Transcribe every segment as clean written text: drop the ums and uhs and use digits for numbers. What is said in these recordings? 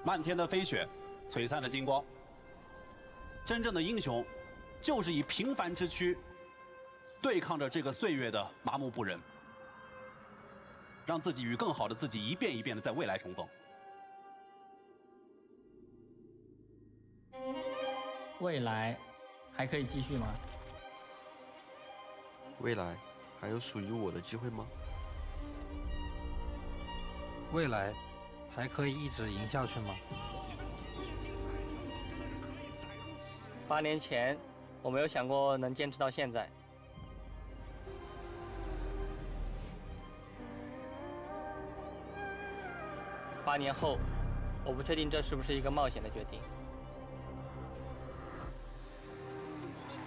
漫天的飞雪，璀璨的金光。真正的英雄，就是以平凡之躯，对抗着这个岁月的麻木不仁，让自己与更好的自己一遍一遍的在未来重逢。未来还可以继续吗？未来还有属于我的机会吗？未来还可以一直赢下去吗？8年前，我没有想过能坚持到现在。8年后，我不确定这是不是一个冒险的决定。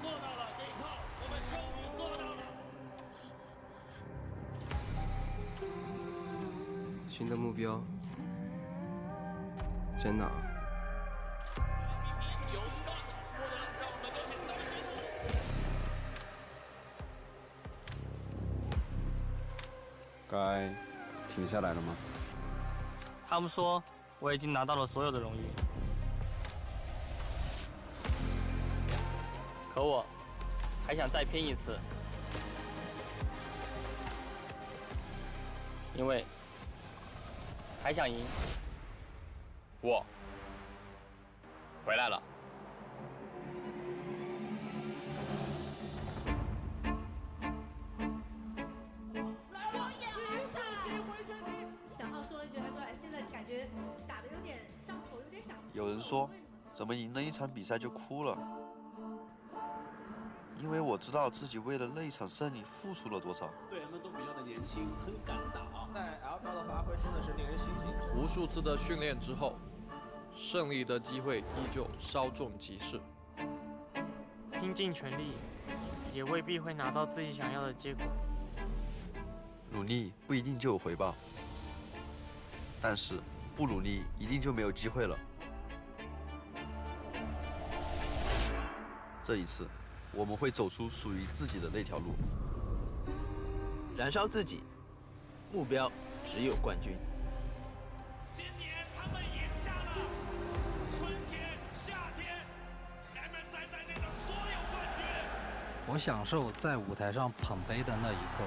做到了这一刻，我们终于做到了。新的目标在哪？该停下来了吗？他们说我已经拿到了所有的荣誉，可我还想再拼一次，因为还想赢。我回来了。打得有点上头，有点想。有人说，怎么赢了一场比赛就哭了？因为我知道自己为了那一场胜利付出了多少。队员们都比较的年轻，很敢打。在 L 招的发挥真的是令人心惊。无数次的训练之后，胜利的机会依旧稍纵即逝。拼尽全力，也未必会拿到自己想要的结果。努力不一定就有回报，但是不努力一定就没有机会了。这一次，我们会走出属于自己的那条路，燃烧自己，目标只有冠军。今年他们赢下了春天、夏天 MSI 在内的所有冠军。我享受在舞台上捧杯的那一刻。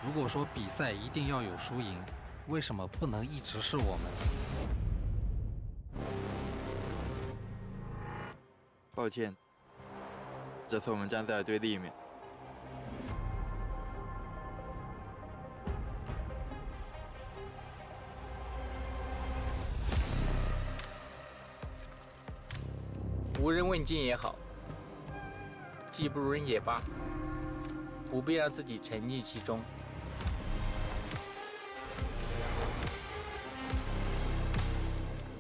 如果说比赛一定要有输赢，为什么不能一直是我们？抱歉，这次我们站在了对立面。无人问津也好，技不如人也罢，不必让自己沉溺其中。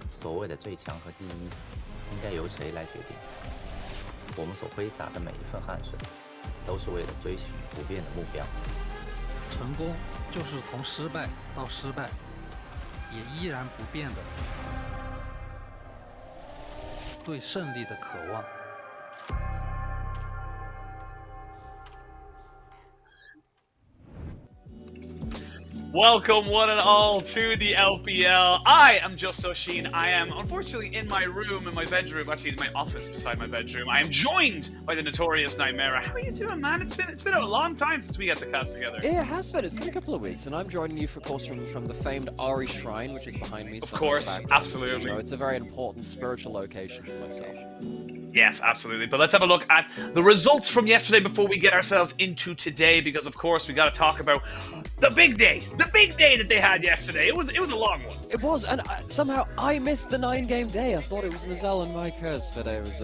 所谓的最强和第一，应该由谁来决定？我们所挥洒的每一份汗水，都是为了追寻不变的目标。成功就是从失败到失败，也依然不变的对胜利的渴望。Welcome one and all to the LPL. I am Just Oshin. I am unfortunately in my room, in my bedroom, actually in my office beside my bedroom. I am joined by the notorious Nightmare. How are you doing, man? It's been a long time since we got the cast together. It has been. It's been a couple of weeks, and I'm joining you, of course, from the famed Ari Shrine, which is behind me. Of course, absolutely. You know, it's a very important spiritual location for myself. Yes, absolutely. But let's have a look at the results from yesterday before we get ourselves into today, because of course we got to talk about the big day that they had yesterday. It was a long one. It was, and somehow I missed the 9-game day. I thought it was Mazel and Mike Hurst, but it was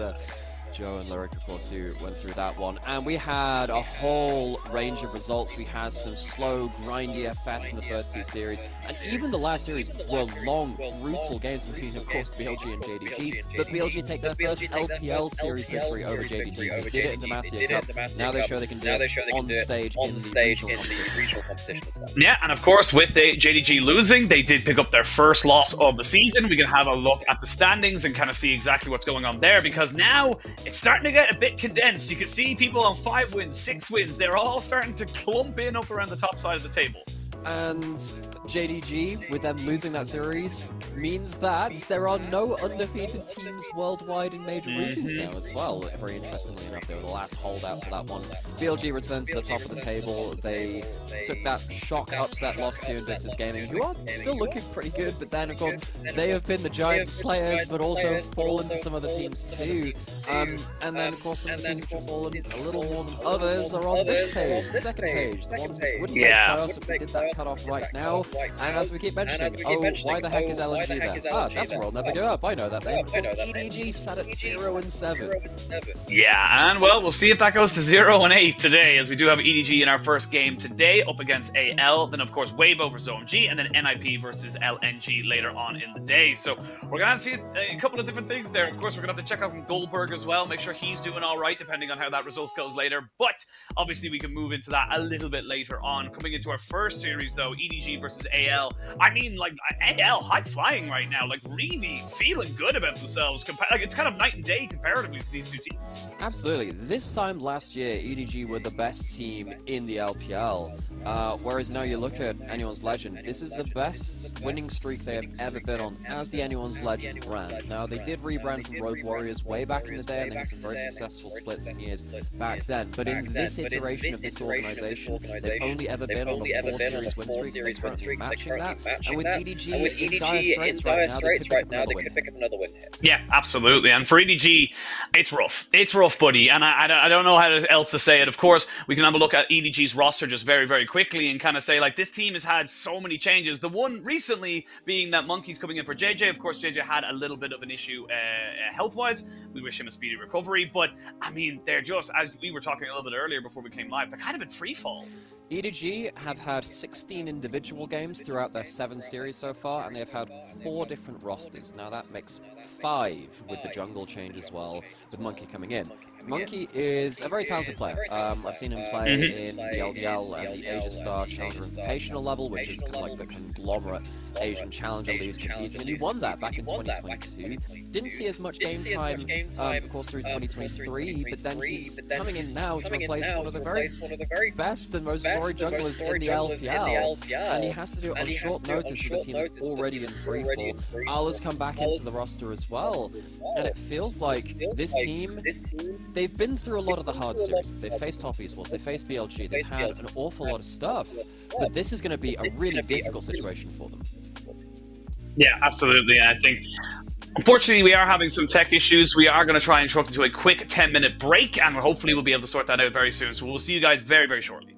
Joe and Lyric, of course, who went through that one. And we had a whole range of results. We had some slow, grindy FS in the first two series, and even the last series were long, brutal games between, of course, BLG and JDG. But BLG take their first LPL series victory over JDG. They did it in Demacia Cup. Now they show they can do it on stage in the regional competition. Yeah, and of course, with the JDG losing, they did pick up their first loss of the season. We can have a look at the standings and kind of see exactly what's going on there, because now it's starting to get a bit condensed. You can see people on 5 wins, 6 wins. They're all starting to clump in up around the top side of the table. And JDG, with them losing that series, means that there are no undefeated teams worldwide in major regions now as well. Very interestingly enough, they were the last holdout for that one. BLG returned to the top of the table. They took that shock upset loss to Invictus Gaming, who are still looking pretty good, but then, of course, they have been the Giant Slayers, but also fallen to some other teams too. And then, of course, some of the teams which have fallen a little more than others are on this page, the second page. The ones which wouldn't make chaos if we did that cut off right now. And as we keep mentioning, why the heck is LNG there? Ah, that's World Never Give Up. I know that name. Of course, EDG sat at 0-7. Yeah, and well, we'll see if that goes to 0-8 today, as we do have EDG in our first game today up against AL. Then, of course, Weibo versus OMG, and then NIP versus LNG later on in the day. So we're going to see a couple of different things there. Of course, we're going to have to check out Goldberg as well, make sure he's doing all right, depending on how that result goes later. But obviously, we can move into that a little bit later on. Coming into our first series, though, EDG versus AL. I mean, like, AL high flying right now, like really feeling good about themselves. Like, it's kind of night and day comparatively to these two teams. Absolutely. This time last year, EDG were the best team in the LPL. Whereas now you look at Anyone's Legend, this is the best winning streak they have ever been on as the Anyone's Legend brand. Now, they did rebrand from Rogue Warriors way back in the day, and they had some very successful splits in years back then. But in this iteration of this organization, they've only ever been on a 4-series win streak. They're currently matching that. And with EDG in dire straits right now, they could pick up another win. Yeah, absolutely. And for EDG, it's rough. It's rough, buddy. And I don't know how else to say it. Of course, we can have a look at EDG's roster just very, very quickly and kind of say, like, this team has had so many changes. The one recently being that Monkey's coming in for JJ. Of course, JJ had a little bit of an issue health-wise. We wish him a speedy recovery. But, I mean, they're just, as we were talking a little bit earlier before we came live, they're kind of in free fall. EDG have had 16 individual games throughout their 7 series so far, and they've had 4 different rosters. Now that makes 5 with the jungle change as well, with Monkey coming in. Monkey is a very talented player. I've seen him play in the LDL and the Asia Star Challenger Invitational level, which is kind of like the conglomerate Asian Challenger leagues competing, and he won that back in 2022. Didn't see as much game time, of course, through 2023, but then he's coming in now to replace one of the very best and most storied junglers in the LPL, and he has to do it on short notice with a team that's already in freefall. Ala's come back into the roster as well, and it feels like this team, they've been through a lot of the hard series. They've faced top esports, they've faced BLG, they've had an awful lot of stuff, but this is going to be a really difficult situation for them. Yeah, absolutely. I think, unfortunately, we are having some tech issues. We are going to try and truck into a quick 10-minute break, and hopefully we'll be able to sort that out very soon. So we'll see you guys very, very shortly.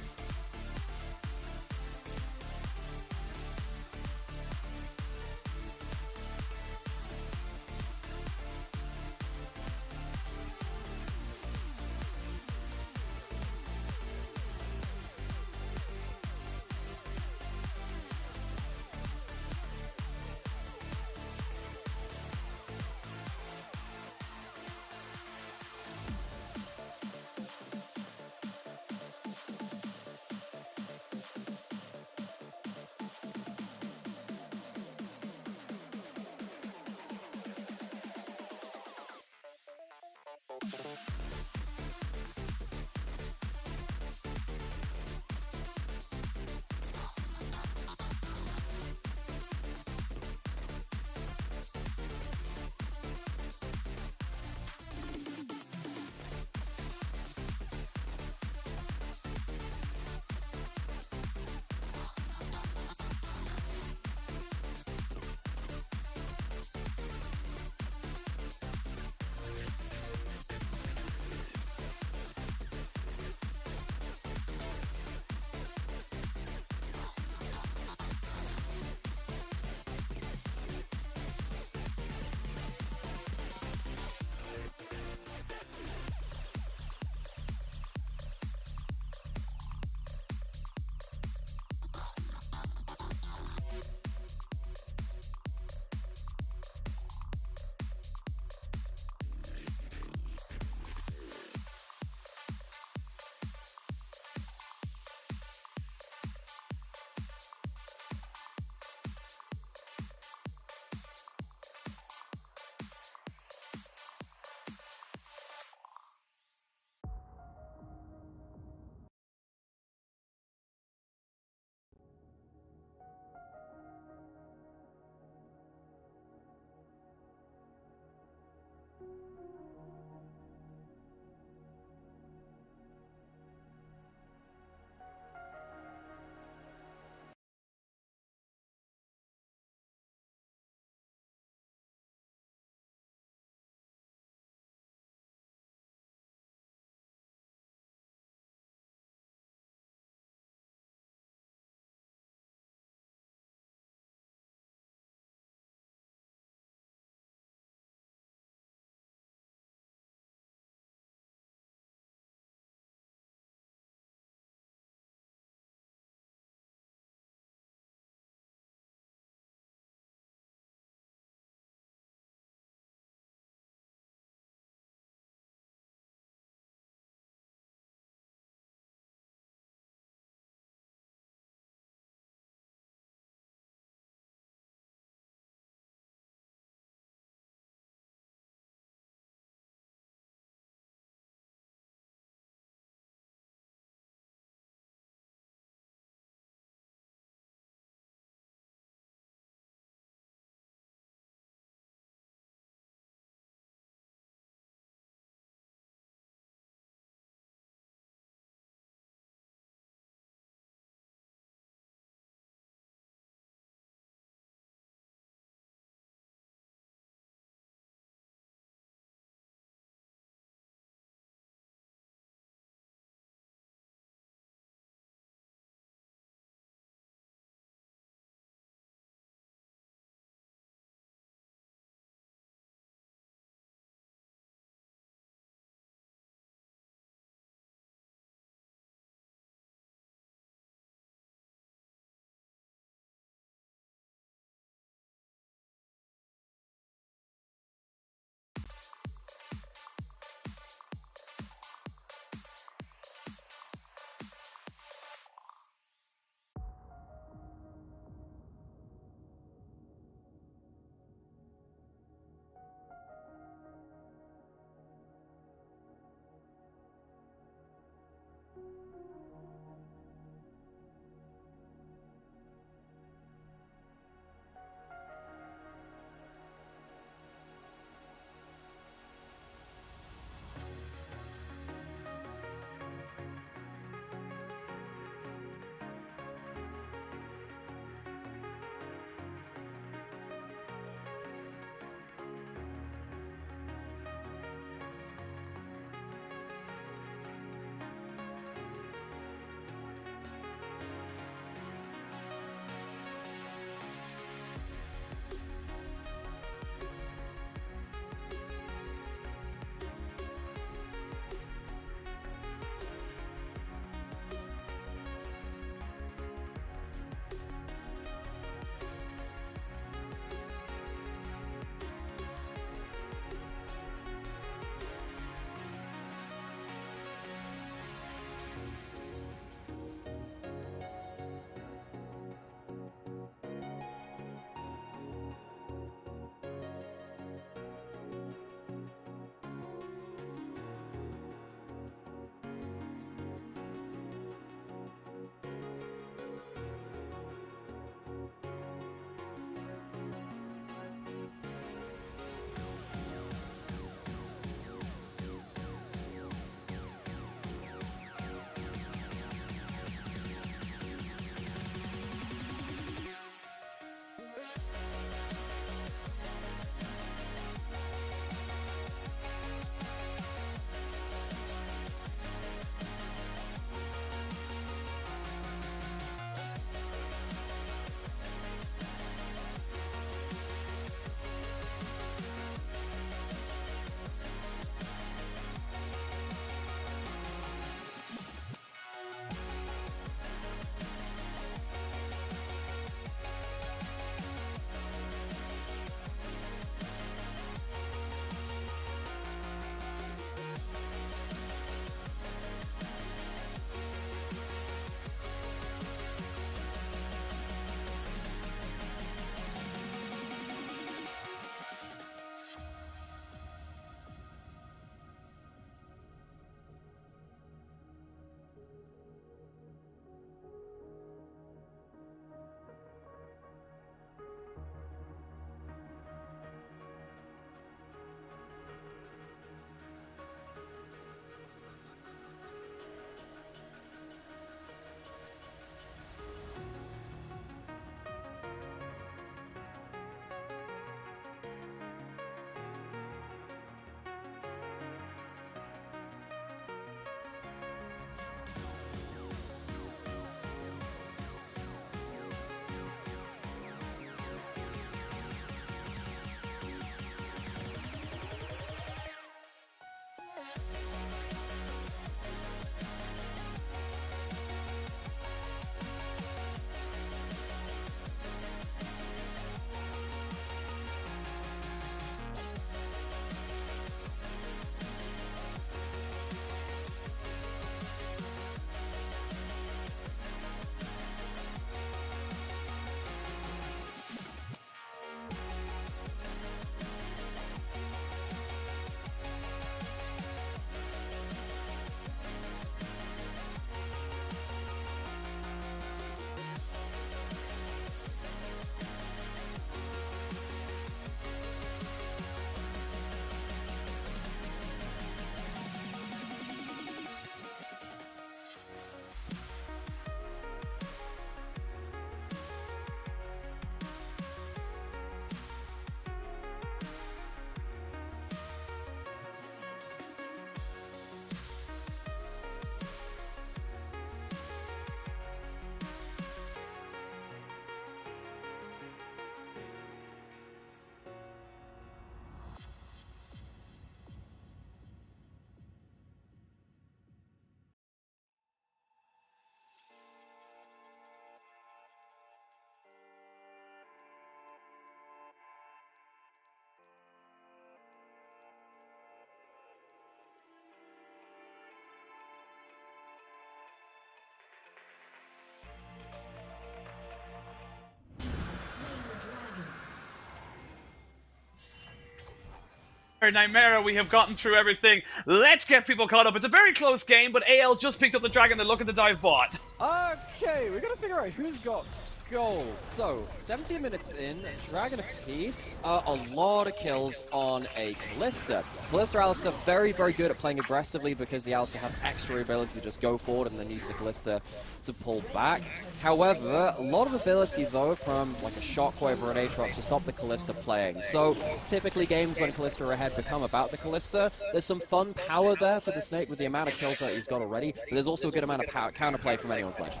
Nightmare, we have gotten through everything. Let's get people caught up. It's a very close game, but AL just picked up the dragon. They're looking to dive bot. Okay, we gotta figure out who's got gold. So, 17 minutes in, dragon apiece, a lot of kills on a Kalista. Kalista Alistar very, very good at playing aggressively because the Alistar has extra ability to just go forward and then use the Kalista to pull back. However, a lot of ability though from like a Shockwave or an Aatrox to stop the Kalista playing. So typically games when Kalista are ahead become about the Kalista. There's some fun power there for the Snake with the amount of kills that he's got already, but there's also a good amount of counterplay from anyone's Legend.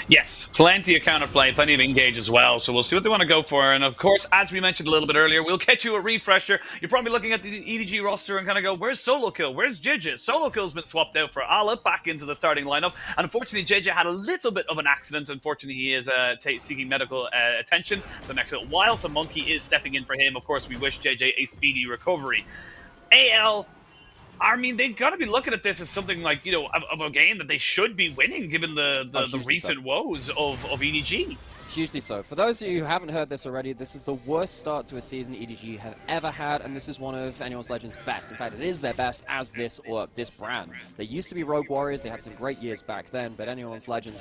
Yes, plenty of counterplay, plenty of engage as well, so we'll see what they want to go for. And of course, as we mentioned a little bit earlier, we'll get you a refresher. You're probably looking at the EDG roster and kind of go, where's Solo Kill? Where's JJ? Solo Kill's been swapped out for Ala, back into the starting lineup. And unfortunately, JJ had a little bit of an accident. Unfortunately, he is seeking medical attention for the next little while, so Monkey is stepping in for him. Of course, we wish JJ a speedy recovery. AL, I mean, they've got to be looking at this as something like, you know, of a game that they should be winning, given the recent woes of EDG. Hugely so. For those of you who haven't heard this already, this is the worst start to a season EDG have ever had, and this is one of Anyone's Legend's best. In fact, it is their best as this brand. They used to be Rogue Warriors, they had some great years back then, but Anyone's Legend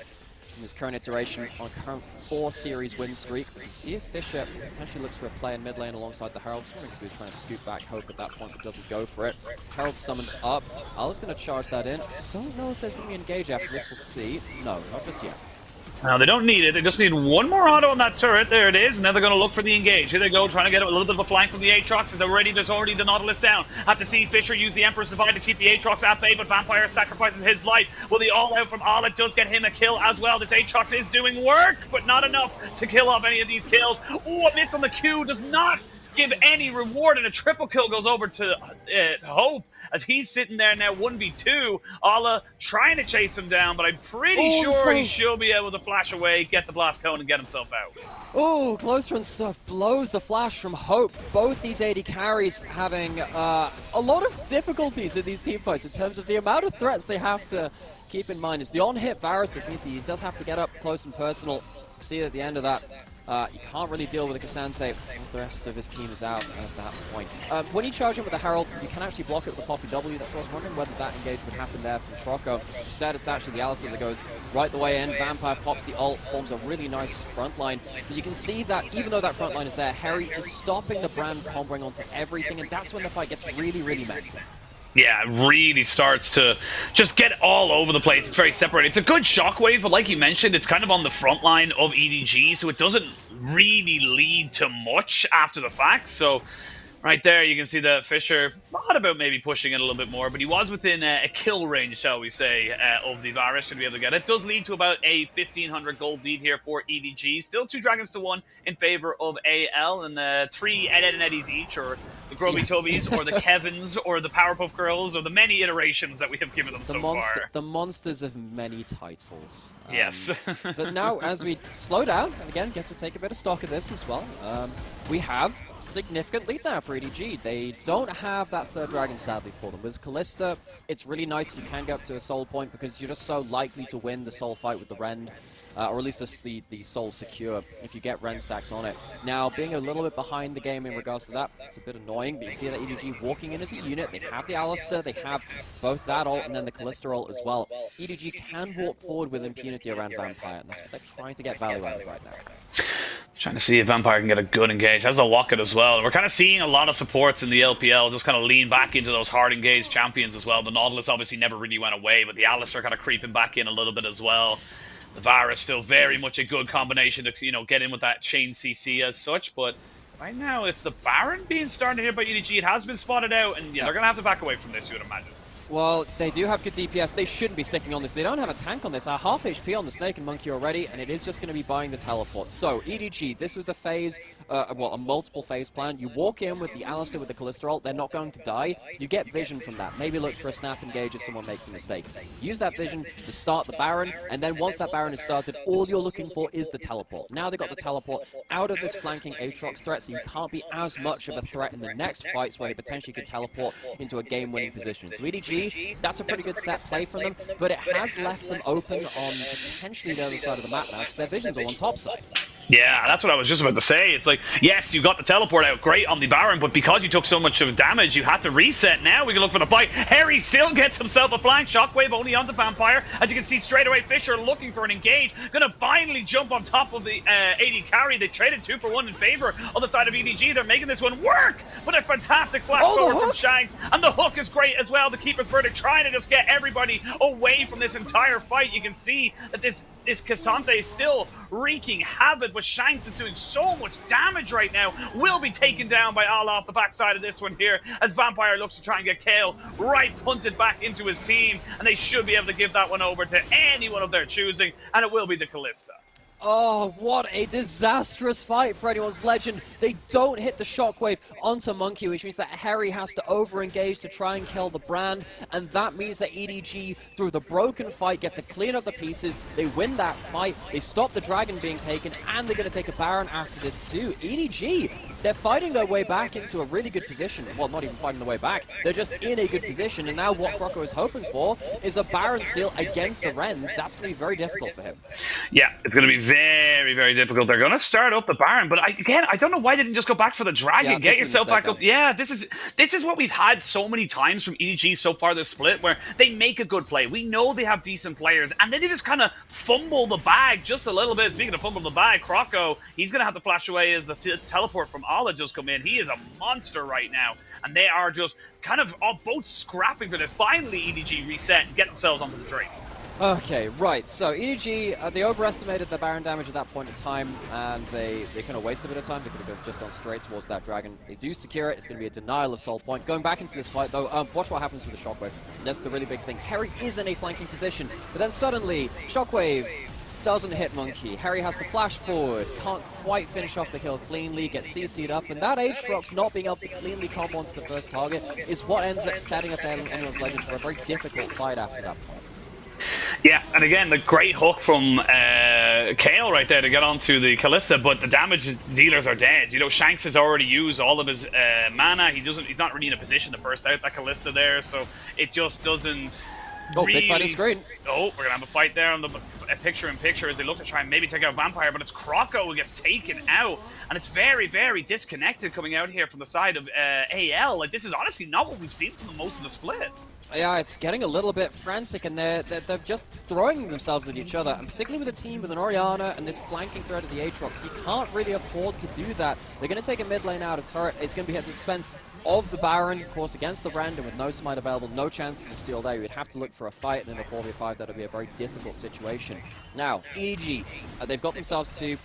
in this current iteration on a current 4-series win streak. We see if Fisher potentially looks for a play in mid lane alongside the Herald. Just wondering if he was trying to scoop back Hope at that point, but doesn't go for it. Herald summoned up. Ala's going to charge that in. Don't know if there's going to be engage after this. We'll see. No, not just yet. Now, they don't need it. They just need one more auto on that turret. There it is. Now they're going to look for the engage. Here they go, trying to get a little bit of a flank from the Aatrox. There's already the Nautilus down. Have to see Fisher use the Emperor's Divide to keep the Aatrox at bay, but Vampire sacrifices his life. Well, the all-out from Ala does get him a kill as well. This Aatrox is doing work, but not enough to kill off any of these kills. Oh, a miss on the Q does not give any reward, and a triple kill goes over to Hope as he's sitting there now 1v2. Ala trying to chase him down, but I'm pretty sure he should be able to flash away, get the blast cone, and get himself out. Oh, close run stuff blows the flash from Hope. Both these AD carries having a lot of difficulties in these team fights in terms of the amount of threats they have to keep in mind. It's the on-hit Varus that means that he does have to get up close and personal. See at the end of that. You can't really deal with a Cassandra once the rest of his team is out at that point. When you charge him with the Herald, you can actually block it with the Poppy W. That's what I was wondering whether that engage would happen there from Troco. Instead, it's actually the Alistar that goes right the way in. Vampire pops the ult, forms a really nice front line. But you can see that even though that front line is there, Harry is stopping the Brand comboing onto everything, and that's when the fight gets really, really messy. Yeah, it really starts to just get all over the place. It's very separated. It's a good shockwave, but like you mentioned, it's kind of on the front line of EDG, so it doesn't really lead to much after the fact. So right there, you can see that Fisher thought about maybe pushing it a little bit more, but he was within a kill range, shall we say, of the Varus to be able to get it. Does lead to about a 1,500 gold lead here for EDG. Still 2 dragons to 1 in favor of AL, and 3 Ed and Eddies each, or the Groby Tobys, or the Kevins, or the Powerpuff Girls, or the many iterations that we have given them so far. The monsters of many titles. Yes. But now, as we slow down, and again, get to take a bit of stock of this as well, we have significant lead now for EDG. They don't have that third dragon, sadly, for them. With Kalista, it's really nice if you can get up to a soul point because you're just so likely to win the soul fight with the Rend. Or at least the soul secure if you get Rend stacks on it. Now, being a little bit behind the game in regards to that, it's a bit annoying, but you see that EDG walking in as a unit. They have the Alistar, they have both that ult and then the Kalista ult as well. EDG can walk forward with impunity around Vampire, and that's what they're trying to get value out of right now. Trying to see if Vampire can get a good engage. Has the Locket as well. We're kind of seeing a lot of supports in the LPL just kind of lean back into those hard engaged champions as well. The Nautilus obviously never really went away, but the Alistar kind of creeping back in a little bit as well. The Varus still very much a good combination to, you know, get in with that chain CC as such, but right now it's the Baron being started here by EDG. It has been spotted out, and they're going to have to back away from this, you would imagine. Well, they do have good DPS. They shouldn't be sticking on this. They don't have a tank on this. Half HP on the Snake and Monkey already, and it is just going to be buying the teleport. So, EDG, this was a phase, well, a multiple phase plan. You walk in with the Alistar with the Kalista ult, they're not going to die. You get vision from that. Maybe look for a snap engage if someone makes a mistake. Use that vision to start the Baron, and then once that Baron is started, all you're looking for is the teleport. Now they've got the teleport out of this flanking Aatrox threat, so you can't be as much of a threat in the next fights where they potentially could teleport into a game-winning position. So EDG, that's a pretty good set play from them, but it has left them open on potentially the other side of the map now because their vision's all on top side. Yeah, that's what I was just about to say. It's like, yes, you got the teleport out great on the Baron, but because you took so much of damage, you had to reset. Now we can look for the fight. Harry still gets himself a flank. Shockwave only on the Vampire. As you can see straight away, Fisher looking for an engage. Gonna finally jump on top of the AD carry. They traded 2 for 1 in favor on the side of EDG. They're making this one work with a fantastic flash forward from Shanks. And the hook is great as well. The Keeper's Verdict trying to just get everybody away from this entire fight. You can see that this Cassante is still wreaking havoc, but Shanks is doing so much damage right now. Will be taken down by Allah off the backside of this one here, as Vampire looks to try and get Kale right punted back into his team, and they should be able to give that one over to anyone of their choosing, and it will be the Kalista. Oh, what a disastrous fight for anyone's Legend. They don't hit the Shockwave onto Monkey, which means that Harry has to over-engage to try and kill the Brand, and that means that EDG, through the broken fight, get to clean up the pieces. They win that fight, they stop the Dragon being taken, and they're going to take a Baron after this too. EDG, they're fighting their way back into a really good position. Well, not even fighting their way back, they're just in a good position, and now what Croco is hoping for is a Baron seal against a Rend. That's going to be very difficult for him. Yeah, it's going to be very, very difficult. They're going to start up the Baron, but I don't know why they didn't just go back for the Dragon. Yeah, get yourself back up. Yeah, this is what we've had so many times from EDG so far this split, where they make a good play. We know they have decent players, and then they just kind of fumble the bag just a little bit. Speaking of fumble the bag, Croco, he's going to have to flash away as the teleport from Allah just come in. He is a monster right now, and they are just kind of both scrapping for this. Finally, EDG reset and get themselves onto the Drake. Okay, right, so EDG, they overestimated the Baron damage at that point in time, and they kind of wasted a bit of time. They could have just gone straight towards that Dragon. They do secure it. It's going to be a denial of soul point. Going back into this fight, though, watch what happens with the Shockwave. That's the really big thing. Harry is in a flanking position, but then suddenly, Shockwave doesn't hit Monkey. Harry has to flash forward, can't quite finish off the kill cleanly, gets CC'd up, and that Aatrox not being able to cleanly combo onto the first target is what ends up setting up anyone's Legend for a very difficult fight after that point. Yeah, and again, the great hook from Kale right there to get onto the Kalista, but the damage dealers are dead. You know, Shanks has already used all of his mana. He's not really in a position to burst out that Kalista there, so it just doesn't. Really... big fighting screen. Oh, we're gonna have a fight there on the picture-in-picture as they look to try and maybe take out Vampire, but it's Croco who gets taken out, and it's very, very disconnected coming out here from the side of AL. Like, this is honestly not what we've seen from most of the split. Yeah, it's getting a little bit frantic, and they're just throwing themselves at each other, and particularly with a team with an Orianna and this flanking threat of the Aatrox, you can't really afford to do that. They're going to take a mid lane out of turret. It's going to be at the expense of the Baron, of course, against the Rand, and with no smite available, no chance to steal there. You'd have to look for a fight, and in a 4v5, that'll be a very difficult situation. Now, EG, they've got themselves to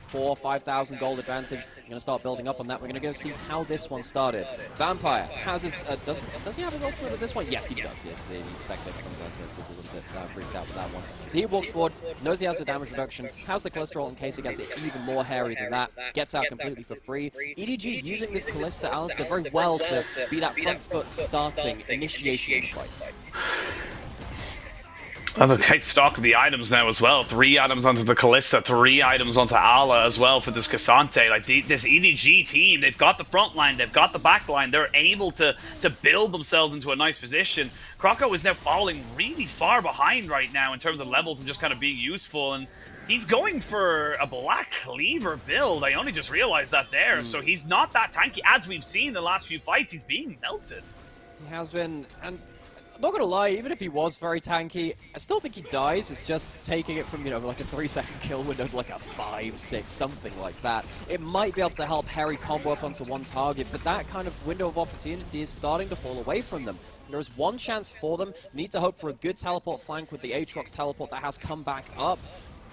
4,000 or 5,000 gold advantage. We're going to start building up on that. We're going to go see how this one started. Vampire has his... does he have his ultimate at this point? Yes, he does. Yeah, the Spectator sometimes gets a little bit freaked out with that one. So he walks forward, knows he has the damage reduction, has the cholesterol in case he gets it even more hairy than that, gets out completely for free. EDG using this Kalista Alistar very well to be that front foot starting initiation fight. Well, they take stock of the items now as well. 3 items onto the Kalista, 3 items onto Ala as well for this Cassante. Like, this EDG team, they've got the front line, they've got the back line. They're able to build themselves into a nice position. Croco is now falling really far behind right now in terms of levels and just kind of being useful. And he's going for a Black Cleaver build. I only just realized that there. So he's not that tanky. As we've seen the last few fights, he's being melted. He has been, and I'm not gonna lie, even if he was very tanky, I still think he dies. It's just taking it from, you know, like a 3-second kill window to like a 5, 6, something like that. It might be able to help Harry combo up onto one target, but that kind of window of opportunity is starting to fall away from them. There is one chance for them. Need to hope for a good teleport flank with the Aatrox teleport that has come back up.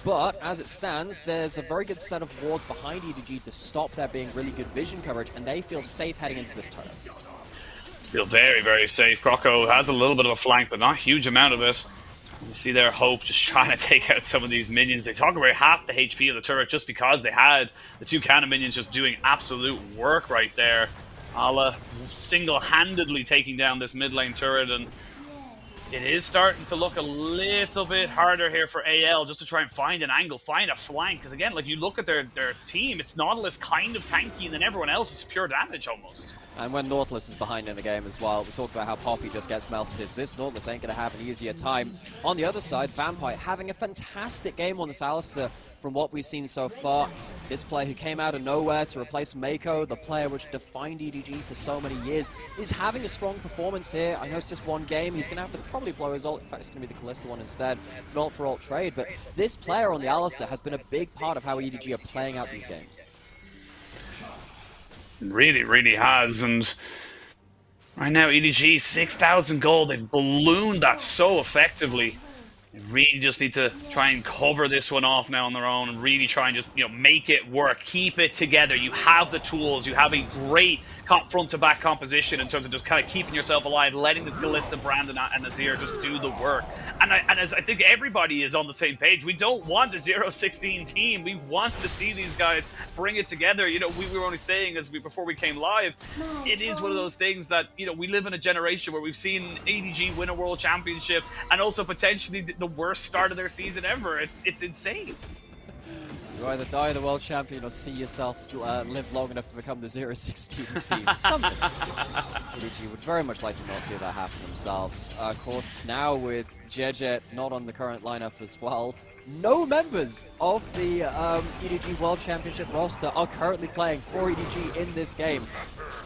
But as it stands, there's a very good set of wards behind EDG to stop there being really good vision coverage, and they feel safe heading into this turret. Feel very, very safe. Croco has a little bit of a flank, but not a huge amount of it. You see their Hope just trying to take out some of these minions. They talk about half the HP of the turret just because they had the 2 cannon minions just doing absolute work right there. Ala single-handedly taking down this mid lane turret, and it is starting to look a little bit harder here for AL just to try and find an angle, find a flank. Because again, like, you look at their team, it's Nautilus kind of tanky, and then everyone else is pure damage almost. And when Nautilus is behind in the game as well, we talked about how Poppy just gets melted. This Nautilus ain't going to have an easier time. On the other side, Vampire having a fantastic game on this Alistar, from what we've seen so far. This player who came out of nowhere to replace Mako, the player which defined EDG for so many years, is having a strong performance here. I know it's just one game. He's going to have to probably blow his ult. In fact, it's going to be the Kalista one instead. It's an ult-for-ult trade, but this player on the Alistar has been a big part of how EDG are playing out these games. Really, really has. And right now, EDG, 6,000 gold. They've ballooned that so effectively. They really just need to try and cover this one off now on their own and really try and just, you know, make it work. Keep it together. You have the tools. You have a great front-to-back composition in terms of just kind of keeping yourself alive, letting this Kalista, Brandon, and Azir just do the work. And as I think everybody is on the same page. We don't want a 0-16 team. We want to see these guys bring it together. You know, we were only saying before we came live, it is one of those things that, you know, we live in a generation where we've seen EDG win a world championship and also potentially the worst start of their season ever. It's insane. You either die the world champion or see yourself live long enough to become the 0-16 seed. Something. EDG would very much like to not see that happen themselves. Of course, now with Jejet not on the current lineup as well, no members of the EDG World Championship roster are currently playing for EDG in this game.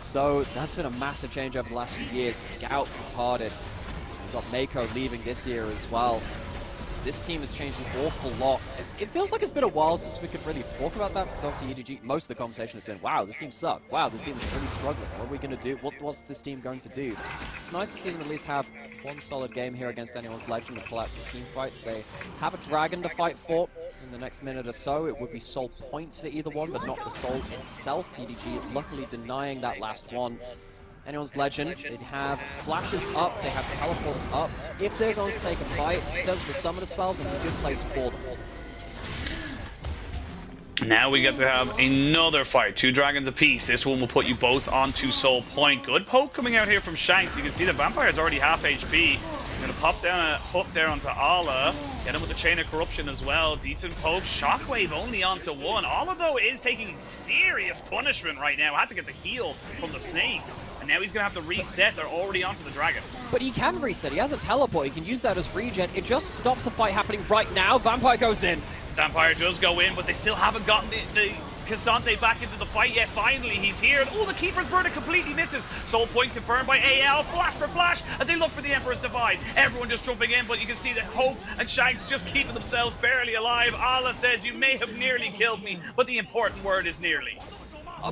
So that's been a massive change over the last few years. Scout departed. We've got Mako leaving this year as well. This team has changed an awful lot. It feels like it's been a while since we could really talk about that, because obviously EDG, most of the conversation has been, wow, this team sucked. Wow, this team is really struggling. What are we going to do? What's this team going to do? It's nice to see them at least have one solid game here against Anyone's Legend and pull out some team fights. They have a dragon to fight for in the next minute or so. It would be soul points for either one, but not the soul itself. EDG luckily denying that last one. Anyone's Legend, they have flashes up, they have teleports up. If they're going to take a fight, in terms of the summoner spells, it's a good place for them. Now we get to have another fight, 2 dragons apiece. This one will put you both onto soul point. Good poke coming out here from Shanks. You can see the Vampire's already half HP. Gonna pop down a hook there onto Ala. Get him with the Chain of Corruption as well. Decent poke. Shockwave only onto 1. Ala, though, is taking serious punishment right now. Had to get the heal from the snake. And now he's gonna have to reset. They're already onto the dragon. But he can reset. He has a teleport. He can use that as regen. It just stops the fight happening right now. Vampire goes in. Vampire does go in, but they still haven't gotten the K'Sante back into the fight yet. Finally, he's here. And, oh, the Keeper's Verdict completely misses. Soul point confirmed by AL. Flash for flash as they look for the Emperor's Divide. Everyone just jumping in, but you can see that Hope and Shanks just keeping themselves barely alive. Allah says, you may have nearly killed me, but the important word is nearly.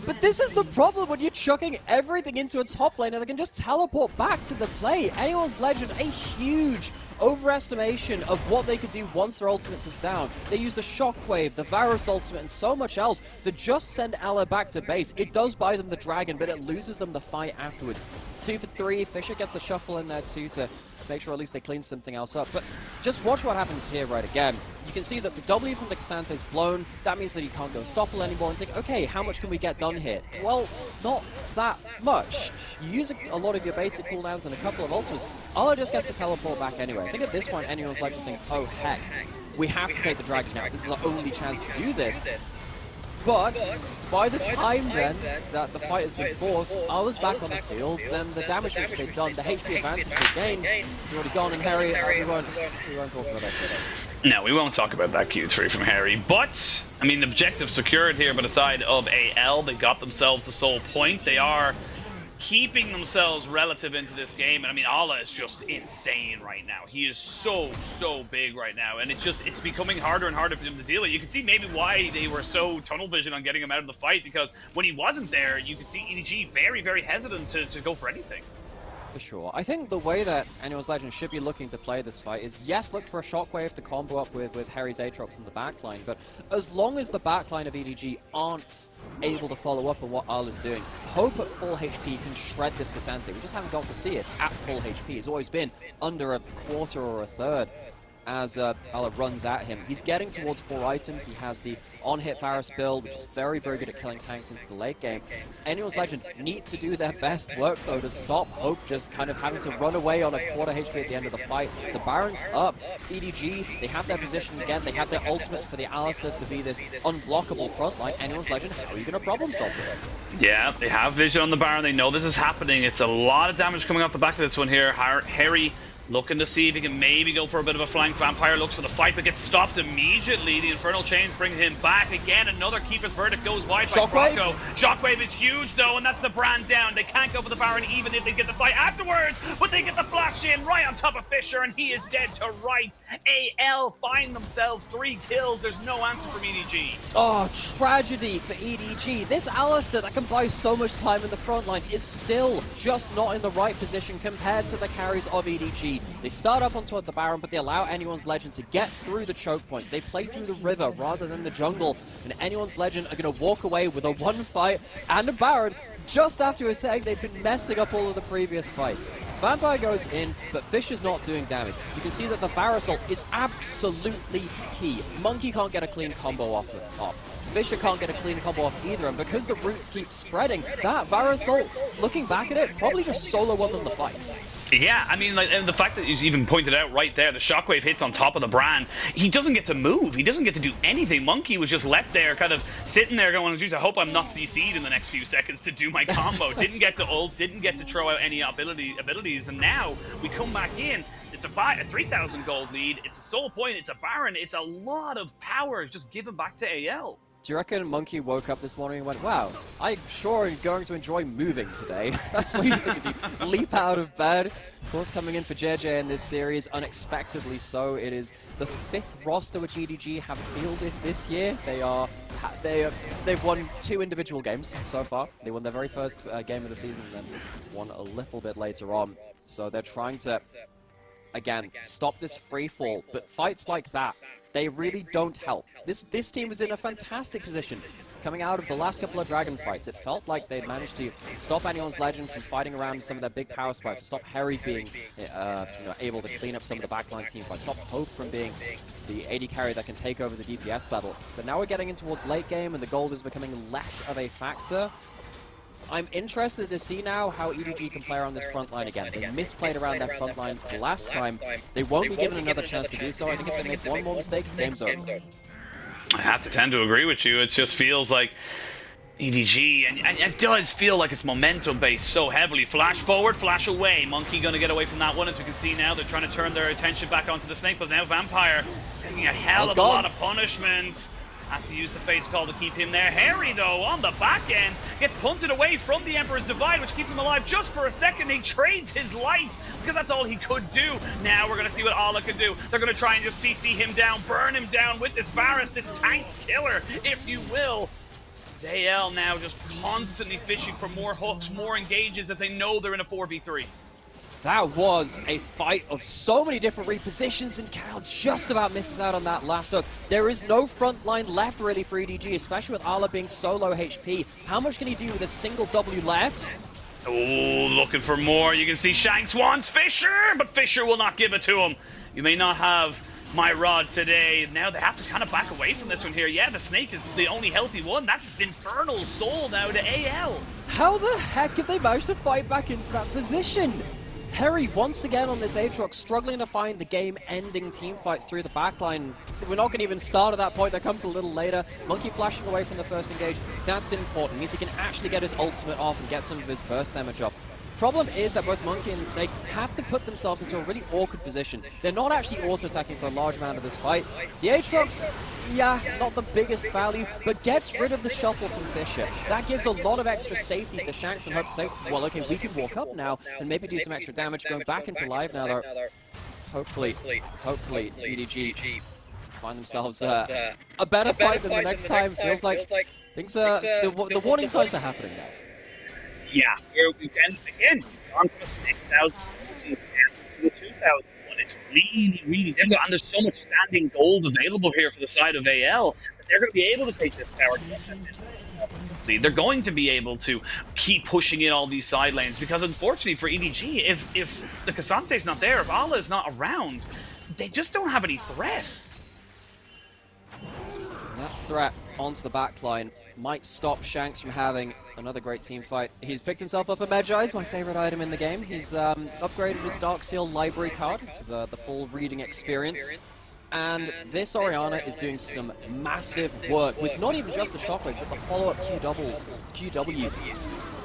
But this is the problem when you're chucking everything into a top lane and they can just teleport back to the play. Anyone's Legend, a huge overestimation of what they could do once their ultimates is down. They use the Shockwave, the Varus ultimate, and so much else to just send Allah back to base. It does buy them the dragon, but it loses them the fight afterwards. 2 for 3, Fisher gets a shuffle in there too to make sure at least they clean something else up. But just watch what happens here right again. You can see that the W from the K'Sante is blown. That means that you can't go Stoppel anymore and think, okay, how much can we get done here? Well, not that much. You use a lot of your basic cooldowns and a couple of ultimates. Allah just gets to teleport back anyway. I think at this point, anyone's like to think, oh heck, we have to take the dragon now. This is our only chance to do this. But by the time then that the fight has been forced, Allah's back on the field, then the damage which they've done, the HP advantage they've gained, is already gone, and Harry, we won't talk about that today. No, we won't talk about that Q3 from Harry, but, I mean, the objective secured here by the side of AL. They got themselves the soul point. They are keeping themselves relative into this game, and I mean, Allah is just insane right now. He is so big right now, and it's becoming harder and harder for him to deal with. You can see maybe why they were so tunnel vision on getting him out of the fight, because when he wasn't there, you could see EDG very hesitant to go for anything. For sure. I think the way that Anyone's Legend should be looking to play this fight is, yes, look for a Shockwave to combo up with Harry's Aatrox in the backline, but as long as the backline of EDG aren't able to follow up on what Allah's doing, Hope at full HP can shred this K'Sante. We just haven't got to see it at full HP. It's always been under a quarter or a third as Allah runs at him. He's getting towards 4 items. He has the on-hit Varus build, which is very good at killing tanks into the late game. Anyone's Legend need to do their best work, though, to stop Hope just kind of having to run away on a quarter HP at the end of the fight. The Baron's up. EDG, they have their position again. They have their ultimates for the Alistar to be this unblockable frontline. Anyone's Legend, how are you going to problem solve this? Yeah, they have vision on the Baron. They know this is happening. It's a lot of damage coming off the back of this one here. Harry Looking to see if he can maybe go for a bit of a flank. Vampire looks for the fight, but gets stopped immediately. The Infernal Chains bring him back again. Another Keeper's Verdict goes wide by Brocco. Shockwave is huge, though, and that's the brand down. They can't go for the Baron, even if they get the fight afterwards, but they get the flash in right on top of Fisher, and he is dead to right. AL find themselves 3 kills. There's no answer from EDG. Oh, tragedy for EDG. This Alistar that can buy so much time in the front line is still just not in the right position compared to the carries of EDG. They start up onto the Baron, but they allow Anyone's Legend to get through the choke points. They play through the river rather than the jungle, and Anyone's Legend are going to walk away with a 1 fight and a Baron just after saying they've been messing up all of the previous fights. Vampire goes in, but Fisher's not doing damage. You can see that the Varasol is absolutely key. Monkey can't get a clean combo off. Fisher can't get a clean combo off either, and because the roots keep spreading, that Varasol, looking back at it, probably just solo won them the fight. Yeah, I mean, like, and the fact that he's even pointed out right there, the Shockwave hits on top of the Brand. He doesn't get to move. He doesn't get to do anything. Monkey was just left there, kind of sitting there going, geez, I hope I'm not CC'd in the next few seconds to do my combo. Didn't get to ult, didn't get to throw out any abilities, and now we come back in. It's a 3,000 gold lead. It's a soul point. It's a Baron. It's a lot of power just given back to AL. Do you reckon Monkey woke up this morning and went, wow, I'm sure I'm going to enjoy moving today? That's what you think as you leap out of bed. Of course, coming in for JJ in this series, unexpectedly so. It is the 5th roster which EDG have fielded this year. They've won 2 individual games so far. They won their very first game of the season and then won a little bit later on. So they're trying to, again, stop this free fall. But fights like that, they really don't help. This team was in a fantastic position. Coming out of the last couple of Dragon fights, it felt like they'd managed to stop Anyone's Legend from fighting around some of their big power spikes, to stop Harry being able to clean up some of the backline team fights, stop Hope from being the AD carry that can take over the DPS battle. But now we're getting in towards late game and the gold is becoming less of a factor. I'm interested to see now how EDG can play around this front line again. They misplayed around their front line last time. They won't be given another chance to do so. I think if they make one more mistake, game's over. I have to tend to agree with you. It just feels like EDG, and it does feel like it's momentum based so heavily. Flash forward, flash away. Monkey going to get away from that one. As we can see now, they're trying to turn their attention back onto the Snake, but now Vampire taking a hell of a lot of punishment. Has to use the Fate's Call to keep him there. Harry, though, on the back end, gets punted away from the Emperor's Divide, which keeps him alive just for a second. He trades his life, because that's all he could do. Now we're going to see what Allah can do. They're going to try and just CC him down, burn him down with this Varus, this tank killer, if you will. AL now just constantly fishing for more hooks, more engages, if they know they're in a 4v3. That was a fight of so many different repositions, and Cal just about misses out on that last hook. There is no front line left really for EDG, especially with Ala being so low HP. How much can he do with a single W left? Oh, looking for more. You can see Shanks wants Fisher, but Fisher will not give it to him. You may not have my rod today. Now they have to kind of back away from this one here. Yeah, the Snake is the only healthy one. That's Infernal Soul now to AL. How the heck have they managed to fight back into that position? Harry, once again on this Aatrox, struggling to find the game-ending teamfights through the backline. We're not going to even start at that point. That comes a little later. Monkey flashing away from the first engage. That's important. It means he can actually get his ultimate off and get some of his burst damage up. Problem is that both Monkey and the Snake have to put themselves into a really awkward position. They're not actually auto-attacking for a large amount of this fight. The Aatrox, yeah, not the biggest value, but gets rid of the shuffle from Fisher. That gives a lot of extra safety to Shanks and Hope to say, well, okay, we can walk up now and maybe do some extra damage. Going back into live now, though. Hopefully, EDG find themselves a better fight than the next time. Feels like things are, the warning signs are happening now. Yeah, here we can again on to 6,000 to 2,000. It's really difficult, and there's so much standing gold available here for the side of AL that they're going to be able to take this tower. They're going to be able to keep pushing in all these side lanes, because unfortunately for EDG, if the K'Sante's not there, if Allah is not around, they just don't have any threat. That threat onto the backline might stop Shanks from having another great team fight. He's picked himself up a Medjai's, my favorite item in the game. He's upgraded his Darkseal library card to the full reading experience. And this Orianna is doing some massive work with not even just the shockwave, but the follow-up QWs.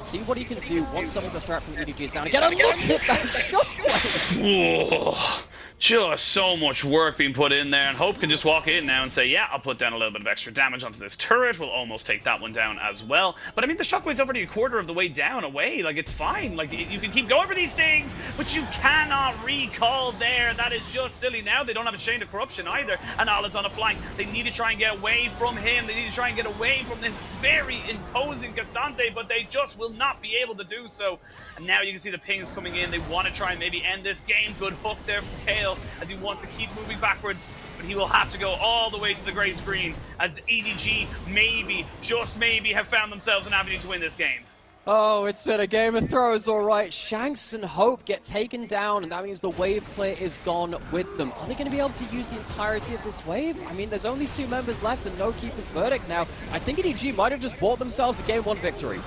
See what he can do once some of the threat from EDG is down. Again, a look at that shockwave! Just so much work being put in there, and Hope can just walk in now and say, yeah, I'll put down a little bit of extra damage onto this turret. We'll almost take that one down as well. But I mean, the shockwave's already a quarter of the way down away. Like, it's fine. Like, you can keep going for these things, but you cannot recall there. That is just silly. Now they don't have a Chain of Corruption either, and Ala's on a flank. They need to try and get away from him. They need to try and get away from this very imposing Cassante, but they just will not be able to do so. And now you can see the pings coming in. They want to try and maybe end this game. Good hook there from Kayle, as he wants to keep moving backwards, but he will have to go all the way to the gray screen, as the EDG maybe, just maybe, have found themselves an avenue to win this game. Oh, it's been a Game of Thrones, all right. Shanks and Hope get taken down, and that means the wave clear is gone with them. Are they going to be able to use the entirety of this wave? I mean, there's only 2 members left and no Keeper's Verdict now. I think EDG might have just bought themselves a Game 1 victory.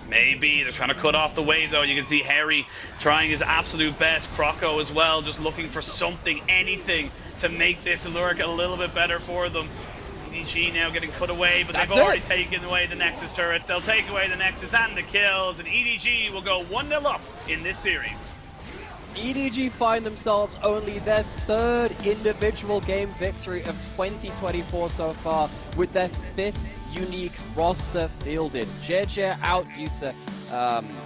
Maybe. They're trying to cut off the wave, though. You can see Harry trying his absolute best. Croco as well, just looking for something, anything, to make this work a little bit better for them. EDG now getting cut away, but they've already taken away the Nexus turrets. They'll take away the Nexus and the kills, and EDG will go 1-0 up in this series. EDG find themselves only their 3rd individual game victory of 2024 so far, with their 5th unique roster fielded. JJ out due to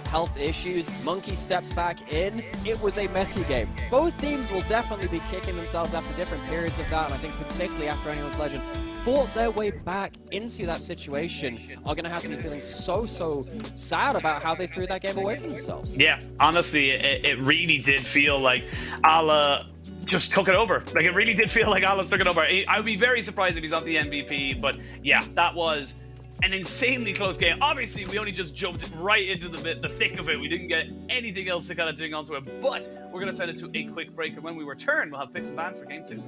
health issues. Monkey steps back in. It was a messy game. Both teams will definitely be kicking themselves after different periods of that, and I think particularly after Anyone's Legend fought their way back into that situation, are going to have to be feeling so sad about how they threw that game away from themselves. Yeah, honestly, it really did feel like Ala just took it over. Like, it really did feel like Ala took it over. I would be very surprised if he's not the MVP, but yeah, that was an insanely close game. Obviously, we only just jumped right into the thick of it. We didn't get anything else to kind of dig onto it, but we're going to send it to a quick break, and when we return, we'll have picks and bans for Game 2.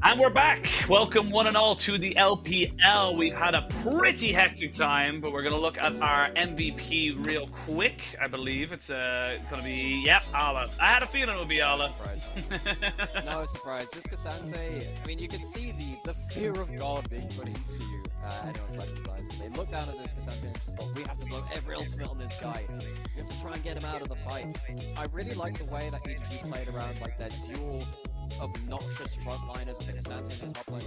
And we're back. Welcome one and all to the LPL. We've had a pretty hectic time, but we're going to look at our MVP real quick. I believe it's going to be, yep, Ala. I had a feeling it would be Ala. No surprise. Just Cassante, I mean, you can see the fear of God being put into anyone's Legends eyes. They look down at this Cassante and just thought, we have to blow every ultimate on this guy. We have to try and get him out of the fight. I really like the way that EDG played around like their dual obnoxious frontliners, the Cassante and the top lane,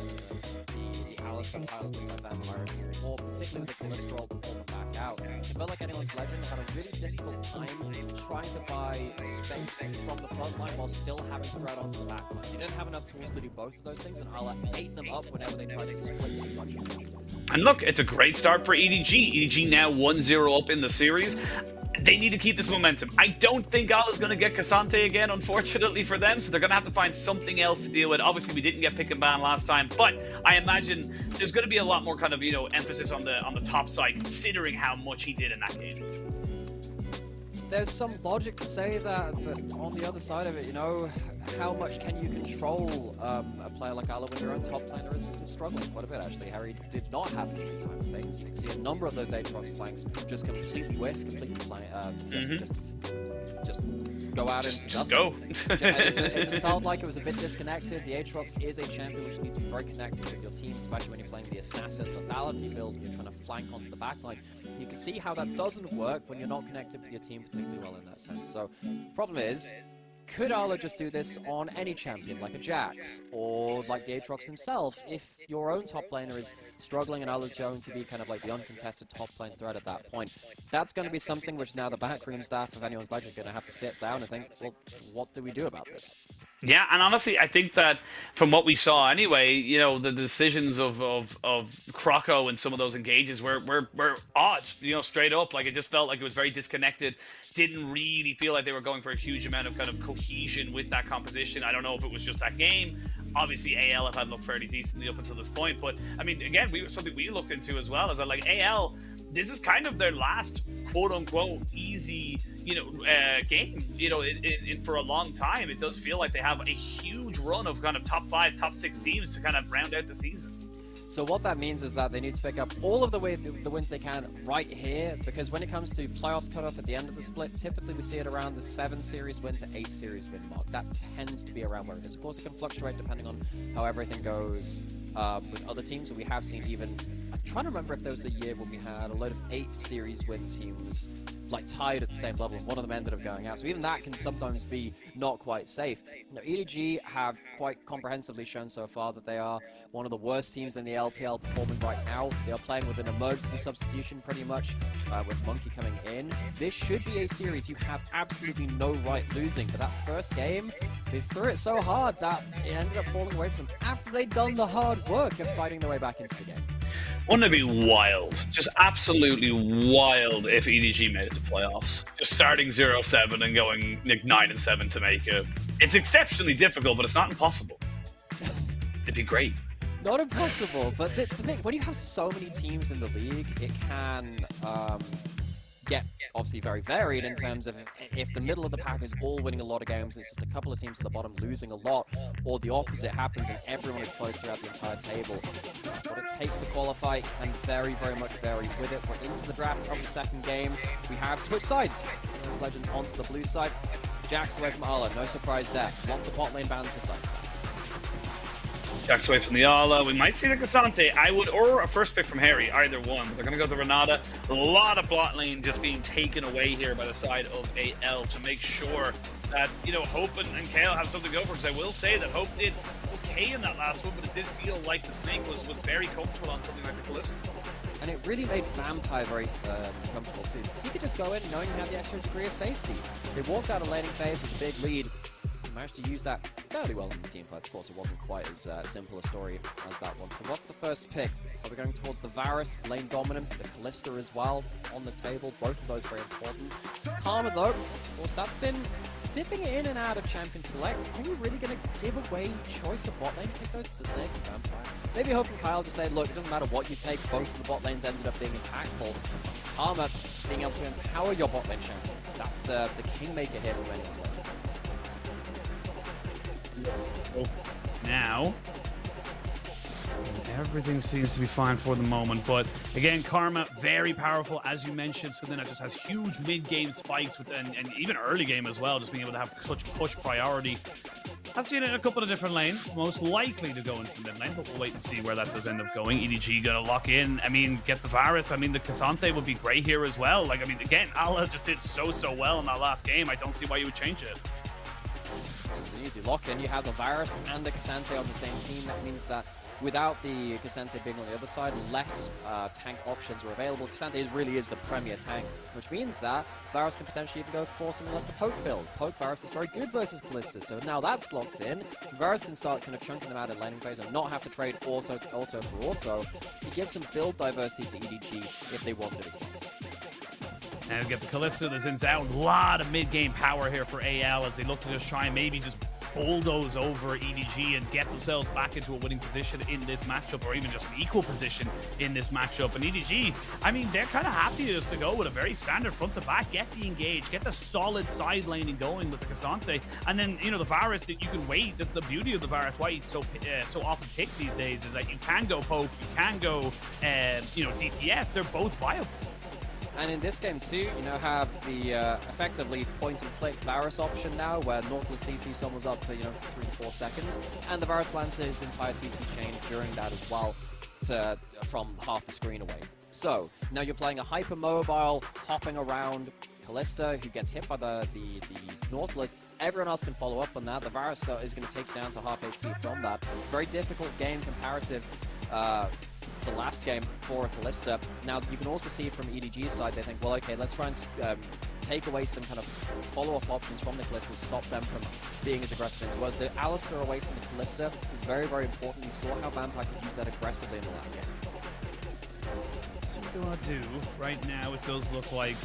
the Alistar piloted by Vampires, or particularly the Kalista ult to pull them back out. It felt like anyone's Legend had a really difficult time trying to buy space from the front line while still having to thread onto the back line. You didn't have enough tools to do both of those things, and Ala ate them up whenever they tried to split too much. And look, it's a great start for EDG. EDG now 1-0 up in the series. They need to keep this momentum. I don't think Ala's going to get Cassante again, unfortunately for them, so they're going to have to find something else to deal with. Obviously, we didn't get pick and ban last time, but I imagine there's going to be a lot more kind of, emphasis on the top side, considering how much he did in that game. There's some logic to say that, but on the other side of it, how much can you control a player like Ala when your own top laner is struggling quite a bit, actually. Harry did not have an easy time with things. You see a number of those Aatrox flanks just completely whiff, completely just go out and just go. It just felt like it was a bit disconnected. The Aatrox is a champion which needs to be very connected with your team, especially when you're playing the Assassin Lethality build and you're trying to flank onto the backline. You can see how that doesn't work when you're not connected with your team particularly well in that sense. So, problem is, could Ala just do this on any champion, like a Jax, or like the Aatrox himself, if your own top laner is struggling and Ala's going to be kind of like the uncontested top lane threat at that point? That's going to be something which now the backroom staff of anyone's Legend are going to have to sit down and think, well, what do we do about this? Yeah, and honestly, I think that from what we saw anyway, the decisions of Croco and some of those engages were odd, straight up. Like, it just felt like it was very disconnected. Didn't really feel like they were going for a huge amount of kind of cohesion with that composition. I don't know if it was just that game. Obviously, AL have had looked fairly decently up until this point. But, I mean, again, something we looked into as well is that, like, AL, this is kind of their last quote-unquote easy game, for a long time. It does feel like they have a huge run of kind of top 5, top 6 teams to kind of round out the season. So what that means is that they need to pick up all of the wins they can right here, because when it comes to playoffs cutoff at the end of the split, typically we see it around the 7 series win to 8 series win mark. That tends to be around where it is. Of course, it can fluctuate depending on how everything goes with other teams. We have seen even, I'm trying to remember if there was a year when we had a load of 8 series win teams like tied at the same level, and one of them ended up going out. So even that can sometimes be not quite safe. EDG have quite comprehensively shown so far that they are one of the worst teams in the LPL performing right now. They are playing with an emergency substitution pretty much, with Monkey coming in. This should be a series you have absolutely no right losing, but that first game, they threw it so hard that it ended up falling away from them after they'd done the hard work of fighting their way back into the game. Wouldn't it be wild, just absolutely wild, if EDG made it to playoffs? Just starting 0-7 and going 9-7 to make it. It's exceptionally difficult, but it's not impossible. It'd be great. Not impossible, but the thing, when you have so many teams in the league, it can get obviously very varied in terms of if the middle of the pack is all winning a lot of games, it's just a couple of teams at the bottom losing a lot, or the opposite happens and everyone is close throughout the entire table. What it takes to qualify can very, very much vary with it. We're into the draft of the second game. We have switched sides. Legend onto the blue side. Jax away from Ala, no surprise there. Lots of bot lane bans besides that. Jax away from the Ala. We might see the Cassante, or a first pick from Harry, either one. They're going to go to Renata. A lot of bot lane just being taken away here by the side of AL to make sure that, Hope and Kale have something to go for. Because I will say that Hope did okay in that last one, but it did feel like the Snake was very comfortable on something like the Kalista. And it really made Vampire very comfortable too, because he could just go in knowing he had the extra degree of safety. They walked out of laning phase with a big lead. Managed to use that fairly well in the team fight. Of course, it wasn't quite as simple a story as that one. So what's the first pick? Are we going towards the Varus, lane dominant, the Kalista as well on the table? Both of those very important. Karma though, of course, that's been dipping in and out of champion select. Are we really going to give away choice of bot lane? Pick those to the Snake and Vampire. Maybe Hope and Kyle just say, look, it doesn't matter what you take, both of the bot lanes ended up being impactful. Karma being able to empower your bot lane champions. That's the kingmaker here with Rene's Legend. Now, Everything seems to be fine for the moment, but again, Karma, very powerful, as you mentioned, something that just has huge mid-game spikes with, and even early game as well, just being able to have such push priority. I've seen it in a couple of different lanes, most likely to go into mid lane, but we'll wait and see where that does end up going. EDG gonna lock in, I mean, get the Varus, I mean, the K'Sante would be great here as well. Like, I mean, again, Allah just did so well in that last game, I don't see why you would change it. It's an easy lock-in. You have the Varus and the K'Sante on the same team. That means that without the K'Sante being on the other side, less tank options are available. K'Sante really is the premier tank, which means that Varus can potentially even go for something like the poke build. Poke Varus is very good versus Kalista, so now that's locked in. Varus can start kind of chunking them out in laning phase and not have to trade auto for auto. It gives some build diversity to EDG if they want it as well. And we get the Kalista, the Xin Zhao, a lot of mid-game power here for AL as they look to just try and maybe just bulldoze over EDG and get themselves back into a winning position in this matchup, or even just an equal position in this matchup. And EDG, I mean, they're kind of happy just to go with a very standard front to back, get the engage, get the solid side laning going with the K'Sante, and then, you know, the Varus, that you can wait. That's the beauty of the Varus, why he's so often picked these days, is that you can go poke, you can go, you know, DPS. They're both viable. And in this game too, you know, have the effectively point-and-click Varus option now, where Nautilus CC someone's up for, you know, 3 to 4 seconds, and the Varus lands his entire CC chain during that as well, from half the screen away. So now you're playing a hyper-mobile, hopping around Kalista, who gets hit by the Nautilus. Everyone else can follow up on that. The Varus is going to take down to half HP from that. Very difficult game comparative to last game for Kalista. Now, you can also see from EDG's side, they think, well, okay, let's try and take away some kind of follow-up options from the Kalista to stop them from being as aggressive into us. The Alistar away from the Kalista is very, very important. We saw how Vampire could use that aggressively in the last game. So what do I do? Right now, it does look like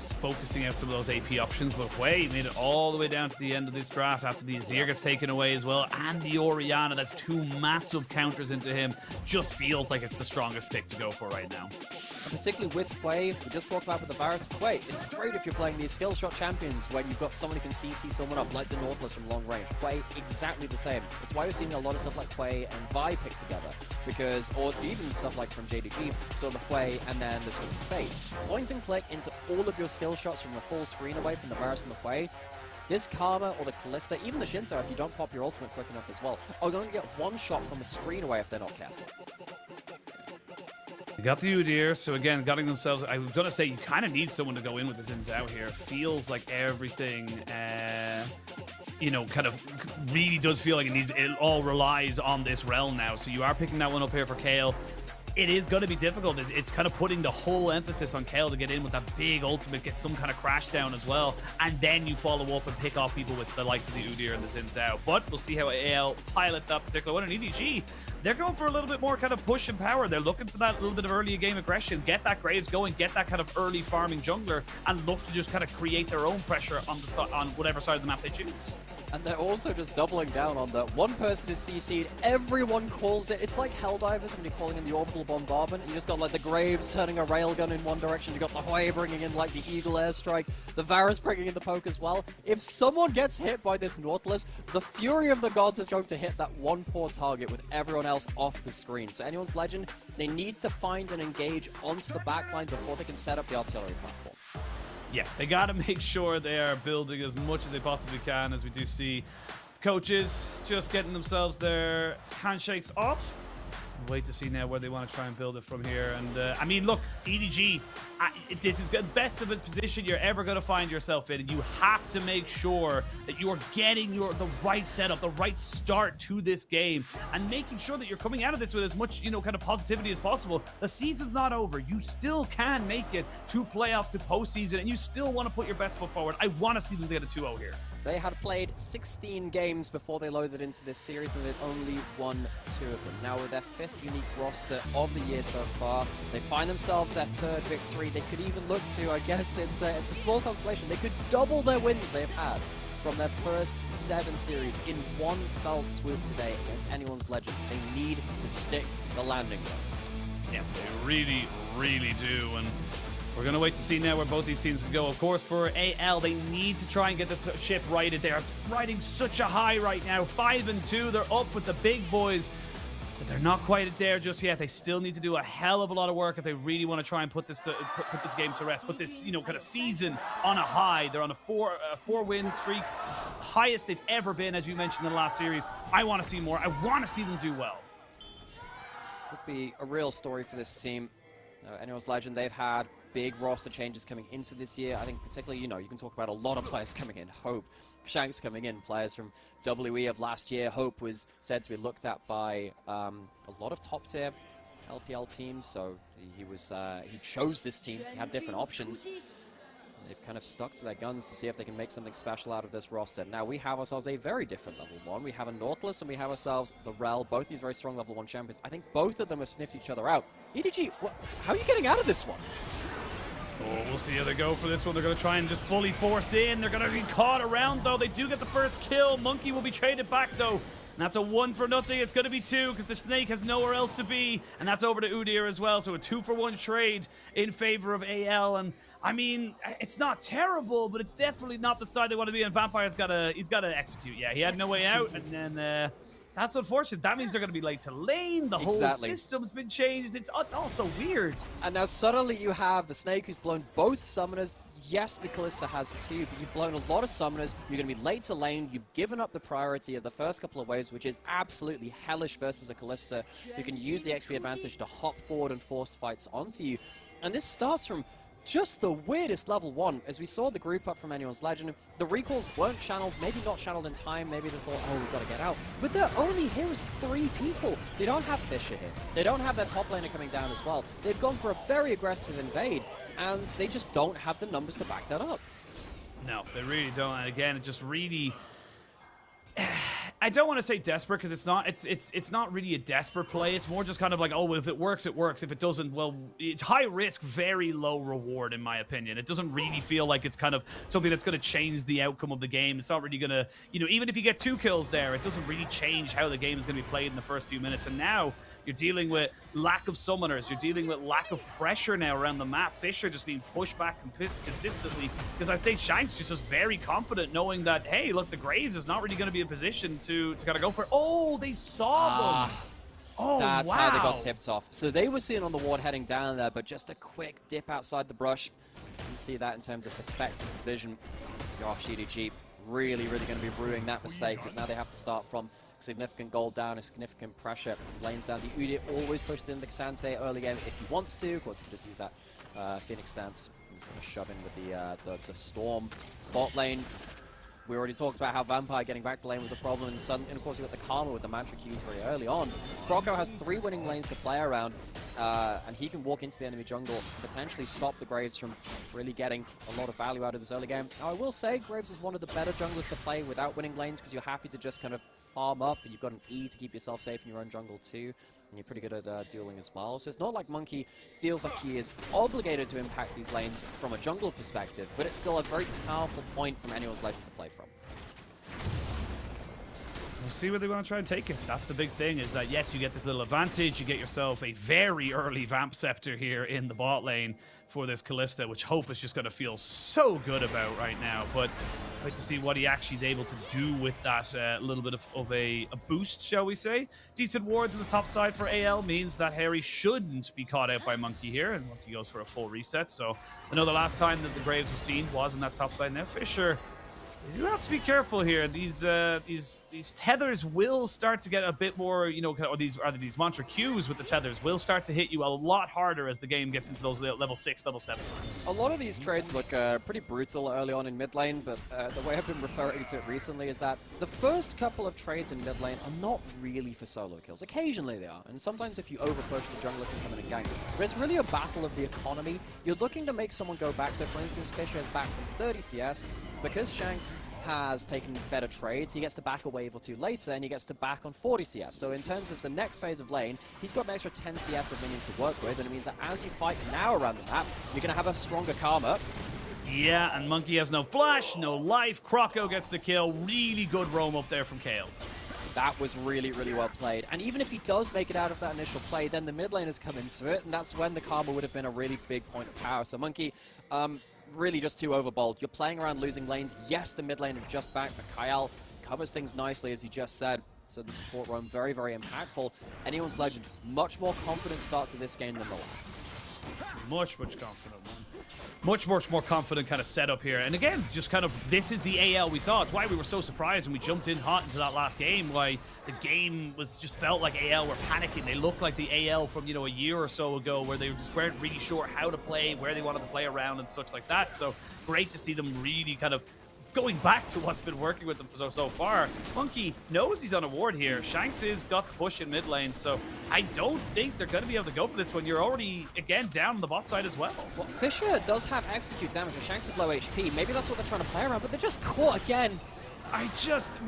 just focusing out some of those AP options, but Hwei made it all the way down to the end of this draft after the Azir gets taken away as well, and the Orianna. That's 2 massive counters into him. Just feels like it's the strongest pick to go for right now. And particularly with Hwei, we just talked about with the Varus. Hwei, it's great if you're playing these skill shot champions when you've got someone who can CC someone up, like the Nautilus from long range. Hwei, exactly the same. It's why we're seeing a lot of stuff like Hwei and Vi picked together, because, or even stuff like from JDG, so the Hwei and then the Twisted Fate. Point and click into all of your skill shots from the full screen away from the Varus and the Hwei. This Karma or the Kalista, even the Shinzo, if you don't pop your ultimate quick enough as well, are going to get one shot from a screen away if they're not careful. They got the Udyr, so again, getting themselves... I was going to say, you kind of need someone to go in with the Xin Zhao here. Feels like everything, you know, kind of really does feel like it all relies on this realm now. So you are picking that one up here for Kayle. It is going to be difficult. It's kind of putting the whole emphasis on Kayle to get in with that big ultimate, get some kind of crash down as well, and then you follow up and pick off people with the likes of the Udyr and the Xin Zhao. But we'll see how AL pilot that particular one. And EDG, they're going for a little bit more kind of push and power. They're looking for that little bit of early game aggression, get that Graves going, get that kind of early farming jungler, and look to just kind of create their own pressure on whatever side of the map they choose. And they're also just doubling down on that. One person is CC'd, everyone calls it. It's like Helldivers when you're calling in the Orbital Bombardment. You just got like the Graves turning a railgun in one direction. You got the Hwei bringing in like the Eagle Airstrike. The Varus bringing in the poke as well. If someone gets hit by this Nautilus, the Fury of the Gods is going to hit that one poor target with everyone else off the screen. So anyone's Legend, they need to find and engage onto the backline before they can set up the artillery platform. Yeah, they got to make sure they are building as much as they possibly can, as we do see coaches just getting themselves their handshakes off. Wait to see now where they want to try and build it from here. And I mean, look, EDG, this is the best of a position you're ever going to find yourself in. And you have to make sure that you are getting the right setup, the right start to this game, and making sure that you're coming out of this with as much, you know, kind of positivity as possible. The season's not over. You still can make it to playoffs, to postseason, and you still want to put your best foot forward. I want to see them get a 2-0 here. They had played 16 games before they loaded into this series, and they've only won 2 of them. Now, with their 5th unique roster of the year so far, they find themselves their 3rd victory. They could even look to, I guess it's a small consolation, they could double their wins they've had from their first 7 series in one fell swoop today against anyone's Legend. They need to stick the landing though. Yes, they really, really do. And we're going to wait to see now where both these teams can go. Of course, for AL, they need to try and get this ship righted. They are riding such a high right now. 5-2. They're up with the big boys. But they're not quite there just yet. They still need to do a hell of a lot of work if they really want to try and put this game to rest. Put this, you know, kind of season on a high. They're on a four-win streak, highest they've ever been, as you mentioned in the last series. I want to see more. I want to see them do well. Would be a real story for this team. Anyone's Legend, they've had big roster changes coming into this year. I think particularly, you know, you can talk about a lot of players coming in. Hope, Shanks coming in, players from WE of last year. Hope was said to be looked at by a lot of top-tier LPL teams, so he chose this team. He had different options. They've kind of stuck to their guns to see if they can make something special out of this roster. Now we have ourselves a very different level 1. We have a Nautilus and we have ourselves the Rel, both these very strong level 1 champions. I think both of them have sniffed each other out. EDG, how are you getting out of this one? Oh, we'll see how they go for this one. They're going to try and just fully force in. They're going to be caught around, though. They do get the first kill. Monkey will be traded back, though. And that's a 1-for-0. It's going to be 2 because the Snake has nowhere else to be. And that's over to Udyr as well. So a 2-for-1 trade in favor of AL. And I mean, it's not terrible, but it's definitely not the side they want to be. And Vampire's he's got to execute. Yeah, he had no way out. And then that's unfortunate. That means they're going to be late to lane. The whole system's been changed. It's all so weird. And now suddenly you have the Snake who's blown both summoners. Yes, the Kalista has 2, but you've blown a lot of summoners. You're going to be late to lane. You've given up the priority of the first couple of waves, which is absolutely hellish versus a Kalista who can use the XP advantage to hop forward and force fights onto you. And this starts from just the weirdest level 1. As we saw the group up from Anyone's Legend, the recalls weren't channeled, maybe not channeled in time, maybe they thought, oh, we've got to get out. But they're only here as 3 people. They don't have Fissure here. They don't have their top laner coming down as well. They've gone for a very aggressive invade, and they just don't have the numbers to back that up. No, they really don't. And again, it just really... I don't want to say desperate because it's not really a desperate play. It's more just kind of like, oh, well, if it works, it works. If it doesn't, well, it's high risk, very low reward, in my opinion. It doesn't really feel like it's kind of something that's going to change the outcome of the game. It's not really going to, you know, even if you get 2 kills there, it doesn't really change how the game is going to be played in the first few minutes. And now you're dealing with lack of summoners. You're dealing with lack of pressure now around the map. Fissure just being pushed back consistently because I think Shanks is just very confident knowing that, hey, look, the Graves is not really going to be in position to kind of go for it. Oh, they saw them. Oh, that's wow. how they got tipped off. So they were seen on the ward heading down there, but just a quick dip outside the brush. You can see that in terms of perspective vision. Gosh, EDG really going to be brewing that mistake because now they have to start from significant gold down and significant pressure. Lanes down. The Udyr always pushes in the Xanse early game if he wants to. Of course, he can just use that Phoenix stance. He's going to shove in with the Storm. Bot lane, we already talked about how Vampire getting back to lane was a problem, and of course you got the Karma with the Mantra Qs very early on. Croco has 3 winning lanes to play around, and he can walk into the enemy jungle and potentially stop the Graves from really getting a lot of value out of this early game. Now I will say Graves is one of the better junglers to play without winning lanes because you're happy to just kind of farm up, and you've got an E to keep yourself safe in your own jungle too. And you're pretty good at dueling as well. So it's not like Monkey feels like he is obligated to impact these lanes from a jungle perspective, but it's still a very powerful point from Anyone's Legend to play from. We'll see where they want to try and take it. That's the big thing, is that yes, you get this little advantage. You get yourself a very early Vamp Scepter here in the bot lane for this Kalista, which Hope is just going to feel so good about right now. But I'd like to see what he actually is able to do with that little bit of a boost, shall we say. Decent wards on the top side for AL means that Harry shouldn't be caught out by Monkey here, and Monkey goes for a full reset. So I know the last time that the Graves were seen was in that top side. Now Fissure, you have to be careful here. These tethers will start to get a bit more, you know, or these Mantra Qs with the tethers will start to hit you a lot harder as the game gets into those level 6, level 7 marks. A lot of these trades look pretty brutal early on in mid lane, but the way I've been referring to it recently is that the first couple of trades in mid lane are not really for solo kills. Occasionally they are, and sometimes if you overpush, the jungler can come in and gank. But it's really a battle of the economy. You're looking to make someone go back. So for instance, Fissure is back from 30 CS. Because Shanks has taken better trades, he gets to back a wave or 2 later, and he gets to back on 40 CS. So in terms of the next phase of lane, he's got an extra 10 CS of minions to work with, and it means that as you fight now around the map, you're going to have a stronger Karma. Yeah, and Monkey has no flash, no life. Croco gets the kill. Really good roam up there from Kayle. That was really well played. And even if he does make it out of that initial play, then the mid lane has come into it, and that's when the Karma would have been a really big point of power. So Monkey, really just too overbold. You're playing around losing lanes. Yes, the mid lane is just back, but Kyle covers things nicely, as you just said. So the support roam very, very impactful. Anyone's Legend, much more confident start to this game than the last. Much confident one. Much more confident kind of setup here. And again, just kind of, this is the AL we saw. It's why we were so surprised when we jumped in hot into that last game, why the game was just felt like AL were panicking. They looked like the AL from, you know, a year or so ago, where they just weren't really sure how to play, where they wanted to play around and such like that. So great to see them really kind of going back to what's been working with them so far. Monkey knows he's on a ward here. Shanks is got the push in mid lane, so I don't think they're going to be able to go for this when you're already, again, down on the bot side as well. Well, Fisher does have execute damage, and Shanks is low HP. Maybe that's what they're trying to play around, but they're just caught again.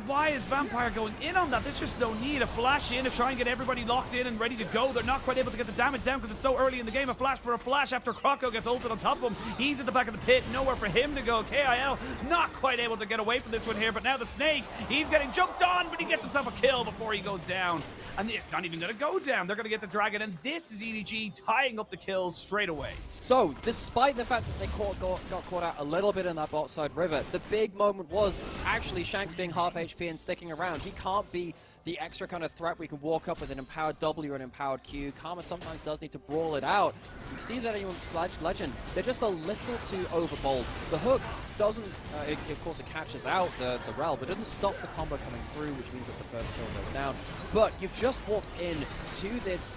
Why is Vampire going in on that? There's just no need. A flash in to try and get everybody locked in and ready to go. They're not quite able to get the damage down because it's so early in the game. A flash for a flash after Croco gets ulted on top of him. He's at the back of the pit. Nowhere for him to go. KIL not quite able to get away from this one here, but now the Snake, he's getting jumped on, but he gets himself a kill before he goes down. And it's not even going to go down. They're going to get the Dragon, and this is EDG tying up the kills straight away. So, despite the fact that they got caught out a little bit in that bot side river, the big moment was actually Shanks being half HP and sticking around. He can't be the extra kind of threat where you can walk up with an empowered W or an empowered Q. Karma sometimes does need to brawl it out. You see that anyone's Legend, they're just a little too overbold. The hook doesn't, of course it catches out the Rel, but doesn't stop the combo coming through, which means that the first kill goes down. But you've just walked in to this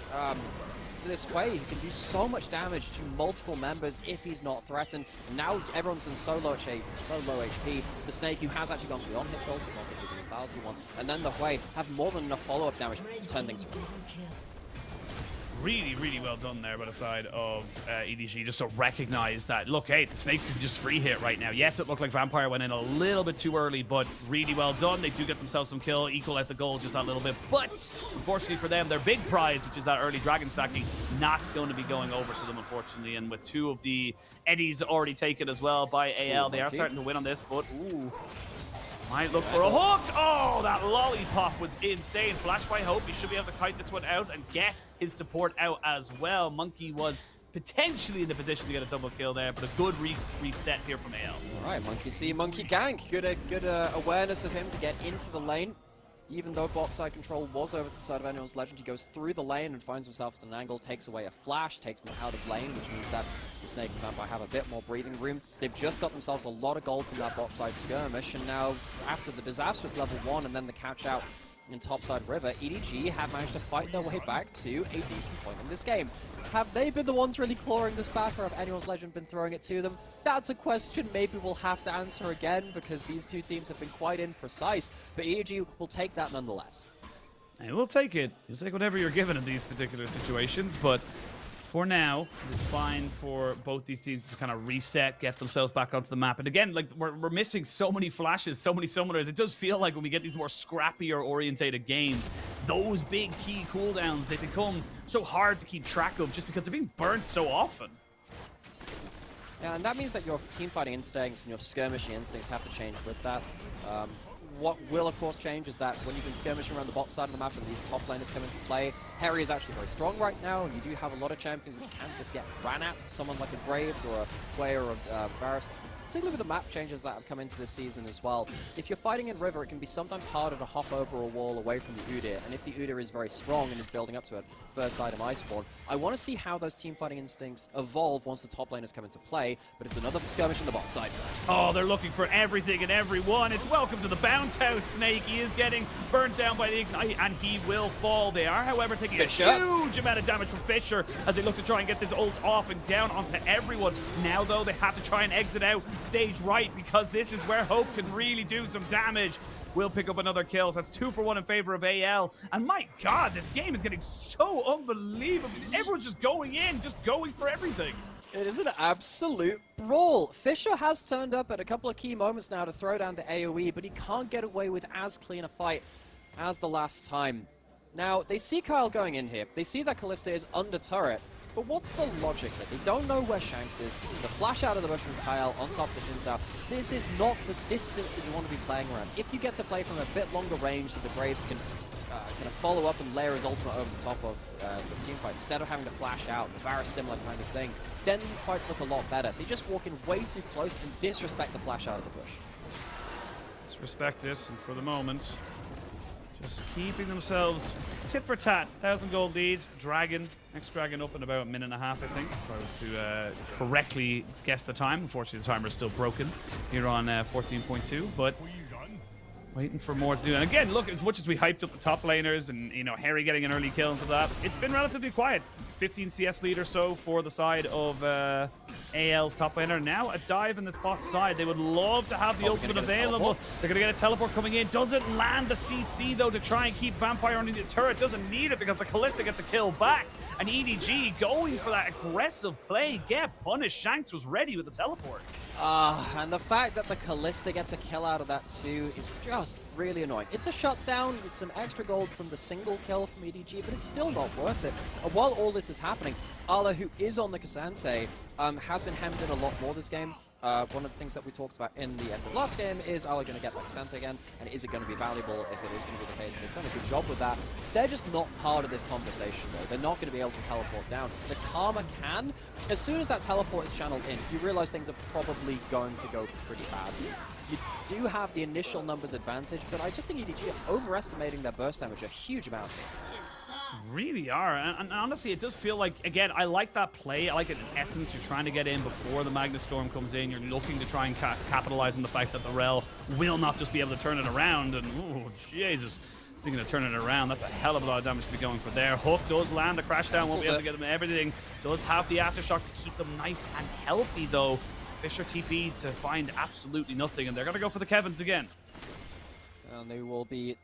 way. He can do so much damage to multiple members if he's not threatened. And now everyone's in so low HP. The Snake, who has actually gone for the on-hit goal, not going to do the lethality one, and then the Hui have more than enough follow-up damage to turn things around. Really well done there by the side of EDG, just to recognize that, look, hey, the Snake can just free hit right now. Yes, it looked like Vampire went in a little bit too early, but really well done. They do get themselves some kill, equal out the goal just that little bit. But unfortunately for them, their big prize, which is that early Dragon stacking, not going to be going over to them, unfortunately. And with two of the Eddies already taken as well by AL, they are starting to win on this, but ooh. Might look for a hook. Oh, that lollipop was insane. Flash by Hope. He should be able to kite this one out and get his support out as well. Monkey was potentially in the position to get a double kill there, but a good reset here from AL. All right, Monkey see, Monkey gank. Good awareness of him to get into the lane. Even though bot side control was over to the side of Anyone's Legend, he goes through the lane and finds himself at an angle, takes away a flash, takes them out of lane, which means that the Snake and Vampire have a bit more breathing room. They've just got themselves a lot of gold from that bot side skirmish, and now after the disastrous level 1 and then the catch out in topside river, EDG have managed to fight their way back to a decent point in this game. Have they been the ones really clawing this back, or have Anyone's Legend been throwing it to them? That's a question maybe we'll have to answer again, because these two teams have been quite imprecise, but EDG will take that nonetheless. And we'll take it. You'll take whatever you're given in these particular situations, but for now, it's fine for both these teams to kind of reset, get themselves back onto the map. And again, like we're missing so many flashes, so many summoners. It does feel like when we get these more scrappier orientated games, those big key cooldowns, they become so hard to keep track of just because they're being burnt so often. Yeah, and that means that your team fighting instincts and your skirmishing instincts have to change with that. What will, of course, change is that when you've been skirmishing around the bot side of the map and these top laners come into play, Harry is actually very strong right now, and you do have a lot of champions which can just get ran at, someone like a Graves or a Hui or a Varus. Take a look at the map changes that have come into this season as well. If you're fighting in River, it can be sometimes harder to hop over a wall away from the Udyr, and if the Udyr is very strong and is building up to it, first item Iceborne, I want to see how those team fighting instincts evolve once the top laners come into play, but it's another skirmish on the bot side. Oh, they're looking for everything and everyone. It's welcome to the bounce house, Snake. He is getting burnt down by the Ignite, and he will fall. They are, however, taking Fisher. a huge amount of damage from Fisher as they look to try and get this ult off and down onto everyone. Now, though, they have to try and exit out stage right, because this is where Hope can really do some damage. Will pick up another kill, so that's 2 for 1 in favor of AL. And my God, this game is getting so unbelievable. Everyone's just going in, just going for everything. It is an absolute brawl. Fisher has turned up at a couple of key moments now to throw down the AoE, but he can't get away with as clean a fight as the last time. Now, they see Kyle going in here. They see that Kalista is under turret. But what's the logic here? They don't know where Shanks is. The flash out of the bush from Kyle on top of the Xin Zhao. This is not the distance that you want to be playing around. If you get to play from a bit longer range so the Graves can kind of follow up and layer his ultimate over the top of the team fight, instead of having to flash out, the Varus similar kind of thing, then these fights look a lot better. They just walk in way too close and disrespect the flash out of the bush. Disrespect it, and for the moment, Just keeping themselves tit for tat. 1,000 gold lead. Dragon. Next Dragon up in about a minute and a half, I think. If I was to correctly guess the time. Unfortunately, the timer is still broken here on 14.2. But waiting for more to do. And again, look, as much as we hyped up the top laners and, you know, Harry getting an early kill and stuff like that, it's been relatively quiet. 15 CS lead or so for the side of AL's top laner. Now a dive in this bot side. They would love to have the ultimate available. They're going to get a teleport coming in. Doesn't land the CC, though, to try and keep Vampire underneath the turret. Doesn't need it because the Kalista gets a kill back. And EDG going for that aggressive play. Get punished. Shanks was ready with the teleport. And the fact that the Kalista gets a kill out of that too is just really annoying. It's a shutdown, it's some extra gold from the single kill from EDG, but it's still not worth it. And while all this is happening, Ala, who is on the K'Sante, has been hemmed in a lot more this game. One of the things that we talked about in the end of last game is Ala going to get like K'Sante again, and is it going to be valuable if it is going to be the case? They've done a good job with that. They're just not part of this conversation though. They're not going to be able to teleport down. The Karma can. As soon as that teleport is channeled in, you realize things are probably going to go pretty bad. You do have the initial numbers advantage, but I just think EDG are overestimating their burst damage a huge amount. Really are, and honestly, it does feel like, again, I like that play. I like it in essence. You're trying to get in before the Magnus Storm comes in. You're looking to try and capitalize on the fact that the Rel will not just be able to turn it around. And oh Jesus, thinking of turning it around, that's a hell of a lot of damage to be going for there. Hook does land, the crash down won't be able to get them everything. Does have the aftershock to keep them nice and healthy though. Fisher TPs to find absolutely nothing, and they're gonna go for the Kevins again. And they will be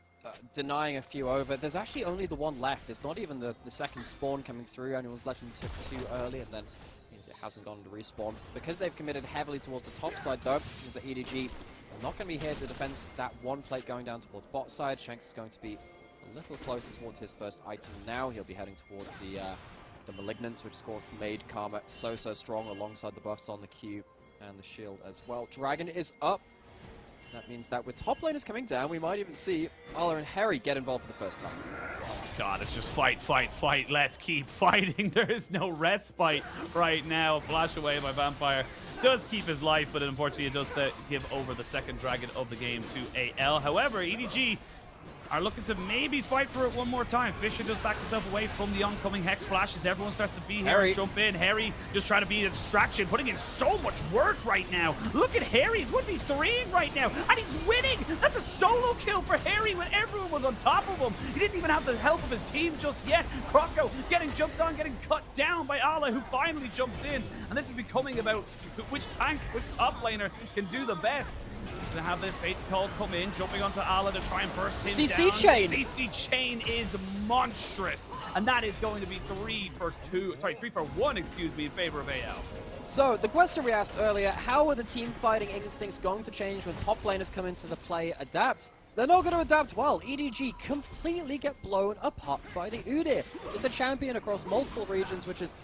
denying a few over. There's actually only the one left. It's not even the second spawn coming through. Anyone's Legend took too early, and then means it hasn't gone to respawn. Because they've committed heavily towards the top side, though, means that EDG are not going to be here to defend that one plate going down towards bot side. Shanks is going to be a little closer towards his first item now. He'll be heading towards the Malignance, which of course made Karma so strong alongside the buffs on the Q and the shield as well. Dragon is up. That means that with top laners coming down, we might even see Ala and Harry get involved for the first time. Oh God, it's just fight, fight, fight. Let's keep fighting. There is no respite right now. Flash away by Vampire. Does keep his life, but unfortunately it does give over the second Dragon of the game to AL. However, EDG are looking to maybe fight for it one more time. Fisher does back himself away from the oncoming Hex flashes. Everyone starts to be here and jump in. Harry just trying to be a distraction, putting in so much work right now. Look at Harry, he's 1v3 right now, and he's winning. That's a solo kill for Harry when everyone was on top of him. He didn't even have the help of his team just yet. Kroko getting jumped on, getting cut down by Ala, who finally jumps in. And this is becoming about which tank, which top laner can do the best. To have the Fates Call come in, jumping onto Ala to try and burst him CC down. chain! CC chain is monstrous, and that is going to be 3 for 1, excuse me, in favor of AL. So, the question we asked earlier, how are the team fighting instincts going to change when top laners come into the play adapt? They're not going to adapt well. EDG completely get blown apart by the Udyr. It's a champion across multiple regions, which has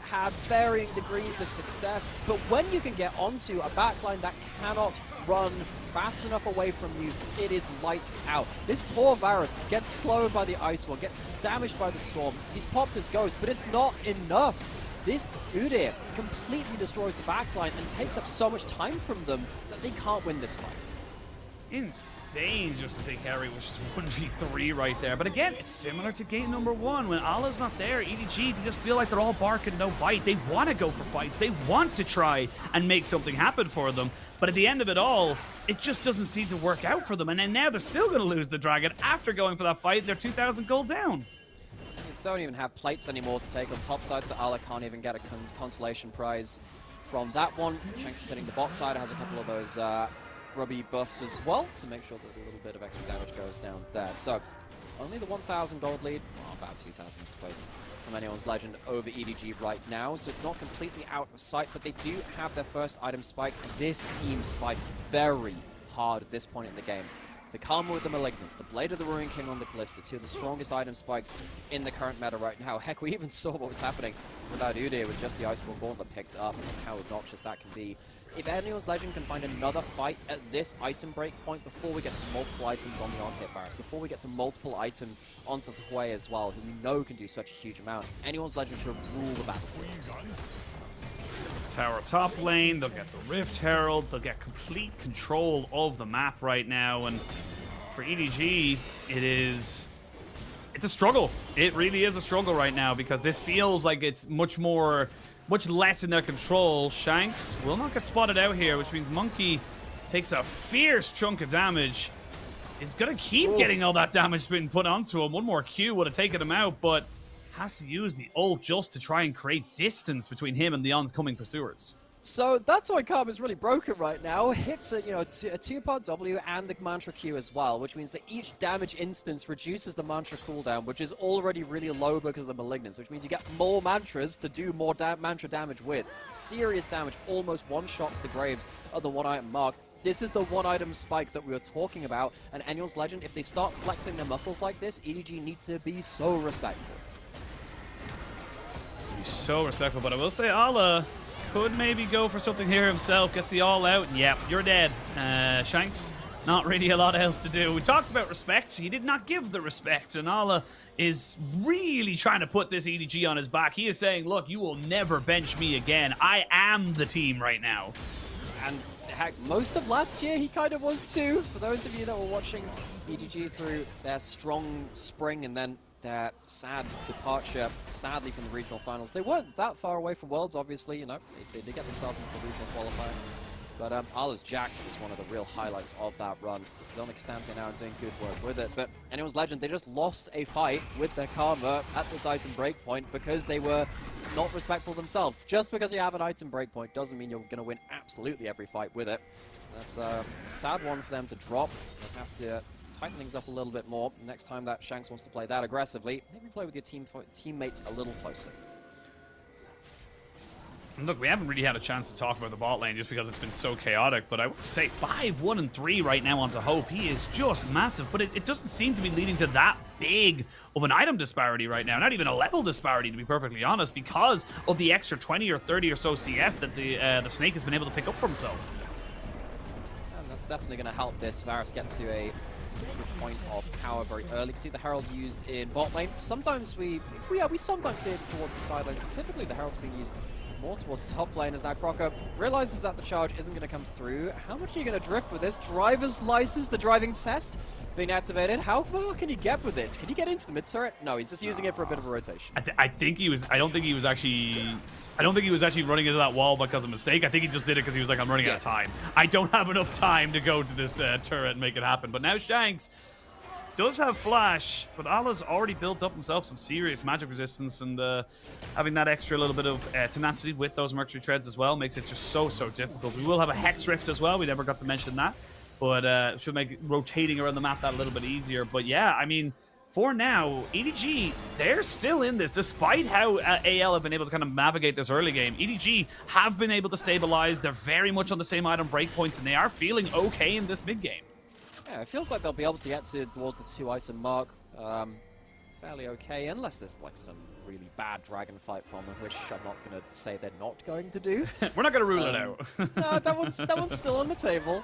had varying degrees of success, but when you can get onto a backline that cannot run fast enough away from you, it is lights out. This poor Varus gets slowed by the Ice Wall, gets damaged by the Storm. He's popped his Ghost, but it's not enough. This Udyr completely destroys the backline and takes up so much time from them that they can't win this fight. Insane just to think Harry was just 1v3 right there. But again, it's similar to game number 1. When Ala's not there, EDG, they just feel like they're all bark and no bite. They want to go for fights. They want to try and make something happen for them. But at the end of it all, it just doesn't seem to work out for them. And then now they're still going to lose the Dragon after going for that fight. They're 2,000 gold down. Don't even have plates anymore to take on top side, so Ala can't even get a consolation prize from that one. Shanks is hitting the bot side, has a couple of those Grubby buffs as well to make sure that a little bit of extra damage goes down there. So, only the 1,000 gold lead, well, about 2,000 I suppose, from Anyone's Legend over EDG right now, so it's not completely out of sight, but they do have their first item spikes, and this team spikes very hard at this point in the game. The Karma with the Malignance, the Blade of the Ruin King on the Kalista, two of the strongest item spikes in the current meta right now. Heck, we even saw what was happening without Udyr with just the Iceborne Gauntlet picked up, and how obnoxious that can be. If Anyone's Legend can find another fight at this item break point before we get to multiple items on the on-hit Varus, before we get to multiple items onto the Hwei as well, who we know can do such a huge amount, Anyone's Legend should rule the battlefield. This tower top lane, they'll get the Rift Herald, they'll get complete control of the map right now, and for EDG, it's a struggle. It really is a struggle right now because this feels like it's much less in their control. Shanks will not get spotted out here, which means Monkey takes a fierce chunk of damage. Is gonna keep getting all that damage being put onto him. One more Q would have taken him out, but has to use the ult just to try and create distance between him and the oncoming pursuers. So that's why Karma's really broken right now. Hits a two-part W and the mantra Q as well, which means that each damage instance reduces the mantra cooldown, which is already really low because of the malignance, which means you get more mantras to do more mantra damage with. Serious damage, almost one-shots the Graves at the one-item mark. This is the one-item spike that we were talking about, and Annual's Legend, if they start flexing their muscles like this, EDG need to be so respectful. To be so respectful, but I will say Ala could maybe go for something here himself, gets the all out, and yep, you're dead. Shanks, not really a lot else to do. We talked about respect, he did not give the respect, and Ala is really trying to put this EDG on his back. He is saying, look, you will never bench me again. I am the team right now. And heck, most of last year he kind of was too. For those of you that were watching EDG through their strong spring and then their sad departure, sadly, from the regional finals. They weren't that far away from Worlds, obviously, you know. They did get themselves into the regional qualifier. But Ala's Jax was one of the real highlights of that run. Dona Castante now doing good work with it. But Anyone's Legend, they just lost a fight with their Karma at this item breakpoint because they were not respectful themselves. Just because you have an item breakpoint doesn't mean you're going to win absolutely every fight with it. That's a sad one for them to drop. They'll have to tighten things up a little bit more. Next time that Shanks wants to play that aggressively, maybe play with your teammates a little closer. Look, we haven't really had a chance to talk about the bot lane just because it's been so chaotic, but I would say 5-1-3 right now onto Hope. He is just massive, but it doesn't seem to be leading to that big of an item disparity right now. Not even a level disparity, to be perfectly honest, because of the extra 20 or 30 or so CS that the Snake has been able to pick up for himself. And that's definitely going to help this. Varus gets to a good point of power very early. You can see the Herald used in bot lane. Sometimes we sometimes see it towards the side lanes, but typically the Herald's being used more towards the top lane as now Crocker realizes that the charge isn't going to come through. How much are you going to drift with this? Driver's license, the driving test being activated. How far can he get with this? Can he get into the mid turret? No, he's just using it for a bit of a rotation. I don't think he was actually running into that wall because of mistake. I think he just did it because he was like, I'm running out of time. I don't have enough time to go to this turret and make it happen. But now Shanks does have flash, but Ala's already built up himself some serious magic resistance, and having that extra little bit of tenacity with those Mercury Treads as well makes it just so difficult. We will have a Hex Rift as well. We never got to mention that, but should make rotating around the map that a little bit easier. But yeah, I mean, for now, EDG, they're still in this, despite how AL have been able to kind of navigate this early game. EDG have been able to stabilize. They're very much on the same item breakpoints, and they are feeling okay in this mid game. Yeah, it feels like they'll be able to get towards the 2-item mark fairly okay, unless there's like some really bad dragon fight from them, which I'm not going to say they're not going to do. We're not going to rule it out. No, that one's still on the table.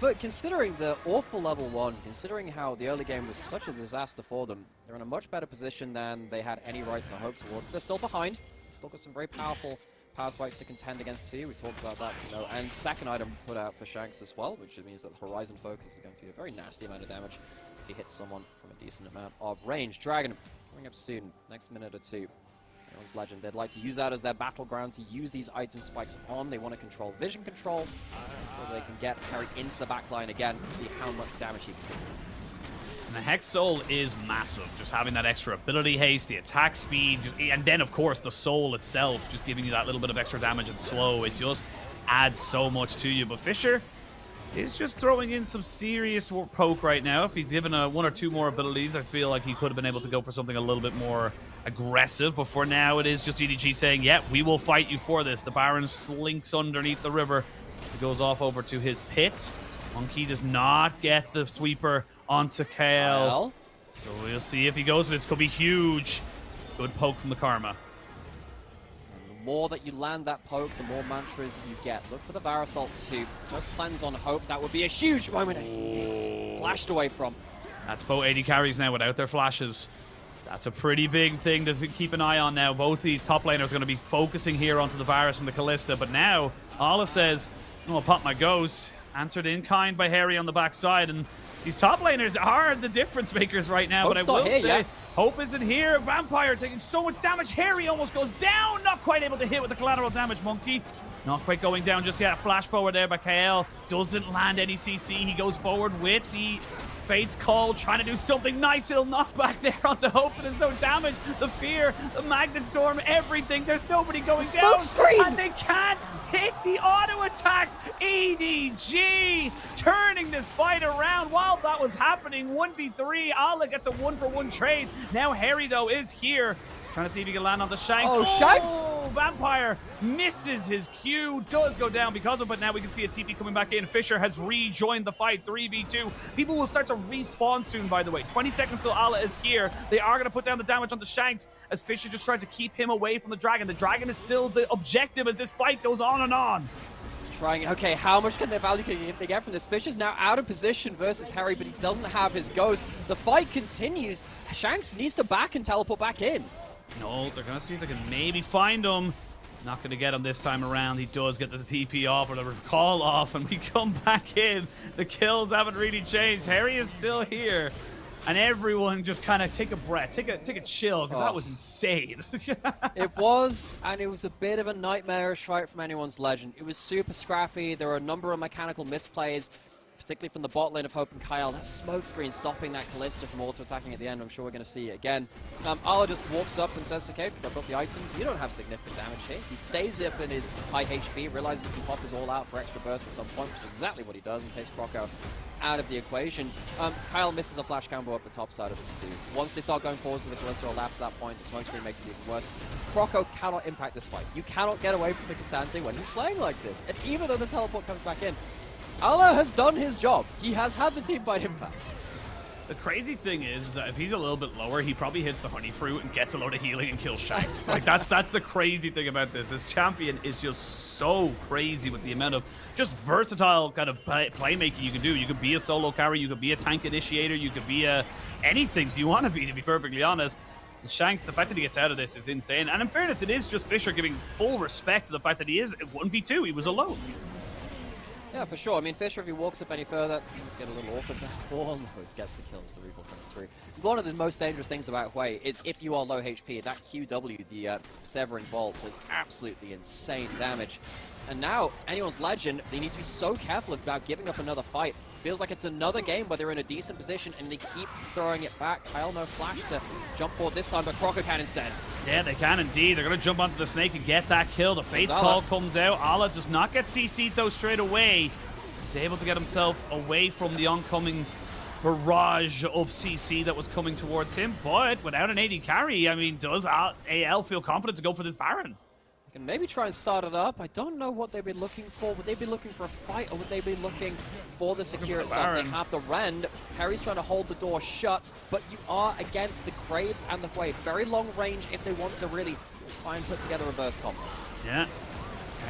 But considering the awful level 1, considering how the early game was such a disaster for them, they're in a much better position than they had any right to hope towards. They're still behind. Still got some very powerful power spikes to contend against too. We talked about that, you know, and second item put out for Shanks as well, which means that the Horizon Focus is going to be a very nasty amount of damage if he hits someone from a decent amount of range. Dragon coming up soon, next minute or two. Anyone's Legend, they'd like to use that as their battleground to use these item spikes on. They want to control vision control so they can get Harry into the backline again and see how much damage he can do. And the Hex Soul is massive, just having that extra ability haste, the attack speed, and then of course the Soul itself, just giving you that little bit of extra damage and slow. It just adds so much to you. But Fisher is just throwing in some serious poke right now. If he's given one or two more abilities, I feel like he could have been able to go for something a little bit more aggressive. But for now, it is just EDG saying, yeah, we will fight you for this. The Baron slinks underneath the river, so goes off over to his pit. Monkey does not get the sweeper onto Kale. So we'll see if he goes for this. Could be huge. Good poke from the Karma. And the more that you land that poke, the more mantras you get. Look for the Varus ult too. So cleanse on Hope. That would be a huge moment. He's flashed away from. That's both AD carries now without their flashes. That's a pretty big thing to keep an eye on now. Both these top laners are going to be focusing here onto the Varus and the Kalista. But now, Ala says, I'm going to pop my ghost. Answered in kind by Harry on the backside, and these top laners are the difference makers right now. Hope's but I will here, say, yeah. Hope isn't here. Vampire taking so much damage. Harry almost goes down. Not quite able to hit with the collateral damage. Monkey not quite going down just yet. Flash forward there by KL. Doesn't land any CC. He goes forward with the Fate's Call, trying to do something nice. Little knockback there onto Hope, so there's no damage. The Fear, the Magnet Storm, everything. There's nobody going down. Screen! And they can't hit the auto attacks. EDG turning this fight around. While that was happening, 1v3. Ala gets a 1-for-1 trade. Now Harry, though, is here. Trying to see if he can land on the Shanks. Oh, Shanks! Vampire misses his Q, does go down because of it, but now we can see a TP coming back in. Fisher has rejoined the fight, 3v2. People will start to respawn soon, by the way. 20 seconds till Ala is here. They are going to put down the damage on the Shanks as Fisher just tries to keep him away from the Dragon. The Dragon is still the objective as this fight goes on and on. Trying, okay, how much can their value can they get from this? Fisher's now out of position versus Harry, but he doesn't have his ghost. The fight continues. Shanks needs to back and teleport back in. No, they're going to see if they can maybe find him. Not going to get him this time around. He does get the TP off or the recall off, and we come back in. The kills haven't really changed. Harry is still here. And everyone just kind of take a breath, take a chill, because that was insane. It was, and it was a bit of a nightmarish fight from Anyone's Legend. It was super scrappy. There were a number of mechanical misplays, particularly from the bot lane of Hope and Kyle. That smoke screen stopping that Kalista from auto-attacking at the end. I'm sure we're going to see it again. Ala just walks up and says, okay, I've got the items. You don't have significant damage here. He stays up in his high HP, realizes he can pop his all out for extra burst at some point, which is exactly what he does, and takes Croco out of the equation. Kyle misses a flash combo up the top side of this too. Once they start going forwards with the Kalista ult after that point, the smoke screen makes it even worse. Croco cannot impact this fight. You cannot get away from the K'Sante when he's playing like this. And even though the teleport comes back in, Ala has done his job. He has had the team fight impact. The crazy thing is that if he's a little bit lower, he probably hits the honey fruit and gets a load of healing and kills Shanks. Like that's the crazy thing about this. This champion is just so crazy with the amount of just versatile kind of playmaking you can do. You could be a solo carry, you could be a tank initiator, you could be a anything you want to be perfectly honest. And Shanks, the fact that he gets out of this is insane. And in fairness, it is just Fisher giving full respect to the fact that he is 1v2. He was alone. Yeah, for sure. I mean, Fisher, if he walks up any further, things get a little awkward now. Almost gets the kills. The recall comes through. One of the most dangerous things about Hui is if you are low HP, that QW, the Severing Bolt, does absolutely insane damage. And now, Anyone's Legend, they need to be so careful about giving up another fight. Feels like it's another game where they're in a decent position and they keep throwing it back. Kyle, no flash to jump forward this time, but Croco can instead. Yeah, they can indeed. They're going to jump onto the Snake and get that kill. The Fate's Call comes out. Ala does not get CC'd though straight away. He's able to get himself away from the oncoming barrage of CC that was coming towards him. But without an AD carry, I mean, does AL feel confident to go for this Baron? They can maybe try and start it up. I don't know what they'd be looking for. Would they be looking for a fight, or would they be looking for the secure itself? They have the Rend. Harry's trying to hold the door shut, but you are against the Graves and the Wave. Very long range if they want to really try and put together a burst combo. Yeah.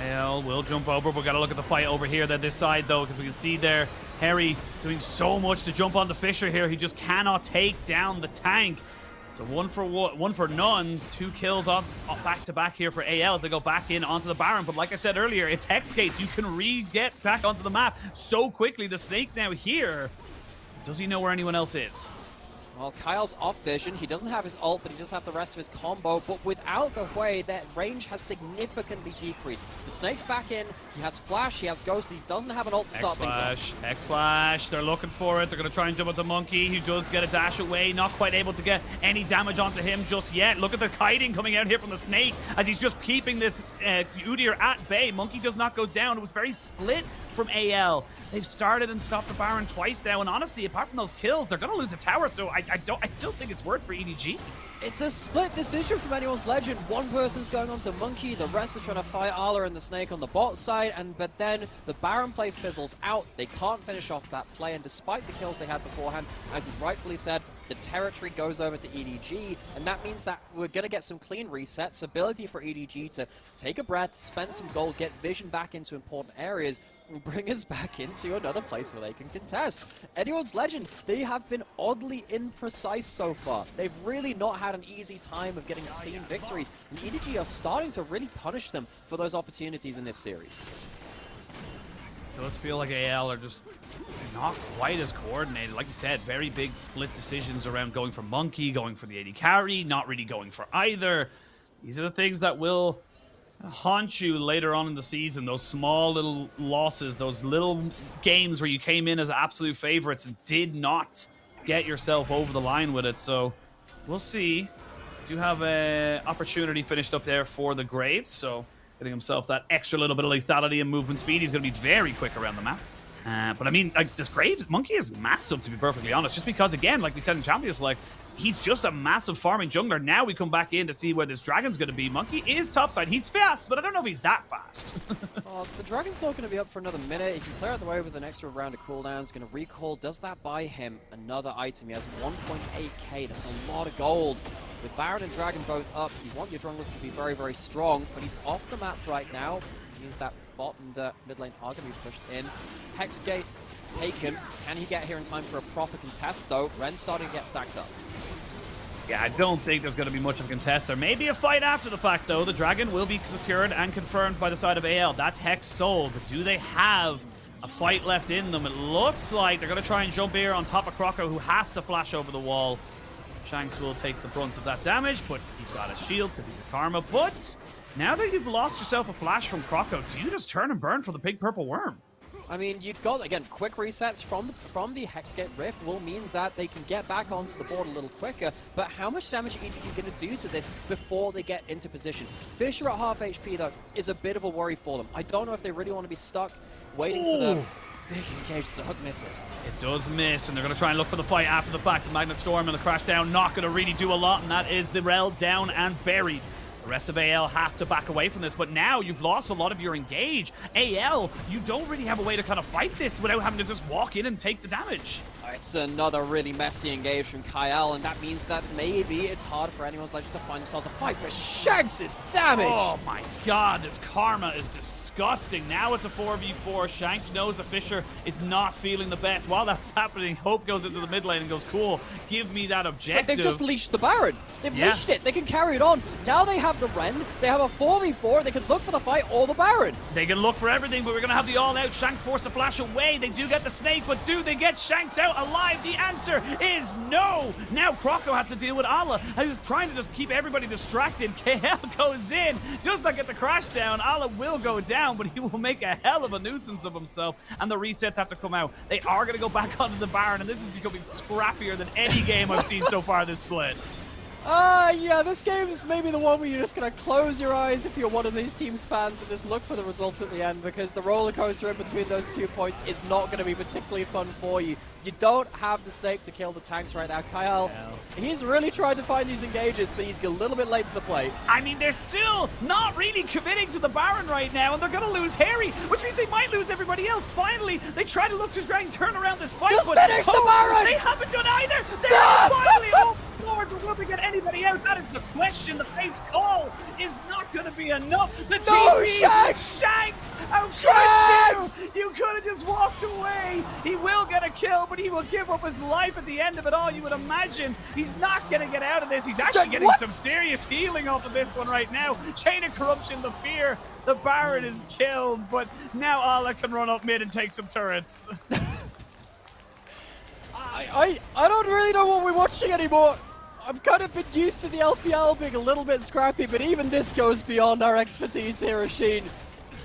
AL will jump over. We've got to look at the fight over here, then this side, though, because we can see there Harry doing so much to jump onto Fisher here. He just cannot take down the tank. It's a one for none. 2 kills on back to back here for AL as they go back in onto the Baron. But like I said earlier, it's Hex Gates. You can get back onto the map so quickly. The Snake now here. Does he know where anyone else is? Well, Kyle's off vision. He doesn't have his ult, but he does have the rest of his combo. But without the Hui, that range has significantly decreased. The Snake's back in. He has flash, he has ghost, but he doesn't have an ult to start things off. X-Flash. They're looking for it. They're going to try and jump at the Monkey. He does get a dash away. Not quite able to get any damage onto him just yet. Look at the kiting coming out here from the Snake as he's just keeping this Udyr at bay. Monkey does not go down. It was very split from AL. They've started and stopped the Baron twice now, and honestly, apart from those kills, they're going to lose a tower, so I still think it's worth for EDG. It's a split decision from Anyone's Legend. One person's going on to Monkey, the rest are trying to fight Ala and the Snake on the bot side, but then the Baron play fizzles out. They can't finish off that play, and despite the kills they had beforehand, as you rightfully said, the territory goes over to EDG, and that means that we're going to get some clean resets, ability for EDG to take a breath, spend some gold, get vision back into important areas, and bring us back into another place where they can contest. Anyone's Legend, they have been oddly imprecise so far. They've really not had an easy time of getting clean victories, and EDG are starting to really punish them for those opportunities in this series. does feel like AL are just not quite as coordinated. Like you said, very big split decisions around going for Monkey, going for the AD carry, not really going for either. These are the things that will haunt you later on in the season. Those small little losses, those little games where you came in as absolute favorites and did not get yourself over the line with it. So we'll see. Do have an opportunity finished up there for the Graves, so getting himself that extra little bit of lethality and movement speed. He's going to be very quick around the map. But I mean, like, this Graves Monkey is massive, to be perfectly honest, just because, again, like we said in Champions, like, he's just a massive farming jungler. Now we come back in to see where this Dragon's going to be. Monkey is topside. He's fast, but I don't know if he's that fast. The Dragon's not going to be up for another minute. He can clear out the way with an extra round of cooldowns. Going to recall. Does that buy him another item? He has 1.8k. That's a lot of gold. With Baron and Dragon both up, you want your junglers to be very, very strong, but he's off the map right now. It means that bot and mid lane are going to be pushed in. Hexgate taken. Can he get here in time for a proper contest, though? Ren's starting to get stacked up. Yeah, I don't think there's going to be much of a contest. There may be a fight after the fact, though. The Dragon will be secured and confirmed by the side of AL. That's Hex sold. But do they have a fight left in them? It looks like they're going to try and jump here on top of Croco, who has to flash over the wall. Shanks will take the brunt of that damage, but he's got a shield because he's a Karma. But now that you've lost yourself a flash from Croco, do you just turn and burn for the big purple worm? I mean, you've got, again, quick resets from the Hexgate Rift will mean that they can get back onto the board a little quicker, but how much damage are you going to do to this before they get into position? Fissure at half HP, though, is a bit of a worry for them. I don't know if they really want to be stuck waiting for the big engage. The hook misses. It does miss, and they're going to try and look for the fight after the fact. The Magnet Storm and the Crash Down not going to really do a lot, and that is the Rel down and buried. The rest of AL have to back away from this, but now you've lost a lot of your engage. AL, you don't really have a way to kind of fight this without having to just walk in and take the damage. It's another really messy engage from Kyle, and that means that maybe it's hard for anyone's legend to find themselves a fight, but Shanks is damaged! Oh my god, this Karma is disgusting. Now it's a 4v4. Shanks knows that Fissure is not feeling the best. While that's happening, Hope goes into the mid lane and goes, cool, give me that objective. But they've just leashed the Baron. They've leashed it. They can carry it on. Now they have the Ren. They have a 4v4. They can look for the fight or the Baron. They can look for everything, but we're going to have the all-out. Shanks forced to flash away. They do get the snake, but do they get Shanks out alive? The answer is no. Now Croco has to deal with Allah, who's trying to just keep everybody distracted. KL goes in, does not get the crash down. Allah will go down, but he will make a hell of a nuisance of himself, and the resets have to come out. They are going to go back onto the Baron, and this is becoming scrappier than any game I've seen so far this split. Yeah, this game is maybe the one where you're just going to close your eyes if you're one of these teams' fans and just look for the result at the end, because the roller coaster in between those 2 points is not going to be particularly fun for you. You don't have the snake to kill the tanks right now. Kyle, he's really tried to find these engages, but he's a little bit late to the plate. I mean, they're still not really committing to the Baron right now, and they're going to lose Harry, which means they might lose everybody else. Finally, they try to look to try and turn around this fight. Just finish the Baron! They haven't done either! They're finally, oh Lord, will they get anybody out? That is the question. The Fate's call is not going to be enough. The No, TP, Shanks! Shanks! How could you? You could have just walked away. He will get a kill, but he will give up his life at the end of it all. You would imagine he's not going to get out of this. He's actually getting some serious healing off of this one right now. Chain of Corruption, the fear. The Baron is killed, but now Allah can run up mid and take some turrets. I don't really know what we're watching anymore. I've kind of been used to the LPL being a little bit scrappy, but even this goes beyond our expertise here, Ashin.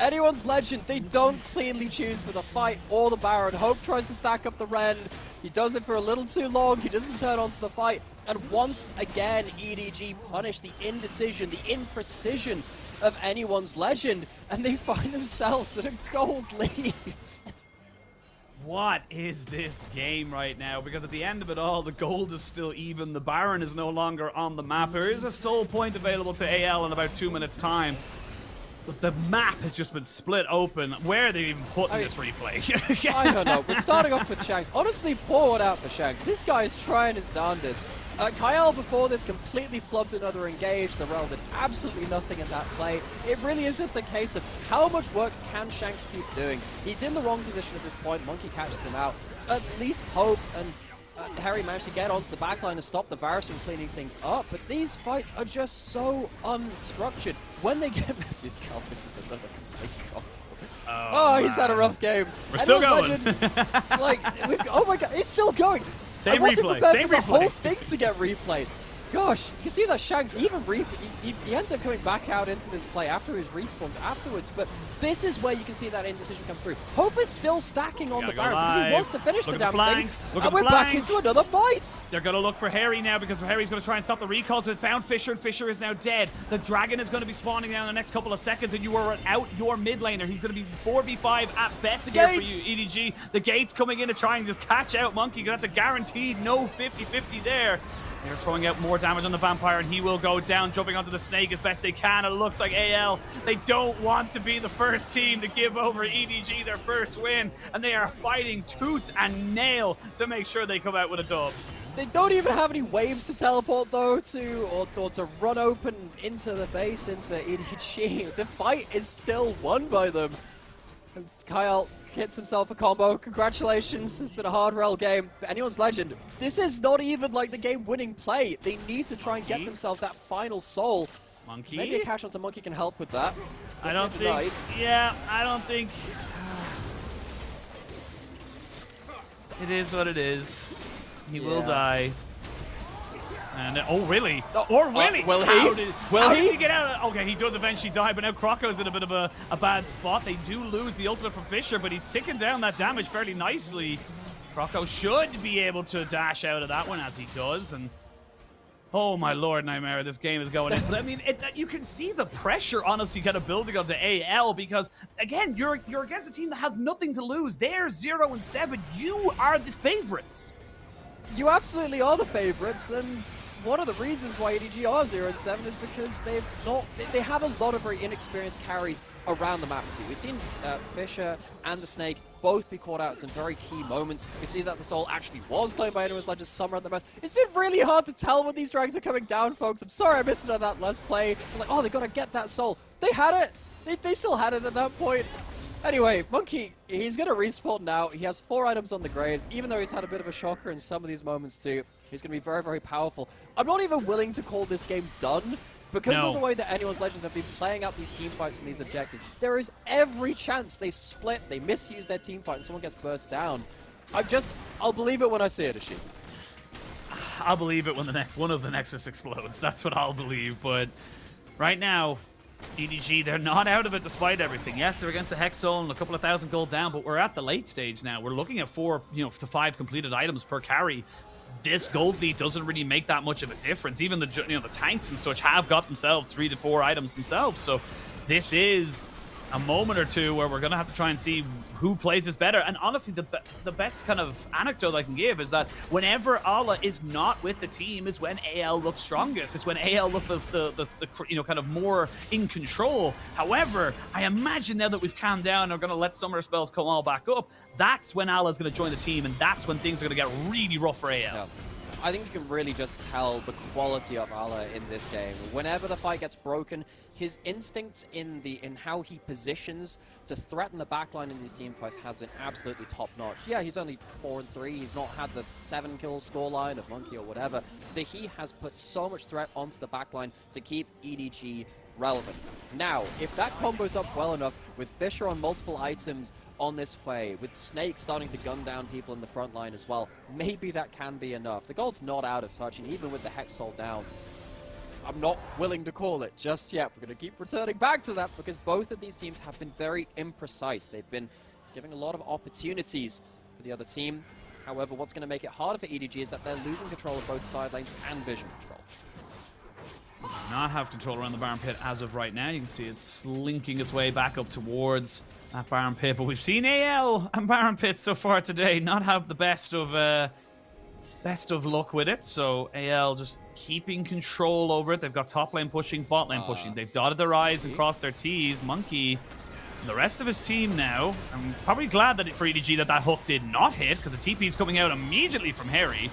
Anyone's legend, they don't cleanly choose for the fight or the Baron. Hope tries to stack up the Ren. He does it for a little too long. He doesn't turn onto the fight. And once again, EDG punish the indecision, the imprecision of anyone's legend, and they find themselves at a gold lead. What is this game right now? Because at the end of it all, the gold is still even. The Baron is no longer on the map. There is a soul point available to AL in about 2 minutes' time. But the map has just been split open. Where are they even putting this replay? I don't know. We're starting off with Shanks. Honestly, pour one out for Shanks. This guy is trying his darndest. Kyle before this completely flubbed another engage. The Rel did absolutely nothing in that play. It really is just a case of how much work can Shanks keep doing. He's in the wrong position at this point. Monkey catches him out. At least Hope and Harry managed to get onto the backline and stop the Varus from cleaning things up, but these fights are just so unstructured. When they get Messi's Cal, this is another complete combo. Oh, he's had a rough game. We're still going. Oh my god, it's still going. Same I wasn't replay, prepared same for the replay. whole thing to get replayed. Gosh, you can see that Shanks even he ends up coming back out into this play after his respawns afterwards, but this is where you can see that indecision comes through. Hope is still stacking on the Baron because he wants to finish the damn thing. And we're back into another fight. They're going to look for Harry now because Harry's going to try and stop the recalls. They found Fisher, and Fisher is now dead. The Dragon is going to be spawning now in the next couple of seconds, and you are out your mid laner. He's going to be 4v5 at best here for you, EDG. The Gates coming in to try and just catch out Monkey because that's a guaranteed no 50-50 there. They're throwing out more damage on the Vampire, and he will go down, jumping onto the Snake as best they can. It looks like AL, they don't want to be the first team to give over EDG their first win, and they are fighting tooth and nail to make sure they come out with a dub. They don't even have any waves to teleport though or to run open into the base into EDG. The fight is still won by them. And Kyle hits himself a combo. Congratulations, it's been a hard rail game. But Anyone's Legend, this is not even like the game-winning play. They need to try and get themselves that final soul. Monkey? Maybe a cash on Monkey can help with that. I don't think. Yeah, I don't think. It is what it is. He will die. And oh, really? Or will he? Will he? How does he get out of that? Okay, he does eventually die, but now Croco's in a bit of a bad spot. They do lose the ultimate from Fisher, but he's ticking down that damage fairly nicely. Croco should be able to dash out of that one as he does, and oh my lord, Nightmare, this game is going in. But I mean, you can see the pressure honestly kind of building onto AL because, again, you're against a team that has nothing to lose. They're 0-7. You are the favorites. You absolutely are the favorites, and one of the reasons why EDG are 0-7 is because they have a lot of very inexperienced carries around the map. So we've seen Fisher and the Snake both be caught out at some very key moments. We see that the soul actually was claimed by Anyone's Legend Summer at the most. It's been really hard to tell when these dragons are coming down, folks. I'm sorry I missed it on that last play. I was like, oh, they got to get that soul. They had it. They still had it at that point. Anyway, Monkey, he's going to respawn now. He has 4 items on the Graves, even though he's had a bit of a shocker in some of these moments too. He's going to be very, very powerful. I'm not even willing to call this game done because of the way that Anyone's Legends have been playing out these team fights and these objectives. There is every chance they split, they misuse their team fight, and someone gets burst down. I'll believe it when I see it, Ashi. I'll believe it when one of the Nexus explodes. That's what I'll believe, but right now, EDG, they're not out of it despite everything. Yes, they're against a Hex Soul and a couple of 1,000 gold down, but we're at the late stage now. We're looking at 4 to 5 completed items per carry. This gold lead doesn't really make that much of a difference. Even the the tanks and such have got themselves 3 to 4 items themselves. So this is a moment or two where we're going to have to try and see who plays this better. And honestly, the best kind of anecdote I can give is that whenever Allah is not with the team is when AL looks strongest. It's when AL look the kind of more in control. However, I imagine now that we've calmed down and are going to let summer spells come all back up, that's when Allah's going to join the team, and that's when things are going to get really rough for AL. Yeah. I think you can really just tell the quality of Allah in this game. Whenever the fight gets broken, his instincts in how he positions to threaten the backline in these team fights has been absolutely top-notch. Yeah, he's only 4-3. He's not had the 7-kill scoreline of Monkey or whatever, but he has put so much threat onto the backline to keep EDG relevant. Now, if that combos up well enough with Fisher on multiple items on this play, with Snake starting to gun down people in the front line as well, maybe that can be enough. The gold's not out of touch, and even with the Hex Soul down, I'm not willing to call it just yet. We're going to keep returning back to that because both of these teams have been very imprecise. They've been giving a lot of opportunities for the other team. However, what's going to make it harder for EDG is that they're losing control of both side lanes and vision control. We do not have control around the Baron Pit as of right now. You can see it's slinking its way back up towards that Baron Pit, but we've seen AL and Baron Pit so far today not have the best of luck with it. So AL just keeping control over it. They've got top lane pushing, bot lane pushing. They've dotted their I's and crossed their T's. Monkey and the rest of his team now, I'm probably glad that for EDG that hook did not hit, because the TP is coming out immediately from Harry.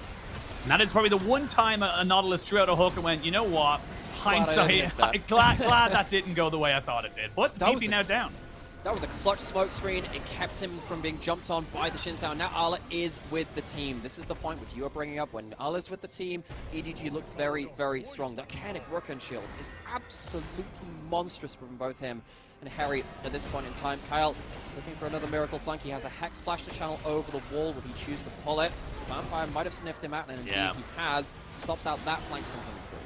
And that is probably the one time a Nautilus threw out a hook and went, you know what? Hindsight, glad that didn't go the way I thought it did. But the TP now down. That was a clutch smoke screen. It kept him from being jumped on by the Xin Zhao. Now Arla is with the team. This is the point which you are bringing up. When Arla's with the team, EDG looked very, very strong. The Mechanic Rooken shield is absolutely monstrous from both him and Harry at this point in time. Kyle looking for another miracle flank. He has a Hex Slash to channel over the wall. Will he choose to pull it? Vampire might have sniffed him out, and indeed he has. Stops out that flank from coming through.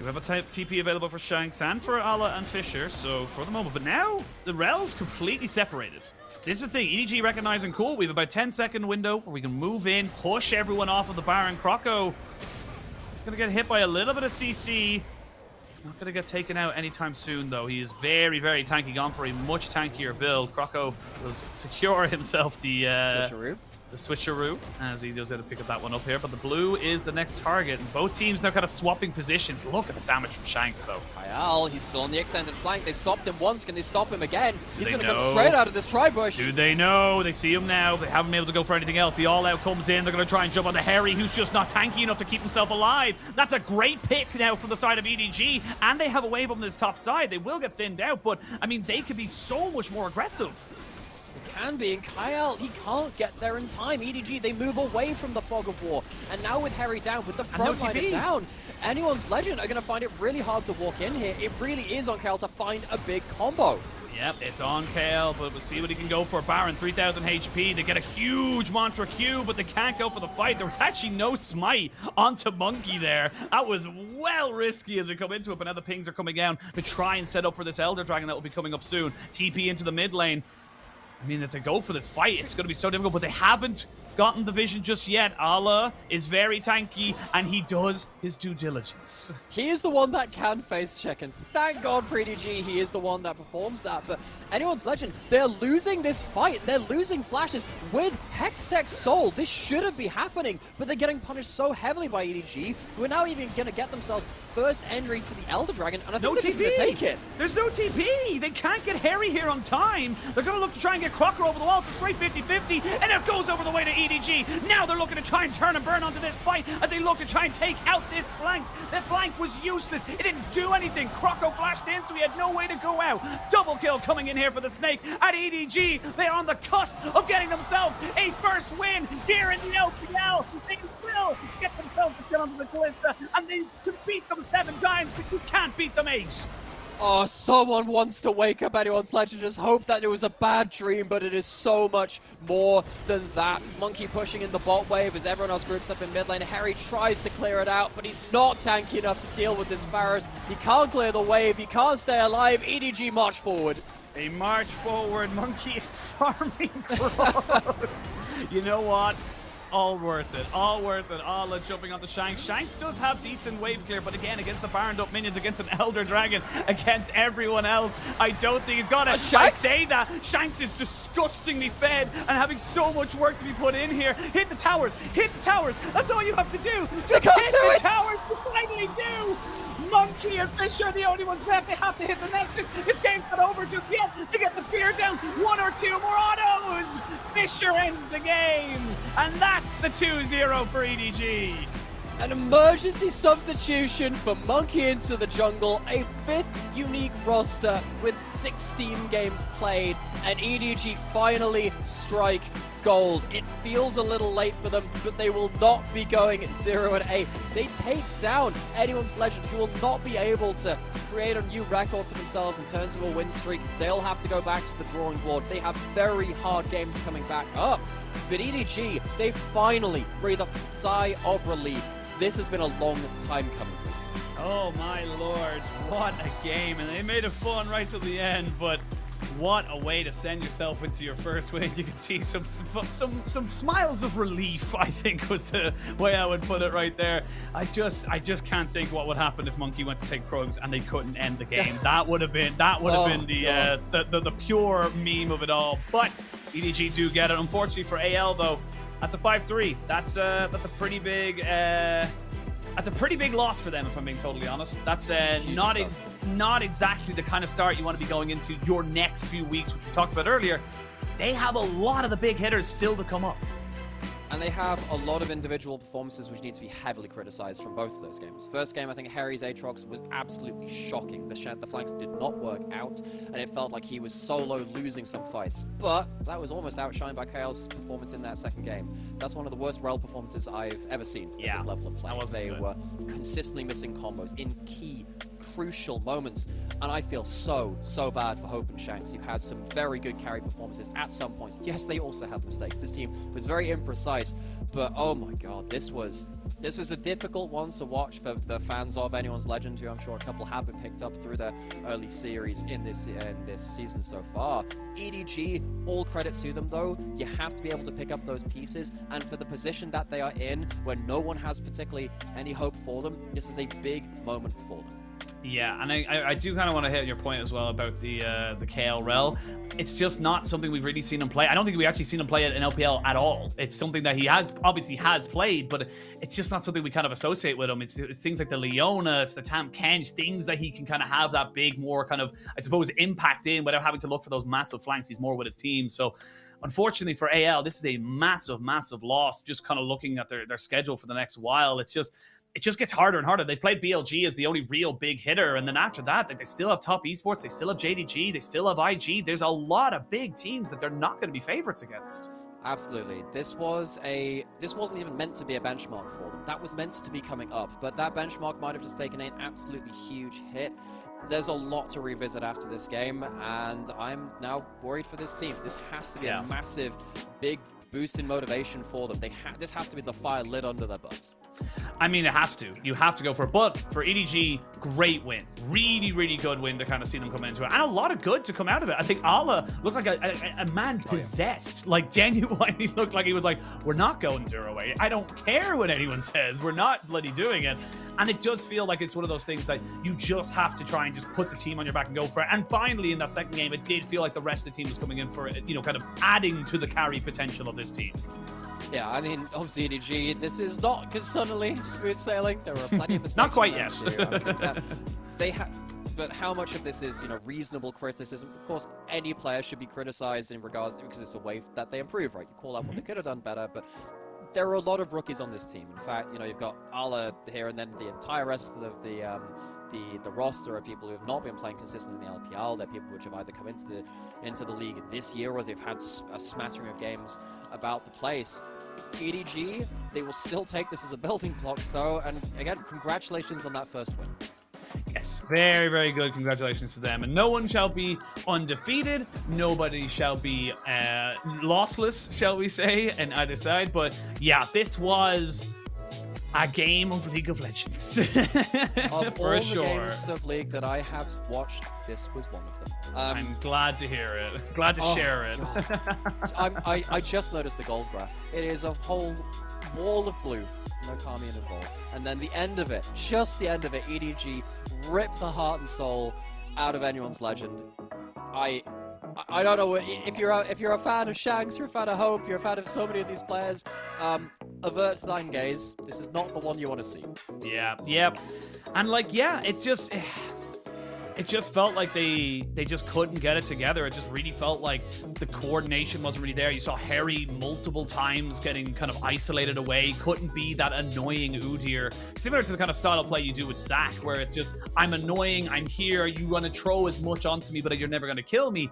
We have a TP available for Shanks and for Ala and Fisher, so for the moment. But now, the Rel's completely separated. This is the thing, EDG recognizing, cool, we have about 10-second window where we can move in, push everyone off of the Baron. Croco is going to get hit by a little bit of CC. Not going to get taken out anytime soon, though. He is very, very tanky, gone for a much tankier build. Croco will secure himself the switcheroo, as he does have to pick up that one up here. But the blue is the next target, and both teams now kind of swapping positions. Look at the damage from Shanks, though. Kyle, he's still on the extended flank. They stopped him once. Can they stop him again? He's going to come straight out of this tri-bush. Do they know? They see him now. They haven't been able to go for anything else. The all-out comes in. They're going to try and jump on the Harry, who's just not tanky enough to keep himself alive. That's a great pick now from the side of EDG, and they have a wave on this top side. They will get thinned out, but, I mean, they could be so much more aggressive. Can be, and Kyle, he can't get there in time. EDG, they move away from the fog of war, and now with Harry down, with the frontliner down, Anyone's Legend are going to find it really hard to walk in here. It really is on Kale to find a big combo. Yep, it's on Kale, but we'll see what he can go for. Baron, 3,000 HP. They get a huge Mantra Q, but they can't go for the fight. There was actually no smite onto Monkey there. That was well risky as they come into it, but now the pings are coming down to try and set up for this Elder Dragon that will be coming up soon. TP into the mid lane. I mean, if they go for this fight, it's going to be so difficult, but they haven't gotten the vision just yet. Ala is very tanky, and he does his due diligence. He is the one that can face check, and thank God for EDG, he is the one that performs that. But Anyone's Legend, they're losing this fight. They're losing flashes with Hextech Soul. This shouldn't be happening, but they're getting punished so heavily by EDG, who are now even going to get themselves first entry to the Elder Dragon, and I think they're going to take it. There's no TP. They can't get Harry here on time. They're going to look to try and get Crocker over the wall. It's a straight 50-50, and it goes over the way to EDG. Now they're looking to try and turn and burn onto this fight as they look to try and take out this flank. That flank was useless. It didn't do anything. Croco flashed in, so he had no way to go out. Double kill coming in here for the Snake at EDG. They're on the cusp of getting themselves a first win here in the LPL. They will get themselves a kill onto the Kalista, and they can beat them 7 times, but you can't beat them 8. Oh, someone wants to wake up Anyone's Legend. Just hope that it was a bad dream, but it is so much more than that. Monkey pushing in the bot wave as everyone else groups up in mid lane. Harry tries to clear it out, but he's not tanky enough to deal with this Varus. He can't clear the wave. He can't stay alive. EDG march forward. They march forward. Monkey is farming crows. You know what? All worth it. All worth it. Ala jumping on the Shanks. Shanks does have decent wave clear, but again, against the Baroned up minions, against an Elder Dragon, against everyone else, I don't think he's got it. I say that. Shanks is disgustingly fed and having so much work to be put in here. Hit the towers. Hit the towers. That's all you have to do. Just hit the towers. You finally do. Monkey and Fisher are the only ones left. They have to hit the Nexus. This game's not over just yet. They get the spear down. 1 or 2 more autos. Fisher ends the game. And that's the 2-0 for EDG. An emergency substitution for Monkey into the jungle. A 5th unique roster with 16 games played. And EDG finally strike gold. It feels a little late for them, but they will not be going 0-8. They take down Anyone's Legend, who will not be able to create a new record for themselves in terms of a win streak. They'll have to go back to the drawing board. They have very hard games coming back up. But EDG, they finally breathe a sigh of relief. This has been a long time coming. Oh my lord, what a game. And they made it fun right till the end, but what a way to send yourself into your first win. You can see some smiles of relief, I think was the way I would put it right there. I just can't think what would happen if Monkey went to take Krugs and they couldn't end the game. That would have been the pure meme of it all. But EDG do get it. Unfortunately for AL though, that's a 5-3. That's a pretty big that's a pretty big loss for them, if I'm being totally honest. That's not exactly the kind of start you want to be going into your next few weeks, which we talked about earlier. They have a lot of the big hitters still to come up. And they have a lot of individual performances which need to be heavily criticized from both of those games. First game, I think Harry's Aatrox was absolutely shocking. The flanks did not work out, and it felt like he was solo losing some fights. But that was almost outshined by KL's performance in that second game. That's one of the worst Rel performances I've ever seen at this level of play. They were consistently missing combos in key, crucial moments, and I feel so bad for Hope and Shanks, who had some very good carry performances at some points. Yes, they also had mistakes. This team was very imprecise, but oh my god, this was a difficult one to watch for the fans of Anyone's Legend, who I'm sure a couple have been picked up through their early series in this season so far. EDG, all credit to them though. You have to be able to pick up those pieces, and for the position that they are in, where no one has particularly any hope for them, this is a big moment for them. Yeah, and I do kind of want to hit your point as well about the KL Rel. It's just not something we've really seen him play. I don't think we actually seen him play it in LPL at all. It's something that he obviously has played, but it's just not something we kind of associate with him. It's things like the Leona, it's the Tam Kench, things that he can kind of have that big, more kind of, I suppose, impact in without having to look for those massive flanks. He's more with his team. So unfortunately for AL, this is a massive loss. Just kind of looking at their schedule for the next while. It just gets harder and harder. They've played BLG as the only real big hitter, and then after that, they still have Top Esports, they still have JDG, they still have IG. There's a lot of big teams that they're not going to be favorites against. Absolutely. This wasn't even meant to be a benchmark for them. That was meant to be coming up, but that benchmark might have just taken an absolutely huge hit. There's a lot to revisit after this game, and I'm now worried for this team. This has to be a massive, big boost in motivation for them. This has to be the fire lit under their butts. I mean, it has to. You have to go for it. But for EDG, great win. Really good win to kind of see them come into it. And a lot of good to come out of it. I think Ala looked like a man possessed. Like, genuinely looked like he was like, we're not going 0-8. I don't care what anyone says. We're not bloody doing it. And it does feel like it's one of those things that you just have to try and just put the team on your back and go for it. And finally, in that second game, it did feel like the rest of the team was coming in for it, kind of adding to the carry potential of this team. Yeah, I mean, obviously EDG, this is not because suddenly smooth sailing. There are plenty of mistakes. Not quite yet. But how much of this is, reasonable criticism? Of course, any player should be criticized in regards, because it's a way that they improve, right? You call out what they could have done better, but there are a lot of rookies on this team. In fact, you've got Ala here, and then the entire rest of the roster are people who have not been playing consistently in the LPL. They're people which have either come into the league this year, or they've had a smattering of games about the place. EDG, they will still take this as a building block, so, and again, congratulations on that first win. Yes, very good. Congratulations to them. And no one shall be undefeated. Nobody shall be lossless, shall we say, on either side. But yeah, this was a game of League of Legends. Of all For the sure. games of League that I have watched, this was one of them. I'm glad to hear it. Glad to share it. I just noticed the gold graph. It is a whole wall of blue. No Carmian involved. And then the end of it, just the end of it, EDG ripped the heart and soul out of Anyone's Legend. I don't know if you're a fan of Shanks, you're a fan of Hope, you're a fan of so many of these players. Avert thine gaze. This is not the one you want to see. Yeah, and it just felt like they just couldn't get it together. It just really felt like the coordination wasn't really there. You saw Harry multiple times getting kind of isolated away, couldn't be that annoying Udyr. Similar to the kind of style of play you do with Zac, where it's just, I'm annoying, I'm here, you want to throw as much onto me, but you're never going to kill me.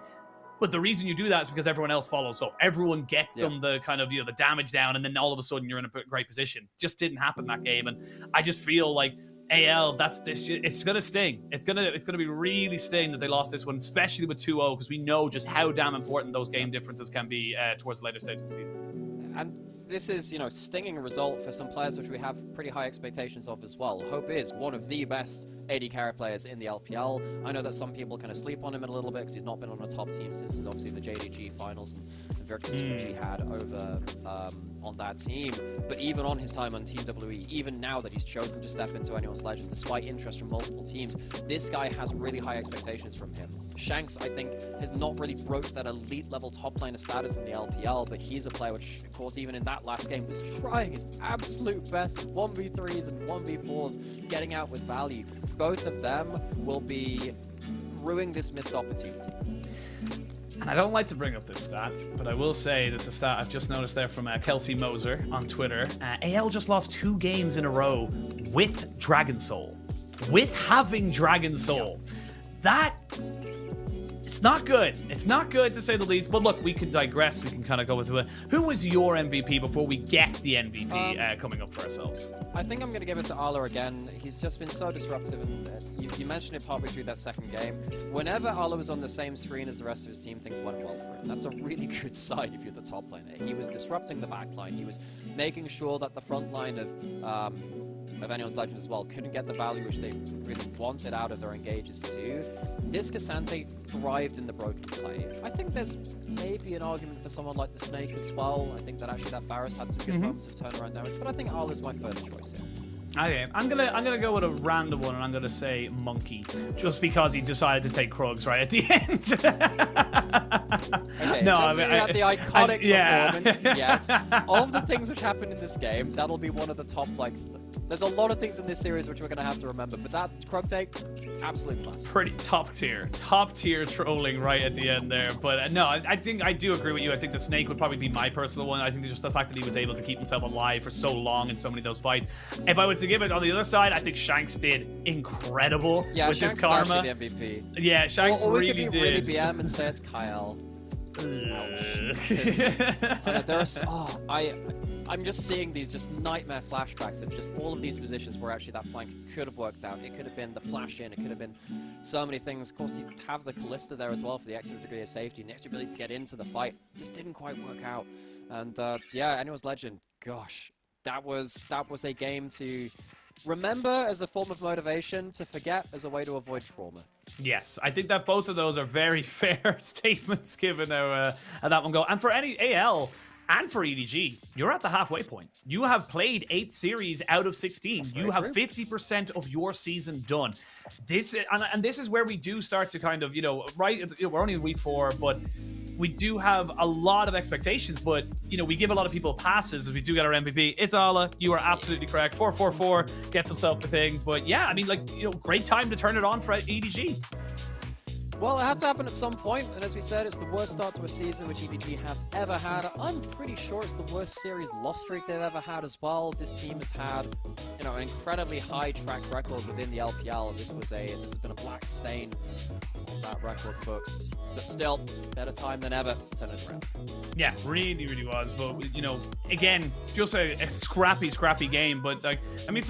But the reason you do that is because everyone else follows up. Everyone gets them the kind of, the damage down, and then all of a sudden you're in a great position. Just didn't happen that game, and I just feel like AL, it's gonna sting. It's gonna be really sting that they lost this one, especially with 2-0, because we know just how damn important those game differences can be towards the later stage of the season. And this is, stinging result for some players which we have pretty high expectations of as well. Hope is one of the best AD carry players in the LPL. I know that some people kind of sleep on him a little bit because he's not been on a top team since obviously the JDG finals and Virtus which he had over on that team. But even on his time on Team WE, even now that he's chosen to step into Anyone's Legend, despite interest from multiple teams, this guy has really high expectations from him. Shanks, I think, has not really broached that elite level top laner status in the LPL, but he's a player which, of course, even in that last game was trying his absolute best, 1v3s and 1v4s, getting out with value. Both of them will be ruining this missed opportunity. And I don't like to bring up this stat, but I will say that's a stat I've just noticed there from Kelsey Moser on Twitter. AL just lost 2 games in a row with Dragon Soul. With having Dragon Soul. That... It's not good. It's not good, to say the least. But look, we can digress. We can kind of go with who was your MVP before we get the MVP coming up for ourselves? I think I'm going to give it to Arla again. He's just been so disruptive, and you mentioned it partly through that second game. Whenever Arla was on the same screen as the rest of his team, things went well for him. That's a really good sign if you're the top laner. He was disrupting the back line. He was making sure that the front line of Anyone's Legend as well couldn't get the value which they really wanted out of their engages too. This K'Sante thrived in the broken play. I think there's maybe an argument for someone like the Snake as well. I think that actually that Varus had some good moments of turnaround damage, but I think Arla's my first choice here. Okay, I'm gonna go with a random one, and I'm gonna say Monkey, just because he decided to take Krugs right at the end. Okay, no, I mean, had the iconic performance. Yes, all of the things which happened in this game, that'll be one of the top. Like, there's a lot of things in this series which we're gonna have to remember, but that Krug take, absolute class. Pretty top tier trolling right at the end there. But no, I think I do agree with you. I think the Snake would probably be my personal one. I think just the fact that he was able to keep himself alive for so long in so many of those fights. If I was to give it on the other side, I think Shanks did incredible with Shanks his karma. Actually the MVP. Yeah, Shanks or really we could be did. really BM and say it's Kyle. I'm just seeing these just nightmare flashbacks of just all of these positions where actually that flank could have worked out. It could have been the flash in, it could have been so many things. Of course, you have the Kalista there as well for the extra degree of safety and the extra ability to get into the fight. Just didn't quite work out. And yeah, Anyone's Legend, gosh, that was a game to remember as a form of motivation, to forget as a way to avoid trauma. Yes, I think that both of those are very fair statements given how that one go. And for any AL and for EDG, you're at the halfway point. You have played 8 series out of 16. You have 50% of your season done. This is where we do start to kind of, we're only in week 4, but we do have a lot of expectations, but, we give a lot of people passes as we do get our MVP. It's Arla. You are absolutely correct. 444 gets himself the thing. But yeah, I mean, great time to turn it on for EDG. Well, it had to happen at some point, and as we said, it's the worst start to a season which EDG have ever had. I'm pretty sure it's the worst series loss streak they've ever had as well. This team has had, an incredibly high track record within the LPL, and this has been a black stain on that record books. But still, better time than ever to turn it around. Yeah, really, really was. But, again, just a scrappy game. But, for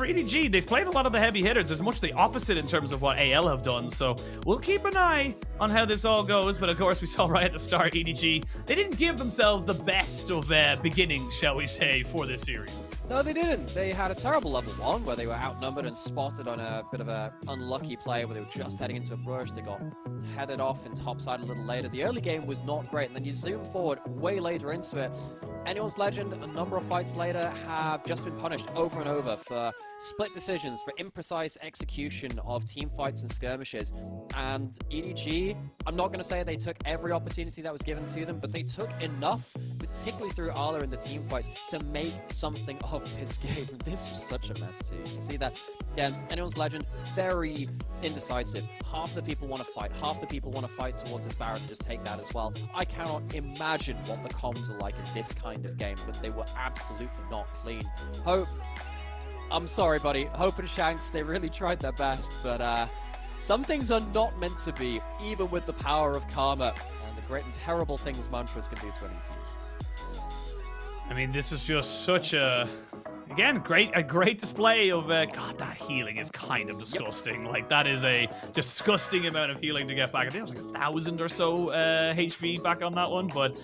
EDG, they've played a lot of the heavy hitters. There's much the opposite in terms of what AL have done. So we'll keep an eye on how this all goes. But, of course, we saw right at the start, EDG, they didn't give themselves the best of beginnings, shall we say, for this series. No, they didn't. They had a terrible level 1 where they were outnumbered and spotted on a bit of a unlucky play where they were just heading into a brush. They got headed off in topside a little later. The early game was not great, and then you zoom forward way later into it. Anyone's Legend, a number of fights later, have just been punished over and over for split decisions, for imprecise execution of team fights and skirmishes. And EDG, I'm not going to say they took every opportunity that was given to them, but they took enough, particularly through Arla in the team fights, to make something of this game. This was such a mess too. You can see that, yeah, Anyone's Legend, very indecisive. Half the people want to fight, half the people want to fight towards this Baron and just take that as well. I cannot imagine what the comms are like in this kind of game, but they were absolutely not clean. Hope, I'm sorry, buddy. Hope and Shanks, they really tried their best, but some things are not meant to be, even with the power of karma and the great and terrible things mantras can do to any teams. I mean, this is just such a great display of God, that healing is kind of disgusting. Yep. Like, that is a disgusting amount of healing to get back. I think it was like 1,000 or so HP back on that one, but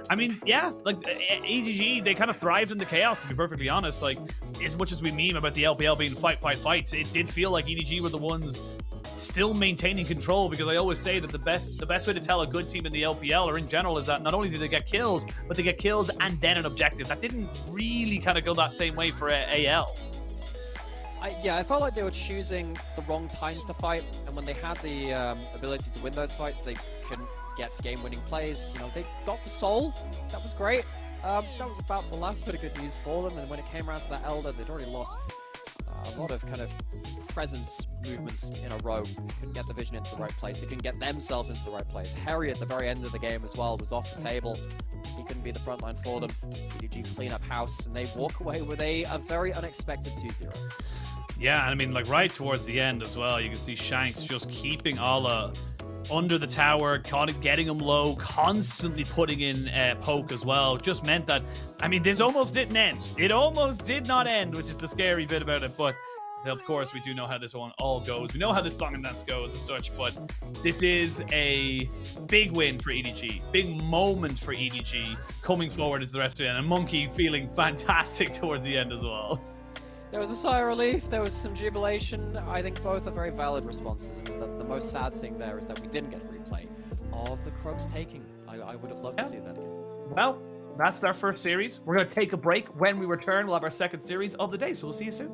I mean, yeah, like EDG, they kind of thrived in the chaos, to be perfectly honest. Like, as much as we meme about the LPL being fights, it did feel like EDG were the ones still maintaining control, because I always say that the best way to tell a good team in the LPL or in general is that not only do they get kills, but they get kills and then an objective. That didn't really kind of go that same way for AL. I felt like they were choosing the wrong times to fight, and when they had the ability to win those fights, they couldn't get game-winning plays. They got the soul. That was great. That was about the last bit of good news for them, and when it came around to that Elder, they'd already lost a lot of kind of presence movements in a row. They couldn't get the vision into the right place. They couldn't get themselves into the right place. Harry at the very end of the game as well was off the table. He couldn't be the front line for them. EDG clean up house, and they walk away with a very unexpected 2-0. Yeah, and I mean, like right towards the end as well, you can see Shanks just keeping Ala under the tower, kind of getting him low, constantly putting in poke as well. Just meant that, I mean, this almost didn't end. It almost did not end, which is the scary bit about it. But of course, we do know how this one all goes. We know how this song and dance goes as such, but this is a big win for EDG. Big moment for EDG coming forward into the rest of it. And Monkey feeling fantastic towards the end as well. There was a sigh of relief, there was some jubilation. I think both are very valid responses, and the most sad thing there is that we didn't get a replay of the Krugs taking. I would have loved to see that again. Well, that's our first series. We're going to take a break. When we return, we'll have our second series of the day, so we'll see you soon.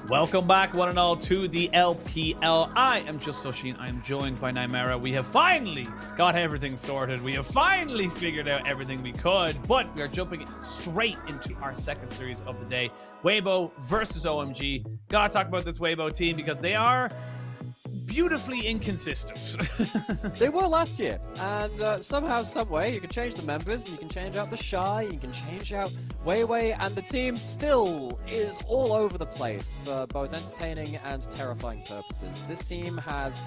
Welcome back, one and all, to the LPL. I am Just Oshin. I am joined by Nymera. We have finally got everything sorted. We have finally figured out everything we could, but we are jumping straight into our second series of the day. Weibo versus OMG. Gotta talk about this Weibo team because they are beautifully inconsistent. They were last year, and somehow, someway, you can change the members, you can change out the Shy, you can change out Weiwei, and the team still is all over the place for both entertaining and terrifying purposes. This team has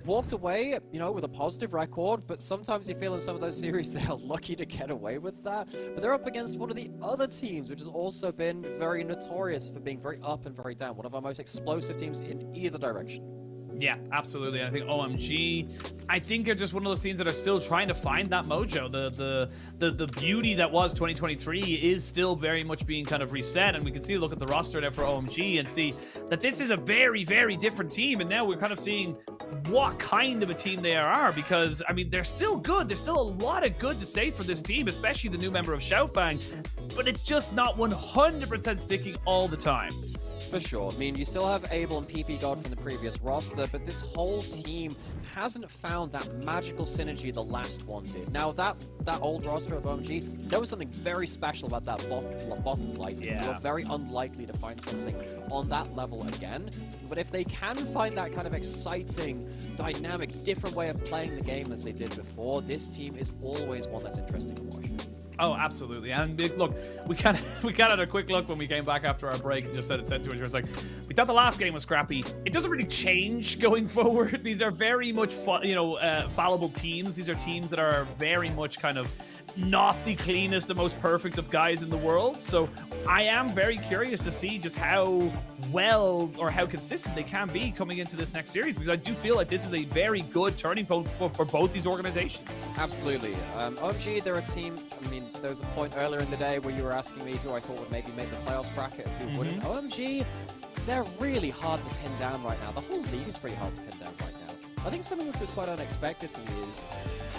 walked away, you know, with a positive record, but sometimes you feel in some of those series they are lucky to get away with that. But they're up against one of the other teams, which has also been very notorious for being very up and very down. One of our most explosive teams in either direction. Yeah, absolutely. I think OMG, I think they're just one of those teams that are still trying to find that mojo. The beauty that was 2023 is still very much being kind of reset, and we can see, look at the roster there for OMG and see that this is a very, very different team. And now we're kind of seeing what kind of a team they are, because I mean, they're still good. There's still a lot of good to say for this team, especially the new member of Xiaofang, but it's just not 100% sticking all the time. For sure. I mean, you still have Abel and PP God from the previous roster, but this whole team hasn't found that magical synergy the last one did. Now, that old roster of OMG, there was something very special about that bottom light. Yeah. You're very unlikely to find something on that level again. But if they can find that kind of exciting, dynamic, different way of playing the game as they did before, this team is always one that's interesting to watch. Oh, absolutely. And look, we kind of had a quick look when we came back after our break and just said to it. It's like, we thought the last game was scrappy. It doesn't really change going forward. These are very much, fallible teams. These are teams that are very much kind of not the cleanest, the most perfect of guys in the world. So I am very curious to see just how well or how consistent they can be coming into this next series, because I do feel like this is a very good turning point for both these organizations. Absolutely. OMG, they're a team. I mean, there was a point earlier in the day where you were asking me who I thought would maybe make the playoffs bracket, who wouldn't. OMG, they're really hard to pin down right now. The whole league is pretty hard to pin down right now. I think something which was quite unexpected for me is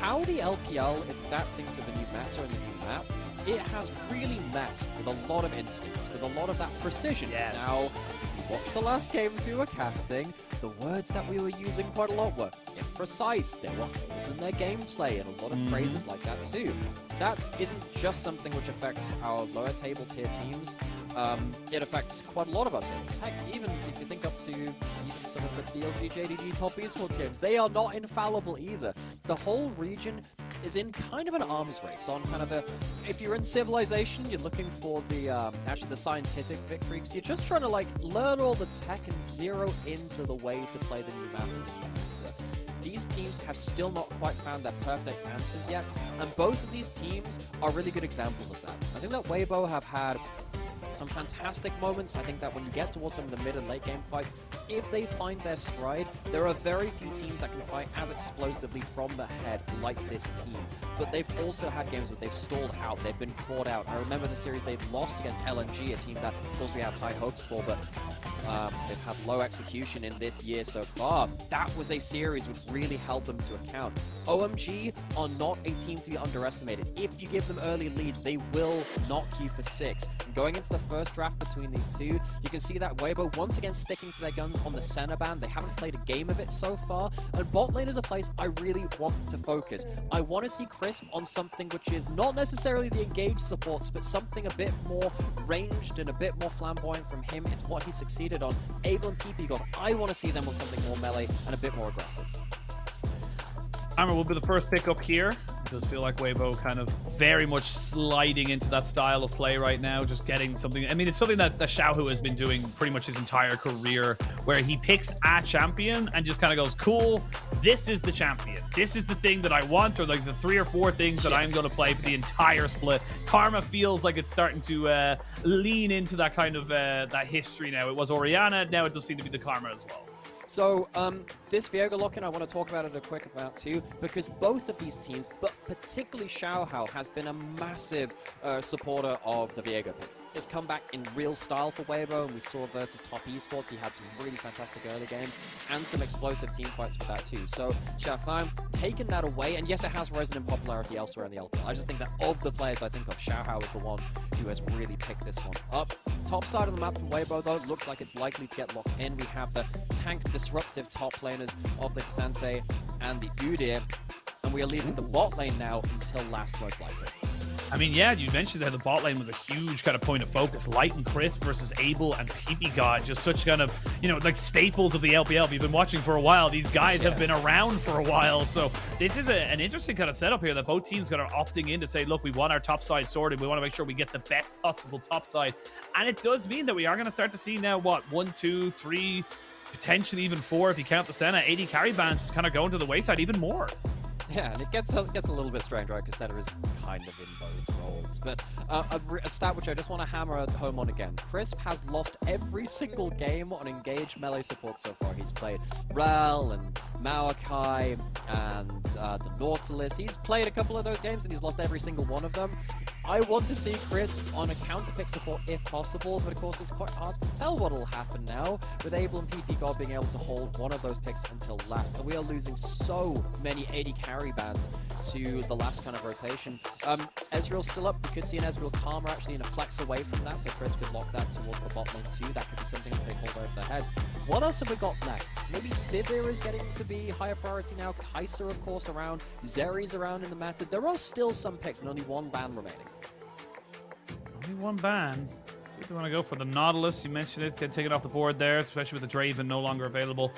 how the LPL is adapting to the new meta and the new map. It has really messed with a lot of instincts, with a lot of that precision. Yes. Now, if you watch the last games we were casting, the words that we were using quite a lot were imprecise. There were holes in their gameplay and a lot of phrases like that too. That isn't just something which affects our lower table tier teams. It affects quite a lot of our teams. Heck, even if you think up to even some of the DLG, JDG top esports games, they are not infallible either. The whole region is in kind of an arms race on kind of a, if you're in Civilization, you're looking for the, actually the scientific victory, because you're just trying to like learn all the tech and zero into the way to play the new map and the new meta. These teams have still not quite found their perfect answers yet, and both of these teams are really good examples of that. I think that Weibo have had some fantastic moments. I think that when you get towards some of the mid and late game fights, if they find their stride, there are very few teams that can fight as explosively from the head like this team. But they've also had games where they've stalled out, they've been caught out. I remember the series they've lost against LNG, a team that, of course, we have high hopes for, but they've had low execution in this year so far. That was a series which really held them to account. OMG are not a team to be underestimated. If you give them early leads, they will knock you for 6. And going into the first draft between these two, you can see that Weibo once again sticking to their guns on the center ban. They haven't played a game of it so far, and bot lane is a place I really want to focus. I want to see Crisp on something which is not necessarily the engaged supports, but something a bit more ranged and a bit more flamboyant from him. It's what he succeeded on. Abel and PP God, I want to see them with something more melee and a bit more aggressive. Armor will be the first pick up here. It does feel like Weibo kind of very much sliding into that style of play right now, just getting something. I mean, it's something that Xiaohu has been doing pretty much his entire career, where he picks a champion and just kind of goes, cool, this is the champion. This is the thing that I want, or like the 3 or 4 things that I'm going to play for the entire split. Karma feels like it's starting to lean into that kind of that history now. It was Orianna, now it does seem to be the Karma as well. So, this Viego lock-in, I want to talk about it a quick about too, because both of these teams, but particularly Xiaohao, has been a massive supporter of the Viego pick. It's come back in real style for Weibo, and we saw versus top esports, he had some really fantastic early games, and some explosive team fights with that too. So, Xiaofang, taken that away, and yes, it has risen in popularity elsewhere in the LPL. I just think that of the players I think of, Xiaohao is the one who has really picked this one up. Top side of the map from Weibo, though, looks like it's likely to get locked in. We have the tank disruptive top laners of the Sensei and the Udyr, and we are leaving the bot lane now until last, most likely. I mean, yeah, you mentioned that the bot lane was a huge kind of point of focus. Light and Crisp versus Abel and PP God, just such kind of, you know, like staples of the LPL. If you've been watching for a while, these guys have been around for a while. So this is an interesting kind of setup here that both teams kind of opting in to say, look, we want our top side sorted. We want to make sure we get the best possible top side. And it does mean that we are going to start to see now, what, 1, 2, 3, potentially even 4, if you count the Senna, 80 carry bans just kind of going to the wayside even more. Yeah, and it gets a little bit strange, right? Because Senna is kind of in both roles. But a stat which I just want to hammer home on again. Crisp has lost every single game on engaged melee support so far. He's played Rel and Maokai and the Nautilus. He's played a couple of those games and he's lost every single one of them. I want to see Crisp on a counter-pick support if possible, but of course it's quite hard to tell what will happen now, with Abel and PP God being able to hold one of those picks until last. And we are losing so many 80 carry bans to the last kind of rotation. Ezreal's still up. We could see an Ezreal Karma actually in a flex away from that, so Crisp could lock that towards the bot lane too. That could be something that they hold over their heads. What else have we got next? Maybe Sivir is getting to be higher priority now. Kai'Sa, of course, around. Zeri's around in the meta. There are still some picks and only one ban remaining. Only one ban. See if they want to go for the Nautilus. You mentioned it. Get taken off the board there, especially with the Draven no longer available.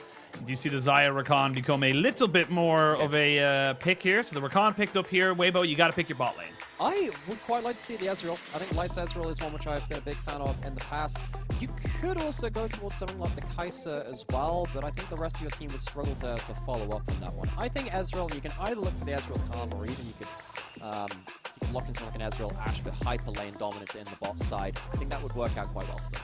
Do you see the Xayah Rakan become a little bit more of a pick here? So the Rakan picked up here. Weibo, you got to pick your bot lane. I would quite like to see the Ezreal. I think Light's Ezreal is one which I've been a big fan of in the past. You could also go towards something like the Kai'Sa as well, but I think the rest of your team would struggle to follow up on that one. I think Ezreal, you can either look for the Ezreal Karma, or even you could lock in something like an Ezreal Ashe for hyper lane dominance in the bot side. I think that would work out quite well for them.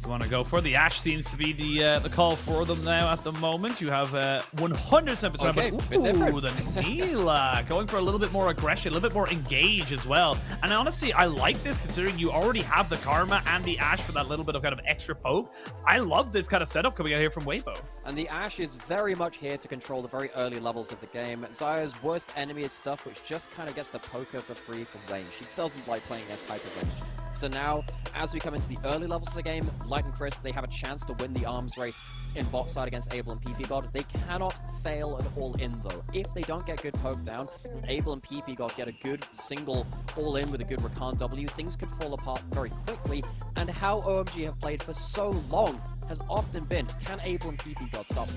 You want to go for the Ashe seems to be the call for them now at the moment. You have 100% okay, ooh, the Nilah going for a little bit more aggression, a little bit more engage as well. And honestly, I like this considering you already have the Karma and the Ashe for that little bit of kind of extra poke. I love this kind of setup coming out here from Weibo. And the Ashe is very much here to control the very early levels of the game. Xayah's worst enemy is stuff which just kind of gets the poker for free from range. She doesn't like playing against hyper range. So now, as we come into the early levels of the game, Light and Crisp, they have a chance to win the arms race in bot side against Abel and PP God. They cannot fail an all-in though. If they don't get good poke down, and Abel and PP God get a good single all-in with a good Rakan W, things could fall apart very quickly. And how OMG have played for so long has often been, can Abel and PP God stop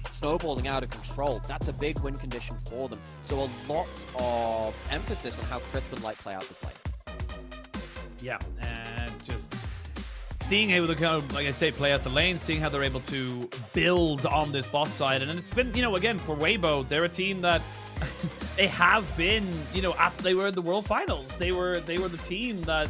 snowballing out of control? That's a big win condition for them. So a lot of emphasis on how Crisp and Light play out this lane. Yeah, and just seeing able to kind of, like I say, play out the lane, seeing how they're able to build on this bot side. And it's been, again, for Weibo, they're a team that they have been, they were in the World Finals. They were the team that,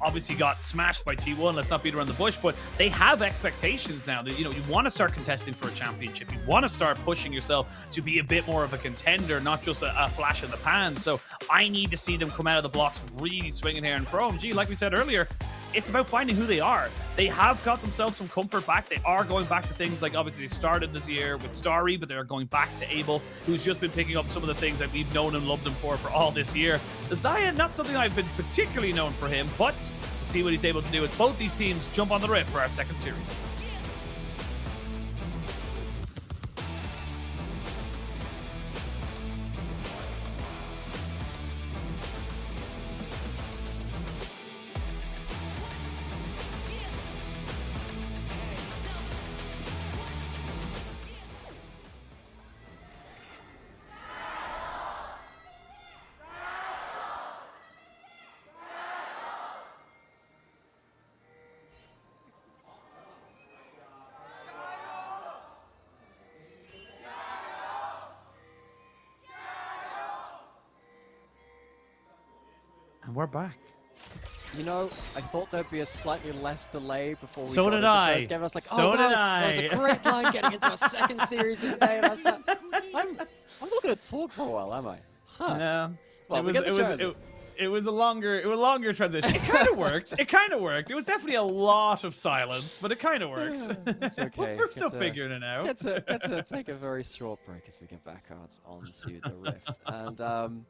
obviously got smashed by T1. Let's not beat around the bush, but they have expectations now. That, you want to start contesting for a championship. You want to start pushing yourself to be a bit more of a contender, not just a flash in the pan. So I need to see them come out of the blocks really swinging here. And for OMG, like we said earlier, it's about finding who they are. They have got themselves some comfort back. They are going back to things like, obviously, they started this year with Starry, but they're going back to Abel, who's just been picking up some of the things that we've known and loved him for all this year. The Xayah, not something I've been particularly known for him, but we'll see what he's able to do as both these teams jump on the rip for our second series. And we're back. I thought there'd be a slightly less delay before we So got did into I. first game. I was like, So did I. That was a great time getting into a second series of the day. And I was like, I'm not going to talk for a while, am I? Huh. No. Well, it was a longer transition. It kind of worked. It was definitely a lot of silence, but it kind of worked. It's okay. We're still figuring it out. Get to take a very short break as we get back out onto the Rift. And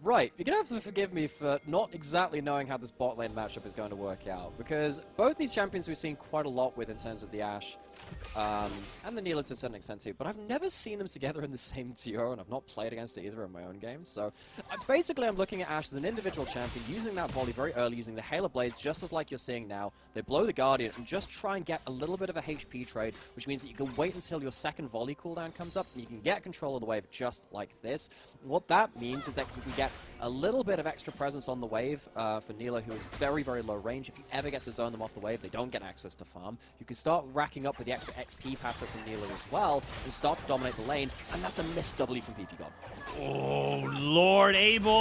right, you're going to have to forgive me for not exactly knowing how this bot lane matchup is going to work out, because both these champions we've seen quite a lot with in terms of the Ashe and the Nilah to a certain extent too, but I've never seen them together in the same duo, and I've not played against either in my own games. So basically I'm looking at Ashe as an individual champion, using that volley very early, using the Halo Blaze just as like you're seeing now. They blow the Guardian and just try and get a little bit of a HP trade, which means that you can wait until your second volley cooldown comes up and you can get control of the wave just like this. What that means is that you can get a little bit of extra presence on the wave for Nilah, who is very, very low range. If you ever get to zone them off the wave, they don't get access to farm. You can start racking up with the the extra XP passive from Neela as well, and start to dominate the lane, and that's a missed W from PP God. Oh, Lord Abel!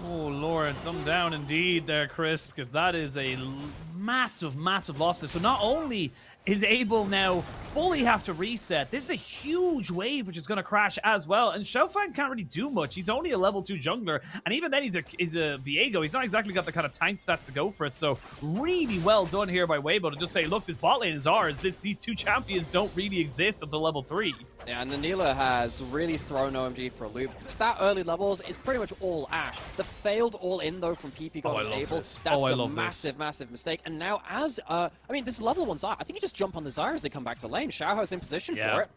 Oh, Lord, thumb down indeed there, Chris, because that is a massive, massive loss. So not only is Abel now fully have to reset, this is a huge wave which is going to crash as well, and Xiaofang can't really do much. He's only a level 2 jungler, and even then he's a Viego. He's not exactly got the kind of tank stats to go for it, so really well done here by Weibo to just say, look, this bot lane is ours. These two champions don't really exist until level 3. Yeah, and the Neela has really thrown OMG for a loop. That early levels is pretty much all Ashe. The failed all-in, though, from PP God and Abel, that's a massive, massive mistake. And now as, I mean, this level 1 Xayah, I think you just jump on the Xayah as they come back to lane. Xiaohao's in position for it.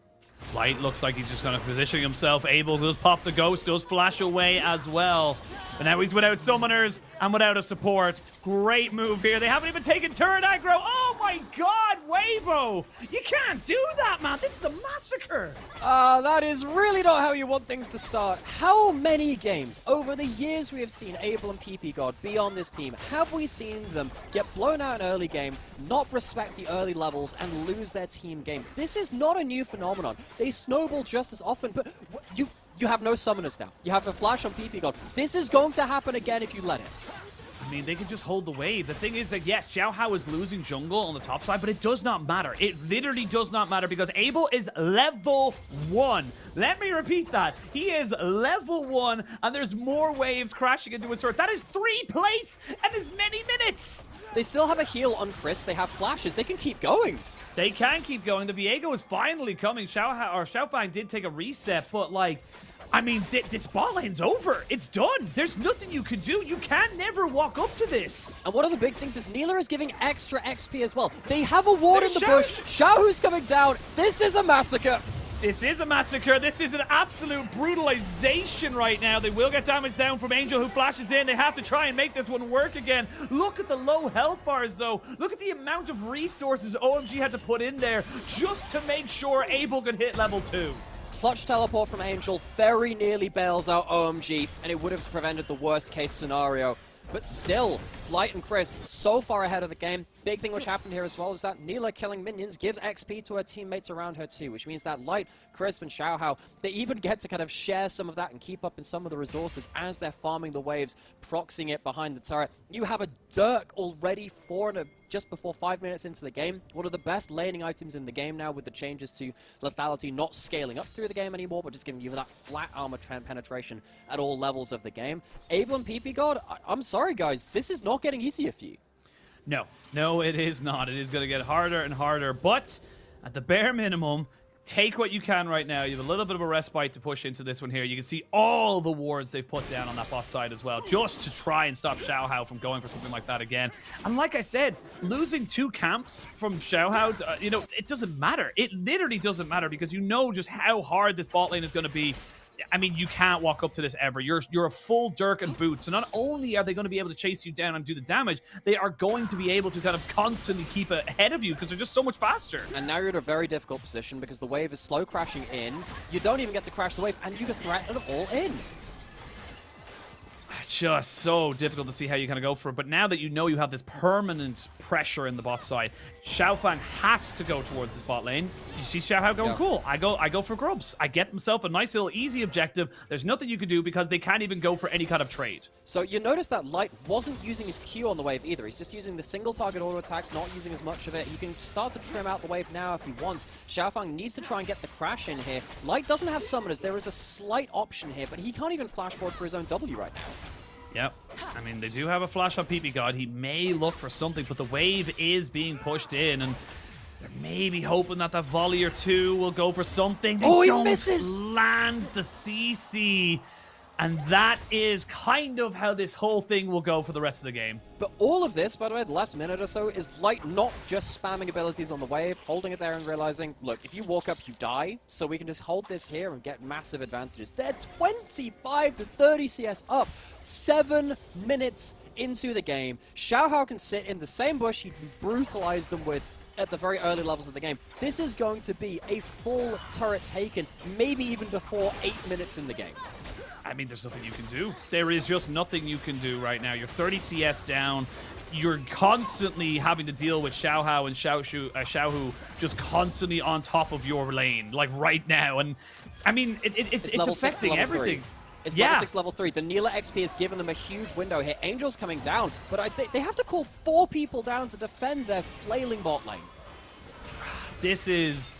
Light looks like he's just going to position himself. Abel does pop the ghost, does flash away as well. But now he's without summoners and without a support. Great move here. They haven't even taken turret aggro. Oh my god, Weibo! You can't do that, man. This is a massacre. That is really not how you want things to start. How many games over the years we have seen Abel and PP God be on this team have we seen them get blown out in early game, not respect the early levels, and lose their team games? This is not a new phenomenon. They snowball just as often, but you have no summoners now. You have a flash on PP God. This is going to happen again if you let it. I mean, they can just hold the wave. The thing is that, yes, Xiaohao is losing jungle on the top side, but it does not matter. It literally does not matter because Abel is level 1. Let me repeat that. He is level 1, and there's more waves crashing into his sword. That is 3 plates and as many minutes. They still have a heal on Chris. They have flashes. They can keep going. They can keep going. The Viego is finally coming. Xiaofang did take a reset, but like, I mean, this bot lane's over. It's done. There's nothing you can do. You can never walk up to this. And one of the big things is Neela is giving extra XP as well. They have a ward in the bush. Xiaohu's coming down. This is a massacre. This is a massacre. This is an absolute brutalization right now. They will get damage down from Angel, who flashes in. They have to try and make this one work again. Look at the low health bars, though. Look at the amount of resources OMG had to put in there just to make sure Abel could hit level 2. Clutch teleport from Angel very nearly bails out OMG, and it would have prevented the worst case scenario. But still, Light and Chris so far ahead of the game. Big thing which happened here as well is that Neela killing minions gives XP to her teammates around her too, which means that Light, Chris, and Xiaohao, they even get to kind of share some of that and keep up in some of the resources as they're farming the waves, proxying it behind the turret. You have a Dirk already just before 5 minutes into the game. One of the best laning items in the game now with the changes to lethality not scaling up through the game anymore, but just giving you that flat armor penetration at all levels of the game. Abel and PP God, I'm sorry guys, this is not getting easier for you. No, it is not. It is going to get harder and harder, but at the bare minimum, take what you can right now. You have a little bit of a respite to push into this one here. You can see all the wards they've put down on that bot side as well, just to try and stop Xiaohao from going for something like that again. And like I said, losing 2 camps from Xiaohao, you know, it doesn't matter. It literally doesn't matter because you know just how hard this bot lane is going to be. I mean, you can't walk up to this ever. You're a full Dirk and Boots. So not only are they going to be able to chase you down and do the damage, they are going to be able to kind of constantly keep ahead of you because they're just so much faster. And now you're in a very difficult position because the wave is slow crashing in. You don't even get to crash the wave, and you get threatened all in. Just so difficult to see how you kind of go for it. But now that you know you have this permanent pressure in the bot side, Xiaofang has to go towards this bot lane. You see Xiaohao going, cool, I go for grubs. I get himself a nice little easy objective. There's nothing you can do because they can't even go for any kind of trade. So you notice that Light wasn't using his Q on the wave either. He's just using the single target auto attacks, not using as much of it. He can start to trim out the wave now if he wants. Xiaofang needs to try and get the crash in here. Light doesn't have summoners. There is a slight option here, but he can't even flash forward for his own W right now. Yep. I mean, they do have a flash on PP God. He may look for something, but the wave is being pushed in, and they're maybe hoping that volley or 2 will go for something. They don't land the CC. And that is kind of how this whole thing will go for the rest of the game. But all of this, by the way, the last minute or so, is Light not just spamming abilities on the wave, holding it there and realizing, look, if you walk up, you die, so we can just hold this here and get massive advantages. They're 25 to 30 CS up, 7 minutes into the game. Xiaohao can sit in the same bush he brutalized them with at the very early levels of the game. This is going to be a full turret taken, maybe even before 8 minutes in the game. I mean, there's nothing you can do. There is just nothing you can do right now. You're 30 CS down. you're constantly having to deal with Xiaohao and Xiaohu just constantly on top of your lane, like right now. And I mean, it's affecting everything. It's level 6, level 3. The Neela XP has given them a huge window here. Angel's coming down, but they have to call 4 people down to defend their flailing bot lane. This is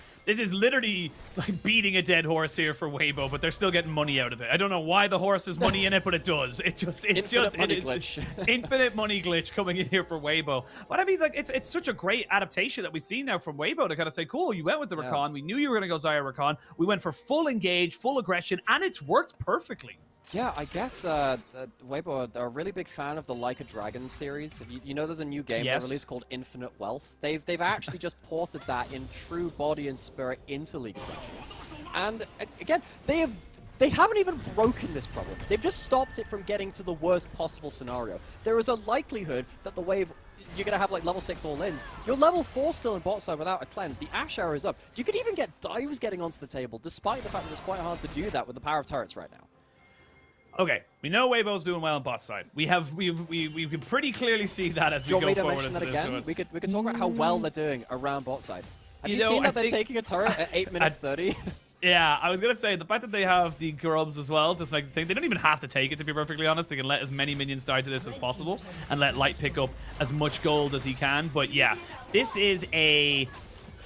literally like beating a dead horse here for Weibo, but they're still getting money out of it. I don't know why the horse has money in it, but it does. Infinite money glitch. Infinite money glitch coming in here for Weibo. But I mean, like, it's such a great adaptation that we see now from Weibo to kind of say, cool, you went with the Rakan. We knew you were going to go Xayah Rakan. We went for full engage, full aggression, and it's worked perfectly. Yeah, I guess Weibo are a really big fan of the Like a Dragon series. You know there's a new game they released called Infinite Wealth. They've actually just ported that in true body and spirit into League of Legends. And again, they haven't even broken this problem. They've just stopped it from getting to the worst possible scenario. There is a likelihood that the wave you're going to have like level 6 all-ins. You're level 4 still in bot side without a cleanse. The Ashe arrow is up. You could even get dives getting onto the table, despite the fact that it's quite hard to do that with the power of turrets right now. Okay, we know Weibo's doing well on bot side. We can pretty clearly see that as we go forward into this one. We could talk about how well they're doing around bot side. Have you seen that they're taking a turret at 8 minutes 30? Yeah, I was gonna say the fact that they have the grubs as well, just like they don't even have to take it, to be perfectly honest. They can let as many minions die to this as possible and let Light pick up as much gold as he can. But yeah, this is a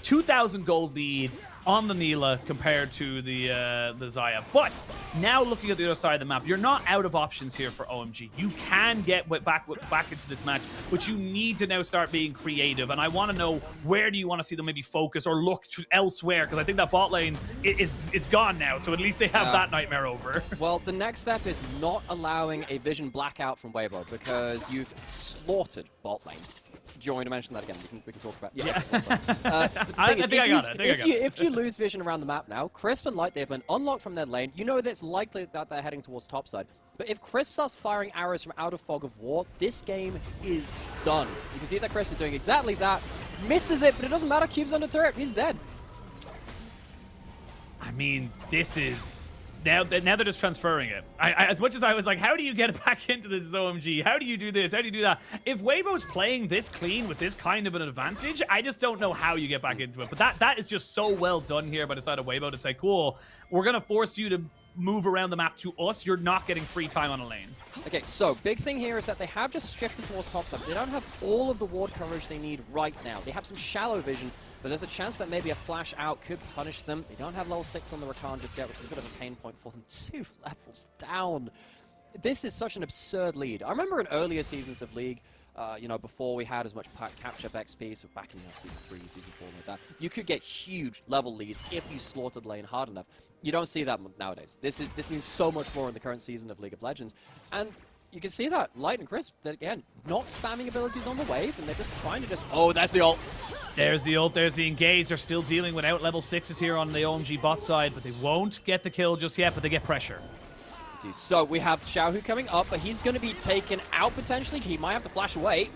2,000 gold lead on the Neela compared to the Xayah. But now looking at the other side of the map, you're not out of options here for OMG. You can get back into this match, but you need to now start being creative. And I want to know, where do you want to see them maybe focus or look elsewhere? Because I think that bot lane it's gone now, so at least they have that nightmare over. Well, the next step is not allowing a vision blackout from Weibo, because you've slaughtered bot lane. Do you want me to mention that again? We can talk about I think I got it. If you lose vision around the map now, Crisp and Light, they've been unlocked from their lane. You know that it's likely that they're heading towards topside. But if Crisp starts firing arrows from out of Fog of War, this game is done. You can see that Crisp is doing exactly that. Misses it, but it doesn't matter. Cube's under turret. He's dead. I mean, this is... Now they're just transferring it. As much as I was like, how do you get back into this OMG? How do you do this? How do you do that? If Weibo's playing this clean with this kind of an advantage, I just don't know how you get back into it. But that is just so well done here by the side of Weibo to say, cool, we're going to force you to move around the map to us. You're not getting free time on a lane. Okay, so big thing here is that they have just shifted towards topside. They don't have all of the ward coverage they need right now. They have some shallow vision, but there's a chance that maybe a flash out could punish them. They don't have level 6 on the Rakan just yet, which is a bit of a pain point for them. 2 levels down. This is such an absurd lead. I remember in earlier seasons of League, you know, before we had as much catch-up XP, so back in Season 3, Season 4, like that, you could get huge level leads if you slaughtered lane hard enough. You don't see that nowadays. This means so much more in the current season of League of Legends. And you can see that. Light and Crisp, again, not spamming abilities on the wave, and they're just trying to just... Oh, that's the ult. There's the ult, there's the engage. They're still dealing without level 6s here on the OMG bot side, but they won't get the kill just yet, but they get pressure. So we have Xiaohu coming up, but he's going to be taken out potentially. He might have to flash away. He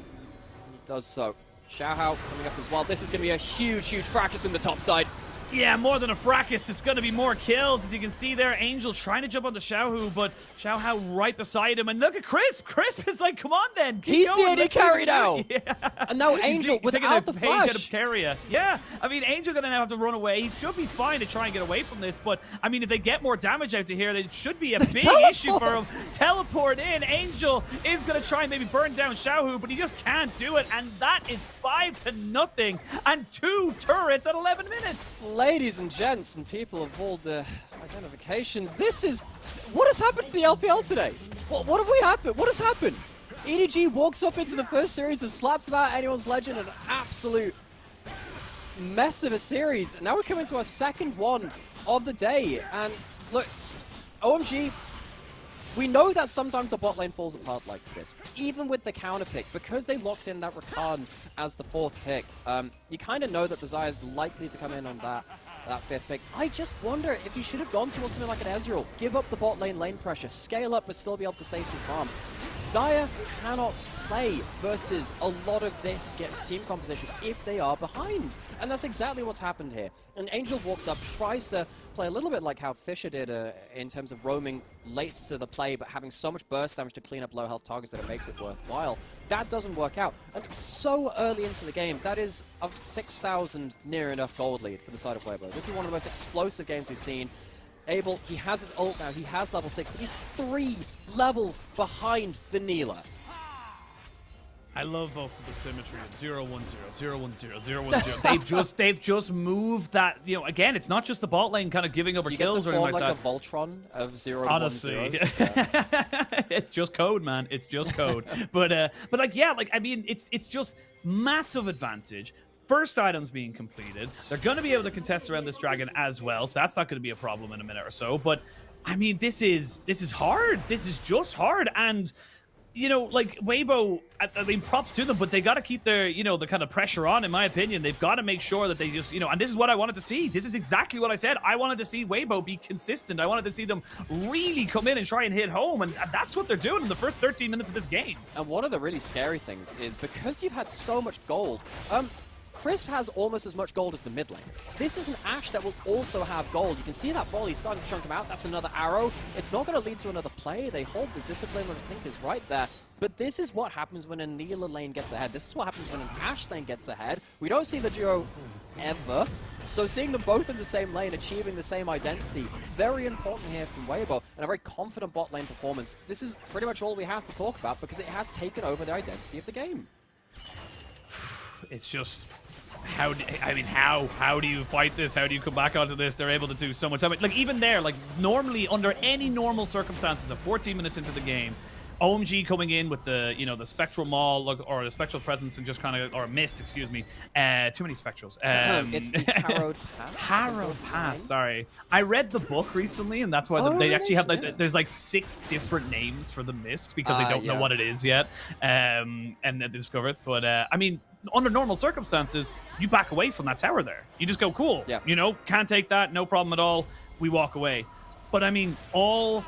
does so. Xiaohu coming up as well. This is going to be a huge, huge fracas in the top side. Yeah, more than a fracas, it's going to be more kills. As you can see there, Angel trying to jump onto Xiaohu, but Xiaohu right beside him. And look at Crisp. Crisp is like, come on then. He's the AD carry now. Yeah. And now Angel without the flash. Out of Keria. Yeah, I mean, Angel going to now have to run away. He should be fine to try and get away from this. But, I mean, if they get more damage out to here, it should be a big issue for him. Teleport in. Angel is going to try and maybe burn down Xiaohu, but he just can't do it. And that is 5-0 and 2 turrets at 11 minutes. Ladies and gents and people of all the identifications, this is... What has happened to the LPL today? What has happened? EDG walks up into the first series and slaps about anyone's legend, an absolute mess of a series. Now we're coming to our second one of the day, and look, OMG, we know that sometimes the bot lane falls apart like this, even with the counter pick, because they locked in that Rakan as the 4th pick. You kind of know that the Xayah is likely to come in on that 5th pick. I just wonder if you should have gone towards something like an Ezreal. Give up the bot lane pressure, scale up but still be able to safely farm. Xayah cannot play versus a lot of this team composition if they are behind. And that's exactly what's happened here. And Angel walks up, tries to play a little bit like how Fisher did in terms of roaming late to the play, but having so much burst damage to clean up low health targets that it makes it worthwhile. That doesn't work out. And so early into the game, that is a 6,000 near enough gold lead for the side of Weibo. This is one of the most explosive games we've seen. Abel, he has his ult now, he has level 6, but he's 3 levels behind the Neela. I love also the symmetry of 0-1-0, 0-1-0, 0-1-0. They've just moved that, you know, again, it's not just the bot lane kind of giving over kills or anything like that. a Voltron of 0 Honestly, it's just code, man. It's just code. but like, yeah, like, I mean, it's just massive advantage. First items being completed. They're going to be able to contest around this dragon as well, so that's not going to be a problem in a minute or so. But I mean, this is hard. This is just hard. And you know, like, Weibo, I mean, props to them, but they got to keep their, you know, the kind of pressure on, in my opinion. They've got to make sure that they just, you know, and this is what I wanted to see. This is exactly what I said. I wanted to see Weibo be consistent. I wanted to see them really come in and try and hit home, and that's what they're doing in the first 13 minutes of this game. And one of the really scary things is because you've had so much gold, Crisp has almost as much gold as the mid lanes. This is an Ashe that will also have gold. You can see that volley starting to chunk him out. That's another arrow. It's not going to lead to another play. They hold the discipline, which I think is right there. But this is what happens when a Neela lane gets ahead. This is what happens when an Ashe lane gets ahead. We don't see the duo ever. So seeing them both in the same lane, achieving the same identity, very important here from Weibo, and a very confident bot lane performance. This is pretty much all we have to talk about because it has taken over the identity of the game. It's just... how do you fight this? How do you come back onto this? They're able to do so much damage. Like, even there, like, normally, under any normal circumstances, at 14 minutes into the game, OMG coming in with the, you know, the Spectral Maul, or the Spectral Presence, and just kind of, or Mist, excuse me. Too many Spectrals. It's the Harrowed Pass. Harrowed Pass, sorry. I read the book recently, and that's why they actually have, like, there's like 6 different names for the Mist, because they don't know what it is yet, and then they discover it. But, I mean, under normal circumstances, you back away from that tower there. You just go, cool. Yeah. You know, can't take that, no problem at all. We walk away. But I mean, all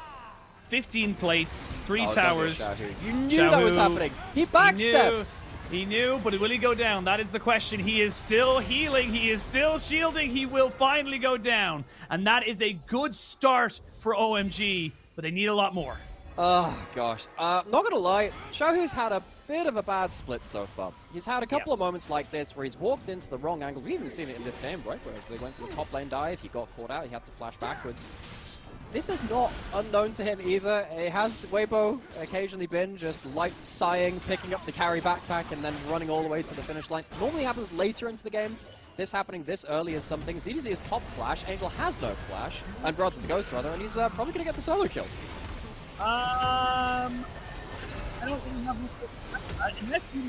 15 plates, 3 towers. You knew that was happening. He backstepped. He knew, but will he go down? That is the question. He is still healing. He is still shielding. He will finally go down. And that is a good start for OMG, but they need a lot more. Oh, gosh. Not gonna lie, Xiaohu's had a bit of a bad split so far. He's had a couple of moments like this where he's walked into the wrong angle. We've even seen it in this game, right? Where they went for the top lane dive, he got caught out, he had to flash backwards. This is not unknown to him either. It has Weibo occasionally been just light sighing, picking up the carry backpack, and then running all the way to the finish line. Normally happens later into the game. This happening this early is something. ZDZ is pop flash, Angel has no flash, and rather the Ghost rather, and he's probably gonna get the solo kill. I don't really have unless he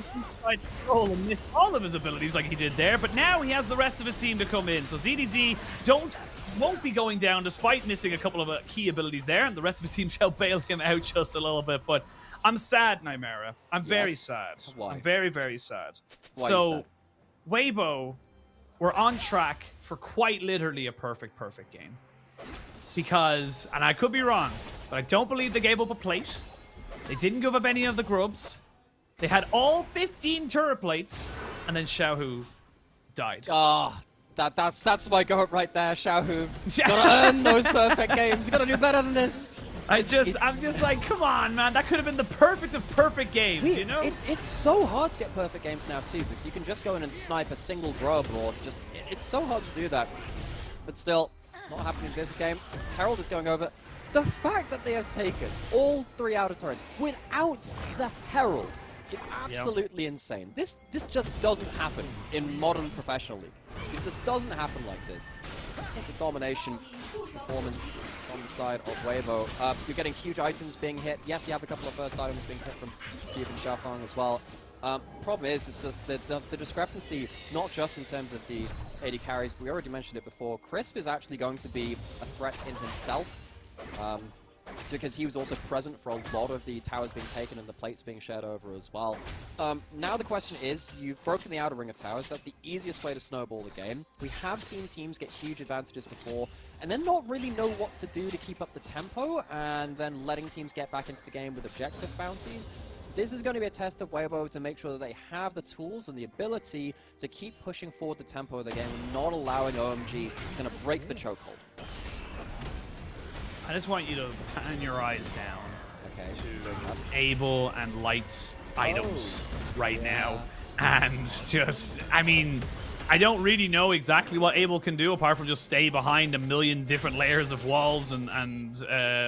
tried to control and miss all of his abilities like he did there, but now he has the rest of his team to come in. So ZDZ won't be going down despite missing a couple of key abilities there, and the rest of his team shall bail him out just a little bit. But I'm sad, Nymera. I'm very sad. Why? I'm very, very sad. Why so, are you sad? Weibo were on track for quite literally a perfect game. Because, and I could be wrong, but I don't believe they gave up a plate. They didn't give up any of the grubs. They had all 15 turret plates, and then Xiaohu died. Oh, that's my goat right there, Xiaohu. Gotta earn those perfect games. You gotta do better than this. I'm just like, come on, man. That could have been the perfect of perfect games, you know? It's so hard to get perfect games now, too, because you can just go in and snipe a single grub, or just... It's so hard to do that. But still, not happening this game. Herald is going over. The fact that they have taken all 3 outer turrets without the Herald is absolutely insane. This just doesn't happen in modern professional league. This just doesn't happen like this. That's like the domination performance on the side of Weibo. You're getting huge items being hit. Yes, you have a couple of first items being hit from Cube and Xiaofang as well. Problem is, it's just the discrepancy, not just in terms of the AD carries, but we already mentioned it before. Crisp is actually going to be a threat in himself. because he was also present for a lot of the towers being taken and the plates being shared over as well. Now the question is, you've broken the outer ring of towers. That's the easiest way to snowball the game. We have seen teams get huge advantages before, and then not really know what to do to keep up the tempo, and then letting teams get back into the game with objective bounties. This is going to be a test of Weibo to make sure that they have the tools and the ability to keep pushing forward the tempo of the game and not allowing OMG to kind of break the chokehold. I just want you to pan your eyes down to Abel and Light's items right now. And just, I mean, I don't really know exactly what Abel can do apart from just stay behind a million different layers of walls and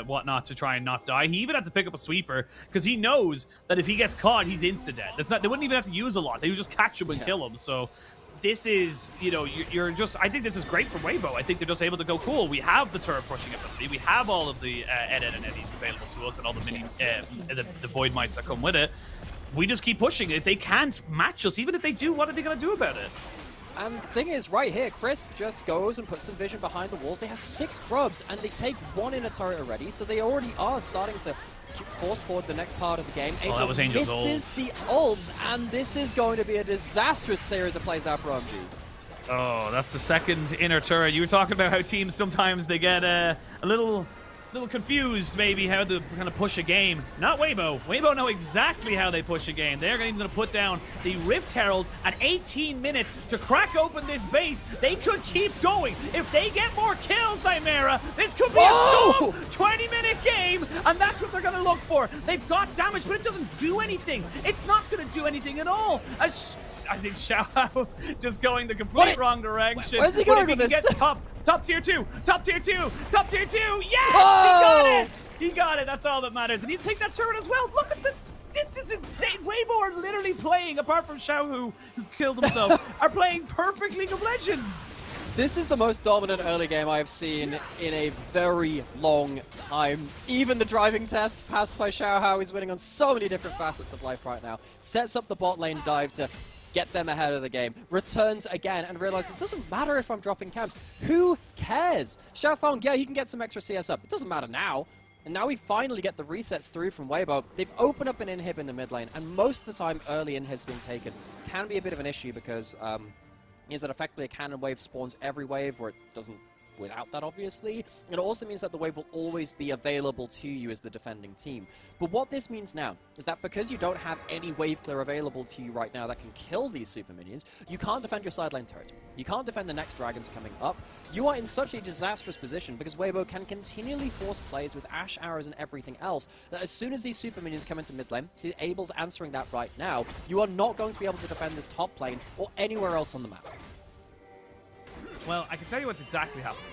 whatnot to try and not die. He even had to pick up a sweeper because he knows that if he gets caught, he's insta-dead. That's not, they wouldn't even have to use a lot. They would just catch him and kill him. So this is, you know, you're just, I think this is great for Weibo. I think they're just able to go, cool, we have the turret pushing ability. We have all of the Ed and Eddies available to us and all the mini, the Void Mites that come with it. We just keep pushing it. They can't match us. Even if they do, what are they going to do about it? And the thing is, right here, Crisp just goes and puts some vision behind the walls. They have 6 grubs, and they take 1 in a turret already, so they already are starting to force forward the next part of the game. Oh, that was Angel's ult. This is the ult, and this is going to be a disastrous series of plays out for OMG. Oh, that's the second inner turret. You were talking about how teams sometimes they get a little confused, maybe, how they kind of push a game. Not Weibo. Weibo know exactly how they push a game. They're going to put down the Rift Herald at 18 minutes to crack open this base. They could keep going. If they get more kills, Nymera, this could be a 20-minute game, and that's what they're going to look for. They've got damage, but it doesn't do anything. It's not going to do anything at all. I think Xiao just going the complete wrong direction. Where's he going with this? Top tier 2, top tier 2, top tier 2. Yes, he got it. He got it. That's all that matters. And you take that turret as well. Look at this. This is insane. Weibo are literally playing, apart from Xiao who killed himself, are playing perfect League of Legends. This is the most dominant early game I have seen in a very long time. Even the driving test passed by Xiaohao. He's winning on so many different facets of life right now. Sets up the bot lane dive to get them ahead of the game. Returns again and realizes it doesn't matter if I'm dropping camps. Who cares? Xiaofeng, yeah, he can get some extra CS up. It doesn't matter now. And now we finally get the resets through from Weibo. They've opened up an inhib in the mid lane, and most of the time early inhibs being taken can be a bit of an issue because is that effectively a cannon wave spawns every wave where it doesn't without that, obviously. It also means that the wave will always be available to you as the defending team. But what this means now is that because you don't have any wave clear available to you right now that can kill these super minions, you can't defend your side lane turret. You can't defend the next dragons coming up. You are in such a disastrous position because Weibo can continually force plays with Ash arrows and everything else that as soon as these super minions come into mid lane, see Abel's answering that right now, you are not going to be able to defend this top lane or anywhere else on the map. Well, I can tell you what's exactly happening.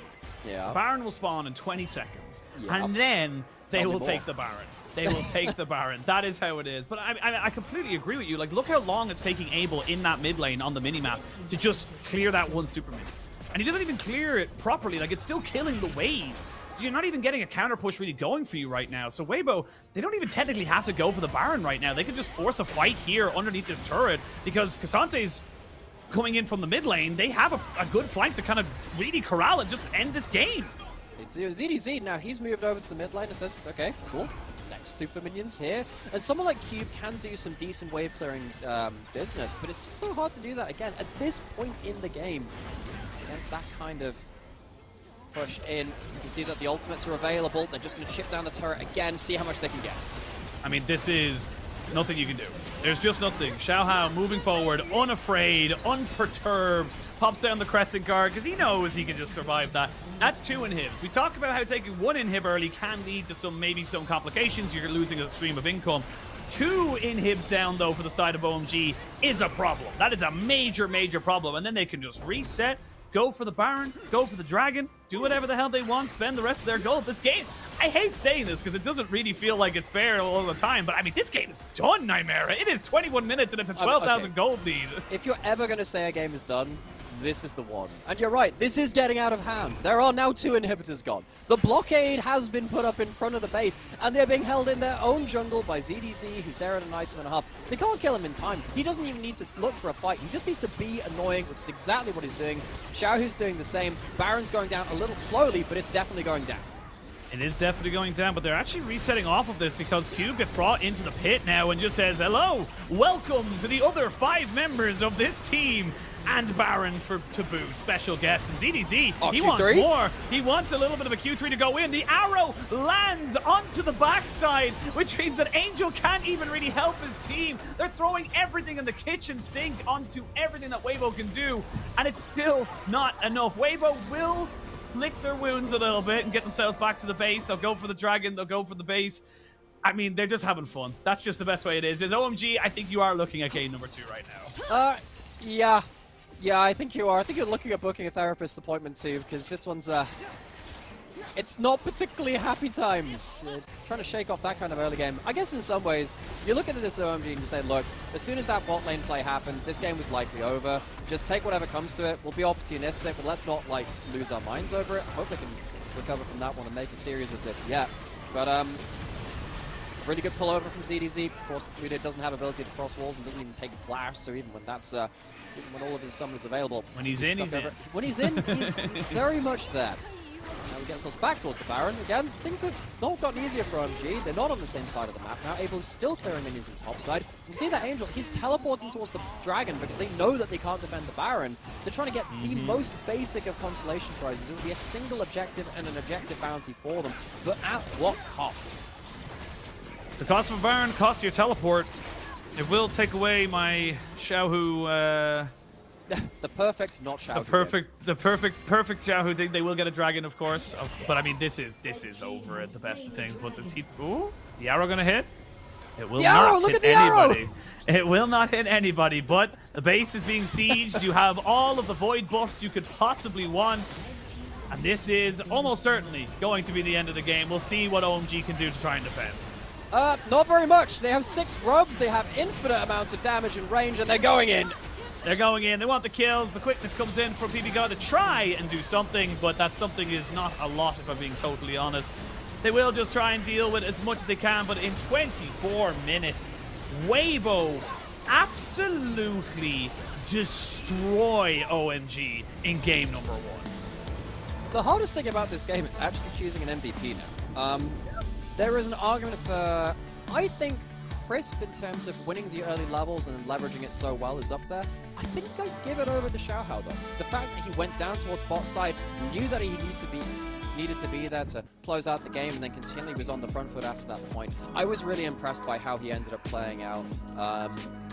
Yeah. Baron will spawn in 20 seconds, and then they will take the Baron. They will take the Baron. That is how it is. But I completely agree with you. Like, look how long it's taking Abel in that mid lane on the minimap to just clear that one super minion. And he doesn't even clear it properly. Like, it's still killing the wave. So you're not even getting a counter push really going for you right now. So Weibo, they don't even technically have to go for the Baron right now. They can just force a fight here underneath this turret because Casante's coming in from the mid lane. They have a good flank to kind of really corral and just end this game. It's ZDZ now. He's moved over to the mid lane and says, okay, cool. Next super minions here. And someone like Cube can do some decent wave clearing business, but it's just so hard to do that again at this point in the game against that kind of push in. You can see that the ultimates are available. They're just going to chip down the turret again, see how much they can get. I mean, this is nothing you can do. There's just nothing. Xiaohao moving forward, unafraid, unperturbed, pops down the Crescent Guard because he knows he can just survive that. That's 2 inhibs. We talked about how taking 1 inhib early can lead to maybe some complications. You're losing a stream of income. 2 inhibs down, though, for the side of OMG is a problem. That is a major, major problem. And then they can just reset, go for the Baron, go for the Dragon, do whatever the hell they want, spend the rest of their gold. This game, I hate saying this because it doesn't really feel like it's fair all the time, but I mean, this game is done, Nymera. It is 21 minutes and it's a 12,000 gold lead. If you're ever going to say a game is done, this is the one. And you're right, this is getting out of hand. There are now 2 inhibitors gone. The blockade has been put up in front of the base, and they're being held in their own jungle by ZDZ, who's there at an item and a half. They can't kill him in time. He doesn't even need to look for a fight. He just needs to be annoying, which is exactly what he's doing. Xiaohu's doing the same. Baron's going down a little slowly, but it's definitely going down. It is definitely going down, but they're actually resetting off of this because Cube gets brought into the pit now and just says, hello, welcome to the other 5 members of this team. And Baron to boot. Special guest. And ZDZ, he wants more. He wants a little bit of a Q3 to go in. The arrow lands onto the backside, which means that Angel can't even really help his team. They're throwing everything in the kitchen sink onto everything that Weibo can do, and it's still not enough. Weibo will lick their wounds a little bit and get themselves back to the base. They'll go for the dragon. They'll go for the base. I mean, they're just having fun. That's just the best way it is. As OMG, I think you are looking at game number 2 right now. Yeah. Yeah, I think you are. I think you're looking at booking a therapist appointment too, because this one's, it's not particularly happy times. Trying to shake off that kind of early game. I guess in some ways, you look at this OMG and you say, look, as soon as that bot lane play happened, this game was likely over. Just take whatever comes to it. We'll be opportunistic, but let's not, like, lose our minds over it. I hope they can recover from that one and make a series of this yet. But, really good pullover from ZDZ. Of course, Muda doesn't have ability to cross walls and doesn't even take flash, so even when that's, even when all of his summons available. When he's in, he's in. When he's in, he's very much there. Now he gets us back towards the Baron. Again, things have not gotten easier for OMG. They're not on the same side of the map now. Abel is still clearing minions on the top side. You see that Angel, he's teleporting towards the Dragon because they know that they can't defend the Baron. They're trying to get the most basic of consolation prizes. It would be a single objective and an objective bounty for them. But at what cost? The cost of a Baron costs your teleport. It will take away my Xiaohu. The perfect, not Xiaohu. The perfect Xiaohu thing. They will get a dragon, of course. But I mean, this is over at the best of things. But ooh, the arrow gonna hit? It will not hit anybody. It will not hit anybody. But the base is being sieged. You have all of the void buffs you could possibly want. And this is almost certainly going to be the end of the game. We'll see what OMG can do to try and defend. Not very much. They have 6 grubs, they have infinite amounts of damage and range, and they're going in. They're going in. They want the kills. The quickness comes in for PBGod to try and do something, but that something is not a lot, if I'm being totally honest. They will just try and deal with as much as they can, but in 24 minutes, Weibo absolutely destroy OMG in game number 1. The hardest thing about this game is actually choosing an MVP now. There is an argument for, I think, Crisp in terms of winning the early levels and leveraging it so well is up there. I think I'd give it over to Xiaohao though. The fact that he went down towards bot side, knew that he needed to be there to close out the game and then continually was on the front foot after that point. I was really impressed by how he ended up playing out.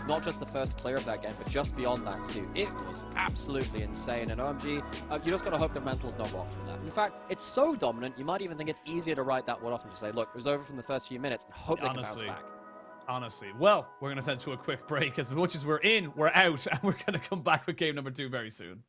Not just the first clear of that game, but just beyond that too. It was absolutely insane. And OMG, you just gotta hope the mental's not rocked from that. In fact, it's so dominant, you might even think it's easier to write that one off and just say, look, it was over from the first few minutes, and hope they can bounce back. Honestly. Well, we're going to send to a quick break. As much as we're in, we're out, and we're going to come back with game number 2 very soon.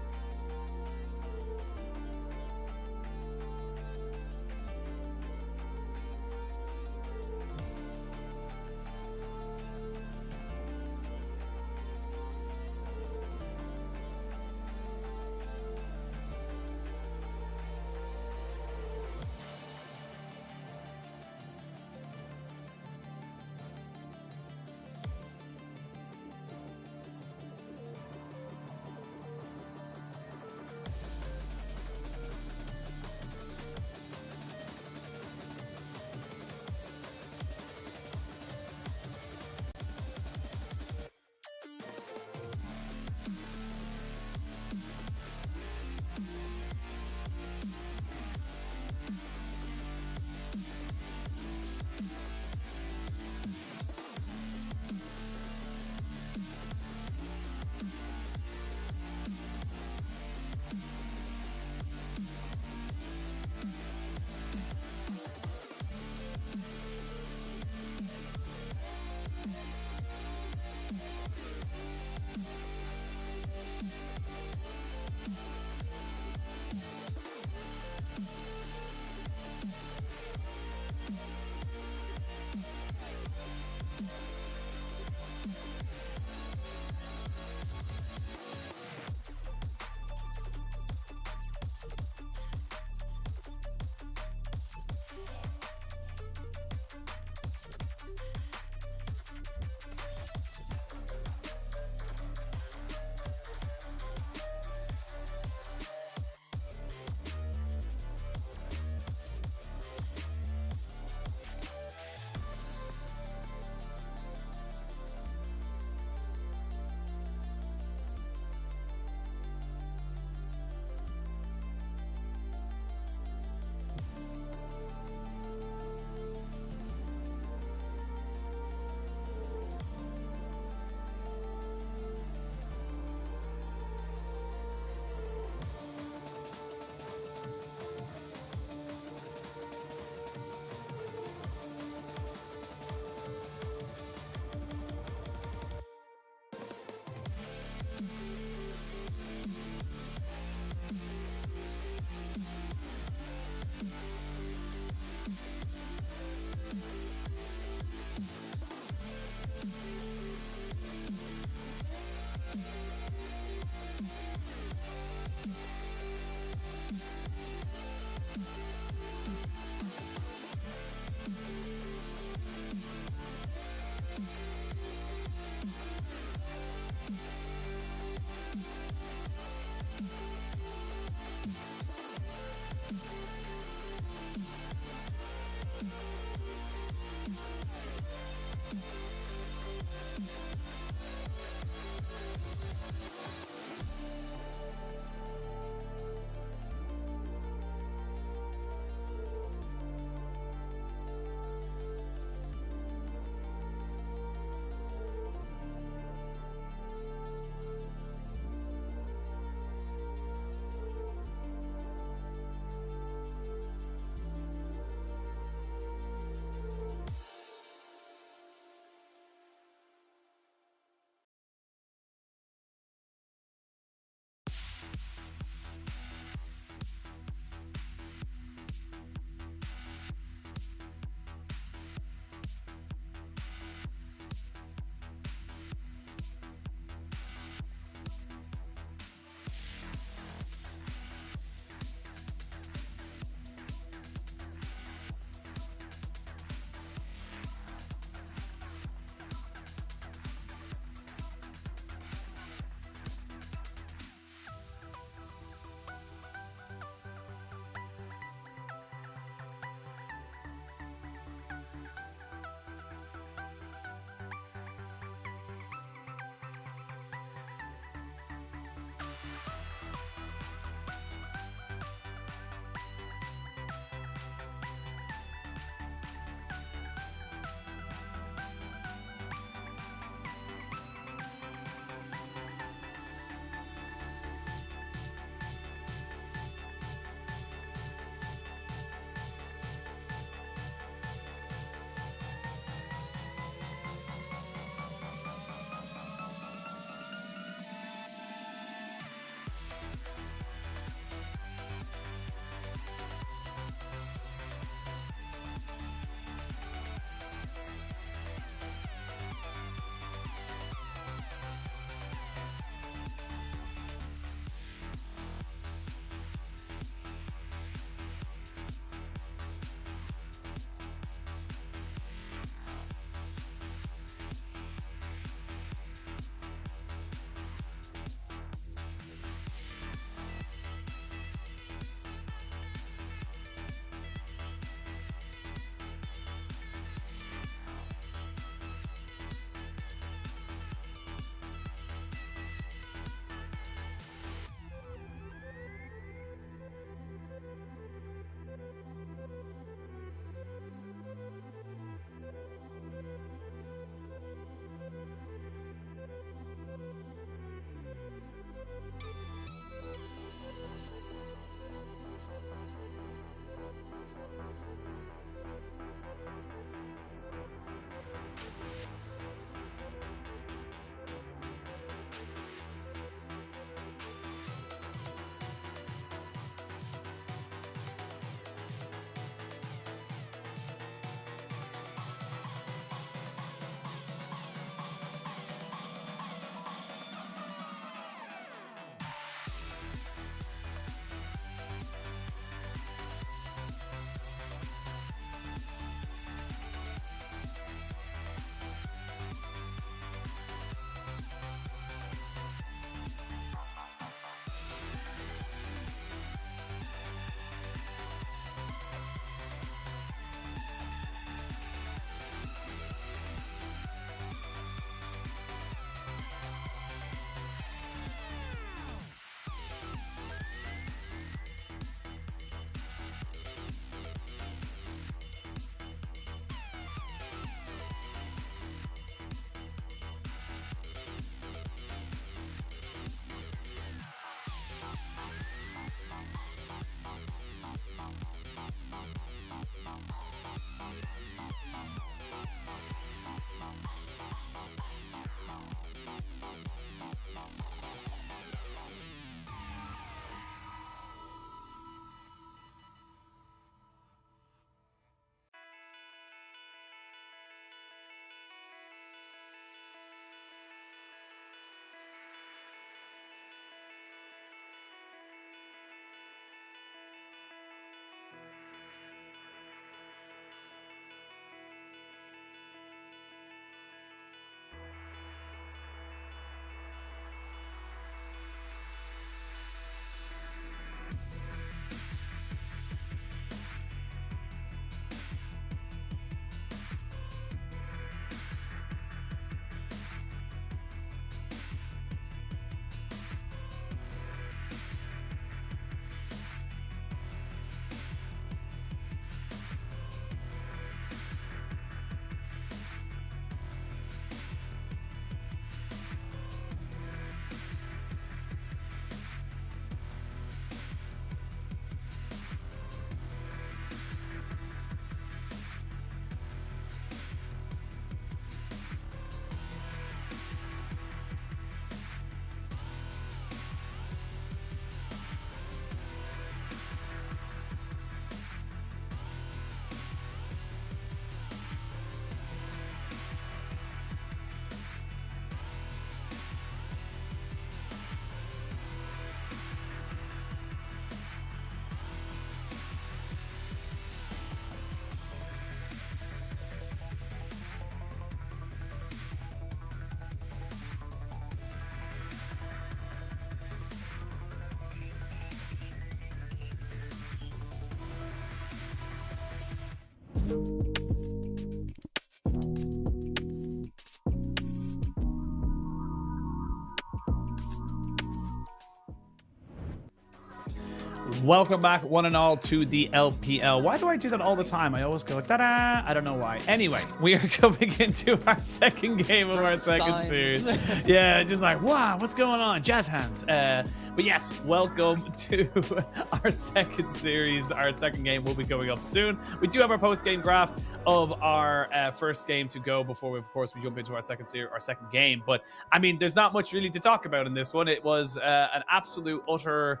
Welcome back, one and all, to the LPL. Why do I do that all the time? I always go, ta-da! I don't know why. Anyway, we are coming into our second game of our second series. Yeah, just like, wow, what's going on? Jazz hands. But yes, welcome to our second series. Our second game will be going up soon. We do have our post-game graph of our first game to go before we, of course, we jump into our second series, our second game. But I mean, there's not much really to talk about in this one. It was an absolute, utter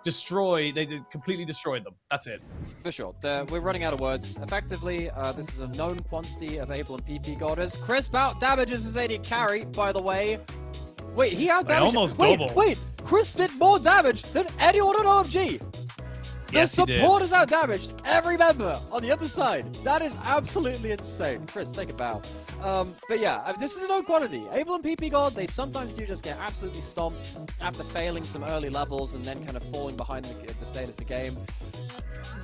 they completely destroyed them. That's it. For sure. We're running out of words. Effectively, this is a known quantity of Abel and PP Goddess. Crisp out damages his AD carry, by the way. Wait, he out damaged. Almost double. Wait, Crisp did more damage than anyone on OMG. Yes, the support is out damaged every member on the other side. That is absolutely insane. Chris, take a bow. But yeah, this is a known quantity. Abel and PP God, they sometimes do just get absolutely stomped after failing some early levels and then kind of falling behind the state of the game.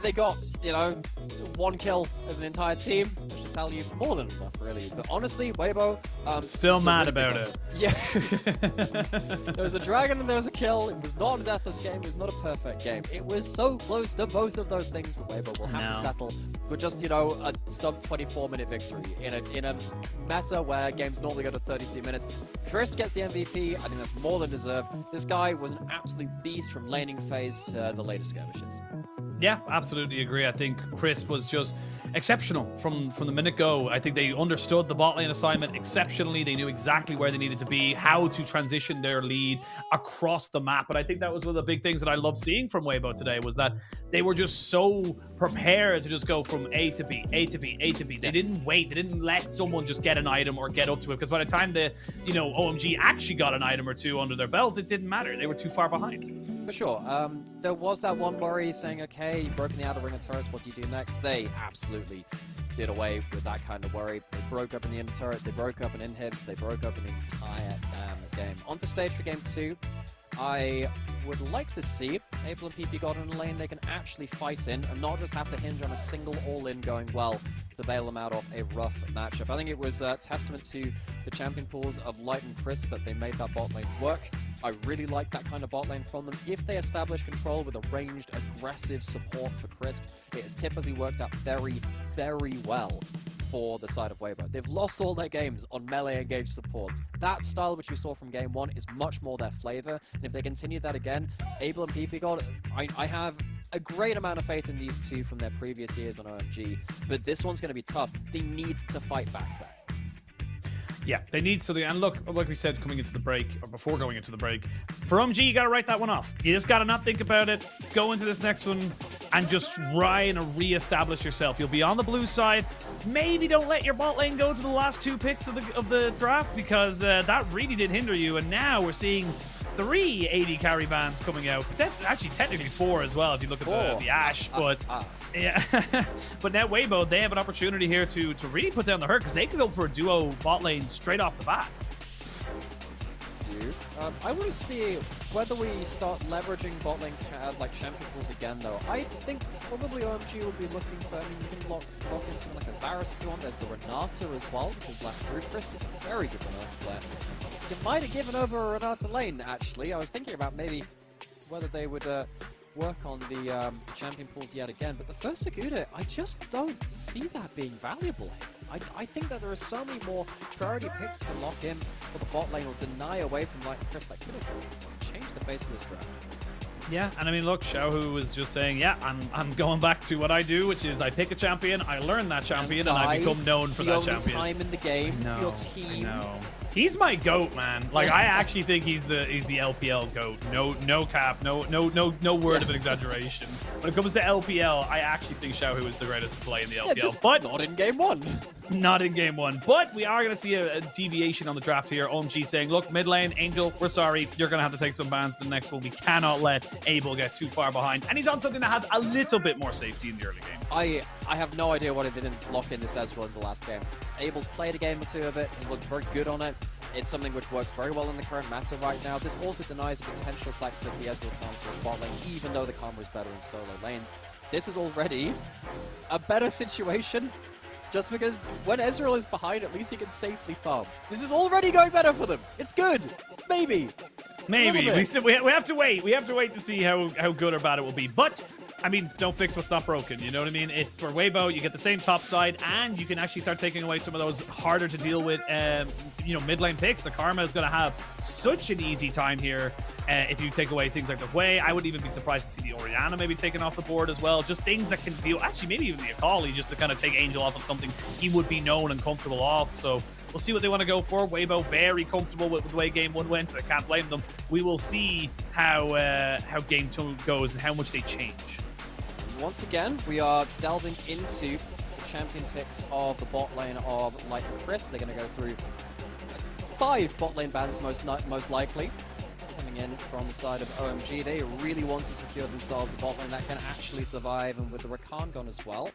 They got, you know, 1 kill as an entire team, which should tell you more than enough, really. But honestly, Weibo... still mad about it. Yeah. There was a dragon and there was a kill. It was not a deathless game. It was not a perfect game. It was so close to both of those things, but Weibo will have to settle with just, you know, a sub 24-minute victory in a meta where games normally go to 32 minutes. Chris gets the MVP. I think that's more than deserved. This guy was an absolute beast from laning phase to the later skirmishes. Yeah, absolutely agree. I think Chris was just exceptional from the minute go. I think they understood the bot lane assignment exceptionally. They knew exactly where they needed to be, how to transition their lead across the map. But I think that was one of the big things that I loved seeing from Weibo today, was that they were just so prepared to just go from A to B, A to B, A to B. They didn't wait. They didn't let someone just get an item or get up to it, because by the time the, you know, OMG actually got an item or two under their belt, it didn't matter. They were too far behind. For sure. There was that one worry saying, okay, you've broken the outer ring of turrets, what do you do next? They absolutely did away with that kind of worry. They broke up in the inner turrets, they broke up in inhibs, they broke up in the entire game. On to stage for game 2. I would like to see Abel and PP God in a lane they can actually fight in and not just have to hinge on a single all-in going well to bail them out of a rough matchup. I think it was a testament to the champion pools of Light and Crisp that they made that bot lane work. I really like that kind of bot lane from them. If they establish control with a ranged, aggressive support for Crisp, it has typically worked out very, very well for the side of Weibo. They've lost all their games on melee engaged support. That style which we saw from game 1 is much more their flavor, and if they continue that again, Abel and PP God, I have a great amount of faith in these two from their previous years on OMG, but this one's going to be tough. They need to fight back there. Yeah, they need something. And look, like we said coming into the break, or before going into the break, for OMG, you got to write that one off. You just got to not think about it. Go into this next one and just try and re-establish yourself. You'll be on the blue side. Maybe don't let your bot lane go to the last 2 picks of the draft, because that really did hinder you. And now we're seeing 3 AD carry bans coming out. Actually, technically 4 as well if you look at the Ashe. But yeah, but now Weibo, they have an opportunity here to really put down the hurt, because they could go for a duo bot lane straight off the bat. I want to see whether we start leveraging bot lane like champion pools again, though. I think probably OMG will be looking to, I mean, you can lock in something like a Varus if you want. There's the Renata as well, because left through Crisp is a very good Renata player. You might have given over a Renata lane, actually. I was thinking about maybe whether they would work on the champion pools yet again, but the first pick Udyr, I just don't see that being valuable here. I think that there are so many more priority picks to lock in for the bot lane or deny away from Light and Crisp that could have changed the face of this draft. Yeah, and I mean, look, Xiaohu was just saying, yeah, I'm going back to what I do, which is I pick a champion, I learn that champion, and I become known for that champion. Time in the game for your team. He's my GOAT, man. Like, I actually think he's the LPL GOAT. No cap, no word of an exaggeration. When it comes to LPL, I actually think Xiaohu is the greatest to play in the LPL. Just but not in game 1. Not in game 1. But we are going to see a deviation on the draft here. OMG saying, look, mid lane, Angel, we're sorry. You're going to have to take some bans the next one. We cannot let Abel get too far behind. And he's on something that had a little bit more safety in the early game. I have no idea why they didn't lock in this Ezreal in the last game. Abel's played a game or 2 of it. He's looked very good on it. It's something which works very well in the current meta right now. This also denies a potential flex of the Ezreal counter to bot lane, even though the combo is better in solo lanes. this is already a better situation. Just because when Ezreal is behind, at least he can safely farm. This is already going better for them. It's good. Maybe. Maybe. We have to wait. We have to wait to see how good or bad it will be. But, I mean, don't fix what's not broken. You know what I mean? It's for Weibo. You get the same top side, and you can actually start taking away some of those harder to deal with, mid lane picks. The Karma is going to have such an easy time here if you take away things like the Wei. I wouldn't even be surprised to see the Orianna maybe taken off the board as well. Just things that can deal. Actually, maybe even the Akali, just to kind of take Angel off on something he would be known and comfortable off. So we'll see what they want to go for. Weibo very comfortable with the way game 1 went. I can't blame them. We will see how game 2 goes and how much they change. Once again, we are delving into the champion picks of the bot lane of Light and Crisp. They're going to go through 5 bot lane bans most likely. Coming in from the side of OMG, they really want to secure themselves a bot lane that can actually survive, and with the Rakan gone as well,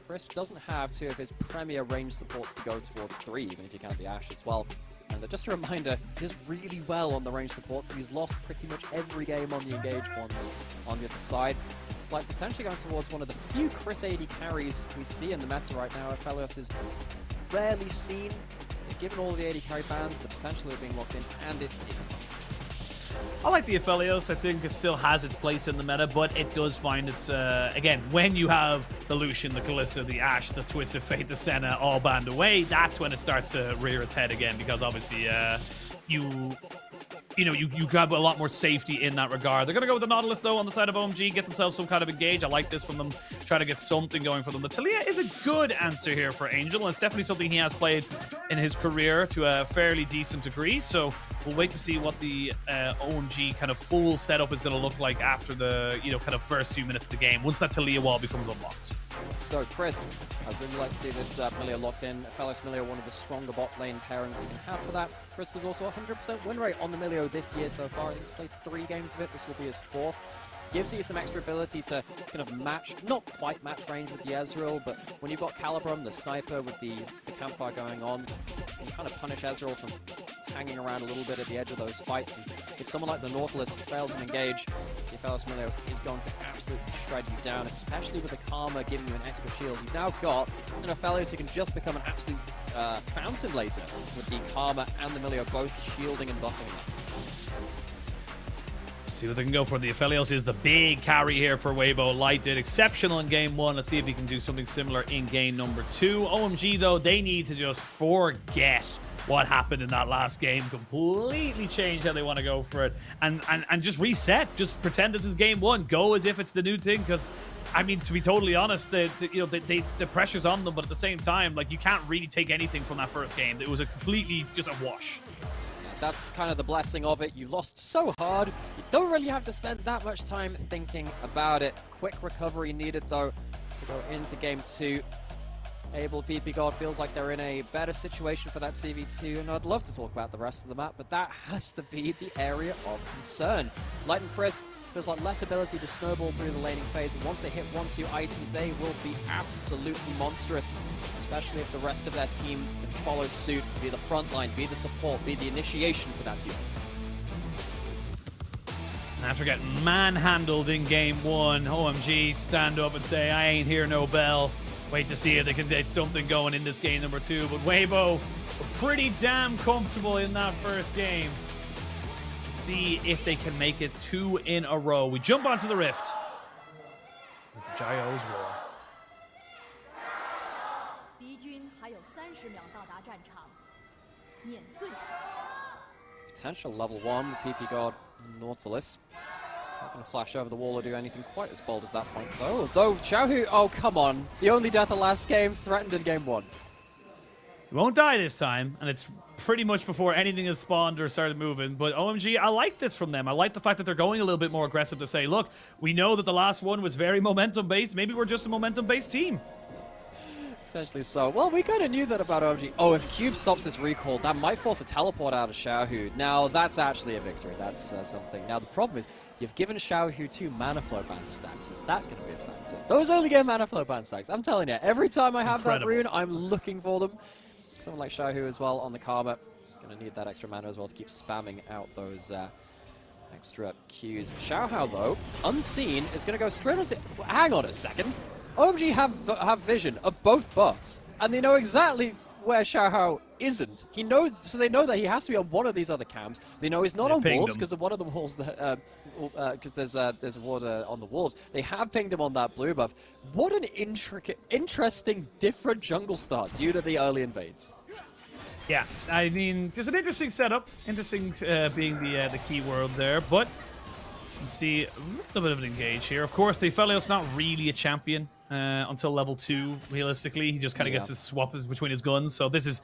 Crisp doesn't have 2 of his premier range supports to go towards 3, even if you count the Ashe as well. And just a reminder, he does really well on the range supports. He's lost pretty much every game on the engaged ones on the other side. Like potentially going towards one of the few crit AD carries we see in the meta right now. Aphelios is rarely seen. Given all the AD carry bans, the potential of being locked in, and it is. I like the Aphelios. I think it still has its place in the meta, but it does find its... again, when you have the Lucian, the Kalista, the Ashe, the Twisted Fate, the Senna all banned away, that's when it starts to rear its head again, because obviously you have a lot more safety in that regard. They're going to go with the Nautilus, though, on the side of OMG, get themselves some kind of engage. I like this from them, try to get something going for them. The Taliyah is a good answer here for Angel, and it's definitely something he has played in his career to a fairly decent degree, so we'll wait to see what the OMG kind of full setup is going to look like after the, kind of first few minutes of the game, once that Taliyah wall becomes unlocked. So, Crisp, I'd really like to see this Milio locked in. Aphelios Milio, one of the stronger bot lane pairings you can have for that. Crisp is also 100% win rate on the Milio this year so far. He's played 3 games of it. This will be his 4th. Gives you some extra ability to kind of match, not quite match range with the Ezreal, but when you've got Calibrum, the sniper with the campfire going on, you can kind of punish Ezreal from hanging around a little bit at the edge of those fights. And if someone like the Nautilus fails an engage, the Aphelios Milio is going to absolutely shred you down, especially with the Karma giving you an extra shield. You've now got an Aphelios who can just become an absolute fountain laser with the Karma and the Milio both shielding and buffing them. See what they can go for. The Aphelios is the big carry here for Weibo. Light did exceptional in game 1. Let's see if he can do something similar in game number 2. OMG, though, they need to just forget what happened in that last game. Completely change how they want to go for it. And just reset. Just pretend this is game 1. Go as if it's the new thing. Because, I mean, to be totally honest, the pressure's on them. But at the same time, like, you can't really take anything from that first game. It was a completely just a wash. That's kind of the blessing of it. You lost so hard. You don't really have to spend that much time thinking about it. Quick recovery needed, though, to go into game 2. Able PP God feels like they're in a better situation for that CV2, and I'd love to talk about the rest of the map, but that has to be the area of concern. Light and Crisp feels like less ability to snowball through the laning phase, but once they hit 1-2 items, they will be absolutely monstrous, especially if the rest of their team can follow suit, be the front line, be the support, be the initiation for that team. After getting manhandled in game 1, OMG stand up and say, I ain't hear no bell. Wait to see if they can get something going in this game number 2. But Weibo were pretty damn comfortable in that first game. See if they can make it 2 in a row. We jump onto the Rift with the Gyos roar. Potential level 1, PP God, Nautilus. Not going to flash over the wall or do anything quite as bold as that point, though. Though Xiaohu, oh come on. The only death of last game, threatened in game 1. He won't die this time, and it's pretty much before anything has spawned or started moving. But OMG, I like this from them. I like the fact that they're going a little bit more aggressive to say, look, we know that the last one was very momentum-based. Maybe we're just a momentum-based team. Potentially so. Well, we kind of knew that about OMG. Oh, if Cube stops this recall, that might force a teleport out of Xiaohu. Now, that's actually a victory. That's something. Now, the problem is, you've given Xiaohu 2 mana flow ban stacks. Is that going to be a factor? Those only get mana flow ban stacks. I'm telling you, every time I have that rune, I'm looking for them. Someone like Xiaohu as well on the Karma. Going to need that extra mana as well to keep spamming out those Extra Qs. Xiaohao, though, unseen, is going to go straight on... Hang on a second. OMG have vision of both buffs, and they know exactly where Xiaohao isn't. So they know that he has to be on one of these other cams. They know he's not on wolves because of one of the walls that because there's a ward on the wolves. They have pinged him on that blue buff. What an interesting, different jungle start due to the early invades. Yeah, I mean, there's an interesting setup. Interesting being the key word there, but you can see a little bit of an engage here. Of course, the Aphelios not really a champion until level 2, realistically. He just kind of gets his swaps between his guns, so this is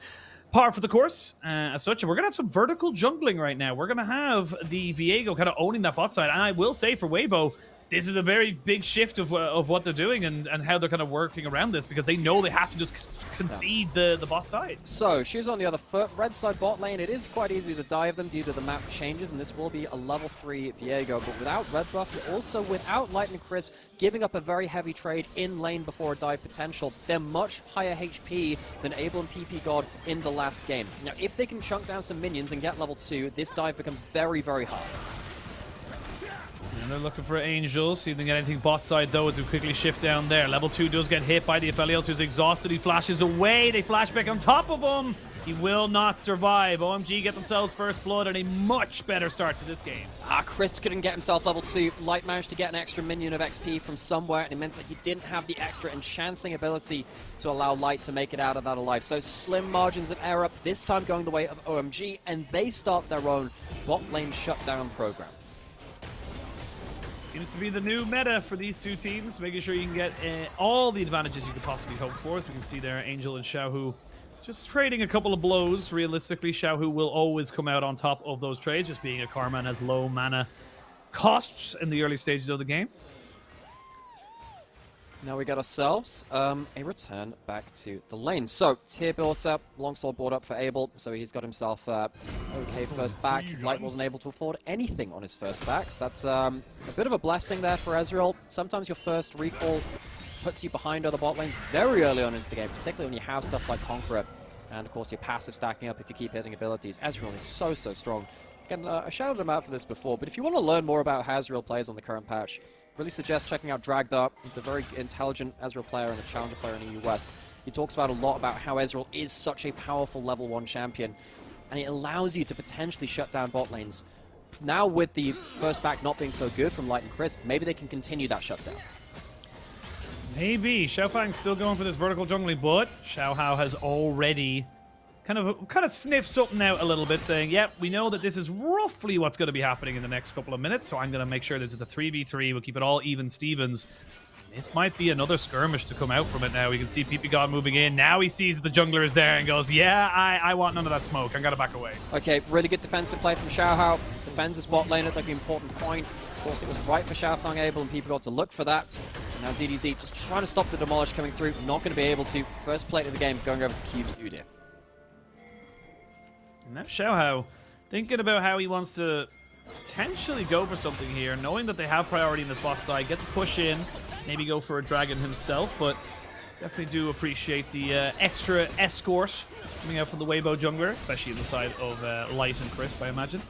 par for the course as such. And we're going to have some vertical jungling right now. We're going to have the Viego kind of owning that bot side, and I will say for Weibo, this is a very big shift of what they're doing and how they're kind of working around this, because they know they have to just concede the bot side. So, she's on the other foot. Red side bot lane, it is quite easy to dive them due to the map changes, and this will be a level 3 Viego. But without red buff, and also without Lightning Crisp giving up a very heavy trade in lane before a dive potential, they're much higher HP than Abel and PP God in the last game. Now, if they can chunk down some minions and get level 2, this dive becomes very, very hard. And they're looking for Angels. See if they can get anything bot side, though, as we quickly shift down there. Level 2 does get hit by the Aphelios, who's exhausted. He flashes away. They flash back on top of him. He will not survive. OMG get themselves first blood and a much better start to this game. Chris couldn't get himself level 2. Light managed to get an extra minion of XP from somewhere, and it meant that he didn't have the extra enchanting ability to allow Light to make it out of that alive. So slim margins of error, this time going the way of OMG, and they start their own bot lane shutdown program. Seems to be the new meta for these two teams, making sure you can get all the advantages you could possibly hope for. So we can see there Angel and Xiaohu just trading a couple of blows. Realistically, Xiaohu will always come out on top of those trades, just being a Karma and has low mana costs in the early stages of the game. Now we got ourselves a return back to the lane. So, tier built up, longsword brought up for Abel, so he's got himself okay first back. Light wasn't able to afford anything on his first backs. That's a bit of a blessing there for Ezreal. Sometimes your first recall puts you behind other bot lanes very early on into the game, particularly when you have stuff like Conqueror, and of course your passive stacking up if you keep hitting abilities. Ezreal is so strong. Again, I shouted him out for this before, but if you want to learn more about how Ezreal plays on the current patch, really suggest checking out Dragdar. He's a very intelligent Ezreal player and a challenger player in the US. He talks about a lot about how Ezreal is such a powerful level 1 champion, and it allows you to potentially shut down bot lanes. Now with the first back not being so good from Light and Crisp, maybe they can continue that shutdown. Maybe. Xiaofang's still going for this vertical jungling, but Xiaohao has already kind of sniffed something out a little bit, saying, yep, we know that this is roughly what's going to be happening in the next couple of minutes, so I'm going to make sure that it's the 3v3. We'll keep it all even Stevens. This might be another skirmish to come out from it now. We can see PP God moving in. Now he sees that the jungler is there and goes, yeah, I want none of that smoke. I'm going to back away. Okay, really good defensive play from Xiaohao. Defends his bot lane at like an important point. Of course, it was right for Xiaofang, Abel, and PP God to look for that. And now ZDZ just trying to stop the demolish coming through. Not going to be able to. First plate of the game going over to Cube's Udyr. And now Xiaohao thinking about how he wants to potentially go for something here, knowing that they have priority in this bot side, get the push in, maybe go for a dragon himself, but definitely do appreciate the extra escort coming out from the Weibo jungler, especially in the side of Light and Crisp, I imagine.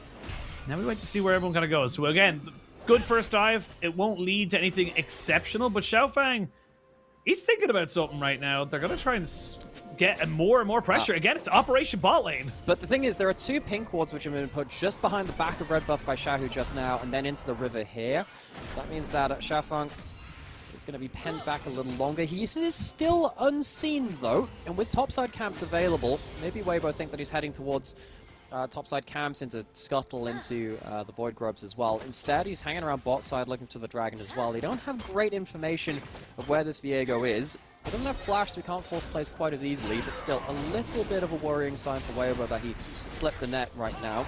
Now we wait to see where everyone kind of goes. So again, good first dive. It won't lead to anything exceptional, but Xiaofang, he's thinking about something right now. They're going to try and get more and more pressure. Again, it's Operation Bot Lane. But the thing is, there are 2 pink wards which have been put just behind the back of red buff by Xiaohu just now, and then into the river here. So that means that Xiaofang is going to be penned back a little longer. He is still unseen, though, and with topside camps available, maybe Weibo think that he's heading towards topside camps into Scuttle, into the Void Grubs as well. Instead, he's hanging around bot side looking to the Dragon as well. They don't have great information of where this Viego is. He doesn't have flash, so he can't force plays quite as easily, but still a little bit of a worrying sign for Weibo that he slipped the net right now.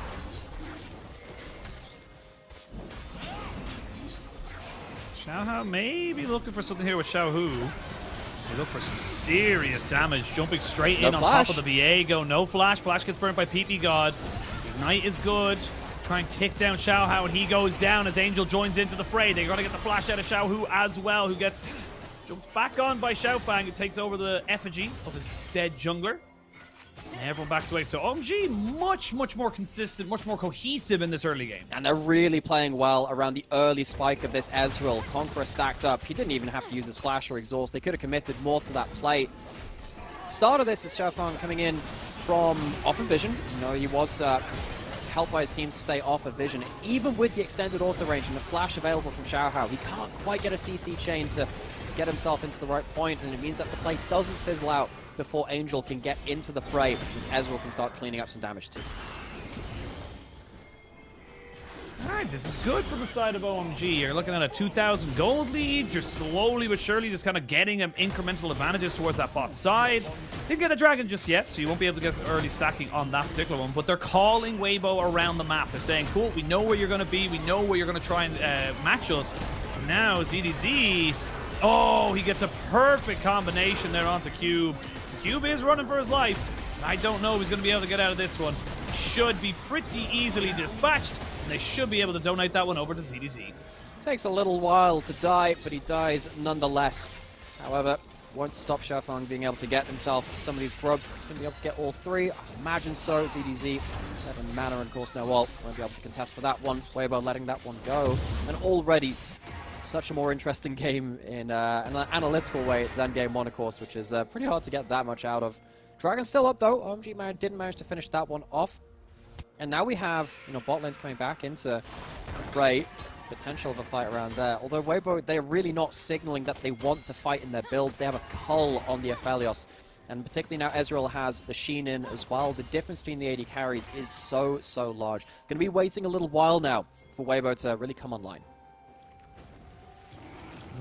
Xiaohao may be looking for something here with Xiaohu. They look for some serious damage, jumping straight in on top of the Viego. No flash. Flash gets burnt by PP God. Ignite is good. Try and tick down Xiaohao, and he goes down as Angel joins into the fray. They're going to get the flash out of Xiaohu as well, who jumps back on by Xiaofang, who takes over the effigy of his dead jungler. Everyone backs away. So OMG, much more consistent, much more cohesive in this early game. And they're really playing well around the early spike of this Ezreal. Conqueror stacked up. He didn't even have to use his flash or exhaust. They could have committed more to that play. Start of this is Xiaofang coming in from off of vision. You know, he was helped by his team to stay off of vision. Even with the extended auto range and the flash available from Xiaohao, he can't quite get a CC chain to get himself into the right point, and it means that the play doesn't fizzle out before Angel can get into the fray, because Ezreal can start cleaning up some damage too. Alright, this is good from the side of OMG. You're looking at a 2,000 gold lead. You're slowly but surely just kind of getting incremental advantages towards that bot side. Didn't get a dragon just yet, so you won't be able to get early stacking on that particular one. But they're calling Weibo around the map. They're saying, cool, we know where you're going to be. We know where you're going to try and match us. Now, ZDZ, oh, he gets a perfect combination there onto Cube. Cube is running for his life. I don't know if he's going to be able to get out of this one. Should be pretty easily dispatched. They should be able to donate that one over to ZDZ. Takes a little while to die, but he dies nonetheless. However, won't stop Xiaofang being able to get himself some of these grubs. He's going to be able to get all three. I imagine so. ZDZ, 7 mana, and of course no ult. Won't be able to contest for that one. Weibo letting that one go. And already, such a more interesting game in an analytical way than game 1, of course, which is pretty hard to get that much out of. Dragon's still up, though. OMG didn't manage to finish that one off. And now we have, you know, bot lane's coming back into the fray. Potential of a fight around there. Although Weibo, they're really not signaling that they want to fight in their builds. They have a cull on the Aphelios. And particularly now Ezreal has the Sheen in as well. The difference between the AD carries is so large. Going to be waiting a little while now for Weibo to really come online.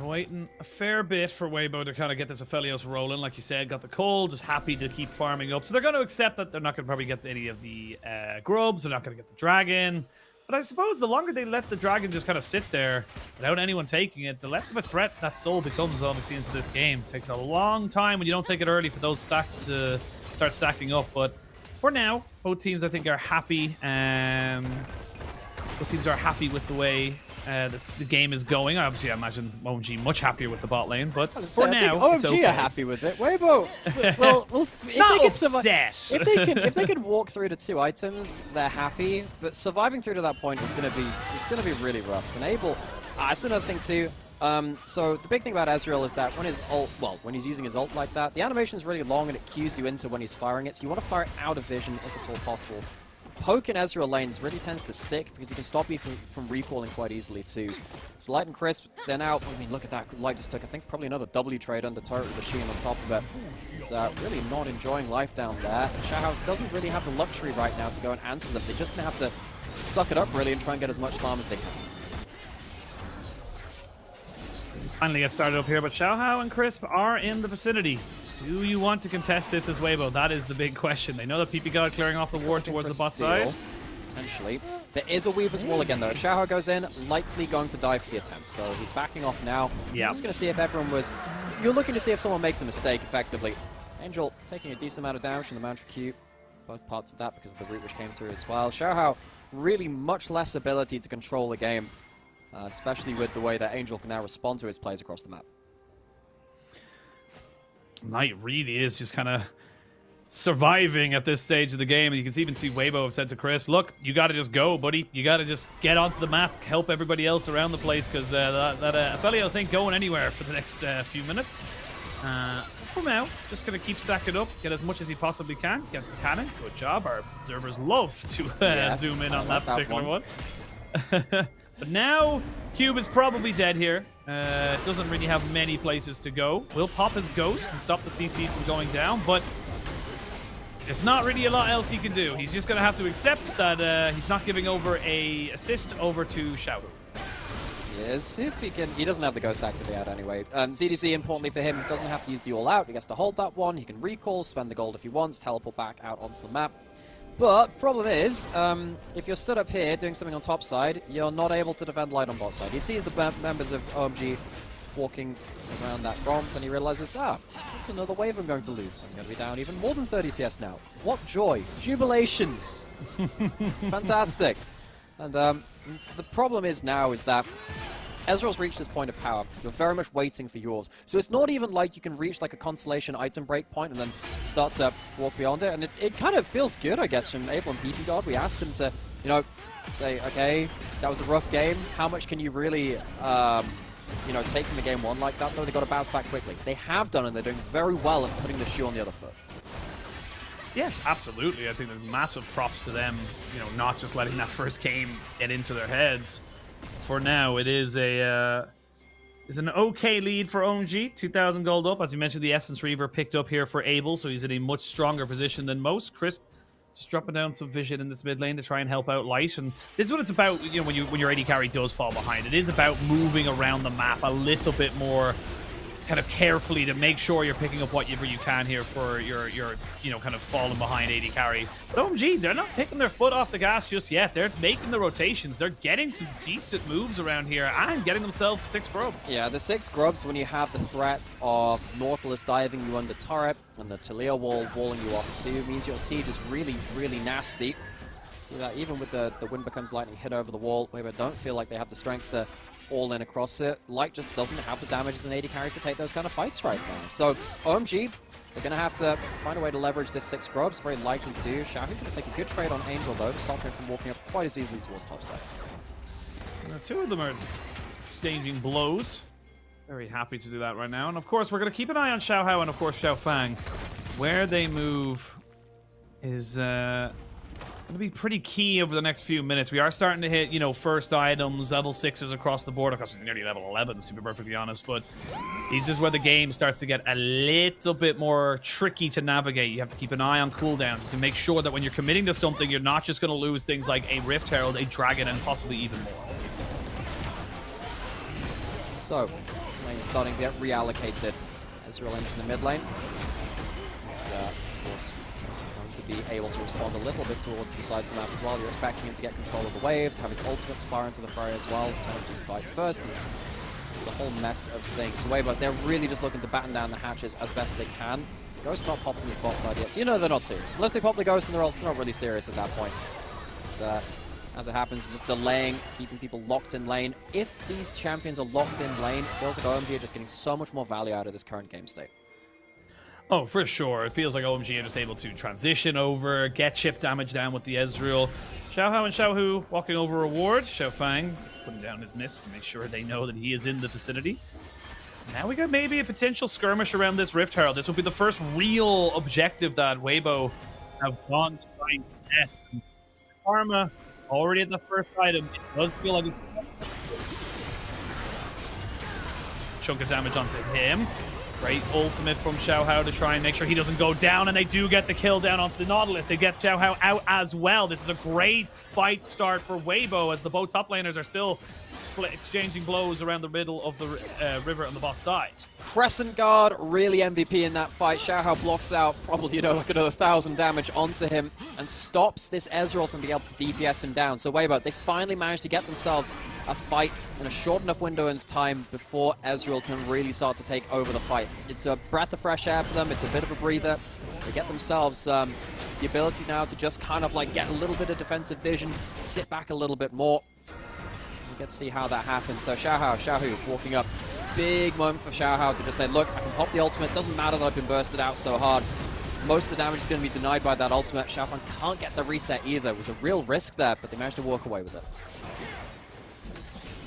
Waiting a fair bit for Weibo to kind of get this Aphelios rolling. Like you said, got the coal, just happy to keep farming up. So they're going to accept that they're not going to probably get any of the grubs. They're not going to get the dragon. But I suppose the longer they let the dragon just kind of sit there without anyone taking it, the less of a threat that soul becomes on its into this game. It takes a long time when you don't take it early for those stacks to start stacking up. But for now, both teams, I think, are happy. Both teams are happy with the way the game is going. Obviously, I imagine OMG much happier with the bot lane, but for now, OMG it's okay. are happy with it. Weibo, well, if not they can upset. if they can walk through to 2 items, they're happy. But surviving through to that point is going to be really rough. And Abel, that's another thing too. So the big thing about Ezreal is that when his ult, when he's using his ult like that, the animation is really long and it cues you into when he's firing it. So you want to fire it out of vision if it's all possible. Poke in Ezreal lanes really tends to stick because he can stop you from recalling quite easily too. So Light and Crisp, they're now, I mean, look at that. Light just took, I think, probably another W trade under turret with the Sheen on top of it. He's really not enjoying life down there. Xiaohao doesn't really have the luxury right now to go and answer them. They're just going to have to suck it up really and try and get as much farm as they can. Finally get started up here, but Xiaohao and Crisp are in the vicinity. Do you want to contest this as Weibo? That is the big question. They know that PP God clearing off the ward towards the bot side. Potentially. There is a Weaver's Wall again, though. If Xiaohao goes in, likely going to die for the attempt. So he's backing off now. Yeah. Just going to see if everyone was... You're looking to see if someone makes a mistake, effectively. Angel taking a decent amount of damage from the Mantra Q. Both parts of that because of the root which came through as well. Xiaohao, really much less ability to control the game. Especially with the way that Angel can now respond to his plays across the map. Knight really is just kind of surviving at this stage of the game. And you can even see Weibo have said to Crisp, look, you got to just go, buddy. You got to just get onto the map, help everybody else around the place, because that Aphelios ain't going anywhere for the next few minutes. For now, just going to keep stacking up, get as much as he possibly can, get the cannon. Good job. Our observers love to zoom in on that particular one. But now, Cube is probably dead here. Doesn't really have many places to go. Will pop his ghost and stop the CC from going down, but there's not really a lot else he can do. He's just going to have to accept that he's not giving over a assist over to Xiaohao. Yes, if he can. He doesn't have the ghost activate anyway. ZDZ, importantly for him, doesn't have to use the all out. He gets to hold that one. He can recall, spend the gold if he wants, teleport back out onto the map. But problem is, if you're stood up here doing something on top side, you're not able to defend Light on bot side. He sees the members of OMG walking around that romp and he realizes, it's another wave I'm going to lose. I'm going to be down even more than 30 CS now. What joy. Ezreal's reached this point of power. You're very much waiting for yours. So it's not even like you can reach like a constellation item break point and then start to walk beyond it. And it kind of feels good, I guess, from Abel and PP God. We asked him to, you know, say, okay, that was a rough game. How much can you really, you know, take from the game one like that? Though they got to bounce back quickly. They have done, and they're doing very well at putting the shoe on the other foot. Yes, absolutely. I think there's massive props to them, you know, not just letting that first game get into their heads. For now, it is an okay lead for OMG. 2,000 gold up. As you mentioned, the Essence Reaver picked up here for Abel, so he's in a much stronger position than most. Crisp just dropping down some vision in this mid lane to try and help out Light. And this is what it's about, you know, when your AD carry does fall behind. It is about moving around the map a little bit more kind of carefully to make sure you're picking up whatever you can here for your you know, kind of falling behind AD carry. But OMG, they're not taking their foot off the gas just yet. They're making the rotations. They're getting some decent moves around here and getting themselves 6 grubs. Yeah, the 6 grubs, when you have the threat of Nautilus diving you under turret and the Talia wall walling you off too, means your siege is really, really nasty. See that even with the Wind Becomes Lightning hit over the wall, Weber don't feel like they have the strength to all in across it. Light just doesn't have the damage as an AD carry to take those kind of fights right now. So OMG, they're going to have to find a way to leverage this 6 grubs, very likely to. Xiaohu going to take a good trade on Angel though, to stop him from walking up quite as easily towards top side. Now, 2 of them are exchanging blows. Very happy to do that right now. And of course, we're going to keep an eye on Xiaohao and of course Xiaofang. Where they move is going to be pretty key over the next few minutes. We are starting to hit, you know, first items, level 6s across the board. Of course, nearly level 11s, to be perfectly honest. But this is where the game starts to get a little bit more tricky to navigate. You have to keep an eye on cooldowns to make sure that when you're committing to something, you're not just going to lose things like a Rift Herald, a Dragon, and possibly even more. So, lane starting to get reallocated. Ezreal into the mid lane. It's, of course, to be able to respond a little bit towards the sides of the map as well. You're expecting him to get control of the waves, have his ultimate to fire into the fray as well, turn to fights first. And it's a whole mess of things. So Weibo, they're really just looking to batten down the hatches as best they can. Ghost not popped in this bot side yet, so you know they're not serious. Unless they pop the Ghost and they're not really serious at that point. But, as it happens, it's just delaying, keeping people locked in lane. If these champions are locked in lane, it feels like OMG are just getting so much more value out of this current game state. Oh, for sure. It feels like OMG are just able to transition over, get chip damage down with the Ezreal. Xiaohao and Xiaohu walking over a ward. Xiaofang putting down his mist to make sure they know that he is in the vicinity. Now we got maybe a potential skirmish around this Rift Herald. This will be the first real objective that Weibo have gone to try and get. Karma already at the first item. It does feel like it's chunk of damage onto him. Great ultimate from Xiaohao to try and make sure he doesn't go down, and they do get the kill down onto the Nautilus. They get Xiaohao out as well. This is a great fight start for Weibo as the both top laners are still exchanging blows around the middle of the river on the bot side. Crescent Guard, really MVP in that fight. Xiaohao blocks out probably, you know, like another 1,000 damage onto him and stops this Ezreal from being able to DPS him down. So Weibo, they finally managed to get themselves a fight in a short enough window of time before Ezreal can really start to take over the fight. It's a breath of fresh air for them. It's a bit of a breather. They get themselves the ability now to just kind of like get a little bit of defensive vision, sit back a little bit more. We get to see how that happens. So Xiaohu walking up. Big moment for Xiaohao to just say, look, I can pop the ultimate. Doesn't matter that I've been bursted out so hard. Most of the damage is going to be denied by that ultimate. Xiaofang can't get the reset either. It was a real risk there, but they managed to walk away with it.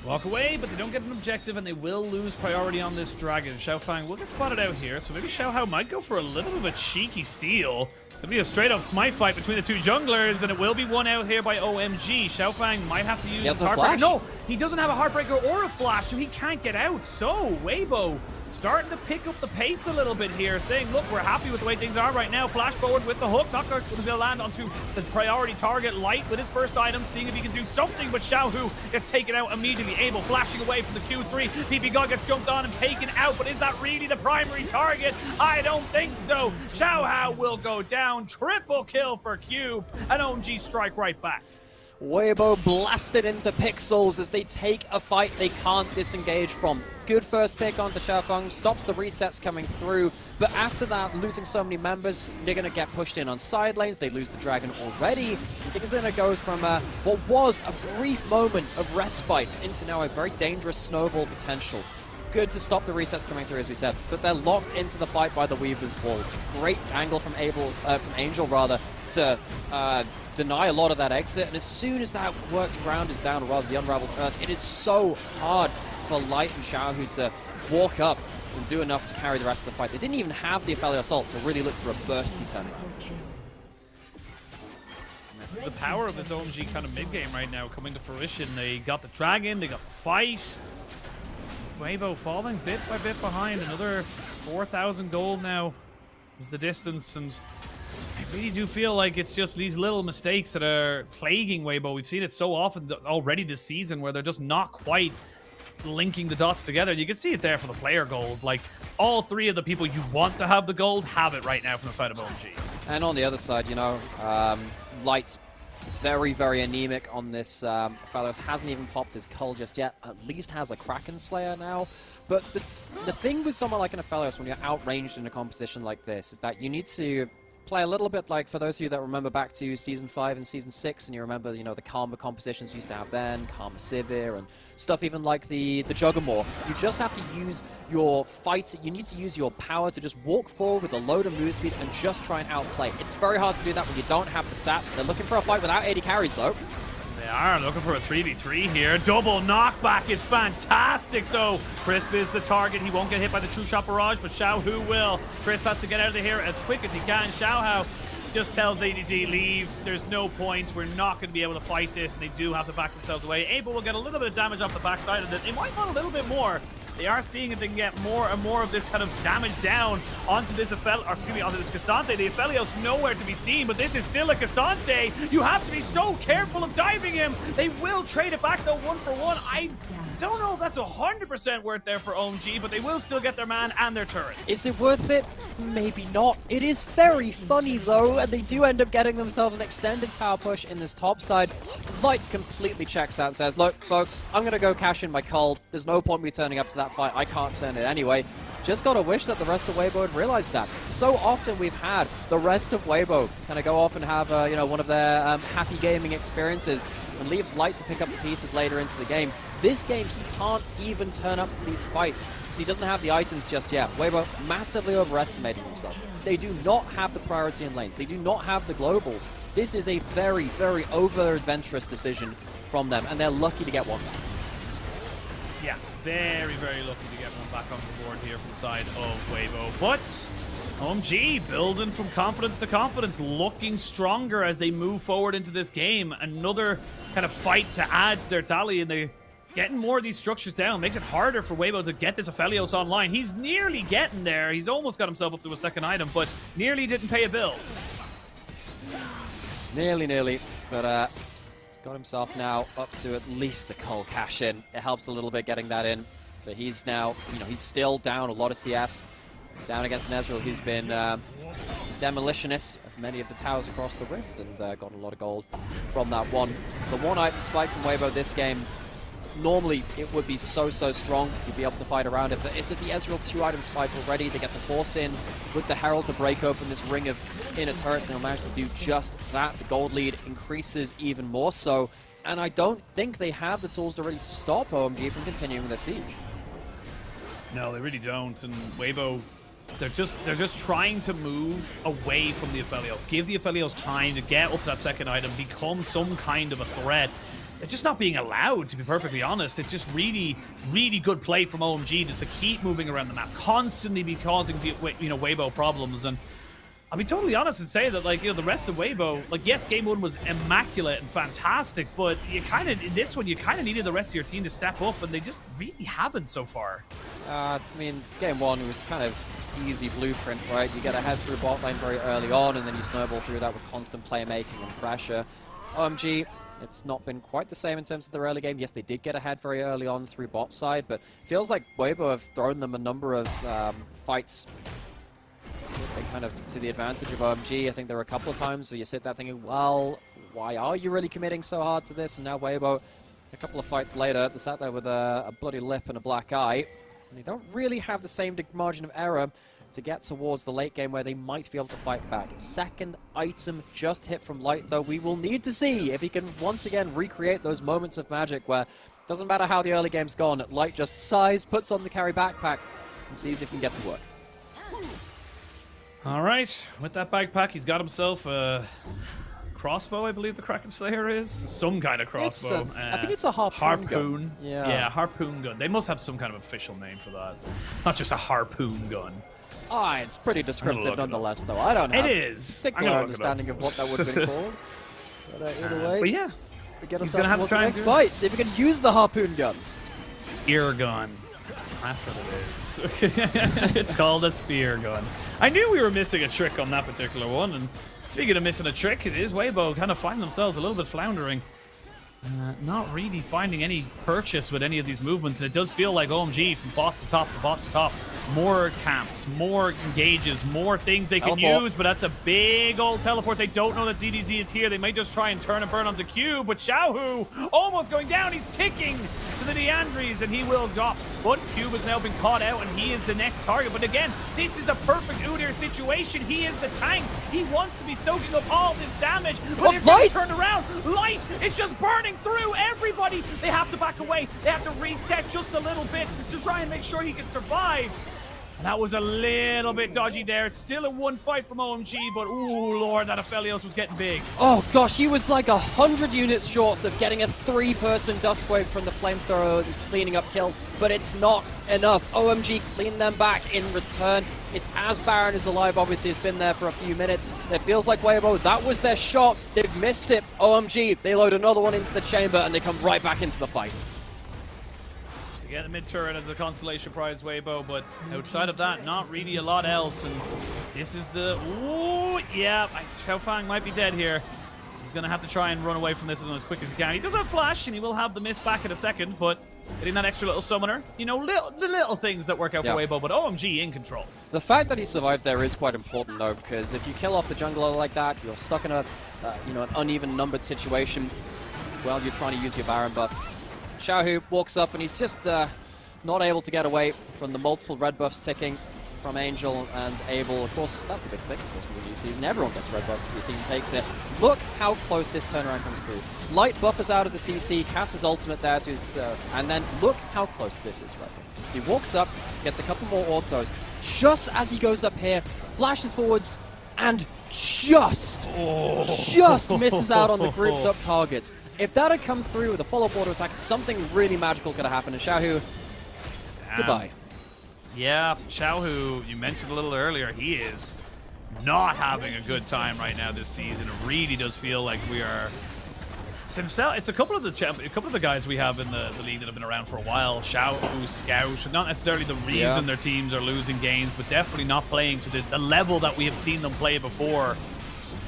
Walk away, but they don't get an objective, and they will lose priority on this Dragon. Xiaofang will get spotted out here, so maybe Xiaohao might go for a little bit of a cheeky steal. It's going to be a straight-up smite fight between the two junglers, and it will be won out here by OMG. Xiaofang might have to use his Heartbreaker. No, he doesn't have a Heartbreaker or a Flash, so he can't get out. So, Weibo starting to pick up the pace a little bit here, saying, look, we're happy with the way things are right now. Flash forward with the hook. Not going to land onto the priority target. Light with his first item, seeing if he can do something, but Xiaohu gets taken out immediately. Abel flashing away from the Q3. PP God gets jumped on and taken out, but is that really the primary target? I don't think so. Xiaohao will go down. Triple kill for Cube, and OMG strike right back. Weibo blasted into pixels as they take a fight they can't disengage from. Good first pick onto Xiaofeng, stops the resets coming through, but after that, losing so many members, they're going to get pushed in on side lanes, they lose the dragon already. They're going to go from what was a brief moment of respite into now a very dangerous snowball potential. Good to stop the resets coming through, as we said, but they're locked into the fight by the Weaver's Wall. Great angle from Angel to deny a lot of that exit, and as soon as that worked ground is down, or rather the Unraveled Earth, it is so hard for Light and Xiaohu to walk up and do enough to carry the rest of the fight. They didn't even have the Aphelios ult to really look for a bursty turnaround. This is the power of this OMG kind of mid-game right now coming to fruition. They got the dragon, they got the fight. Weibo falling bit by bit behind. Another 4,000 gold now is the distance, and I really do feel like it's just these little mistakes that are plaguing Weibo. We've seen it so often already this season where they're just not quite linking the dots together. You can see it there for the player gold. Like, all three of the people you want to have the gold have it right now from the side of OMG. And on the other side, you know, Light's very, very anemic on this. Aphelios hasn't even popped his cull just yet. At least has a Kraken Slayer now. But the thing with someone like an Aphelios when you're outranged in a composition like this is that you need to play a little bit like, for those of you that remember back to Season 5 and Season 6, and you remember, you know, the Karma compositions we used to have then, Karma Sivir, and stuff even like the Juggermore. You just have to use your fights, you need to use your power to just walk forward with a load of move speed and just try and outplay. It's very hard to do that when you don't have the stats. They're looking for a fight without 80 carries, though. They are looking for a 3v3 here. Double knockback is fantastic, though. Crisp is the target. He won't get hit by the True Shot Barrage, but Xiaohu will. Crisp has to get out of here as quick as he can. Xiaohu just tells ADZ, leave. There's no point. We're not going to be able to fight this, and they do have to back themselves away. Abel will get a little bit of damage off the backside of it. They might want a little bit more. They are seeing if they can get more and more of this kind of damage down onto this onto this Cassante. The Aphelios nowhere to be seen, but this is still a Cassante. You have to be so careful of diving him. They will trade it back though, 1-for-1. I don't know if that's 100% worth there for OMG, but they will still get their man and their turrets. Is it worth it? Maybe not. It is very funny though, and they do end up getting themselves an extended tower push in this top side. Light completely checks out and says, look folks, I'm gonna go cash in my cull. There's no point me turning up to that fight. I can't turn it anyway. Just gotta wish that the rest of Weibo had realized that. So often we've had the rest of Weibo kind of go off and have you know, one of their happy gaming experiences and leave Light to pick up the pieces later into the game. This game, he can't even turn up to these fights because he doesn't have the items just yet. Weibo massively overestimating himself. They do not have the priority in lanes. They do not have the globals. This is a very, very over-adventurous decision from them, and they're lucky to get one back. Yeah, very, very lucky to get one back on the board here from the side of Weibo. But OMG building from confidence to confidence, looking stronger as they move forward into this game. Another kind of fight to add to their tally, and they're getting more of these structures down. Makes it harder for Weibo to get this Aphelios online. He's nearly getting there. He's almost got himself up to a second item, but nearly didn't pay a bill. Nearly, but he's got himself now up to at least the cull cash in. It helps a little bit getting that in, but he's now, you know, he's still down a lot of CS. Down against Nezreal, who's been demolitionist of many of the towers across the Rift and got a lot of gold from that one. The one-item spike from Weibo this game, normally it would be so strong, you'd be able to fight around it, but it's at the Ezreal 2-item spike already. They get to force in with the Herald to break open this ring of inner turrets, and they'll manage to do just that. The gold lead increases even more so, and I don't think they have the tools to really stop OMG from continuing their siege. No, they really don't, and Weibo, they're just trying to move away from the Aphelios. Give the Aphelios time to get up to that second item, become some kind of a threat. It's just not being allowed, to be perfectly honest. It's just really, really good play from OMG just to keep moving around the map, constantly be causing the, you know, Weibo problems. And I'll be totally honest and say that, like, you know, the rest of Weibo, like, yes, game one was immaculate and fantastic, but you kind of, in this one, you kind of needed the rest of your team to step up, and they just really haven't so far. I mean, game one was kind of easy blueprint, right? You get ahead through bot lane very early on, and then you snowball through that with constant playmaking and pressure. OMG, it's not been quite the same in terms of the early game. Yes, they did get ahead very early on through bot side, but it feels like Weibo have thrown them a number of fights they kind of to the advantage of OMG. I think there were a couple of times where you sit there thinking, well, why are you really committing so hard to this? And now Weibo, a couple of fights later, they sat there with a bloody lip and a black eye. And they don't really have the same margin of error to get towards the late game where they might be able to fight back. Second item just hit from Light, though. We will need to see if he can once again recreate those moments of magic where doesn't matter how the early game's gone, Light just sighs, puts on the carry backpack, and sees if he can get to work. All right, with that backpack, he's got himself a crossbow, I believe the Kraken Slayer is. Some kind of crossbow. I think it's a harpoon gun. Yeah, harpoon gun. They must have some kind of official name for that. It's not just a harpoon gun. Ah, it's pretty descriptive nonetheless, though. I don't know. It is. Particular understanding of what that would have been called. But either way, but yeah, we get ourselves towards the next fight. See if we can use the harpoon gun. Spear gun. That's what it is. It's called a spear gun. I knew we were missing a trick on that particular one, and speaking of missing a trick, it is Weibo kind of find themselves a little bit floundering. Not really finding any purchase with any of these movements, and it does feel like OMG from bot to top, more camps, more engages, more things they can use, but that's a big old teleport. They don't know that ZDZ is here. They might just try and turn and burn onto Cube, but Xiaohu almost going down. He's ticking to the Neandries, and he will drop. But Cube has now been caught out, and he is the next target. But again, this is the perfect Udyr situation. He is the tank. He wants to be soaking up all this damage, but if they turn around, Light is just burning through everybody. They have to back away. They have to reset just a little bit to try and make sure he can survive. That was a little bit dodgy there. It's still a one fight from OMG, but ooh, Lord, that Aphelios was getting big. Oh gosh, he was like 100 units short of getting a 3-person Duskwave from the flamethrower and cleaning up kills, but it's not enough. OMG clean them back in return. It's as Baron is alive, obviously has been there for a few minutes. It feels like Weibo, that was their shot. They've missed it. OMG, they load another one into the chamber and they come right back into the fight. Get the mid turret as a consolation prize, Weibo, but outside of that, not really a lot else. And this is the Xiaofang might be dead here. He's gonna have to try and run away from this as quick as he can. He does have flash, and he will have the miss back in a second, but getting that extra little summoner, you know, the little things that work out for Weibo, but OMG in control. The fact that he survives there is quite important though, because if you kill off the jungler like that, you're stuck in a an uneven numbered situation while you're trying to use your Baron buff. Xiaohu walks up and he's just not able to get away from the multiple red buffs ticking from Angel and Abel. Of course, that's a big thing, of course, in the new season. Everyone gets red buffs if your team takes it. Look how close this turnaround comes through. Light buffers out of the CC, casts his ultimate there, so and then look how close this is right now. So he walks up, gets a couple more autos. Just as he goes up here, flashes forwards, and just misses out on the group's up targets. If that had come through with a follow-up auto attack, something really magical could have happened. And Xiaohu, goodbye. Yeah, Xiaohu, you mentioned a little earlier, he is not having a good time right now this season. It really does feel like we are... It's a couple of the guys we have in the league that have been around for a while. Xiaohu, Scout, not necessarily the reason their teams are losing games, but definitely not playing to the level that we have seen them play before.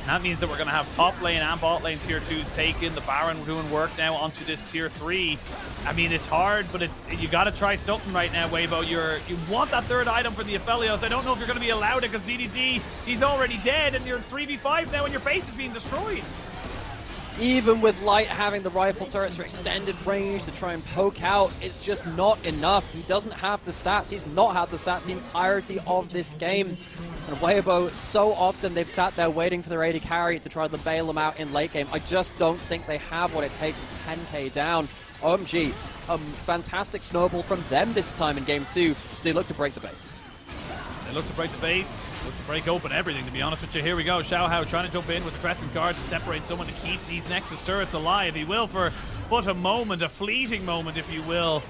And that means that we're going to have top lane and bot lane tier 2s taken. The Baron doing work now onto this tier 3. I mean, it's hard, but you got to try something right now, Weibo. You want that third item for the Aphelios. I don't know if you're going to be allowed it because ZDZ, he's already dead, and you're 3v5 now, and your base is being destroyed. Even with Light having the rifle turrets for extended range to try and poke out, it's just not enough. He doesn't have the stats. He's not had the stats the entirety of this game. And Weibo, so often they've sat there waiting for their AD carry to try to bail them out in late game. I just don't think they have what it takes with 10k down. OMG, a fantastic snowball from them this time in game 2 as they look to break the base. They look to break the base, look to break open everything, to be honest with you. Here we go, Xiaohu trying to jump in with the Crescent Guard to separate someone to keep these Nexus turrets alive. He will for but a moment, a fleeting moment, if you will.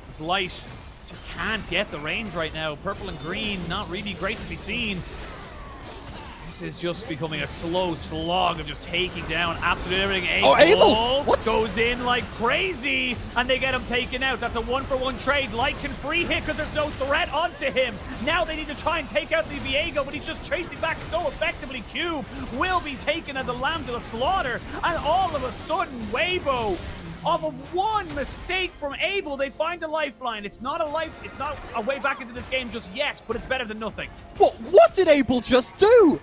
This Light just can't get the range right now. Purple and green, not really great to be seen. This is just becoming a slow slog of just taking down absolutely everything. Abel goes in like crazy, and they get him taken out. That's a 1-for-1 trade. Light can free hit because there's no threat onto him. Now they need to try and take out the Viego, but he's just chasing back so effectively. Cube will be taken as a lamb to the slaughter, and all of a sudden, Weibo Off of one mistake from Abel, they find a lifeline. It's not a way back into this game just yet, but it's better than nothing. What did Abel just do?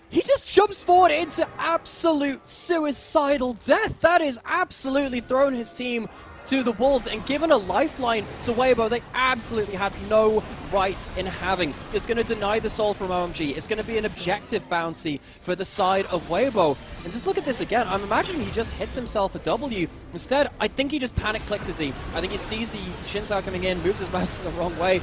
He just jumps forward into absolute suicidal death. That is absolutely thrown his team to the wolves and given a lifeline to Weibo they absolutely had no right in having. It's going to deny the soul from OMG. It's going to be an objective bounty for the side of Weibo. And just look at this again. I'm imagining he just hits himself a W. Instead, I think he just panic clicks his E. I think he sees the Xin Zhao coming in, moves his mouse the wrong way,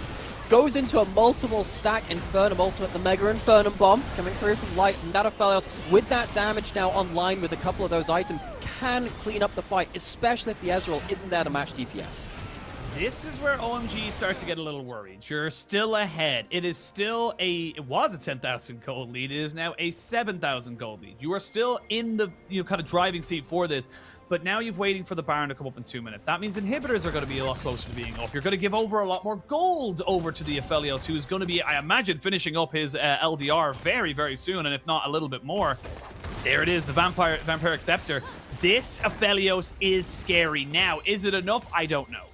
goes into a multiple stack Infernum ultimate, the Mega Infernum bomb coming through from Light, and that Aphelios with that damage now online with a couple of those items can clean up the fight, especially if the Ezreal isn't there to match DPS. This is where OMG start to get a little worried. You're still ahead. It was a 10,000 gold lead. It is now a 7,000 gold lead. You are still in the kind of driving seat for this. But now you're waiting for the Baron to come up in 2 minutes. That means inhibitors are going to be a lot closer to being up. You're going to give over a lot more gold over to the Aphelios, who's going to be, I imagine, finishing up his LDR very, very soon, and if not, a little bit more. There it is, the Vampiric Scepter. This Aphelios is scary. Now, is it enough? I don't know.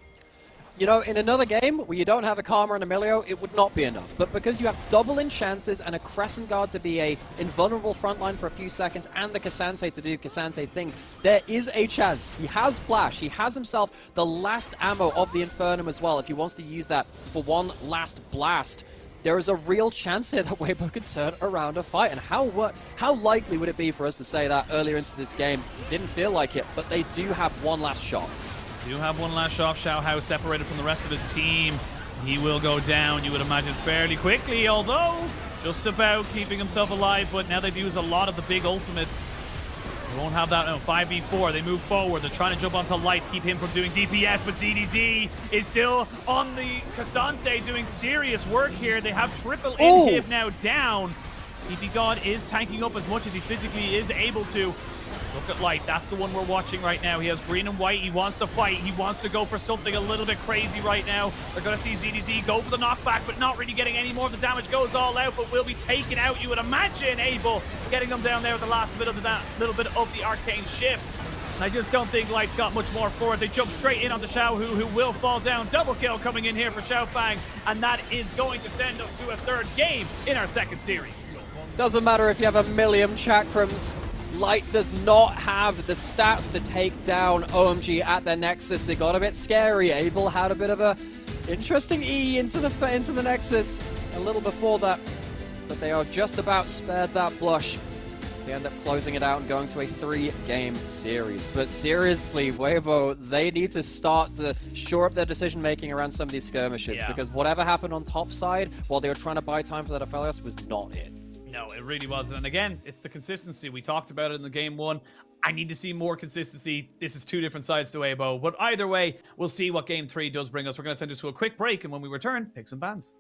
You know, in another game where you don't have a Karma and Emilio, it would not be enough. But because you have double enchanters and a Crescent Guard to be a invulnerable frontline for a few seconds and the Cassante to do Cassante things, there is a chance. He has Flash. He has himself the last ammo of the Infernum as well if he wants to use that for one last blast. There is a real chance here that Weibo could turn around a fight. And how likely would it be for us to say that earlier into this game? Didn't feel like it, but they do have one last shot. Do have one last shot. Xiao Hao separated from the rest of his team. He will go down, you would imagine, fairly quickly, although just about keeping himself alive. But now they've used a lot of the big ultimates. They won't have that. No, 5v4. They move forward. They're trying to jump onto Light to keep him from doing DPS, but ZDZ is still on the Cassante doing serious work here. They have triple inhib now down. EP God is tanking up as much as he physically is able to. Look at Light, that's the one we're watching right now. He has green and white, he wants to fight, he wants to go for something a little bit crazy right now. They're gonna see ZDZ go for the knockback, but not really getting any more of the damage, goes all out, but will be taken out, you would imagine. Abel getting them down there with the last bit of that little bit of the arcane shift. And I just don't think Light's got much more for it. They jump straight in onto Xiao Hu, who will fall down. Double kill coming in here for Xiao Fang, and that is going to send us to a third game in our second series. Doesn't matter if you have a million chakrams. Light does not have the stats to take down OMG at their Nexus. They got a bit scary. Abel had a bit of a interesting E into the Nexus a little before that, but they are just about spared that blush. They end up closing it out and going to a 3-game series. But seriously, Weibo, they need to start to shore up their decision-making around some of these skirmishes, because whatever happened on top side while they were trying to buy time for that Aphelios was not it. No, it really wasn't. And again, it's the consistency. We talked about it in the game one. I need to see more consistency. This is two different sides to Weibo. But either way, we'll see what game 3 does bring us. We're going to send us to a quick break, and when we return, pick some bans.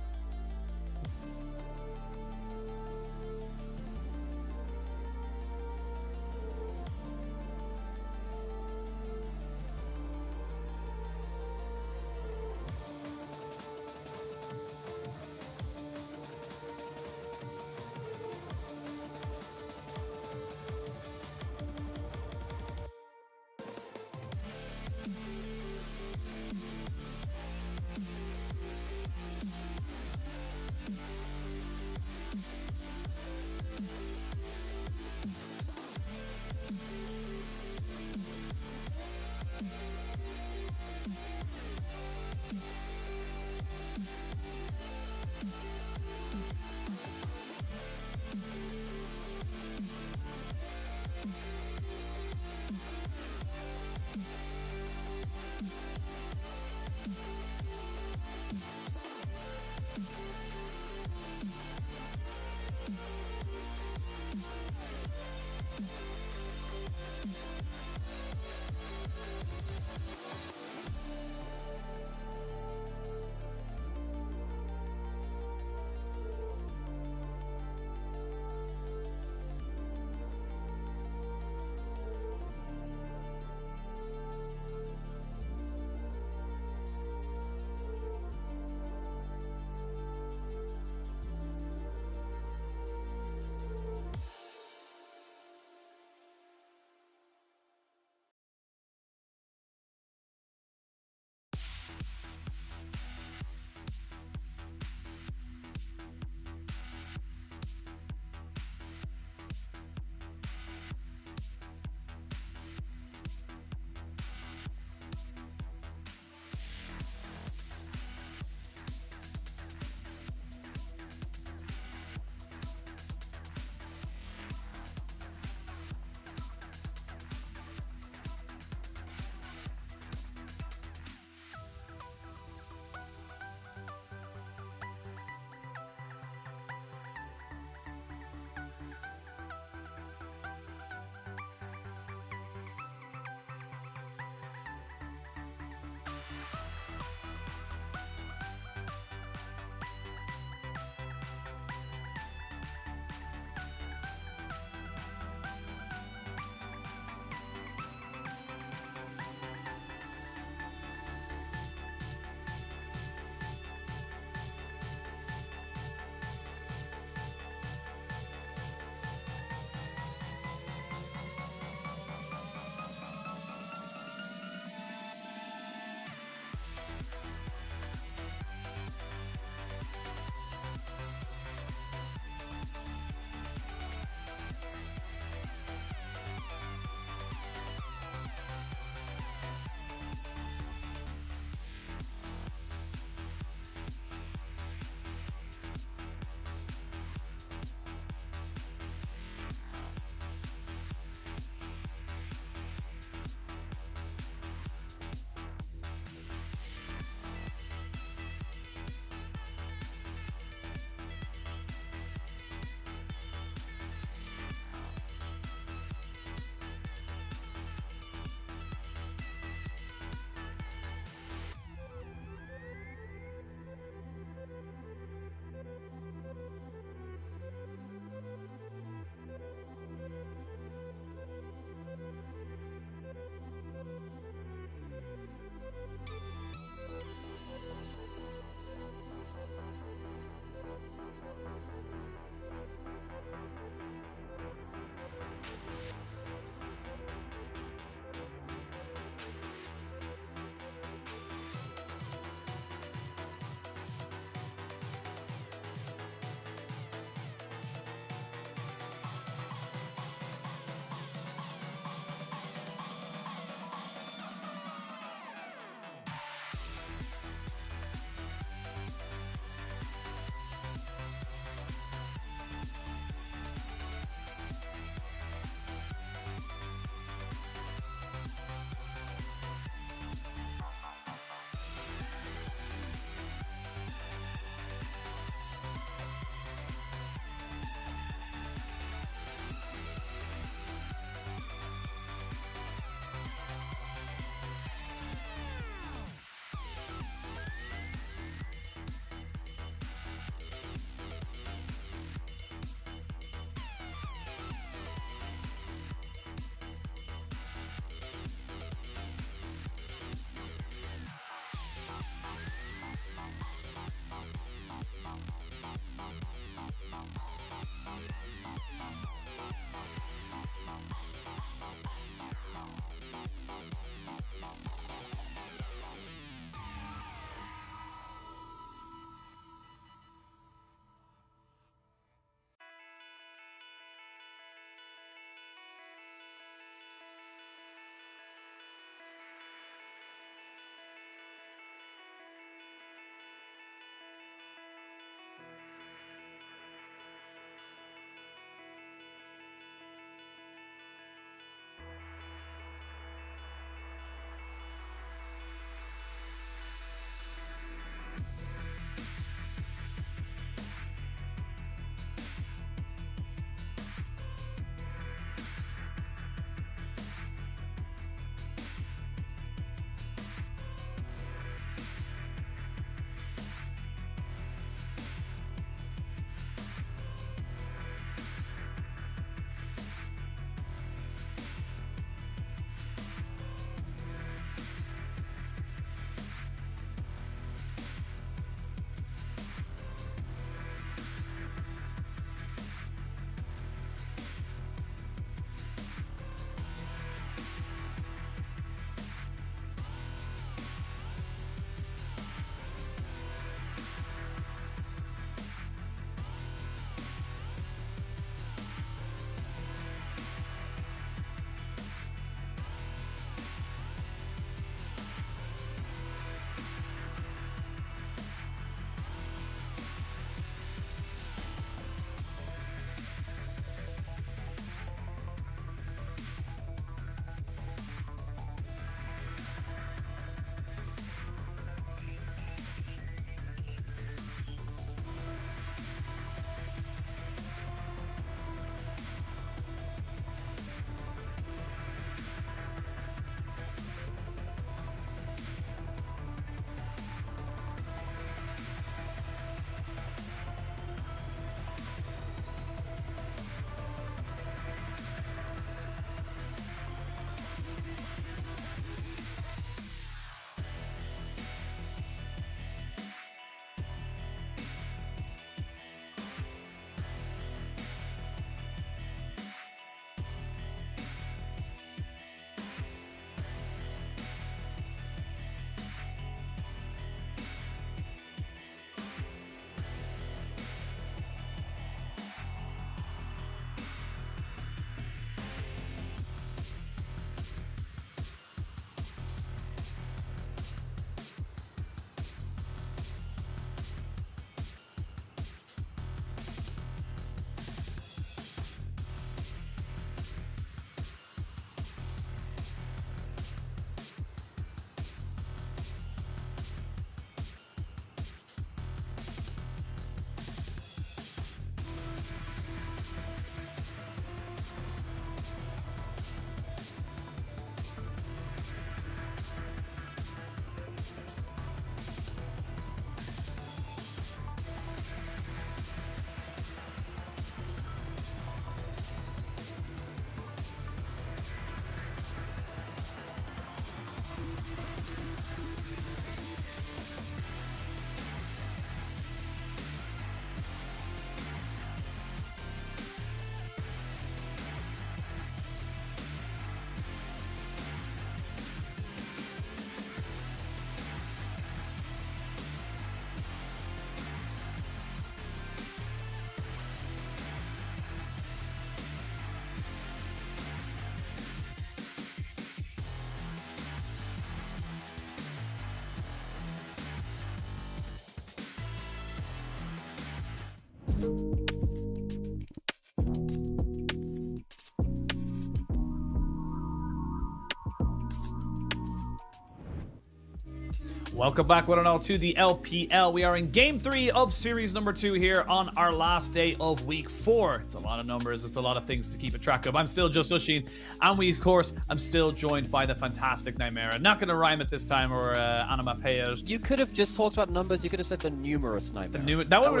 Welcome back, one and all, to the LPL. We are in Game 3 of Series number 2 here on our last day of Week 4. It's a lot of numbers. It's a lot of things to keep a track of. I'm still Just Ushin, and we, of course, I'm still joined by the fantastic Nymera. Not going to rhyme it this time, or Anima Payers. You could have just talked about numbers. You could have said the numerous Nymera. That would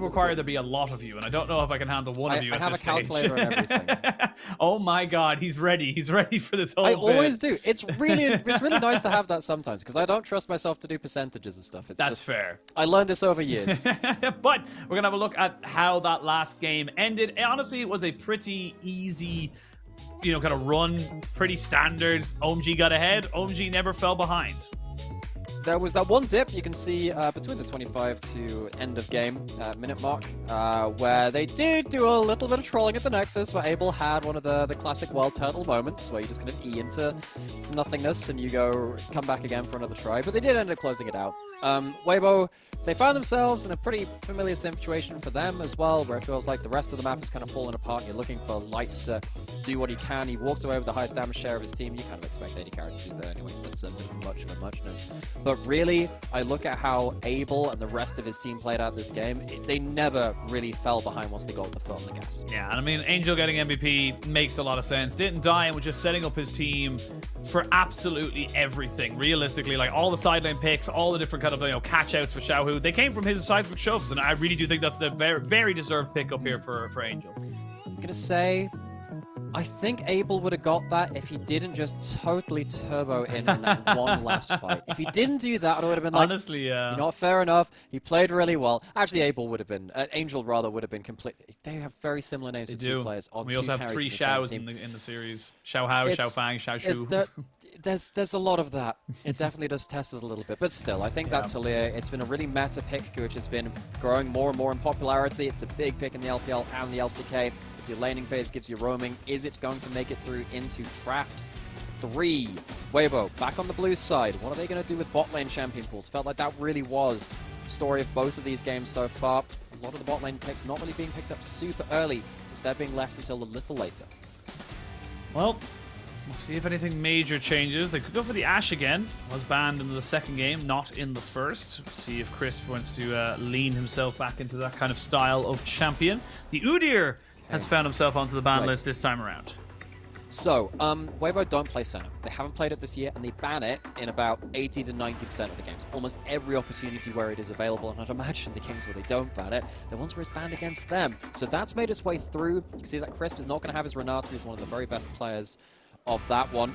require there be a lot of you, and I don't know if I can handle one of you at this stage. I have a calculator and everything. Oh my God, he's ready. He's ready for this whole I bit. always do. It's really nice to have that sometimes, because I don't trust myself to do percentages and stuff. That's fair. I learned this over years. But we're going to have a look at how that last game ended. Honestly, it was a pretty easy, kind of run, pretty standard. OMG got ahead. OMG never fell behind. There was that one dip you can see between the 25 to end of game minute mark, where they did do a little bit of trolling at the Nexus, where Abel had one of the classic Wild Turtle moments, where you just kind of E into nothingness and you come back again for another try, but they did end up closing it out. Weibo, they found themselves in a pretty familiar situation for them as well, where it feels like the rest of the map is kind of falling apart. You're looking for Light to do what he can. He walked away with the highest damage share of his team. You kind of expect 80 carries to be there anyways. That's a bit much of a muchness. But really, I look at how Abel and the rest of his team played out this game. They never really fell behind once they got the foot on the gas. Yeah, and I mean, Angel getting MVP makes a lot of sense. Didn't die and was just setting up his team for absolutely everything. Realistically, like all the sideline picks, all the different kind of catch outs for Xiaohu, they came from his seismic shoves, and I really do think that's the very, very deserved pick up here for Angel. I'm gonna say, I think Abel would have got that if he didn't just totally turbo in that one last fight. If he didn't do that, I would have been like, honestly, yeah. Not fair enough. He played really well. Actually, Abel would have been, Angel rather would have been completely. They have very similar names to two players. We also have 3 Xiaos in the series: Xiao Hao, Xiao Fang, Xiao Shu. There's a lot of that. It definitely does test us a little bit, but still, I think that Taliyah, it's been a really meta pick, which has been growing more and more in popularity. It's a big pick in the LPL and the LCK. Gives you laning phase, gives you roaming. Is it going to make it through into draft 3? Weibo back on the blue side. What are they going to do with bot lane champion pools? Felt like that really was the story of both of these games so far. A lot of the bot lane picks not really being picked up super early, instead being left until a little later. Well, we'll see if anything major changes. They could go for the Ashe again. Was banned in the second game, not in the first. See if Crisp wants to lean himself back into that kind of style of champion. The Udyr has found himself onto the ban list this time around. So, Weibo don't play Senna. They haven't played it this year, and they ban it in about 80 to 90% of the games. Almost every opportunity where it is available, and I'd imagine the games where they don't ban it, the ones where it's banned against them. So that's made its way through. You can see that Crisp is not going to have his Renata, who's one of the very best players of that one.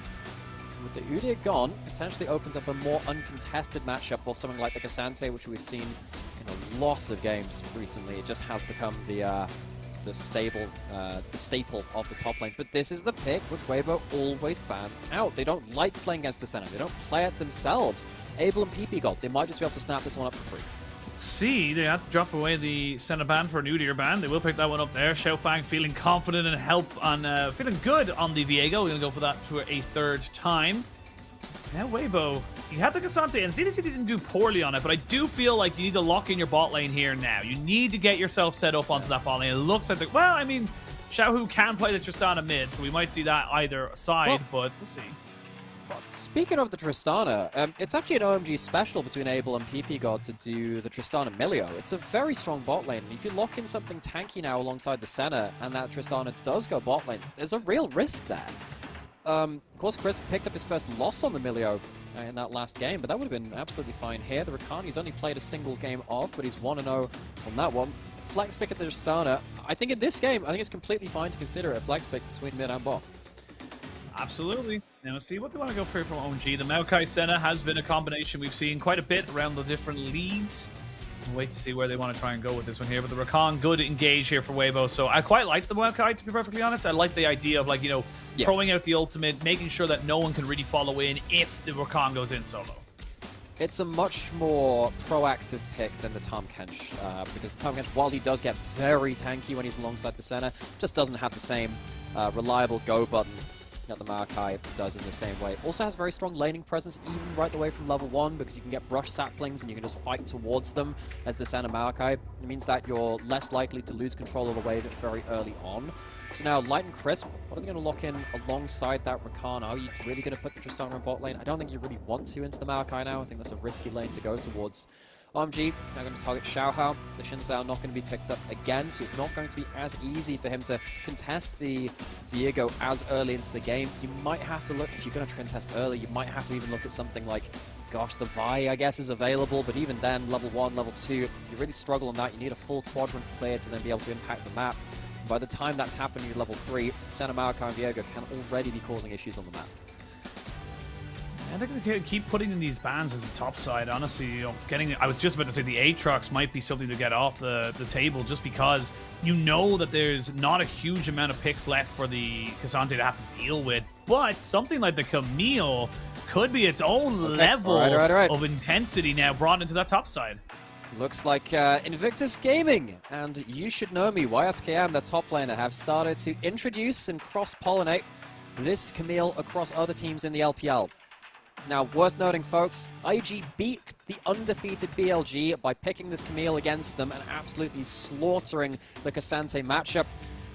With the Udyr gone, potentially opens up a more uncontested matchup for something like the K'Sante, which we've seen in a lot of games recently. It just has become the staple of the top lane. But this is the pick which Weibo always ban out. They don't like playing against the Senna. They don't play it themselves. Abel and PP Gold, they might just be able to snap this one up for free. See, they have to drop away the Senna ban for a Udyr ban. They will pick that one up there. Xiao Fang feeling confident and feeling good on the Viego. We're going to go for that for a third time. Now Weibo, you had the K'Sante, and CDC didn't do poorly on it, but I do feel like you need to lock in your bot lane here now. You need to get yourself set up onto that bot lane. It looks like, Xiaohu can play the Tristana mid, so we might see that either side, but we'll see. Speaking of the Tristana, it's actually an OMG special between Abel and PP God to do the Tristana Milio. It's a very strong bot lane, and if you lock in something tanky now alongside the Senna, and that Tristana does go bot lane, there's a real risk there. Of course, Chris picked up his first loss on the Milio in that last game, but that would have been absolutely fine here. The Rakani's only played a single game off, but he's 1-0 on that one. Flex pick at the Tristana. I think in this game, I think it's completely fine to consider a flex pick between mid and bot. Absolutely. Now we'll see what they want to go for from OMG. The Maokai Senna has been a combination we've seen quite a bit around the different leagues. We'll wait to see where they want to try and go with this one here. But the Rakan, good engage here for Weibo. So I quite like the Maokai, to be perfectly honest. I like the idea of, throwing out the ultimate, making sure that no one can really follow in if the Rakan goes in solo. It's a much more proactive pick than the Tahm Kench, because the Tahm Kench, while he does get very tanky when he's alongside the Senna, just doesn't have the same reliable go button that the Maokai does in the same way. Also has very strong laning presence, even right away from level 1, because you can get brush saplings and you can just fight towards them as the Santa Maokai. It means that you're less likely to lose control of the wave very early on. So now, Light and Crisp, what are they going to lock in alongside that Rakan? Are you really going to put the Tristana in bot lane? I don't think you really want to into the Maokai now. I think that's a risky lane to go towards. OMG now going to target Xiaohao. The Xin Zhao not going to be picked up again, so it's not going to be as easy for him to contest the Viego as early into the game. You might have to look, if you're going to contest early, you might have to even look at something like, gosh, the Vi, I guess, is available, but even then, level 1, level 2, you really struggle on that. You need a full quadrant clear to then be able to impact the map. By the time that's happening at level 3, Santa Maokai and Viego can already be causing issues on the map. I think they keep putting in these bans as a top side. Honestly, you know, I was just about to say the Aatrox might be something to get off the table, just because you know that there's not a huge amount of picks left for the K'Sante to have to deal with. But something like the Camille could be its own level of intensity now brought into that top side. Looks like Invictus Gaming and You Should Know Me, YSKM, their top laner, have started to introduce and cross-pollinate this Camille across other teams in the LPL. Now, worth noting, folks, IG beat the undefeated BLG by picking this Camille against them and absolutely slaughtering the K'Sante matchup.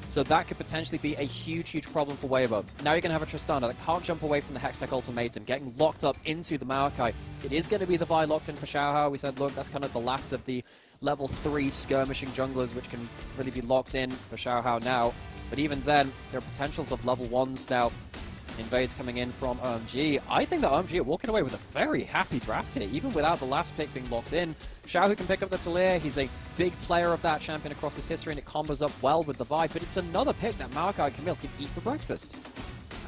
So that could potentially be a huge, huge problem for Weibo. Now you're going to have a Tristana that can't jump away from the Hextech Ultimatum, getting locked up into the Maokai. It is going to be the Vi locked in for Xiaohao. We said, look, that's kind of the last of the level 3 skirmishing junglers, which can really be locked in for Xiaohao now. But even then, there are potentials of level 1s now. Invades coming in from OMG. I think that OMG are walking away with a very happy draft here, even without the last pick being locked in. Xiao can pick up the Talia. He's a big player of that champion across his history, and it combos up well with the Vi, but it's another pick that Maokai and Camille can eat for breakfast.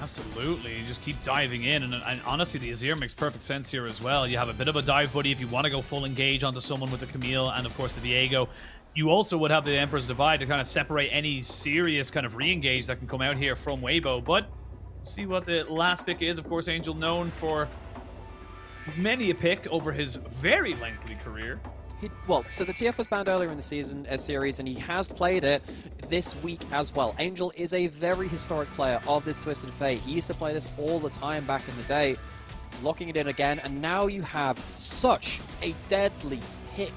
Absolutely, you just keep diving in, and honestly, the Azir makes perfect sense here as well. You have a bit of a dive buddy if you want to go full engage onto someone with the Camille, and of course the Viego. You also would have the Emperor's Divide to kind of separate any serious kind of re-engage that can come out here from Weibo, but see what the last pick is. Of course, Angel known for many a pick over his very lengthy career. Well, so the TF was banned earlier in the series, and he has played it this week as well. Angel is a very historic player of this Twisted Fate. He used to play this all the time back in the day, locking it in again, and now you have such a deadly pick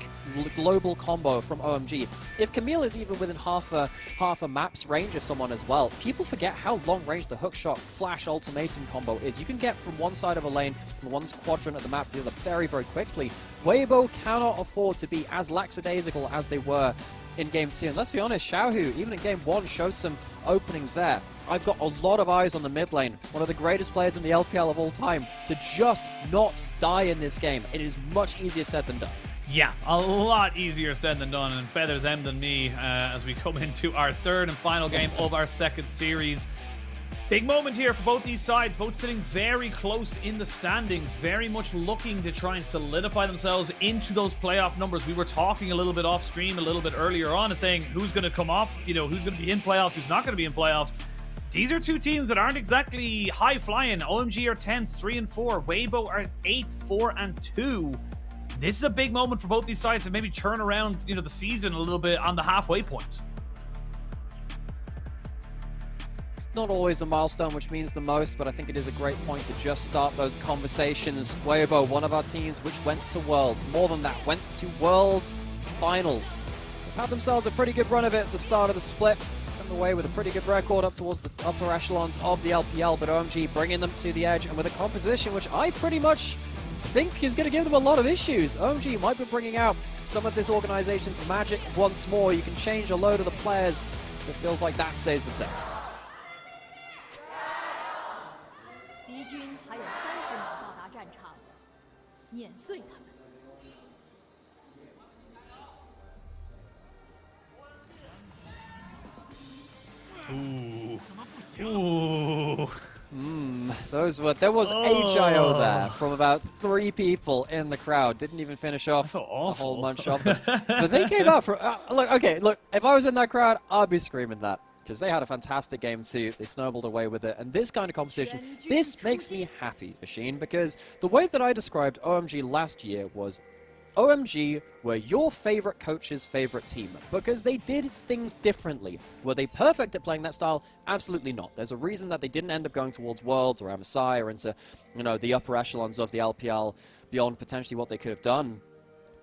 global combo from OMG. If Camille is even within half a map's range of someone as well, people forget how long range the hookshot flash ultimatum combo is. You can get from one side of a lane, from one quadrant of the map to the other very, very quickly. Weibo cannot afford to be as lackadaisical as they were in Game 2. And let's be honest, Xiaohu, even in Game 1, showed some openings there. I've got a lot of eyes on the mid lane, one of the greatest players in the LPL of all time, to just not die in this game. It is much easier said than done. Yeah, a lot easier said than done, and better them than me as we come into our third and final game of our second series. Big moment here for both these sides, both sitting very close in the standings, very much looking to try and solidify themselves into those playoff numbers. We were talking a little bit off stream a little bit earlier on and saying who's going to come off, you know, who's going to be in playoffs, who's not going to be in playoffs. These are two teams that aren't exactly high flying. OMG are 10th, 3-4. Weibo are 8th, 4-2. This is a big moment for both these sides to maybe turn around, you know, the season a little bit on the halfway point. It's not always a milestone which means the most, but I think it is a great point to just start those conversations. Weibo, one of our teams which went to Worlds. More than that, went to Worlds Finals. They've had themselves a pretty good run of it at the start of the split. Come away with a pretty good record up towards the upper echelons of the LPL, but OMG bringing them to the edge and with a composition which I pretty much think is going to give them a lot of issues. OMG might be bringing out some of this organization's magic once more. You can change a load of the players, but it feels like that stays the same. Ooh. Ooh. There was HIO there from about 3 people in the crowd. Didn't even finish off the whole bunch of them. But they came out for look, if I was in that crowd, I'd be screaming that. Because they had a fantastic game too. They snowballed away with it. And this kind of competition, this makes me happy, Ashin, because the way that I described OMG last year was OMG were your favorite coach's favorite team because they did things differently. Were they perfect at playing that style? Absolutely not. There's a reason that they didn't end up going towards Worlds or MSI or into, the upper echelons of the LPL beyond potentially what they could have done.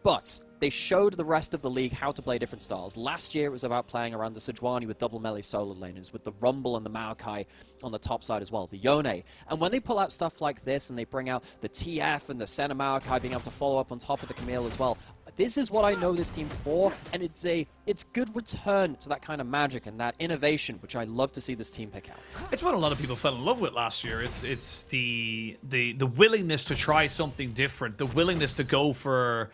But they showed the rest of the league how to play different styles. Last year, it was about playing around the Sejuani with double melee solo laners, with the Rumble and the Maokai on the top side as well, the Yone. And when they pull out stuff like this and they bring out the TF and the Senna Maokai being able to follow up on top of the Camille as well, this is what I know this team for, and it's good return to that kind of magic and that innovation, which I love to see this team pick out. It's what a lot of people fell in love with last year. It's the willingness to try something different, the willingness to go for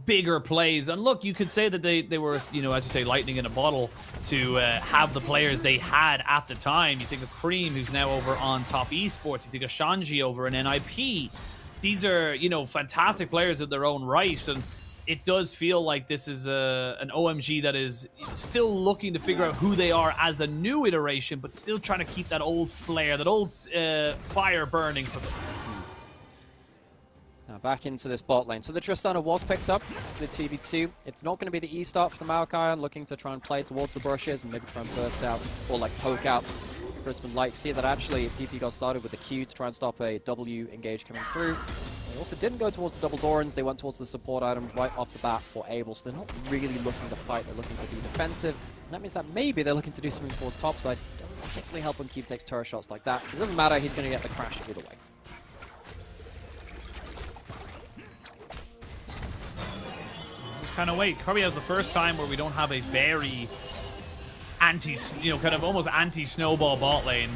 bigger plays. And look, you could say that they were, as you say, lightning in a bottle to have the players they had at the time. You think of Cream, who's now over on Top Esports. You think of Shanji over in NIP. These are, fantastic players in their own right, and it does feel like this is an OMG that is still looking to figure out who they are as the new iteration, but still trying to keep that old flair, that old fire burning for them. Now back into this bot lane. So the Tristana was picked up for the 2v2. It's not going to be the E-start for the Maokai, looking to try and play towards the bushes and maybe try and burst out or poke out. Crispin like see that actually PP got started with the Q to try and stop a W engage coming through. They also didn't go towards the double Dorans, they went towards the support item right off the bat for Abel, so they're not really looking to fight, they're looking to be defensive. And that means that maybe they're looking to do something towards topside. Doesn't particularly help when Cube takes turret shots like that. It doesn't matter, he's going to get the crash either way. Just kind of wait. Kirby has the first time where we don't have a very kind of almost anti-snowball bot lane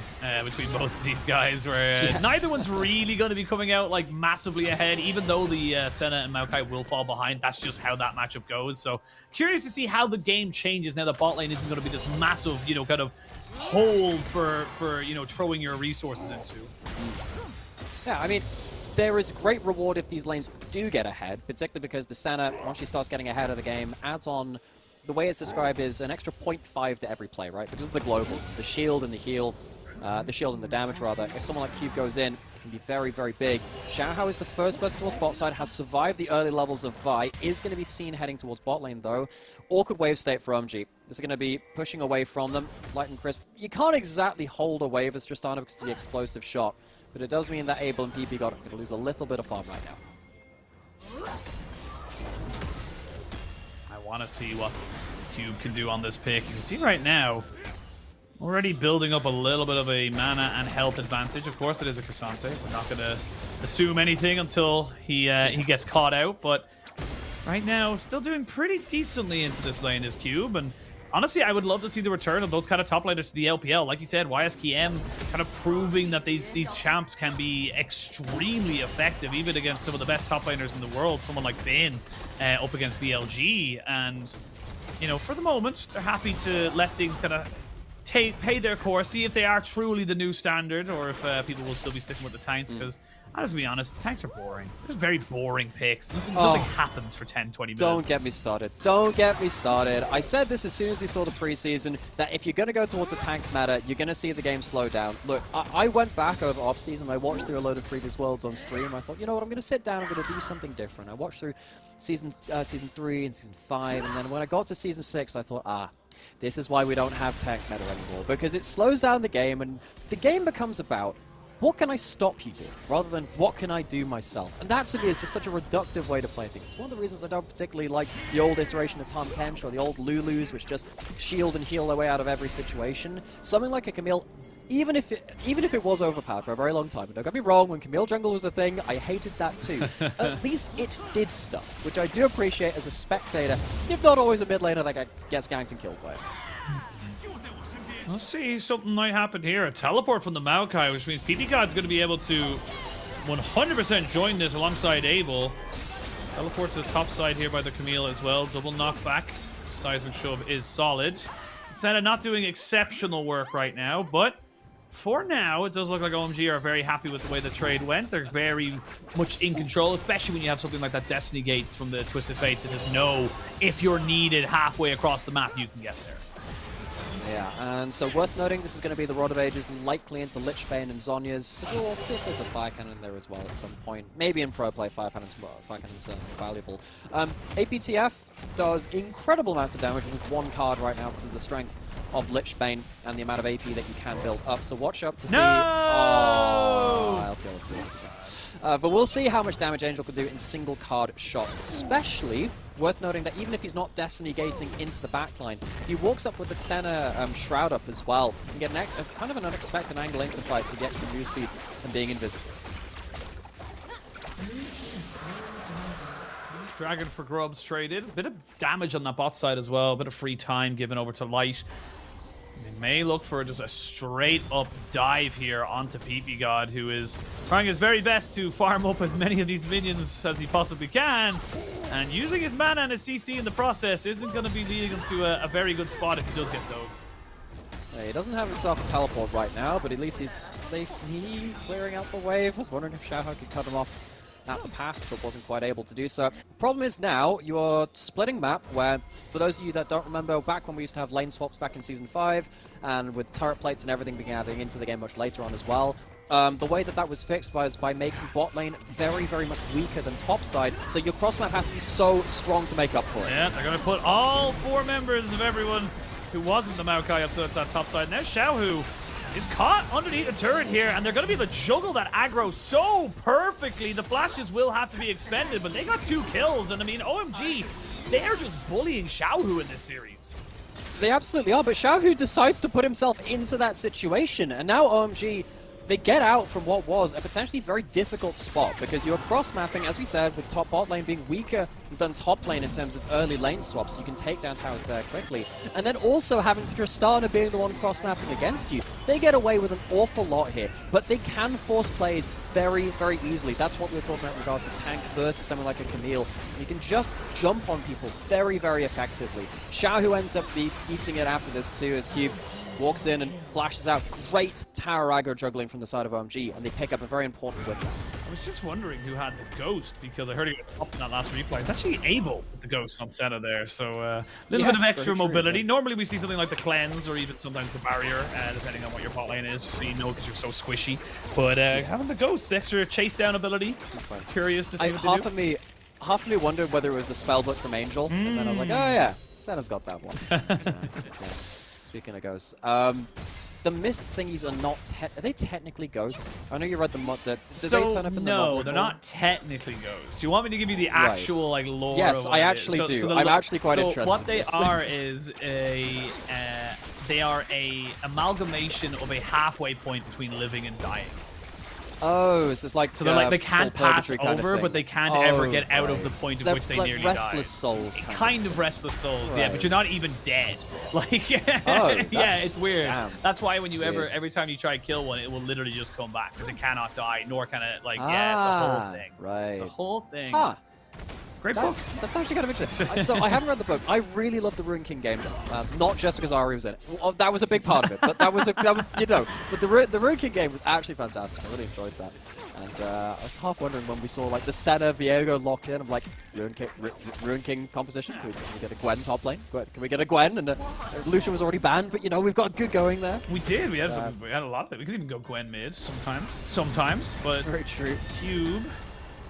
between both of these guys, where neither one's really going to be coming out massively ahead, even though the Senna and Maokai will fall behind. That's just how that matchup goes. So curious to see how the game changes now that bot lane isn't going to be this massive, kind of hole for throwing your resources into. Yeah, I mean, there is great reward if these lanes do get ahead, particularly because the Senna, once she starts getting ahead of the game, adds on, the way it's described is an extra 0.5 to every play, right? Because of the global, the shield and the heal, the shield and the damage rather. If someone like Cube goes in, it can be very, very big. Xiaohao is the first person towards bot side, has survived the early levels of Vi, is going to be seen heading towards bot lane though. Awkward wave state for OMG. This is going to be pushing away from them. Light and Crisp, you can't exactly hold a wave as Tristana because of the explosive shot, but it does mean that Abel and PP got going to lose a little bit of farm right now. I want to see what Cube can do on this pick. You can see right now, already building up a little bit of a mana and health advantage. Of course, it is a Cassante. We're not going to assume anything until he gets caught out, but right now, still doing pretty decently into this lane is Cube, and honestly, I would love to see the return of those kind of top laners to the LPL. Like you said, YSKM kind of proving that these champs can be extremely effective, even against some of the best top laners in the world. Someone like Bane up against BLG. And, for the moment, they're happy to let things kind of pay their course, see if they are truly the new standard, or if people will still be sticking with the tanks, because I'll be honest, the tanks are boring. There's very boring picks. Nothing happens for 10, 20 minutes. Don't get me started. Don't get me started. I said this as soon as we saw the preseason, that if you're going to go towards the tank meta, you're going to see the game slow down. Look, I went back over off-season. I watched through a load of previous Worlds on stream. I thought, you know what, I'm going to sit down. I'm going to do something different. I watched through season 3 and season 5, and then when I got to season 6, I thought, this is why we don't have tank meta anymore, because it slows down the game, and the game becomes about what can I stop you doing, rather than what can I do myself? And that, to me, is just such a reductive way to play things. It's one of the reasons I don't particularly like the old iteration of Tahm Kench or the old Lulus, which just shield and heal their way out of every situation. Something like a Camille, even if it was overpowered for a very long time, and don't get me wrong, when Camille jungle was the thing, I hated that too. At least it did stuff, which I do appreciate as a spectator, if not always a mid laner that gets ganked and killed by it. Let's see, something might happen here. A teleport from the Maokai, which means PP God's going to be able to 100% join this alongside Abel. Teleport to the top side here by the Camille as well. Double knockback. Seismic shove is solid. Senna not doing exceptional work right now, but for now, it does look like OMG are very happy with the way the trade went. They're very much in control, especially when you have something like that Destiny Gate from the Twisted Fate to just know if you're needed halfway across the map, you can get there. Yeah, and so worth noting, this is going to be the Rod of Ages, likely into Lich Bane and Zhonya's. So we'll see if there's a Fire Cannon there as well at some point. Maybe in pro play, Fire Cannon's valuable. APTF does incredible amounts of damage with one card right now because of the strength of Lich Bane and the amount of AP that you can build up. So watch up to see. No! Oh, I'll kill this. But we'll see how much damage Angel can do in single card shots, especially worth noting that even if he's not Destiny gating into the backline, if he walks up with the Senna Shroud up as well, you can get kind of an unexpected angle into fights with the extra move speed and being invisible. Dragon for Grubs traded. Bit of damage on that bot side as well. Bit of free time given over to Light. They may look for just a straight up dive here onto PP God, who is trying his very best to farm up as many of these minions as he possibly can. And using his mana and his CC in the process isn't going to be leading him to a very good spot if he does get dove. He doesn't have himself a teleport right now, but at least he's safely clearing out the wave. I was wondering if Xiaohou could cut him off at the pass, but wasn't quite able to do so. Problem is now you're splitting map where, for those of you that don't remember, back when we used to have lane swaps back in Season 5, and with turret plates and everything being added into the game much later on as well, the way that was fixed was by making bot lane very, very much weaker than top side, so your cross map has to be so strong to make up for it. Yeah, they're going to put all 4 members of everyone who wasn't the Maokai up to that top side. Now Xiaohou is caught underneath a turret here, and they're going to be able to juggle that aggro so perfectly. The flashes will have to be expended, but they got 2 kills, and I mean, OMG, they are just bullying Xiaohou in this series. They absolutely are, but Xiaohou decides to put himself into that situation, and now OMG, they get out from what was a potentially very difficult spot, because you're cross-mapping, as we said, with top bot lane being weaker than top lane in terms of early lane swaps. You can take down towers there quickly. And then also having Tristana being the one cross-mapping against you, they get away with an awful lot here, but they can force plays very, very easily. That's what we were talking about in regards to tanks versus someone like a Camille. You can just jump on people very, very effectively. Xiaohou ends up eating it after this too, as Cube walks in and flashes out great tower aggro juggling from the side of OMG, and they pick up a very important whip. I was just wondering who had the Ghost, because I heard he got up in that last replay. It's actually Abel with the Ghost on Senna there, so a little bit of extra mobility. Yeah. Normally we see something like the Cleanse, or even sometimes the Barrier, depending on what your bot lane is, just so you know, because you're so squishy. But having the Ghost, extra chase down ability, curious to see what they do. Half of me wondered whether it was the spellbook from Angel, and then I was like, oh yeah, Senna's got that one. Yeah. Speaking of ghosts, the mist thingies are not. Are they technically ghosts? I know you read the mod. Did they turn up in the mod? No, they're not technically ghosts. Do you want me to give you the actual like lore? Yes, I actually do. I'm actually quite interested. So what they are is they are a amalgamation of a halfway point between living and dying. Oh, it's just like so they're like they can't pass over, but they can't ever get out of the point of which they like nearly restless died. Souls. Kind of restless souls, yeah. But you're not even dead. Like, yeah, it's weird. Damn. That's why when you every time you try to kill one, it will literally just come back because it cannot die, nor can it it's a whole thing. Right. It's a whole thing. Huh. Great book. That's actually kind of interesting. So I haven't read the book. I really love the Ruin King game, not just because Ari was in it. Well, that was a big part of it, but that was you know. But the Ruin King game was actually fantastic. I really enjoyed that. And I was half wondering when we saw like the Senna Viego locked in. I'm like, Ruin King composition. Can we get a Gwen top lane? Can we get a Gwen? And Lucian was already banned, but you know we've got good going there. We did. We had a lot of it. We could even go Gwen mid sometimes. But that's very true. Cube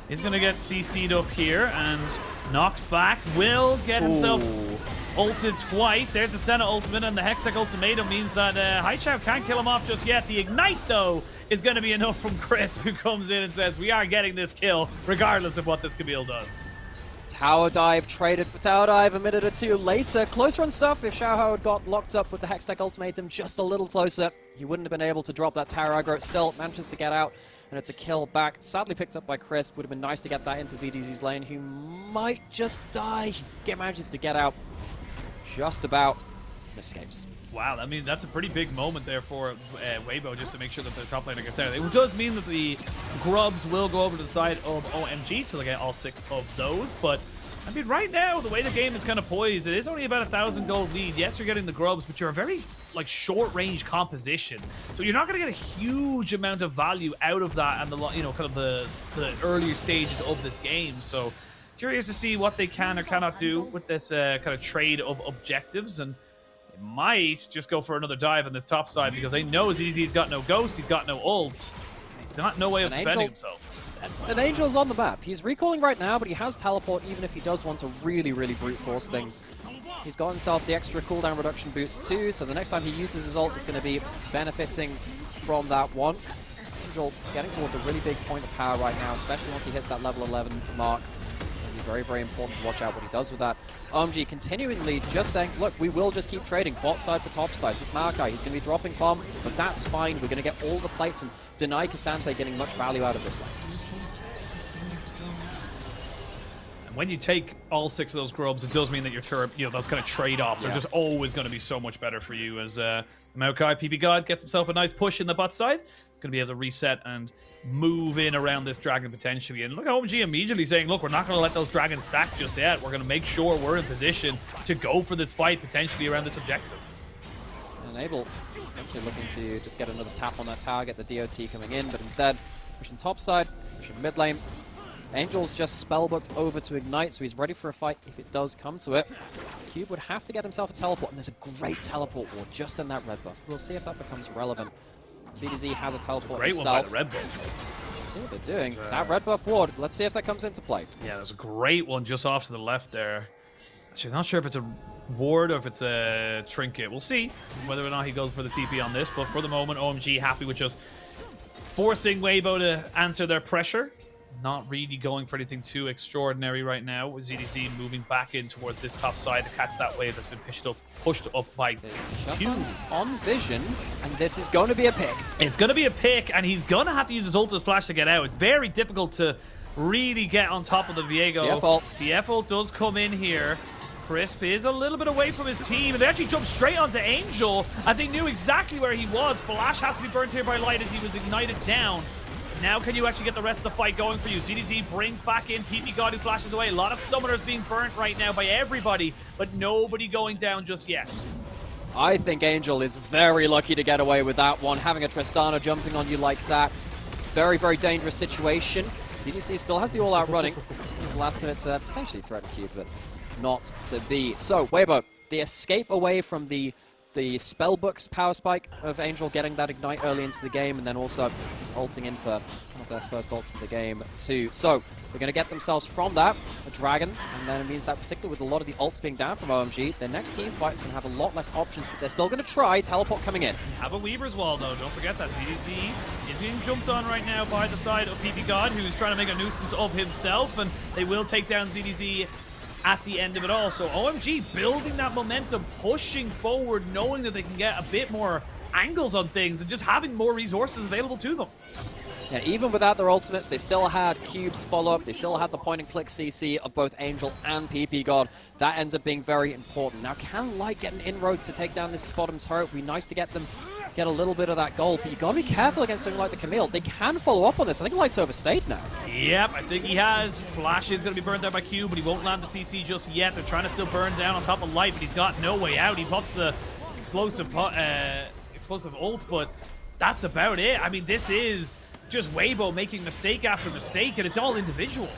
is going to get CC'd up here and knocked back. Will get himself ulted twice. There's the Senna ultimate, and the Hextech ultimatum means that Haichao can't kill him off just yet. The Ignite, though, is going to be enough from Crisp, who comes in and says, we are getting this kill, regardless of what this Camille does. Tower dive traded for tower dive a minute or two later. Close run stuff. If Xiaohou had got locked up with the Hextech ultimatum just a little closer, he wouldn't have been able to drop that tower aggro. Still manages to get out. And it's a kill back, sadly picked up by Crisp. Would have been nice to get that into ZDZ's lane, who might just die. He manages to get out just about, and escapes. Wow, I mean, that's a pretty big moment there for Weibo, just to make sure that the top laner gets out. It does mean that the Grubs will go over to the side of OMG, so they get all 6 of those, but I mean, right now, the way the game is kind of poised, it is only about 1,000 gold lead. Yes, you're getting the Grubs, but you're a very, like, short-range composition. So you're not going to get a huge amount of value out of that and the, you know, kind of the earlier stages of this game. So curious to see what they can or cannot do with this kind of trade of objectives. And They might just go for another dive on this top side because they know ZDZ's got no ghost, he's got no ult. He's not no way of defending himself. An Angel's on the map. He's recalling right now, but he has teleport even if he does want to really, really brute force things. He's got himself the extra cooldown reduction boost too, so the next time he uses his ult is going to be benefiting from that one. Angel getting towards a really big point of power right now, especially once he hits that level 11 mark. It's going to be very, very important to watch out what he does with that. OMG continually just saying, look, we will just keep trading bot side for top side. This Maokai, he's going to be dropping bomb, but that's fine. We're going to get all the plates and deny K'Sante getting much value out of this lane. When you take all 6 of those grubs, it does mean that your turret, those kind of trade-offs are just always going to be so much better for you. As Maokai, PP God, gets himself a nice push in the bot side. Going to be able to reset and move in around this dragon potentially. And look, OMG immediately saying, look, we're not going to let those dragons stack just yet. We're going to make sure we're in position to go for this fight potentially around this objective. And Abel actually looking to just get another tap on that tower, get the DOT coming in, but instead pushing top side, pushing mid lane. Angel's just spellbooked over to Ignite, so he's ready for a fight if it does come to it. Cube would have to get himself a teleport, and there's a great teleport ward just in that red buff. We'll see if that becomes relevant. ZDZ has a teleport Great himself. one by the red buff. See what they're doing. That red buff ward, let's see if that comes into play. Yeah, there's a great one just off to the left there. Actually, not sure if it's a ward or if it's a trinket. We'll see whether or not he goes for the TP on this, but for the moment, OMG happy with just forcing Weibo to answer their pressure. Not really going for anything too extraordinary right now, with ZDZ moving back in towards this top side to catch that wave that's been pushed up by Q's on vision, and this is going to be a pick. It's going to be a pick, and he's going to have to use his ult as flash to get out. It's very difficult to really get on top of the Viego. TF ult. TF ult does come in here. Crisp is a little bit away from his team, and they actually jumped straight onto Angel as they knew exactly where he was. Flash has to be burnt here by Light as he was ignited down. Now can you actually get the rest of the fight going for you? ZDZ brings back in PP God who flashes away. A lot of summoners being burnt right now by everybody, but nobody going down just yet. I think Angel is very lucky to get away with that one. Having a Tristana jumping on you like that. Very, very dangerous situation. ZDZ still has the all-out running. This is the last of it to potentially threaten Cube, but not to be. So, Weibo, the escape away from the Spellbook's power spike of Angel getting that ignite early into the game, and then also just ulting in for one of their first ults of the game too. So they're going to get themselves from that a dragon, and then it means that particularly with a lot of the ults being down from OMG, their next team fight is going to have a lot less options, but they're still going to try teleport coming in. Have a Weaver's Wall though, don't forget that. ZDZ is being jumped on right now by the side of PP God, who's trying to make a nuisance of himself, and they will take down ZDZ at the end of it all. So OMG building that momentum, pushing forward, knowing that they can get a bit more angles on things and just having more resources available to them. Yeah, even without their ultimates, they still had Cube's follow-up, they still had the point-and-click CC of both Angel and PP God. That ends up being very important. Now, can Light get an inroad to take down this bottom turret? It would be nice to get a little bit of that gold, but you gotta be careful against something like the Camille. They can follow up on this. I think Light's overstayed now. Yep, I think he has. Flash is going to be burned down by Q, but he won't land the CC just yet. They're trying to still burn down on top of Light, but he's got no way out. He pops the explosive ult, but that's about it. I mean, this is just Weibo making mistake after mistake, and it's all individual.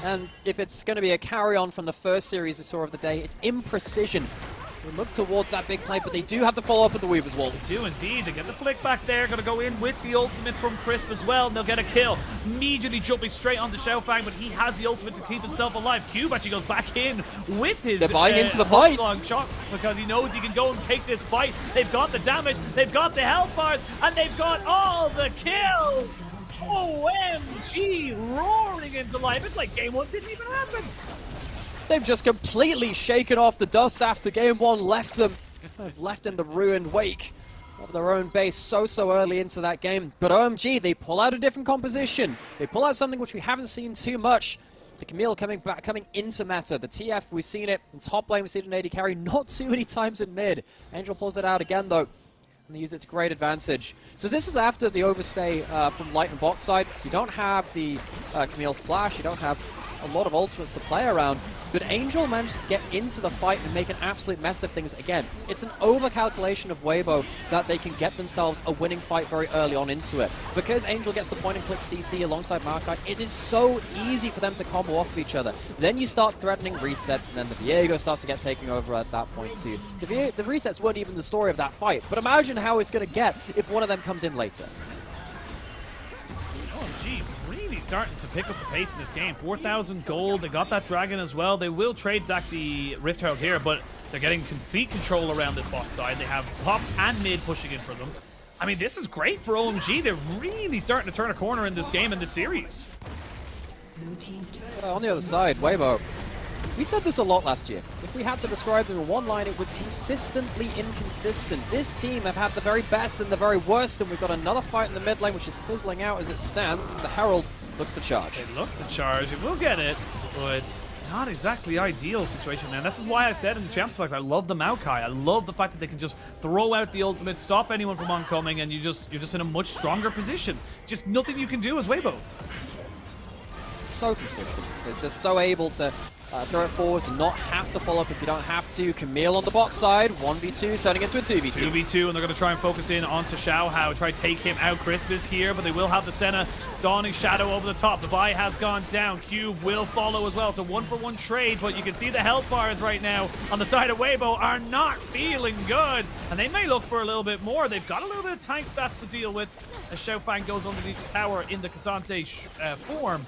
And if it's going to be a carry-on from the first series we saw of the day, it's imprecision. They look towards that big play, but they do have the follow-up of the Weaver's Wall. They do indeed. They get the flick back there. Going to go in with the ultimate from Crisp as well, and they'll get a kill. Immediately jumping straight onto Xiaofang, but he has the ultimate to keep himself alive. Cube actually goes back in with his They're buying into the fight shot because he knows he can go and take this fight. They've got the damage, they've got the health bars, and they've got all the kills. OMG, roaring into life. It's like game one didn't even happen. They've just completely shaken off the dust after game one, left in the ruined wake of their own base so early into that game. But OMG, they pull out a different composition. They pull out something which we haven't seen too much. The Camille coming into meta. The TF, we've seen it in top lane, we've seen it in AD carry, not too many times in mid. Angel pulls it out again though, and they use it to great advantage. So this is after the overstay from Light and bot side. So you don't have the Camille flash, you don't have a lot of ultimates to play around, but Angel manages to get into the fight and make an absolute mess of things again. It's an over-calculation of Weibo that they can get themselves a winning fight very early on into it. Because Angel gets the point-and-click CC alongside Maokai, it is so easy for them to combo off of each other. Then you start threatening resets, and then the Viego starts to get taken over at that point too. The resets weren't even the story of that fight, but imagine how it's going to get if one of them comes in later. OMG really starting to pick up the pace in this game. 4,000 gold. They got that dragon as well. They will trade back the Rift Herald here, but they're getting complete control around this bot side. They have top and mid pushing in for them. I mean, this is great for OMG. They're really starting to turn a corner in this game, in this series. On the other side, Weibo. We said this a lot last year. If we had to describe them in one line, it was consistently inconsistent. This team have had the very best and the very worst, and we've got another fight in the mid lane, which is fizzling out as it stands. The Herald looks to charge. They look to charge. It will get it, but not exactly ideal situation. And this is why I said in the Champ Select, I love the Maokai. I love the fact that they can just throw out the ultimate, stop anyone from oncoming, and you're just in a much stronger position. Just nothing you can do as Weibo. So consistent. It's just so able to throw it forwards and not have to follow up if you don't have to. Camille on the bot side, 1v2, turning into a 2v2. 2v2, and they're going to try and focus in onto Xiaohao, try to take him out. Crisp is here, but they will have the Senna Dawning Shadow over the top. The buy has gone down. Cube will follow as well. It's a 1-for-1 trade, but you can see the health bars right now on the side of Weibo are not feeling good, and they may look for a little bit more. They've got a little bit of tank stats to deal with as Xiaofang goes underneath the tower in the K'Sante form.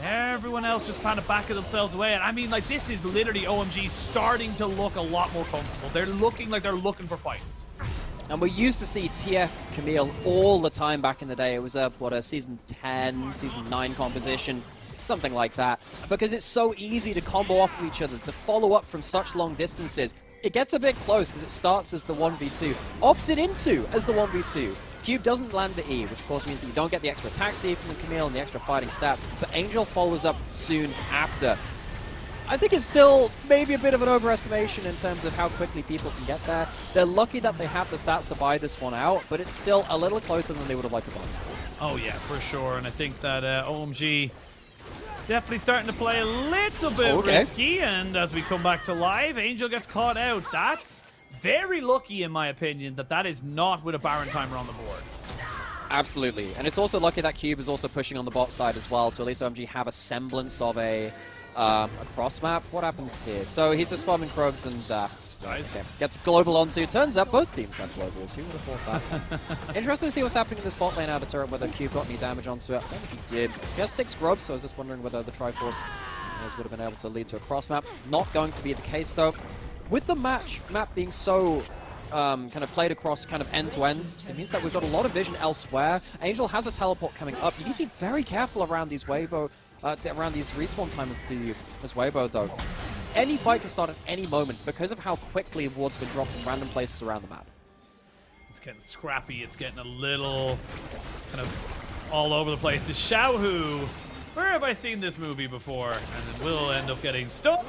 Everyone else just kind of backing themselves away. And I mean, like, this is literally OMG starting to look a lot more comfortable. They're looking like they're looking for fights. And we used to see TF Camille all the time back in the day. It was a season 10, season 9 composition, something like that. Because it's so easy to combo off of each other, to follow up from such long distances. It gets a bit close because it starts as the 1v2, opted into as the 1v2. Cube doesn't land the E, which of course means that you don't get the extra attack speed from the Camille and the extra fighting stats, but Angel follows up soon after. I think it's still maybe a bit of an overestimation in terms of how quickly people can get there. They're lucky that they have the stats to buy this one out, but it's still a little closer than they would have liked to buy. Oh yeah, for sure, and I think that OMG definitely starting to play a little bit risky, and as we come back to live, Angel gets caught out. That's very lucky, in my opinion, that is not with a Baron timer on the board. Absolutely, and it's also lucky that Cube is also pushing on the bot side as well, so at least OMG have a semblance of a cross map. What happens here? So he's just farming Krogs and nice. Okay. Gets global onto. Turns out both teams have globals. Who would have thought that? Interesting to see what's happening in this bot lane out of turret, whether Cube got any damage onto it. I think he did. He has 6 grubs, so I was just wondering whether the Triforce would have been able to lead to a cross map. Not going to be the case though. With the map being so kind of played across kind of end to end, it means that we've got a lot of vision elsewhere. Angel has a teleport coming up. You need to be very careful around these Weibo, around these respawn timers as Weibo though. Any fight can start at any moment because of how quickly wards have been dropped in random places around the map. It's getting scrappy. It's getting a little kind of all over the place. Is Xiaohu, where have I seen this movie before? And then we'll end up getting stuck.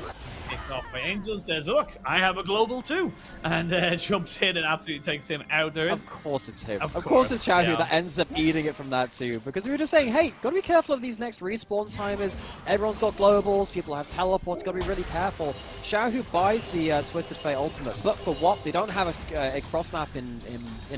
Picked off by Angel, says, look, I have a global too. And jumps in and absolutely takes him out. There is... Of course it's him. Of course it's Xiaohu that ends up eating it from that too. Because we were just saying, hey, gotta be careful of these next respawn timers. Everyone's got globals, people have teleports, gotta be really careful. Xiaohu buys the Twisted Fate ultimate, but for what? They don't have a cross map in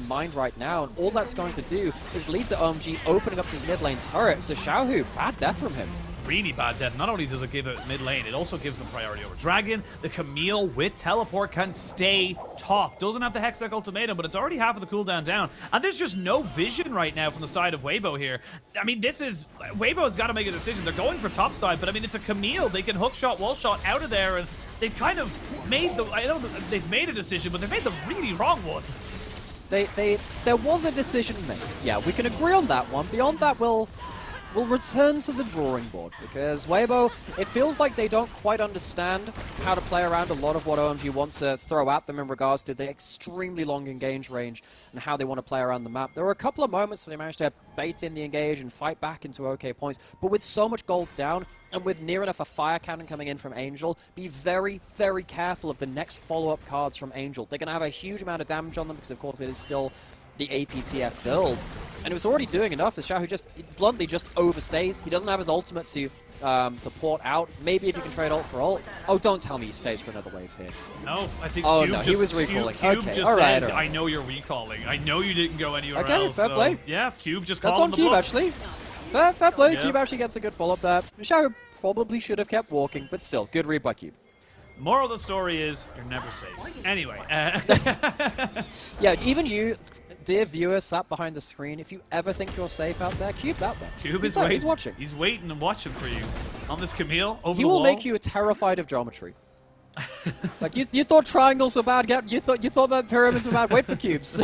mind right now, and all that's going to do is lead to OMG opening up his mid lane turret. So Xiaohu, bad death from him. Really bad death. Not only does it give it mid lane, it also gives them priority over Dragon. The Camille with teleport can stay top. Doesn't have the Hextech ultimatum, but it's already half of the cooldown down. And there's just no vision right now from the side of Weibo here. I mean, Weibo's got to make a decision. They're going for top side, but I mean, it's a Camille. They can hook shot, wall shot out of there, and they've kind of made I know they've made a decision, but they made the really wrong one. There was a decision made. Yeah, we can agree on that one. Beyond that, we'll return to the drawing board, because Weibo, it feels like they don't quite understand how to play around a lot of what OMG wants to throw at them in regards to the extremely long engage range and how they want to play around the map. There were a couple of moments where they managed to bait in the engage and fight back into okay points, but with so much gold down, and with near enough a fire cannon coming in from Angel, be very, very careful of the next follow-up cards from Angel. They're going to have a huge amount of damage on them, because of course it is still the APTF build. And it was already doing enough as Xiaohu just bluntly just overstays. He doesn't have his ultimate to to port out. Maybe if you can trade ult for ult. Oh, don't tell me he stays for another wave here. No, I think Oh, Cube no, just, he was recalling. Cube Okay, just all right, says, all right. I know you're recalling. I know you didn't go anywhere Okay, else. fair so, play. Yeah, Cube just That's called on the Cube, bluff. actually. Fair play. Yeah. Cube actually gets a good follow-up there. Xiao probably should have kept walking, but still, good read by Cube. Moral of the story is, you're never safe. Anyway. Yeah, even you, dear viewer, sat behind the screen, if you ever think you're safe out there, Cube's out there. Cube He's is there, waiting. He's watching. He's waiting and watching for you. On this Camille, over He the will wall. make you terrified of geometry. Like, you thought triangles were bad, you thought that pyramids were bad, wait for cubes.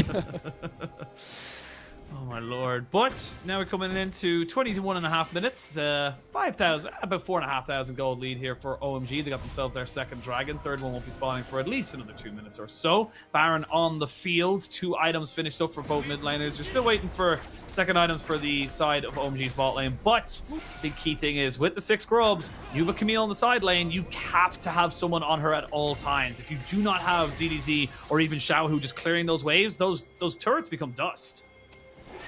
Oh my lord. But now we're coming into 21.5 minutes. 5,000, about 4,500 gold lead here for OMG. They got themselves their second dragon. Third one won't be spawning for at least another 2 minutes or so. Baron on the field. 2 items finished up for both mid laners. You're still waiting for second items for the side of OMG's bot lane. But the key thing is, with the 6 grubs, you have a Camille on the side lane. You have to have someone on her at all times. If you do not have ZDZ or even Xiaohu just clearing those waves, those turrets become dust.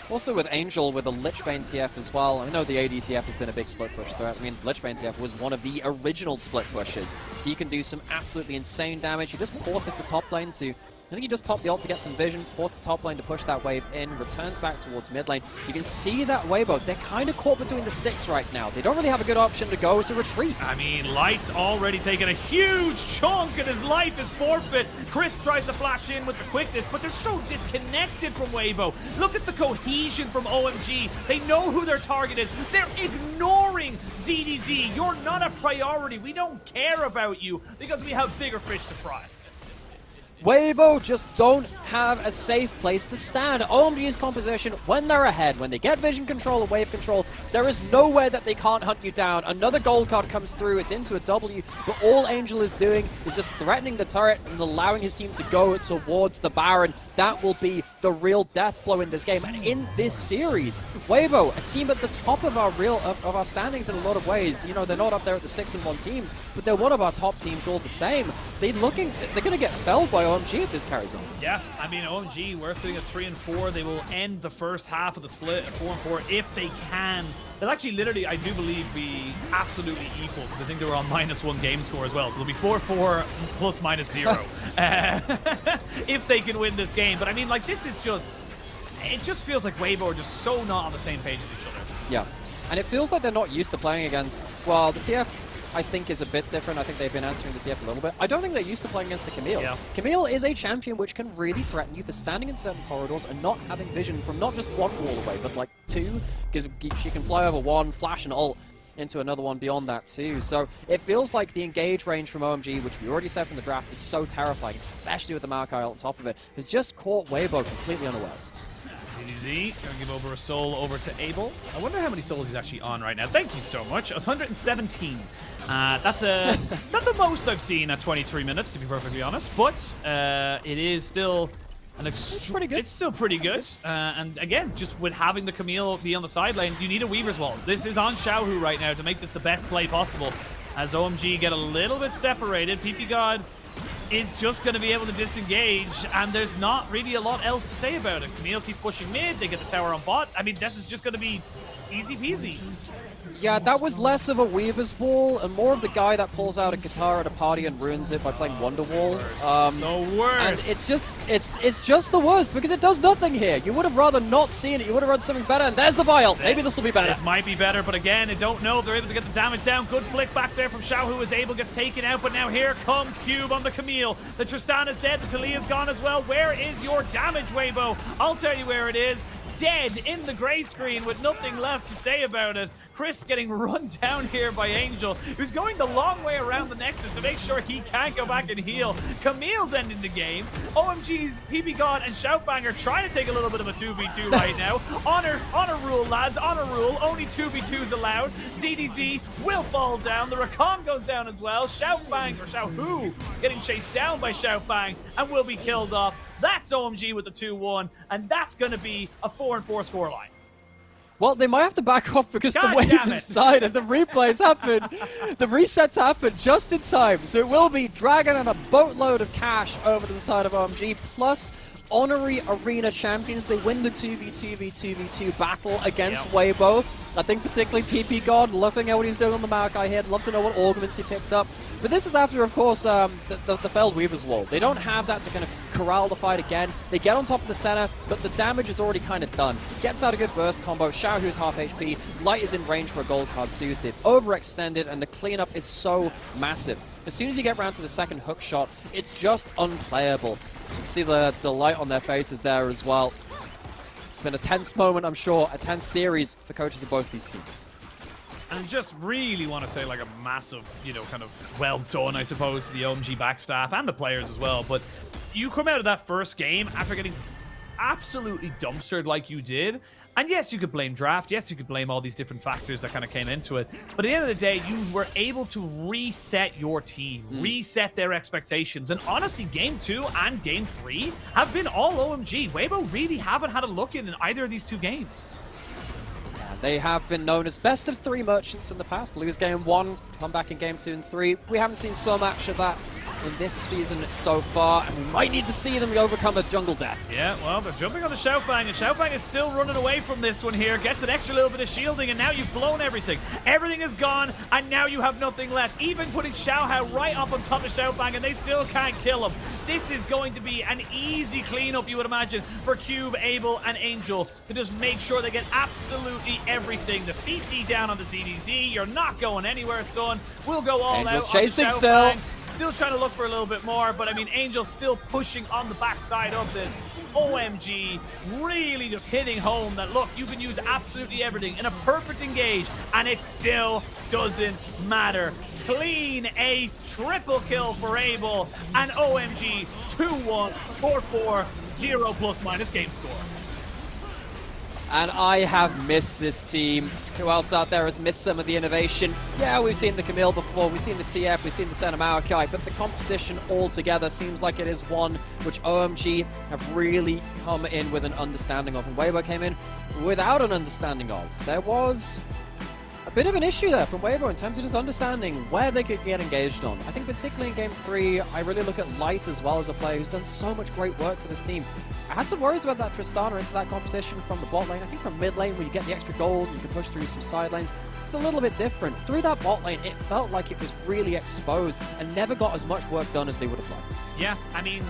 Also with Angel, with a Lichbane TF as well. I know the AD TF has been a big split push threat. I mean, Lichbane TF was one of the original split pushes. He can do some absolutely insane damage. He just ported the top lane to... I think he just popped the ult to get some vision, port the top lane to push that wave in, returns back towards mid lane. You can see that Weibo, they're kind of caught between the sticks right now. They don't really have a good option to go to retreat. I mean, Light already taking a huge chunk and his life is forfeit. Chris tries to flash in with the quickness, but they're so disconnected from Weibo. Look at the cohesion from OMG. They know who their target is. They're ignoring ZDZ. You're not a priority. We don't care about you because we have bigger fish to fry. Weibo just don't have a safe place to stand. OMG's composition, when they're ahead, when they get vision control and wave control, there is nowhere that they can't hunt you down. Another gold card comes through, it's into a W, but all Angel is doing is just threatening the turret and allowing his team to go towards the Baron. That will be the real death blow in this game. And in this series, Weibo, a team at the top of our standings in a lot of ways. You know, they're not up there at the 6-1 teams, but they're one of our top teams all the same. They're going to get felled by OMG if this carries on. Yeah, I mean, OMG, we're sitting at 3-4. They will end the first half of the split at 4-4 if they can. They'll actually literally, I do believe, be absolutely equal because I think they were on -1 game score as well. So they'll be 4-4 plus -0 if they can win this game. But I mean, like, this is just, it just feels like Weibo are just so not on the same page as each other. Yeah, and it feels like they're not used to playing against, well, the TF I think is a bit different. I think they've been answering the TF a little bit. I don't think they're used to playing against the Camille. Yeah. Camille is a champion which can really threaten you for standing in certain corridors and not having vision from not just one wall away, but like 2, because she can fly over 1, flash and ult into another one beyond that too. So it feels like the engage range from OMG, which we already said from the draft, is so terrifying, especially with the Maokai ult on top of it, has just caught Weibo completely unawares. ZDZ gonna give over a soul over to Abel. I wonder how many souls he's actually on right now. Thank you so much. It was 117. That's not the most I've seen at 23 minutes, to be perfectly honest, but it is still it's pretty good. It's still pretty good. And again, just with having the Camille be on the side lane, you need a Weaver's Wall. This is on Xiaohu right now to make this the best play possible. As OMG get a little bit separated, PP God is just going to be able to disengage, and there's not really a lot else to say about it. Camille keeps pushing mid, they get the tower on bot. I mean, this is just going to be easy peasy. Yeah, that was less of a Weaver's Wall and more of the guy that pulls out a guitar at a party and ruins it by playing Wonderwall. The worst. And it's just the worst because it does nothing here. You would have rather not seen it. You would have rather something better. And there's the vial. Maybe this will be better. This might be better, but again, I don't know if they're able to get the damage down. Good flick back there from Xiaohu as Abel gets taken out, but now here comes Cube on the Camille. The Tristan is dead. The Talia's gone as well. Where is your damage, Weibo? I'll tell you where it is. Dead in the gray screen with nothing left to say about it. Crisp getting run down here by Angel, who's going the long way around the Nexus to make sure he can't go back and heal. Camille's ending the game. OMG's PP God and Shoutbanger trying to take a little bit of a 2v2 right now. Honor rule, lads, honor rule. Only 2v2s allowed. ZDZ will fall down. The Rakan goes down as well. Shoutbang, or Xiaohu, getting chased down by Shoutbang and will be killed off. That's OMG with the 2-1, and that's going to be a 4-4 scoreline. Well, they might have to back off because the wave decided the replays happen. The resets happen just in time. So it will be Dragon and a boatload of cash over to the side of OMG, plus honorary arena champions. They win the 2v2v2v2 battle against Weibo. I think particularly PP God, loving what he's doing on the Maokai here. Love to know what augments he picked up. But this is after, of course, the failed Weaver's Wall. They don't have that to kind of corral the fight again. They get on top of the center, but the damage is already kind of done. Gets out a good burst combo. Xiao, who's half HP. Light is in range for a gold card too. They've overextended, and the cleanup is so massive. As soon as you get around to the second hook shot, it's just unplayable. You can see the delight on their faces there as well. It's been a tense moment, I'm sure, a tense series for coaches of both these teams. And I just really want to say like a massive, you know, kind of well done, I suppose, to the OMG backstaff and the players as well. But you come out of that first game after getting absolutely dumpstered like you did. And yes, you could blame draft. Yes, you could blame all these different factors that kind of came into it. But at the end of the day, you were able to reset your team, reset their expectations. And honestly, Game 2 and Game 3 have been all OMG. Weibo really haven't had a look in either of these two games. They have been known as best of 3 merchants in the past. Lose Game 1, come back in Game 2 and 3. We haven't seen so much of that in this season so far, and we might need to see them overcome a jungle death. Yeah, well, they're jumping on the Xiaofang, and Xiaofang is still running away from this one here. Gets an extra little bit of shielding, and now you've blown everything. Everything is gone, and now you have nothing left. Even putting Xiaohao right up on top of Xiaofang, and they still can't kill him. This is going to be an easy cleanup, you would imagine, for Cube, Abel, and Angel to just make sure they get absolutely everything. The CC down on the ZDZ. You're not going anywhere, son. We'll go all Angel's out chasing on the still. Xiaofang. Still trying to look for a little bit more, but I mean, Angel's still pushing on the backside of this. OMG really just hitting home that, look, you can use absolutely everything in a perfect engage, and it still doesn't matter. Clean ace, triple kill for Abel, and OMG 2-1, 4-4, 0 plus-minus game score. And I have missed this team. Who else out there has missed some of the innovation? Yeah, we've seen the Camille before, we've seen the TF, we've seen the Senna Maokai, but the composition altogether seems like it is one which OMG have really come in with an understanding of. And Weibo came in without an understanding of. There was a bit of an issue there from Weibo in terms of just understanding where they could get engaged on. I think particularly in Game 3, I really look at Light as well as a player who's done so much great work for this team. I had some worries about that Tristana into that composition from the bot lane. I think from mid lane, where you get the extra gold, you can push through some side lanes. It's a little bit different. Through that bot lane, it felt like it was really exposed and never got as much work done as they would have liked. Yeah, I mean,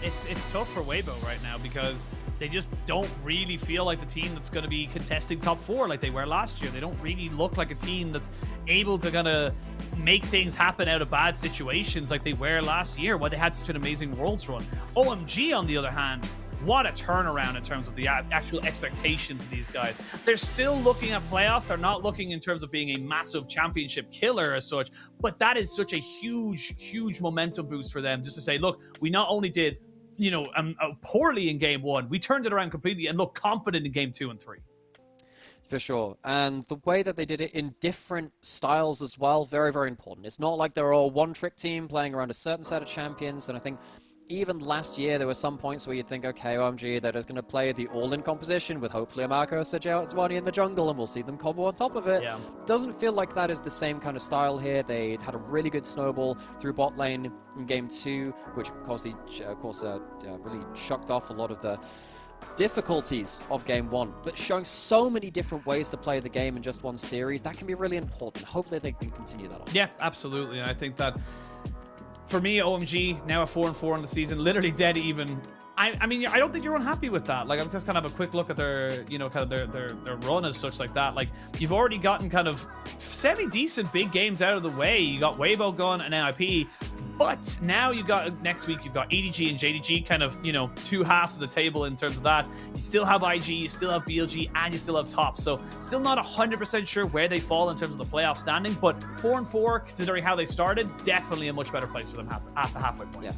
it's tough for Weibo right now because they just don't really feel like the team that's going to be contesting top 4 like they were last year. They don't really look like a team that's able to kind of make things happen out of bad situations like they were last year, why they had such an amazing Worlds run. OMG, on the other hand, what a turnaround in terms of the actual expectations of these guys. They're still looking at playoffs. They're not looking in terms of being a massive championship killer as such, but that is such a huge, huge momentum boost for them just to say, look, we not only did, you know, poorly in Game 1, we turned it around completely and look confident in Game 2 and 3. For sure. And the way that they did it in different styles as well, very, very important. It's not like they're all one-trick team playing around a certain set of champions. And I think even last year, there were some points where you'd think, okay, OMG, they're just going to play the all-in composition with hopefully a Marco Sejuani in the jungle, and we'll see them combo on top of it. Yeah. Doesn't feel like that is the same kind of style here. They had a really good snowball through bot lane in Game 2, which of course really shocked off a lot of the difficulties of Game 1, but showing so many different ways to play the game in just one series, that can be really important. Hopefully they can continue that on. Yeah, absolutely. And I think that for me, OMG, now at 4-4 in the season, literally dead even. I mean, I don't think you're unhappy with that. Like, I'm just kind of a quick look at their, you know, kind of their run as such like that. Like, you've already gotten kind of semi-decent big games out of the way. You got Weibo gone and NIP, but now you got, next week, you've got EDG and JDG kind of, you know, two halves of the table in terms of that. You still have IG, you still have BLG, and you still have Top. So still not 100% sure where they fall in terms of the playoff standing, but 4-4, considering how they started, definitely a much better place for them at the halfway point. Yeah.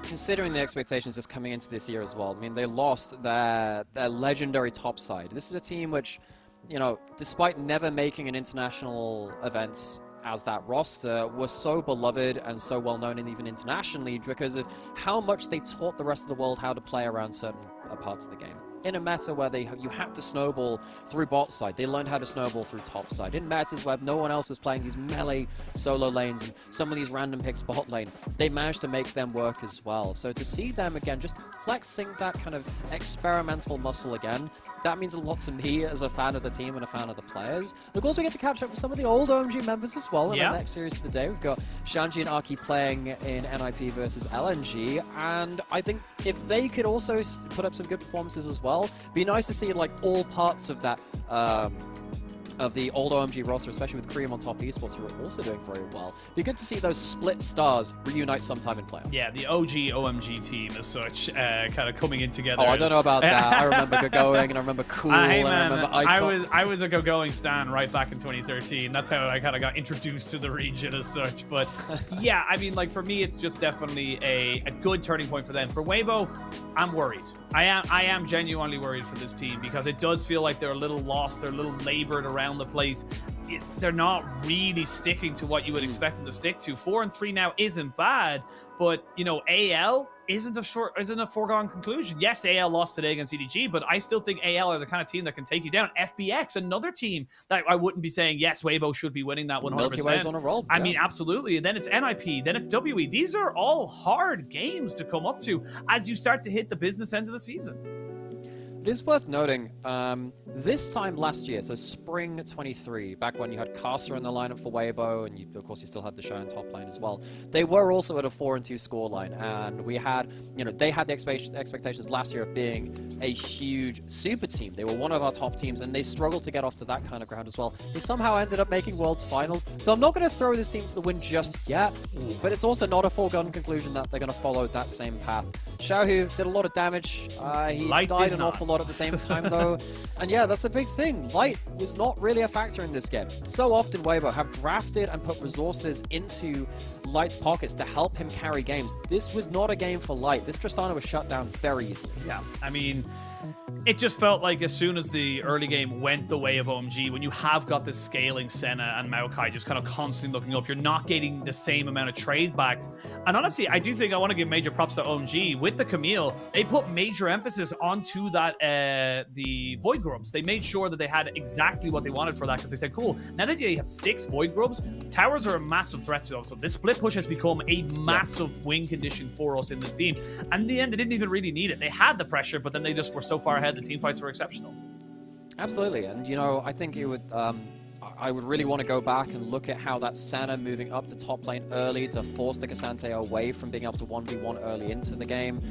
Considering the expectations just coming into this year as well, I mean, they lost their legendary top side. This is a team which, you know, despite never making an international event as that roster, were so beloved and so well known, and even internationally, because of how much they taught the rest of the world how to play around certain parts of the game. In a meta where you had to snowball through bot side, they learned how to snowball through top side. In metas where no one else was playing these melee solo lanes and some of these random picks bot lane, they managed to make them work as well. So to see them again, just flexing that kind of experimental muscle again, that means a lot to me as a fan of the team and a fan of the players. And of course, we get to catch up with some of the old OMG members as well in our next series of the day. We've got Shanji and Aki playing in NIP versus LNG, and I think if they could also put up some good performances as well, it'd be nice to see like all parts of that of the old OMG roster, especially with Cream on top esports, who are also doing very well. Be good to see those split stars reunite sometime in playoffs. Yeah, the OG OMG team as such, kind of coming in together. Oh, I don't know about that. I remember going, and I remember Cool, hey, and man, I remember Icon. I was a Go-Going stan right back in 2013. That's how I kind of got introduced to the region as such. But yeah, I mean, like for me, it's just definitely a good turning point for them. For Weibo, I'm worried. I am genuinely worried for this team because it does feel like they're a little lost. They're a little labored around the place. They're not really sticking to what you would expect them to stick to. 4-3 now isn't bad, but you know, AL isn't a foregone conclusion. Yes, AL lost today against EDG, but I still think AL are the kind of team that can take you down. FBX, another team that I wouldn't be saying, yes, Weibo should be winning that 100%. Milky Way's on a roll. I mean, absolutely. And then it's NIP, then it's WE. These are all hard games to come up to as you start to hit the business end of the season. It is worth noting, this time last year, so spring 23, back when you had Casa in the lineup for Weibo, and of course you still had the Cheyenne top lane as well, they were also at a 4-2 scoreline, and we had, they had the expectations last year of being a huge super team. They were one of our top teams, and they struggled to get off to that kind of ground as well. They somehow ended up making Worlds Finals, so I'm not going to throw this team to the wind just yet, but it's also not a foregone conclusion that they're going to follow that same path. Xiaohu did a lot of damage. He died an awful lot at the same time, though. And yeah, that's a big thing. Light was not really a factor in this game. So often, Weibo have drafted and put resources into Light's pockets to help him carry games. This was not a game for Light. This Tristana was shut down very easily. Yeah, I mean, it just felt like as soon as the early game went the way of OMG, when you have got this scaling Senna and Maokai just kind of constantly looking up, you're not getting the same amount of trade backs. And honestly, I do think I want to give major props to OMG. With the Camille, they put major emphasis onto that, the Void Grubs. They made sure that they had exactly what they wanted for that, because they said, cool, now that you have 6 Void Grubs, towers are a massive threat to us. So this split push has become a massive win condition for us in this team. And in the end, they didn't even really need it. They had the pressure, but then they just were so far ahead, the team fights were exceptional. Absolutely, and I think it would I would really want to go back and look at how that Senna moving up to top lane early to force the Cassante away from being able to 1v1 early into the game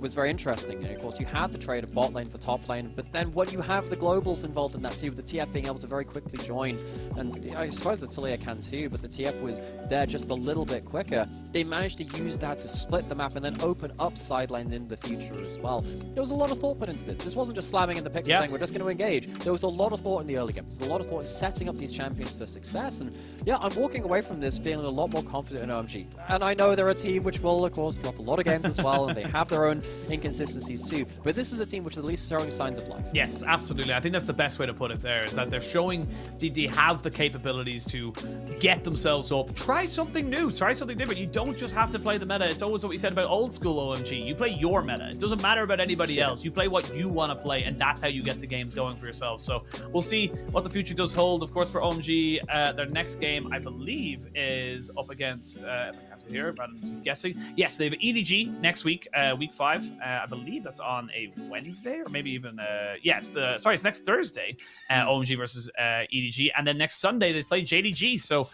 was very interesting. And of course, you had the trade of bot lane for top lane, but then when you have the globals involved in that too, with the TF being able to very quickly join, and I suppose the Taliyah can too, but the TF was there just a little bit quicker, they managed to use that to split the map and then open up side lanes in the future as well. There was a lot of thought put into this. This wasn't just slamming in the picks and saying, we're just going to engage. There was a lot of thought in the early game. There's a lot of thought in setting up these champions for success, and yeah, I'm walking away from this feeling a lot more confident in OMG. And I know they're a team which will, of course, drop a lot of games as well, and they have their own inconsistencies too, but this is a team which is at least showing signs of life. Yes, absolutely. I think that's the best way to put it there, is that they're showing they have the capabilities to get themselves up, try something new, try something different. You don't just have to play the meta. It's always what we said about old school OMG. You play your meta. It doesn't matter about anybody else. You play what you want to play, and that's how you get the games going for yourself. So we'll see what the future does hold. Of course, for OMG, their next game, I believe, is up against, I have to hear, rather than just guessing. Yes, they have EDG next week, week 5. I believe that's on a Wednesday, or maybe even, yes, it's next Thursday, OMG versus EDG. And then next Sunday, they play JDG. So,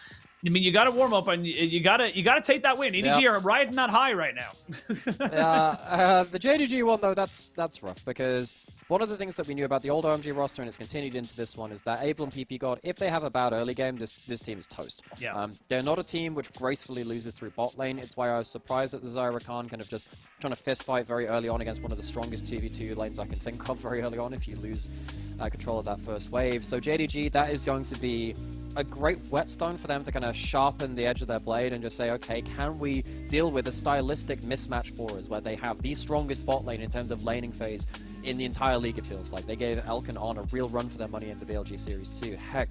I mean, you got to warm up, and you got to take that win. EDG are riding that high right now. The JDG one, though, that's rough, because one of the things that we knew about the old OMG roster, and it's continued into this one, is that Abel and PP God, if they have a bad early game, this team is toast. Yeah. They're not a team which gracefully loses through bot lane. It's why I was surprised that the Zyra Khan kind of just trying to fist fight very early on against one of the strongest 2v2 lanes I can think of very early on if you lose control of that first wave. So JDG, that is going to be a great whetstone for them to kind of sharpen the edge of their blade and just say, okay, can we deal with a stylistic mismatch for us where they have the strongest bot lane in terms of laning phase in the entire league, it feels like. They gave Elkin on a real run for their money in the BLG Series 2. Heck,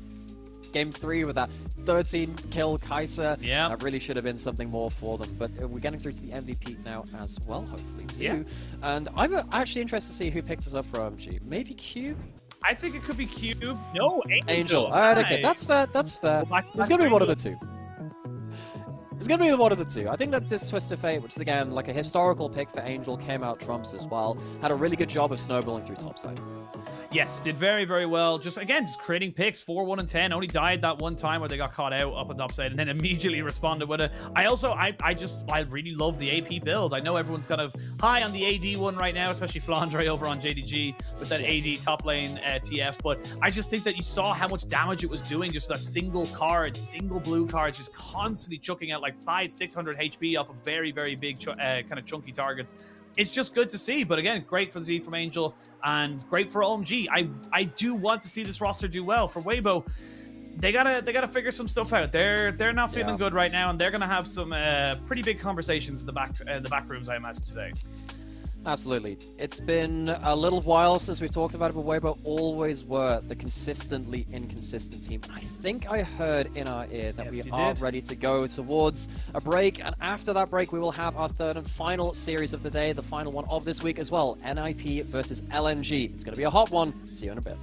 Game 3 with that 13-kill Kai'Sa, that really should have been something more for them. But we're getting through to the MVP now as well, hopefully, too. Yeah. And I'm actually interested to see who picked us up for OMG. Maybe Cube? I think it could be Cube. No, Angel. Alright, okay, that's fair, that's fair. It's going to be one of the two. It's going to be one of the two. I think that this Twist of Fate, which is again like a historical pick for Angel, came out trumps as well. Had a really good job of snowballing through topside. Yes, did very, very well. Just creating picks, 4-1 and 10. Only died that one time where they got caught out up on top side, and then immediately responded with it. I really love the AP build. I know everyone's kind of high on the AD one right now, especially Flandre over on JDG with that AD top lane TF. But I just think that you saw how much damage it was doing. Just that single blue cards, just constantly chucking out like 500-600 HP off of very, very big kind of chunky targets. It's just good to see. But again, great for the Z from Angel and great for OMG. I do want to see this roster do well. For Weibo, they gotta figure some stuff out. They're not feeling good right now, and they're gonna have some pretty big conversations in the back rooms, I imagine, today. Absolutely. It's been a little while since we talked about it, but Weibo always were the consistently inconsistent team. I think I heard in our ear that we are ready to go towards a break, and after that break we will have our third and final series of the day, the final one of this week as well, NIP versus LNG. It's going to be a hot one. See you in a bit.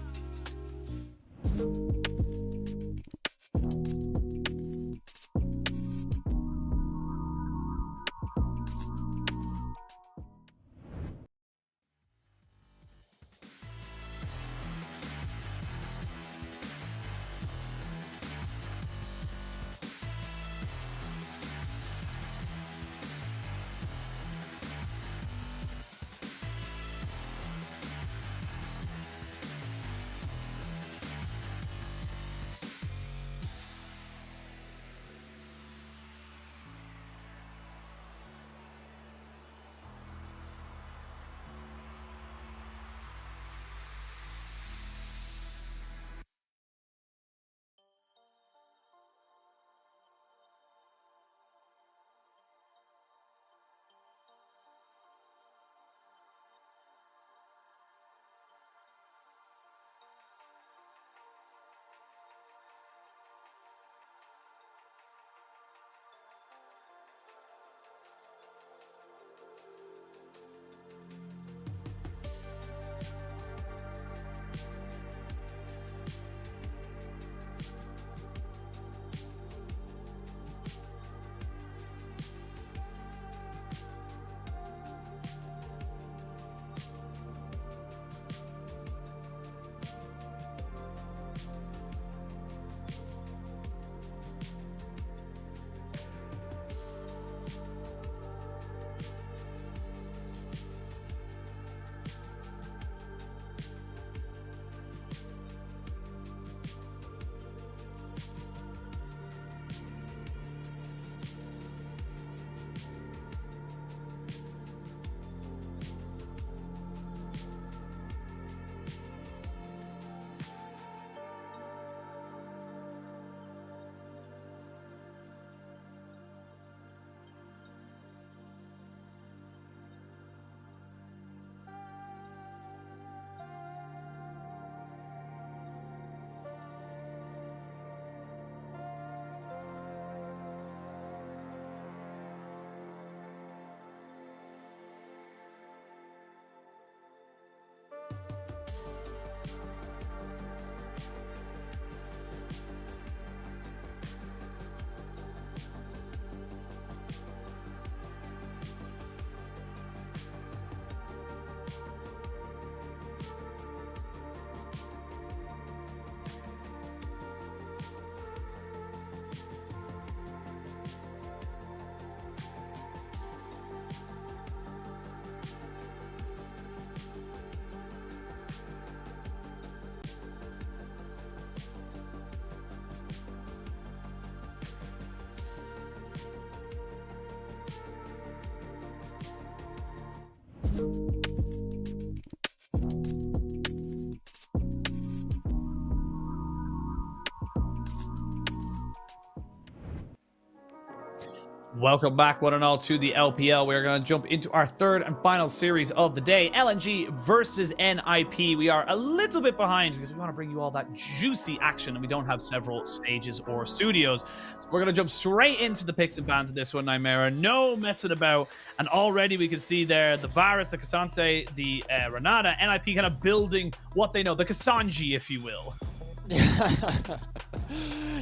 Welcome back, one and all, to the LPL. We're going to jump into our third and final series of the day, LNG versus NIP. We are a little bit behind because we want to bring you all that juicy action, and we don't have several stages or studios. So we're going to jump straight into the picks and bans of this one, Nightmare. No messing about. And already we can see there the Varus, the K'Sante, the Renata, NIP kind of building what they know, the Kasanji, if you will.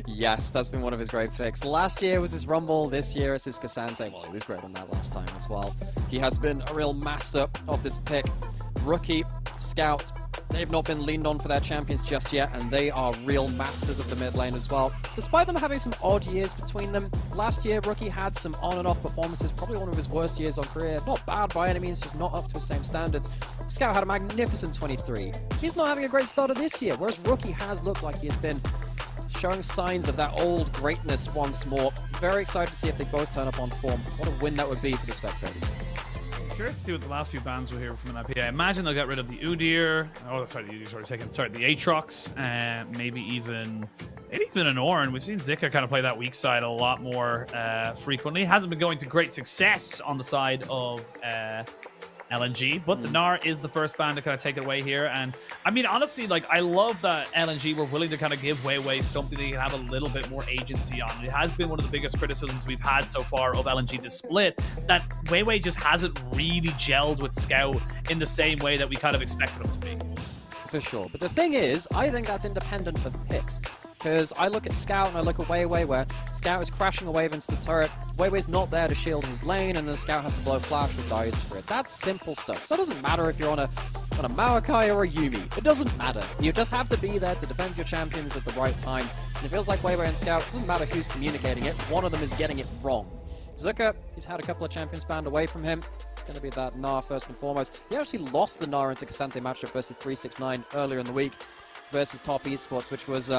Yes, that's been one of his great picks. Last year was his Rumble, this year is his K'Sante. Well, he was great on that last time as well. He has been a real master of this pick. Rookie, Scout, they've not been leaned on for their champions just yet, and they are real masters of the mid lane as well. Despite them having some odd years between them, last year Rookie had some on and off performances, probably one of his worst years on career. Not bad by any means, just not up to his same standards. Scout had a magnificent 23. He's not having a great start of this year, whereas Rookie has looked like he has been showing signs of that old greatness once more. Very excited to see if they both turn up on form. What a win that would be for the spectators. Curious to see what the last few bans were here from an IP. I imagine they'll get rid of the Udyr. Oh, sorry, the Udyr's already taken. Sorry, the Aatrox. Maybe even an Ornn. We've seen Zika kind of play that weak side a lot more frequently. Hasn't been going to great success on the side of LNG, but the Gnar is the first ban to kind of take it away here. And I mean, honestly, like, I love that LNG were willing to kind of give Weiwei something they can have a little bit more agency on. It has been one of the biggest criticisms we've had so far of LNG this split, that Weiwei just hasn't really gelled with Scout in the same way that we kind of expected him to be. For sure. But the thing is, I think that's independent of picks. Because I look at Scout and I look at Weiwei, where Scout is crashing a wave into the turret. Weiwei's not there to shield his lane, and then Scout has to blow flash or dies for it. That's simple stuff. That doesn't matter if you're on a Maokai or a Yuumi. It doesn't matter. You just have to be there to defend your champions at the right time. And it feels like Weiwei and Scout, it doesn't matter who's communicating it, one of them is getting it wrong. Zuka, he's had a couple of champions banned away from him. It's going to be that Gnar first and foremost. He actually lost the Gnar into K'Sante matchup versus 369 earlier in the week versus Top Esports, which was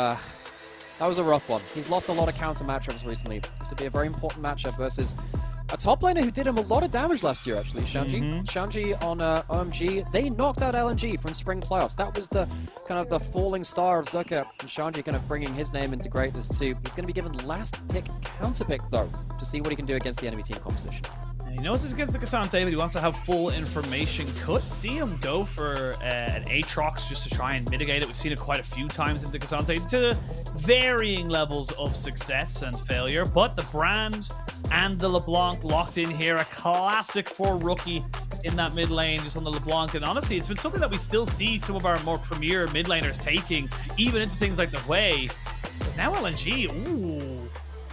that was a rough one. He's lost a lot of counter matchups recently. This would be a very important matchup versus a top laner who did him a lot of damage last year, actually, Shanji. Shanji on OMG, they knocked out LNG from spring playoffs. That was the kind of the falling star of Zuka, and Shanji kind of bringing his name into greatness too. He's going to be given last pick, counter pick though, to see what he can do against the enemy team composition. He knows he's against the K'Sante, but he wants to have full information. Could see him go for an Aatrox just to try and mitigate it. We've seen it quite a few times into K'Sante to varying levels of success and failure. But the Brand and the LeBlanc locked in here. A classic for Rookie in that mid lane, just on the LeBlanc. And honestly, it's been something that we still see some of our more premier mid laners taking, even into things like the Wei. But now LNG, ooh,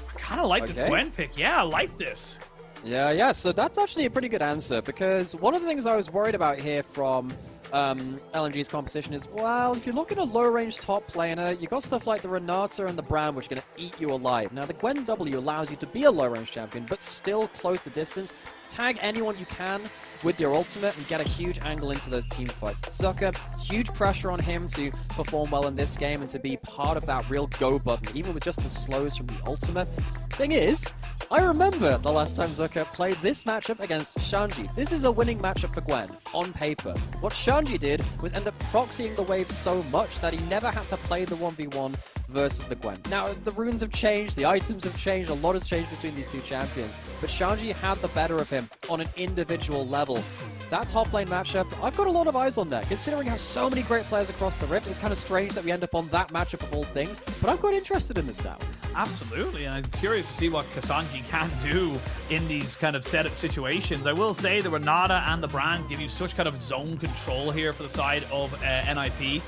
I kind of like this Gwen pick. Yeah, I like this. Yeah, so that's actually a pretty good answer, because one of the things I was worried about here from LNG's composition is, well, if you look at a low-range top laner, you got stuff like the Renata and the Brand, which are going to eat you alive. Now, the Gwen W allows you to be a low-range champion, but still close the distance, tag anyone you can with your ultimate, and get a huge angle into those team fights. Zuka, huge pressure on him to perform well in this game and to be part of that real go button, even with just the slows from the ultimate. Thing is, I remember the last time Zuka played this matchup against Shanji. This is a winning matchup for Gwen, on paper. What Shanji did was end up proxying the wave so much that he never had to play the 1v1 versus the Gwen. Now, the runes have changed, the items have changed, a lot has changed between these two champions, but Shanji had the better of him on an individual level. That top lane matchup, I've got a lot of eyes on that. Considering how so many great players across the Rift, it's kind of strange that we end up on that matchup of all things, but I'm quite interested in this now. Absolutely, and I'm curious to see what K'Sante can do in these kind of setup situations. I will say the Renata and the Brand give you such kind of zone control here for the side of NIP.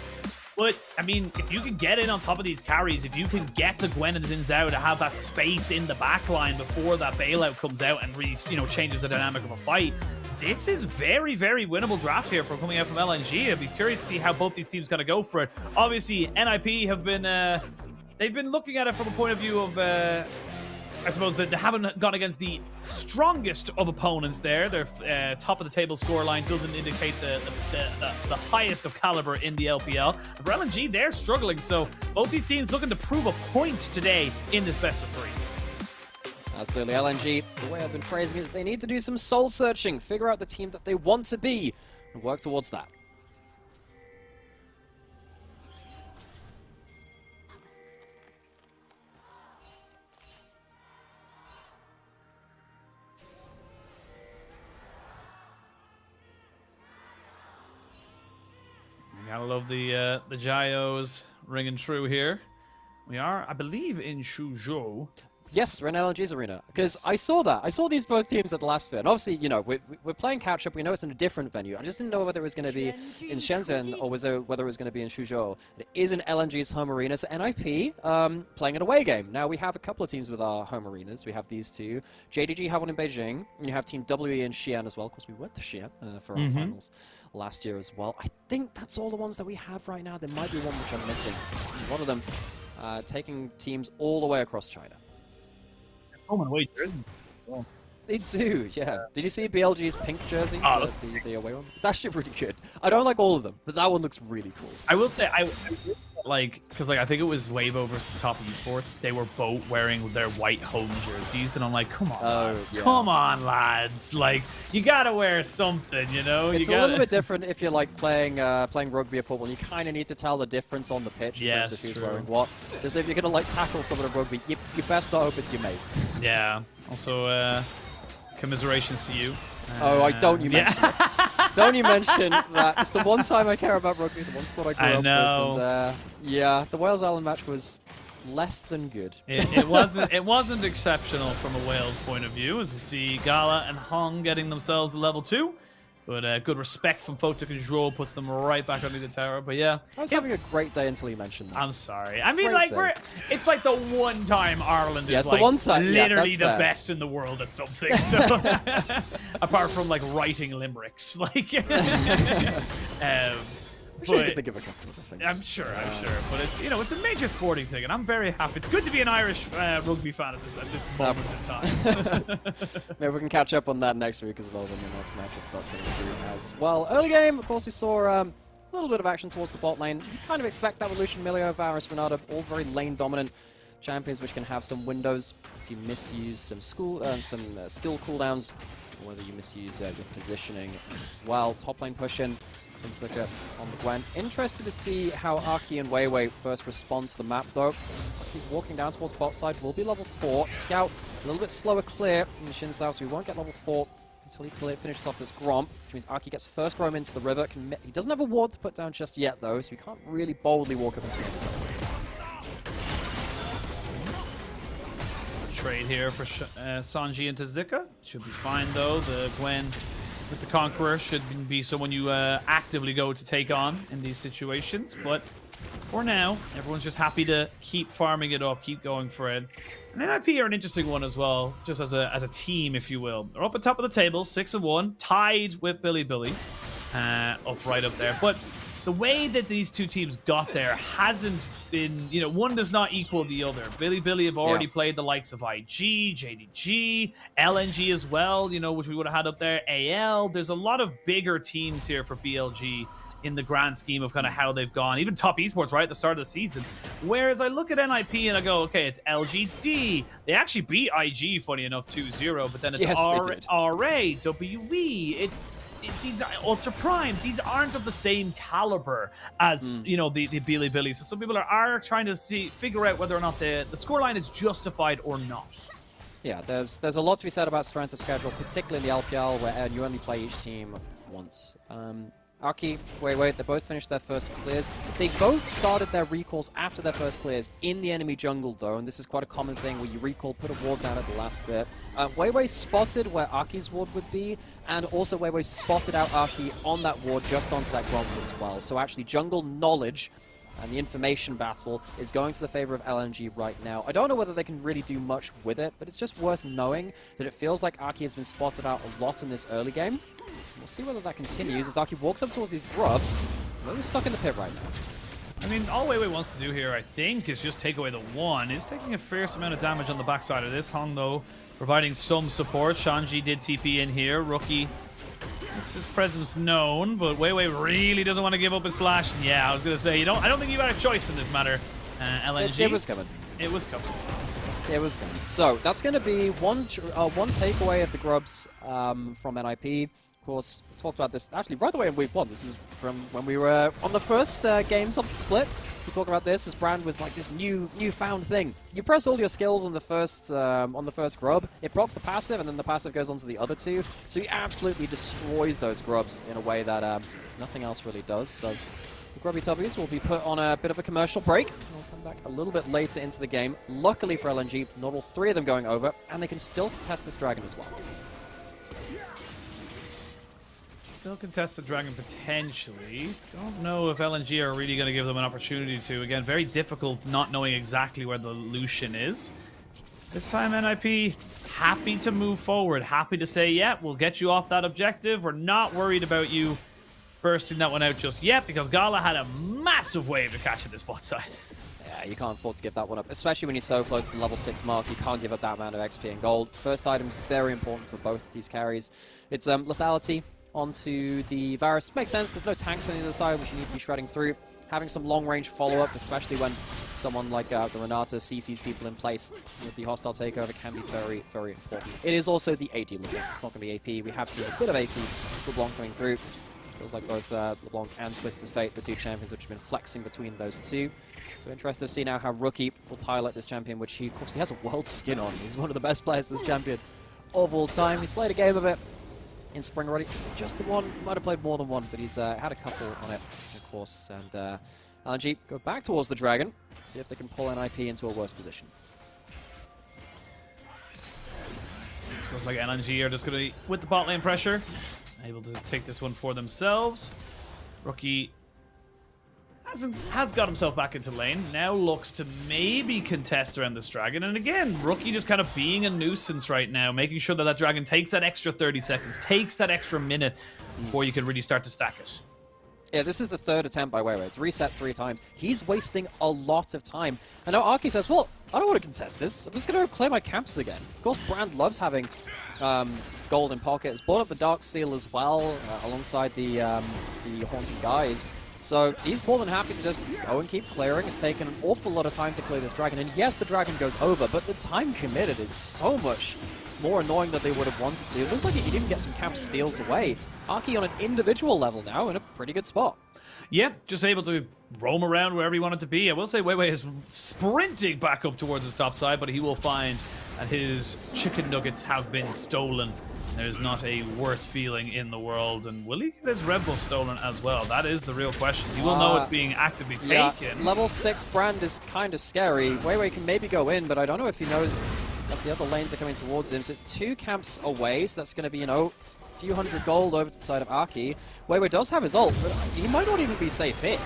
But, I mean, if you can get in on top of these carries, if you can get the Gwen and Xin Zhao to have that space in the backline before that bailout comes out and really, you know, changes the dynamic of a fight, this is very, very winnable draft here from coming out from LNG. I'd be curious to see how both these teams kind of go for it. Obviously, NIP have been, they've been looking at it from a point of view of, I suppose that they haven't gone against the strongest of opponents there. Their top of the table scoreline doesn't indicate the highest of caliber in the LPL. For LNG, they're struggling, so both these teams looking to prove a point today in this best of three. Absolutely, LNG, the way I've been phrasing it is they need to do some soul searching, figure out the team that they want to be, and work towards that. Gotta love the Gyos ringing true here. We are, I believe, in Suzhou. Yes, we're in LNG's arena. Because I saw that. I saw these both teams at the last fit. And obviously, you know, we're playing catch-up. We know it's in a different venue. I just didn't know whether it was going to be in Shenzhen or whether it was going to be in Suzhou. It is in LNG's home arena. So NIP playing an away game. Now, we have a couple of teams with our home arenas. We have these two. JDG have one in Beijing. And you have Team WE in Xi'an as well. Of course, we went to Xi'an for our finals last year as well. I think that's all the ones that we have right now. There might be one which I'm missing. One of them taking teams all the way across China. Home and away jersey. Well. They do, yeah. Did you see BLG's pink jersey? The away one? It's actually really good. I don't like all of them, but that one looks really cool. I will say, I like, because like I think it was Weibo versus Top Esports. They were both wearing their white home jerseys, and I'm like, come on, lads, come on, lads. Like, you gotta wear something, you know. It's a little bit different if you're like playing rugby or football. You kind of need to tell the difference on the pitch in terms of who's wearing what. Because if you're gonna like tackle someone in rugby, you best not hope it's your mate. Yeah. Also, commiserations to you. Don't you mention it. Don't you mention that. It's the one time I care about rugby, the one sport I grew up with. And, yeah, the Wales Island match was less than good. It wasn't exceptional from a Wales point of view, as we see Gala and Hong getting themselves level 2. But good respect from Photo Control puts them right back under the tower. But yeah, I was having a great day until you mentioned that. I'm sorry. I mean, like it's like the one time Ireland is like the one time, literally the best in the world at something. So apart from like writing limericks, like. I'm sure you can think of a couple of things. I'm sure. But it's it's a major sporting thing, and I'm very happy. It's good to be an Irish rugby fan at this moment in time. Maybe we can catch up on that next week as well when the next matchup starts getting through as well. Early game, of course, we saw a little bit of action towards the bot lane. You kind of expect that with Lucian, Milio, Varus, Renata, all very lane dominant champions, which can have some windows if you misuse some skill cooldowns, or whether you misuse your positioning as well. Top lane pushing. Zika on the Gwen. Interested to see how Arky and Weiwei first respond to the map, though. He's walking down towards bot side. Will be level 4. Scout a little bit slower clear in the Shin South, so we won't get level 4 until he finishes off this Gromp, which means Arky gets first roam into the river. He doesn't have a ward to put down just yet, though, so he can't really boldly walk up into the river. Trade here for Sanji into Zika. Should be fine, though. The Gwen with the Conqueror should be someone you actively go to take on in these situations. But for now, everyone's just happy to keep farming it up, keep going for it. And NIP are an interesting one as well, just as a team, if you will. They're up at top of the table, 6-1, tied with Bilibili, up right up there. But the way that these two teams got there hasn't been, one does not equal the other. Bilibili have already played the likes of IG, JDG, LNG as well, which we would have had up there, AL. There's a lot of bigger teams here for BLG in the grand scheme of kind of how they've gone. Even Top Esports right at the start of the season. Whereas I look at NIP and I go, okay, it's LGD. They actually beat IG, funny enough, 2-0, but then it's RA, WE. These are Ultra Prime. These aren't of the same caliber as the Bilibili. So some people are trying to figure out whether or not the scoreline is justified or not. Yeah, there's a lot to be said about strength of schedule, particularly in the LPL, where you only play each team once. Arky, Weiwei, they both finished their first clears. They both started their recalls after their first clears in the enemy jungle, though, and this is quite a common thing where you recall, put a ward down at the last bit. Weiwei spotted where Arky's ward would be, and also Weiwei spotted out Arky on that ward just onto that Gromp as well. So actually, jungle knowledge and the information battle is going to the favor of LNG right now. I don't know whether they can really do much with it, but it's just worth knowing that it feels like Arky has been spotted out a lot in this early game. We'll see whether that continues as Arky walks up towards these grubs. We're stuck in the pit right now. I mean, all Weiwei wants to do here, I think, is just take away the one. He's taking a fierce amount of damage on the backside of this. Hong, though, providing some support. Shanji did TP in here. Rookie makes his presence known, but Weiwei really doesn't want to give up his flash. And yeah, I was going to say, I don't think you had a choice in this matter. LNG. It was coming. It was coming. It was coming. So that's going to be one takeaway of the grubs from NIP. Of course, we talked about this actually right away in week 1. This is from when we were on the first games of the split. We talk about this as Brand was like this newfound thing. You press all your skills on the first grub, it procs the passive, and then the passive goes on to the other two. So he absolutely destroys those grubs in a way that nothing else really does. So the Grubby Tubbies will be put on a bit of a commercial break. We'll come come back a little bit later into the game. Luckily for LNG, not all three of them going over, and they can still test this dragon as well. Still contest the dragon potentially. Don't know if LNG are really going to give them an opportunity to. Again, very difficult not knowing exactly where the Lucian is. This time NIP happy to move forward. Happy to say, yeah, we'll get you off that objective. We're not worried about you bursting that one out just yet because Gala had a massive wave to catch at this bot side. Yeah, you can't afford to give that one up, especially when you're so close to the level 6 mark. You can't give up that amount of XP and gold. First item's very important for both of these carries. It's lethality onto the Varus. Makes sense, there's no tanks on the other side which you need to be shredding through. Having some long-range follow-up, especially when someone like the Renata CCs people in place with the hostile takeover, can be very, very important. It is also the AD LeBlanc. It's not going to be AP. We have seen a bit of AP LeBlanc coming through. Feels like both LeBlanc and Twisted Fate, the two champions which have been flexing between those two. So interested to see now how Rookie will pilot this champion, which he, of course, he has a world skin on. He's one of the best players this champion of all time. He's played a game of it in spring already. It's just the one. Might have played more than one, but he's had a couple on it, of course. And LNG go back towards the dragon, see if they can pull NIP into a worse position. Looks like LNG are just going to be with the bot lane pressure, able to take this one for themselves. Rookie has got himself back into lane, now looks to maybe contest around this dragon. And again, Rookie just kind of being a nuisance right now, making sure that that dragon takes that extra 30 seconds, takes that extra minute before you can really start to stack it. Yeah, this is the third attempt by Weiwei. It's reset 3 times. He's wasting a lot of time. And now Arky says, well, I don't want to contest this. I'm just going to clear my camps again. Of course, Brand loves having gold in pocket. Has bought up the Dark Seal as well, alongside the Haunting Guys. So he's more than happy to just go and keep clearing. It's taken an awful lot of time to clear this dragon. And yes, the dragon goes over, but the time committed is so much more annoying than they would have wanted to. It looks like he didn't get some camp steals away. Arky on an individual level now in a pretty good spot. Yeah, just able to roam around wherever he wanted to be. I will say Weiwei is sprinting back up towards his top side, but he will find that his chicken nuggets have been stolen. There's not a worse feeling in the world. And will he get his red buff stolen as well? That is the real question. He will know it's being actively taken. Yeah, level 6 Brand is kind of scary. Weiwei can maybe go in, but I don't know if he knows that the other lanes are coming towards him. So it's 2 camps away, so that's going to be, you know, a few hundred gold over to the side of Arky. Weiwei does have his ult, but he might not even be safe here.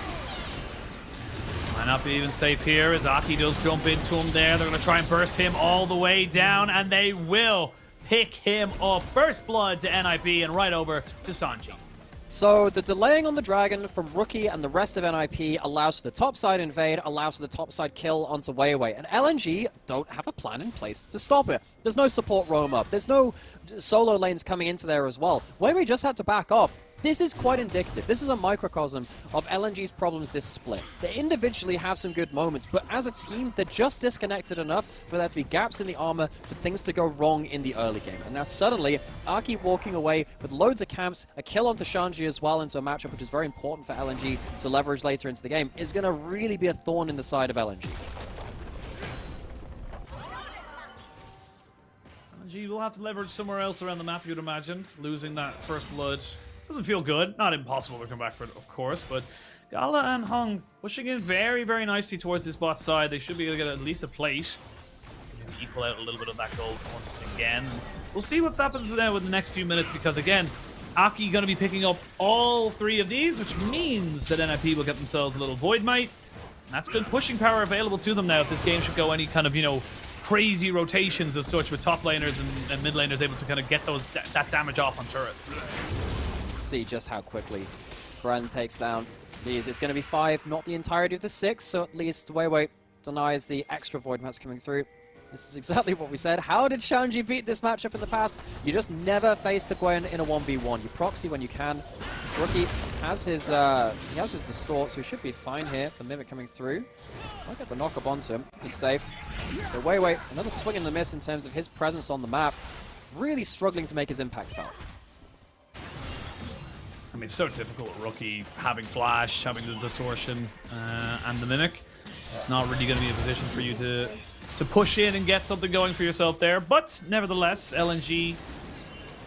Might not be even safe here as Arky does jump into him there. They're going to try and burst him all the way down, and they will pick him up. First blood to NIP and right over to Sanji. So the delaying on the dragon from Rookie and the rest of NIP allows for the topside invade, allows for the topside kill onto Weiwei. And LNG don't have a plan in place to stop it. There's no support roam up. There's no solo lanes coming into there as well. Weiwei just had to back off. This is quite indicative. This is a microcosm of LNG's problems this split. They individually have some good moments, but as a team, they're just disconnected enough for there to be gaps in the armor, for things to go wrong in the early game. And now suddenly, Arky walking away with loads of camps, a kill onto Shanji as well into a matchup which is very important for LNG to leverage later into the game, is going to really be a thorn in the side of LNG. LNG will have to leverage somewhere else around the map, you'd imagine. Losing that first blood doesn't feel good. Not impossible to come back for it, of course, but Gala and Hung pushing in very, very nicely towards this bot side. They should be able to get at least a plate. Equal out a little bit of that gold once again. We'll see what happens now with the next few minutes because, again, Aki going to be picking up all 3 of these, which means that NIP will get themselves a little Void Might. And that's good pushing power available to them now if this game should go any kind of, you know, crazy rotations as such with top laners and mid laners able to kind of get those that damage off on turrets. See just how quickly Brand takes down these. It's going to be 5, not the entirety of the 6, so at least Weiwei denies the extra Void Mats coming through. This is exactly what we said. How did Shanji beat this matchup in the past? You just never face the Gwen in a 1v1. You proxy when you can. Rookie has his distort, so he should be fine here. The Mimic coming through. I'll get the knock-up onto him. He's safe. So Weiwei, another swing and a miss in terms of his presence on the map. Really struggling to make his impact felt. I mean, it's so difficult with Rookie having Flash, having the Distortion, and the Mimic. It's not really going to be a position for you to push in and get something going for yourself there. But nevertheless, LNG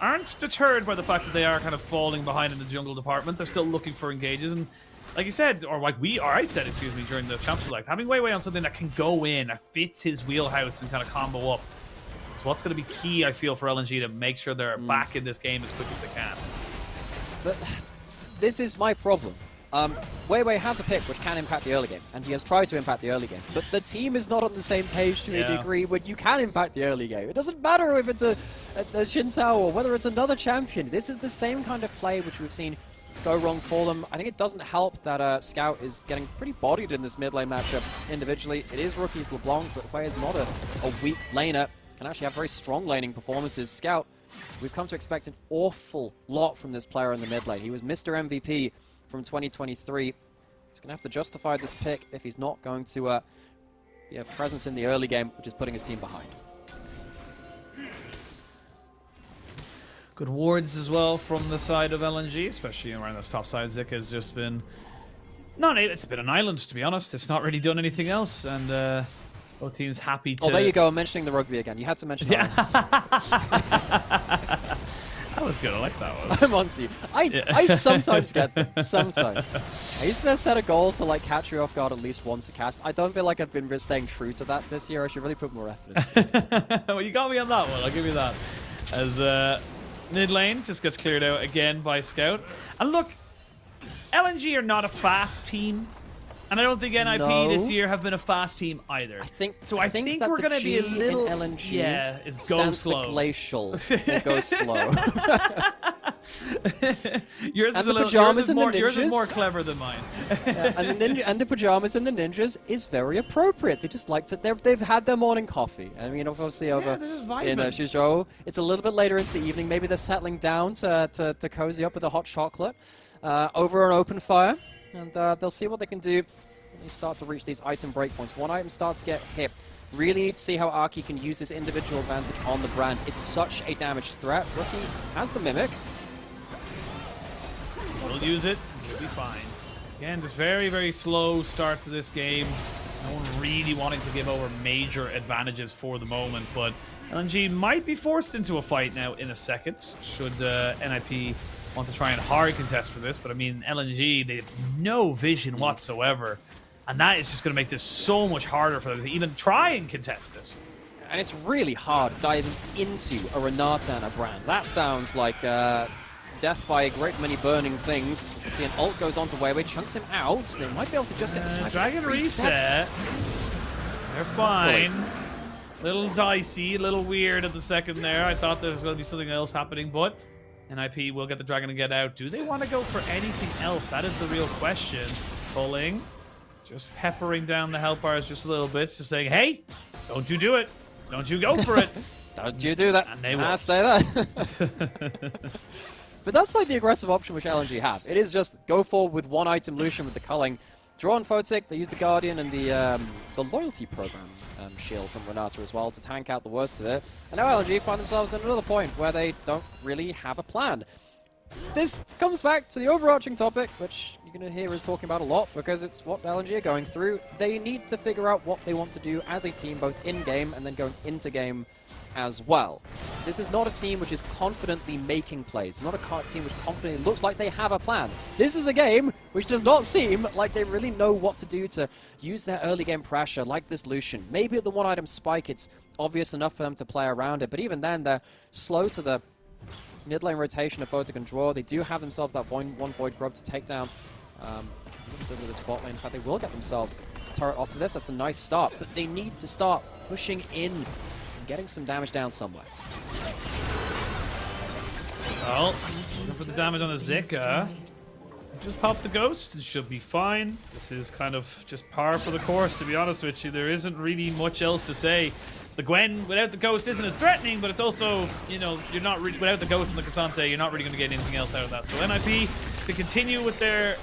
aren't deterred by the fact that they are kind of falling behind in the jungle department. They're still looking for engages. And like you said, or I said, excuse me, during the Champ Select, having Wei Wei on something that can go in, that fits his wheelhouse and kind of combo up, is what's going to be key, I feel, for LNG to make sure they're back in this game as quick as they can. But this is my problem. Wei Wei has a pick which can impact the early game, and he has tried to impact the early game. But the team is not on the same page to a degree when you can impact the early game. It doesn't matter if it's a Xin Zhao or whether it's another champion. This is the same kind of play which we've seen go wrong for them. I think it doesn't help that Scout is getting pretty bodied in this mid lane matchup individually. It is rookies LeBlanc, but Wei is not a weak laner. Can actually have very strong laning performances. Scout, we've come to expect an awful lot from this player in the mid lane. He was Mr. MVP from 2023. He's going to have to justify this pick if he's not going to be a presence in the early game, which is putting his team behind. Good wards as well from the side of LNG, especially around this top side. Zika has just been... it's been an island, to be honest. It's not really done anything else, and both teams happy to... Oh, there you go, mentioning the rugby again. You had to mention that. That was good. I like that one. I'm on to you. I sometimes get them. Sometimes. I used to set a goal to like catch you off guard at least once a cast. I don't feel like I've been staying true to that this year. I should really put more effort into it. Well, you got me on that one. I'll give you that. As mid lane just gets cleared out again by Scout. And look, LNG are not a fast team. And I don't think NIP this year have been a fast team either. I think we're going to be a little... LNG is go slow. For glacial. We'll go slow. yours is more clever than mine. And the pajamas and the ninjas is very appropriate. They just like to... They've had their morning coffee. I mean, obviously over in Xuzhou, it's a little bit later into the evening. Maybe they're settling down to cozy up with a hot chocolate over an open fire. And they'll see what they can do when they start to reach these item breakpoints. One item starts to get hit. Really need to see how Arky can use this individual advantage on the brand. It's such a damage threat. Rookie has the Mimic. We'll use it. We'll be fine. Again, just very, very slow start to this game. No one really wanting to give over major advantages for the moment, but LNG might be forced into a fight now in a second, should NIP want to try and hard contest for this. But I mean, LNG, they have no vision whatsoever, and that is just going to make this so much harder for them to even try and contest it. And it's really hard diving into a Renata and a Brand. That sounds like death by a great many burning things. To see an ult goes on to Wei Wei, chunks him out. They might be able to just get the Dragon reset. They're fine. Little dicey, a little weird at the second there. I thought there was going to be something else happening, but NIP will get the Dragon and get out. Do they want to go for anything else? That is the real question. Pulling, just peppering down the health bars just a little bit, just saying, hey, don't you do it. Don't you go for it. Don't you do that. And they will. Say that. But that's like the aggressive option which LNG have. It is just go forward with one item Lucian with the culling. Draw on Photic, they use the Guardian and the loyalty program shield from Renata as well to tank out the worst of it. And now LNG find themselves in another point where they don't really have a plan. This comes back to the overarching topic, which you're going to hear us talking about a lot because it's what LNG are going through. They need to figure out what they want to do as a team, both in-game and then going into game as well. This is not a team which is confidently making plays, not a team which confidently looks like they have a plan. This is a game which does not seem like they really know what to do to use their early game pressure like this Lucian. Maybe at the one item spike it's obvious enough for them to play around it, but even then they're slow to the mid lane rotation of Photic and Draw. They do have themselves that one Void Grub to take down a little bit of this bot lane. In fact, they will get themselves a turret off of this. That's a nice start, but they need to start pushing in and getting some damage down somewhere. Well, looking for the damage on the Zika. Just pop the Ghost, it should be fine. This is kind of just par for the course, to be honest with you. There isn't really much else to say. The Gwen without the Ghost isn't as threatening, but it's also, you know, you're not really, without the Ghost and the Cassante, you're not really going to get anything else out of that. So NIP to continue with their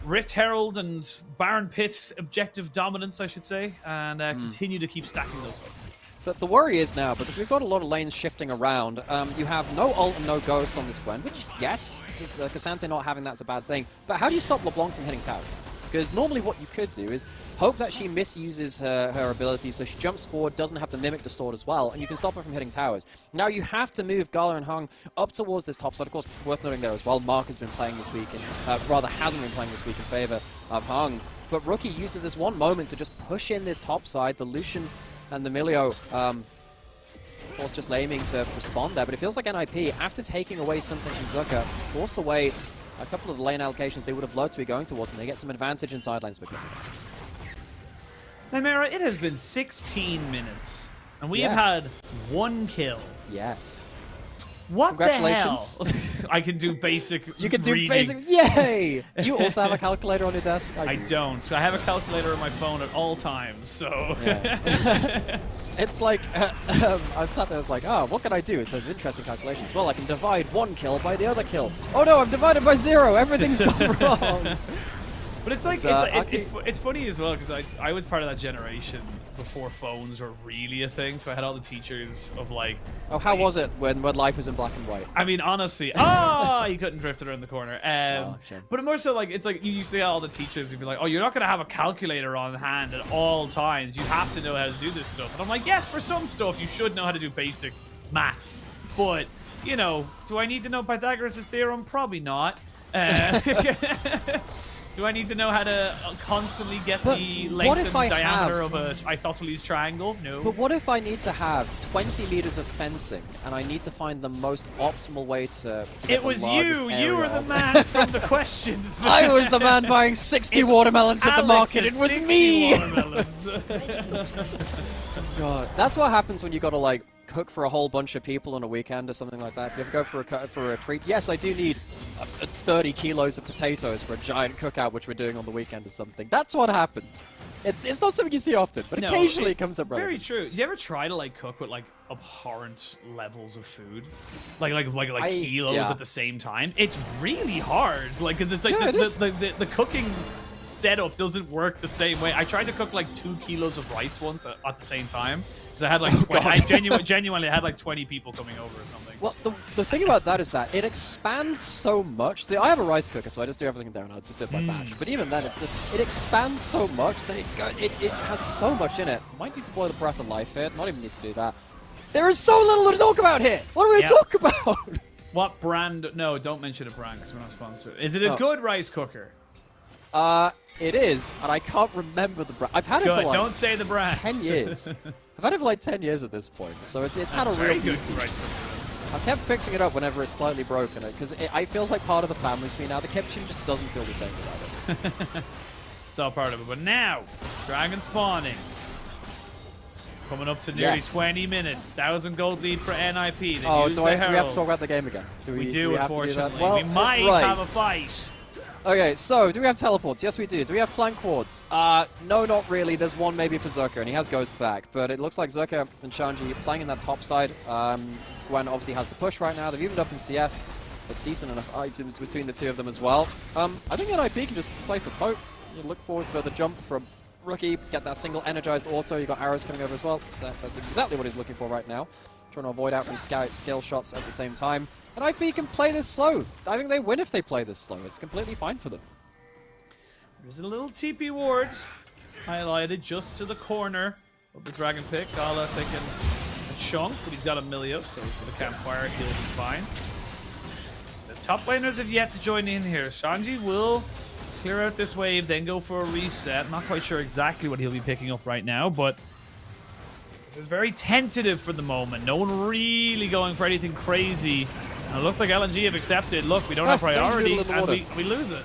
Rift Herald and Baron Pit objective dominance, I should say, and continue to keep stacking those up. So the worry is now, because we've got a lot of lanes shifting around, you have no ult and no Ghost on this Gwen, which, yes, the Cassante not having that's a bad thing, but how do you stop LeBlanc from hitting towers? Because normally what you could do is hope that she misuses her ability, so she jumps forward, doesn't have the Mimic Distort as well, and you can stop her from hitting towers. Now you have to move Gala and Hung up towards this top side. Of course, worth noting there as well, Mark has been playing this week, rather hasn't been playing this week in favor of Hung. But Rookie uses this one moment to just push in this top side. The Lucian and the Milio, of course, just aiming to respond there. But it feels like NIP, after taking away something from Zucker, force away a couple of the lane allocations they would have loved to be going towards, and they get some advantage in side lanes because of it. Now, Mara, it has been 16 minutes, and we have had 1 kill. Yes. What the hell? Congratulations. I can do basic You can do reading. basic. Yay! Do you also have a calculator on your desk? I don't. I have a calculator on my phone at all times, so. Yeah. It's like, I sat there like, oh, what can I do in terms of interesting calculations? Well, I can divide 1 kill by the other kill. Oh no, I'm divided by 0. Everything's gone wrong. But it's like, it's funny as well, because I was part of that generation before phones were really a thing, so I had all the teachers of like... Oh, how was it when life was in black and white? I mean, honestly, you couldn't drift it around the corner. But more so, like, it's like you see all the teachers who'd be like, oh, you're not going to have a calculator on hand at all times. You have to know how to do this stuff. And I'm like, yes, for some stuff, you should know how to do basic maths. But, you know, do I need to know Pythagoras' theorem? Probably not. Do I need to know how to constantly get the length and diameter of a isosceles triangle? No. But what if I need to have 20 meters of fencing, and I need to find the most optimal way to get It was you! You were the man from the questions! I was the man buying 60 watermelons at the market! It was me! God, that's what happens when you gotta, like, cook for a whole bunch of people on a weekend or something like that. If you ever go for a treat, yes, I do need 30 kilos of potatoes for a giant cookout, which we're doing on the weekend or something. That's what happens. It's not something you see often, but no, occasionally it comes up. Very true. Do you ever try to like cook with like abhorrent levels of food, like kilos at the same time? It's really hard, like because it's like the cooking setup doesn't work the same way. I tried to cook like 2 kilos of rice once at the same time. Because I had like 20, I genuinely had like 20 people coming over or something. Well, the thing about that is that it expands so much. See, I have a rice cooker, so I just do everything in there and I just do it by batch. But even then, it expands so much that it has so much in it. Might need to blow the breath of life here. Not even need to do that. There is so little to talk about here. What do we talk about? What brand? No, don't mention a brand because we're not sponsored. Is it a good rice cooker? It is, and I can't remember the brand. I've had it for like don't say the brand. 10 years. I've had it for like 10 years at this point, so it's had a real good rice cooker. I kept fixing it up whenever it's slightly broken, because it feels like part of the family to me now. The kitchen just doesn't feel the same without it. It's all part of it. But now, dragon spawning. Coming up to nearly 20 minutes. 1,000 gold lead for NIP. They do we have to talk about the game again? We do, unfortunately. Well, we might have a fight. Okay, so do we have teleports? Yes, we do. Do we have flank wards? No, not really. There's one maybe for Zerka, and he has Ghost back. But it looks like Zerka and Shanji playing in that top side. Gwen obviously has the push right now. They've evened up in CS. But decent enough items between the two of them as well. I think NIP can just play for Pope. You look forward for the jump from Rookie. Get that single energized auto. You got arrows coming over as well. So that's exactly what he's looking for right now. Trying to avoid out from skill shots at the same time. And IP can play this slow. I think they win if they play this slow. It's completely fine for them. There's a little TP ward highlighted just to the corner of the Dragon Pick. Gala taking a chunk, but he's got a Milio, so for the campfire, he'll be fine. The top laners have yet to join in here. Shanji will clear out this wave, then go for a reset. Not quite sure exactly what he'll be picking up right now, but this is very tentative for the moment. No one really going for anything crazy. And it looks like LNG have accepted. Look, we don't have priority, and we lose it.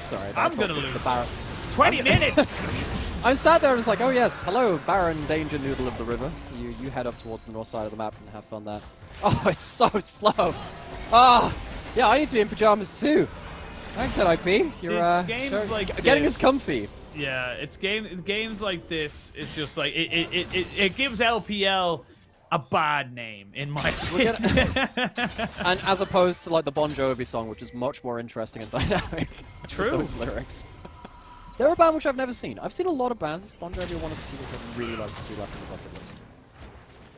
Sorry, I'm gonna lose. 20 minutes! I'm sat there and was like, oh yes, hello, Baron Danger Noodle of the River. You head up towards the north side of the map and have fun there. Oh, it's so slow. Ah, yeah, I need to be in pajamas too. Thanks, NIP. You're getting us comfy. Yeah, it's games like this. It's just like it gives LPL a bad name in my opinion. And as opposed to like the Bon Jovi song, which is much more interesting and dynamic. True. Those lyrics. They're a band which I've never seen. I've seen a lot of bands. Bon Jovi are one of the people I'd really like to see left in the bucket list.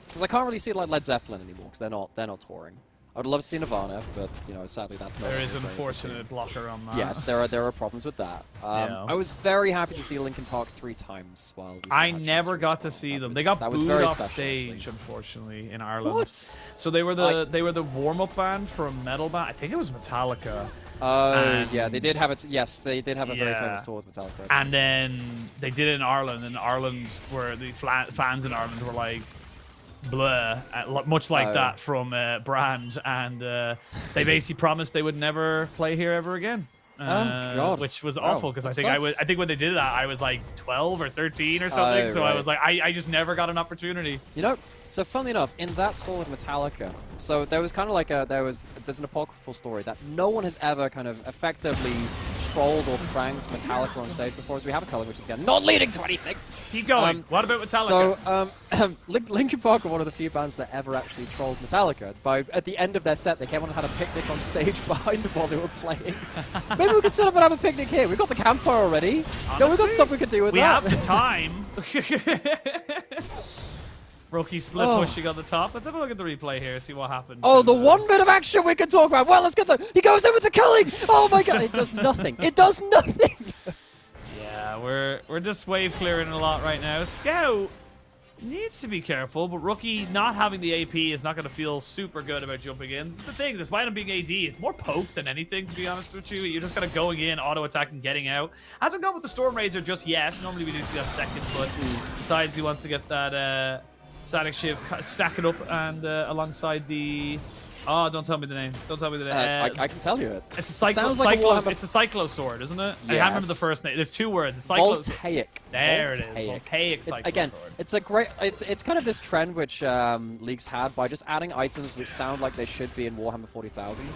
Because I can't really see like Led Zeppelin anymore because they're not touring. I would love to see Nirvana, but you know, sadly that's not. There is an unfortunate blocker on that. Yes, there are problems with that. Yeah. I was very happy to see Linkin Park 3 times while I never got to see them. They got booed off special, stage, actually. unfortunately, in Ireland. What? So they were the warm-up band for a metal band. I think it was Metallica. Yeah, they did have it. Yes, they did have a very famous tour with Metallica. And then they did it in Ireland, and Ireland, where the fans in Ireland were like, blah, much like that from Brand, and they basically promised they would never play here ever again. God. Which was awful because I think when they did that I was like 12 or 13 or something, so I was like I just never got an opportunity. You know, so funnily enough, in that tour with Metallica, so there was kind of like there's an apocryphal story that no one has ever kind of effectively trolled or pranked Metallica on stage before, so we have a color which is again not leading to anything. Keep going. What about Metallica? So Linkin Park were one of the few bands that ever actually trolled Metallica. At the end of their set, they came on and had a picnic on stage behind them while they were playing. Maybe we could set up and have a picnic here. We've got the campfire already. Honestly, we've got stuff we could do with we that. have the time. Rookie split pushing on the top. Let's have a look at the replay here, see what happened. Oh, the one bit of action we can talk about. Well, let's get the. He goes in with the killing. Oh my god, it does nothing. It does nothing. Yeah, we're just wave clearing a lot right now. Scout needs to be careful, but Rookie not having the AP is not going to feel super good about jumping in. It's the thing, despite him being AD, it's more poke than anything, to be honest with you. You're just kind of going in, auto attack, and getting out. Hasn't gone with the Storm Razor just yet. Normally we do see that second, but decides he wants to get that Static Shiv, stack it up, and alongside the. Oh, don't tell me the name. Don't tell me the name. I can tell you it. It's a it's a Cyclo Sword, isn't it? Yes. I can't remember the first name. There's two words. It's Cyclo. Voltaic. There it is. Voltaic Cyclo Again, Sword. it's a great. It's kind of this trend which League's had by just adding items which sound like they should be in Warhammer 40,000.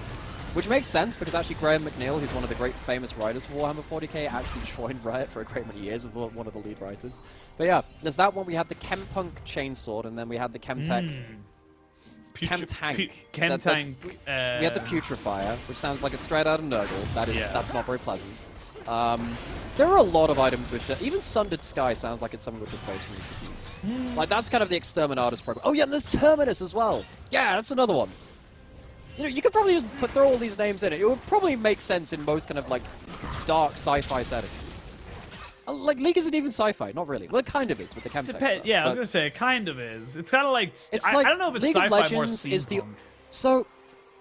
Which makes sense because actually Graham McNeil, who's one of the great famous writers for Warhammer 40k, actually joined Riot for a great many years and was one of the lead writers. But yeah, there's that one. We had the Chempunk Chainsword, and then we had the Chemtech. Chemtank. Chemtank. We had the Putrefier, which sounds like a straight out of Nurgle. That's not very pleasant. There are a lot of items which even Sundered Sky sounds like it's something which the Space Marines could use. Like that's kind of the Exterminatus program. Oh yeah, and there's Terminus as well. Yeah, that's another one. You know, you could probably just throw all these names in it. It would probably make sense in most kind of like dark sci-fi settings. Like League isn't even sci-fi, not really. Well, it kind of is with the Chemtech stuff. Yeah, I was gonna say it kind of is. It's kind of like I don't know if it's League sci-fi of Legends more is the steampunk.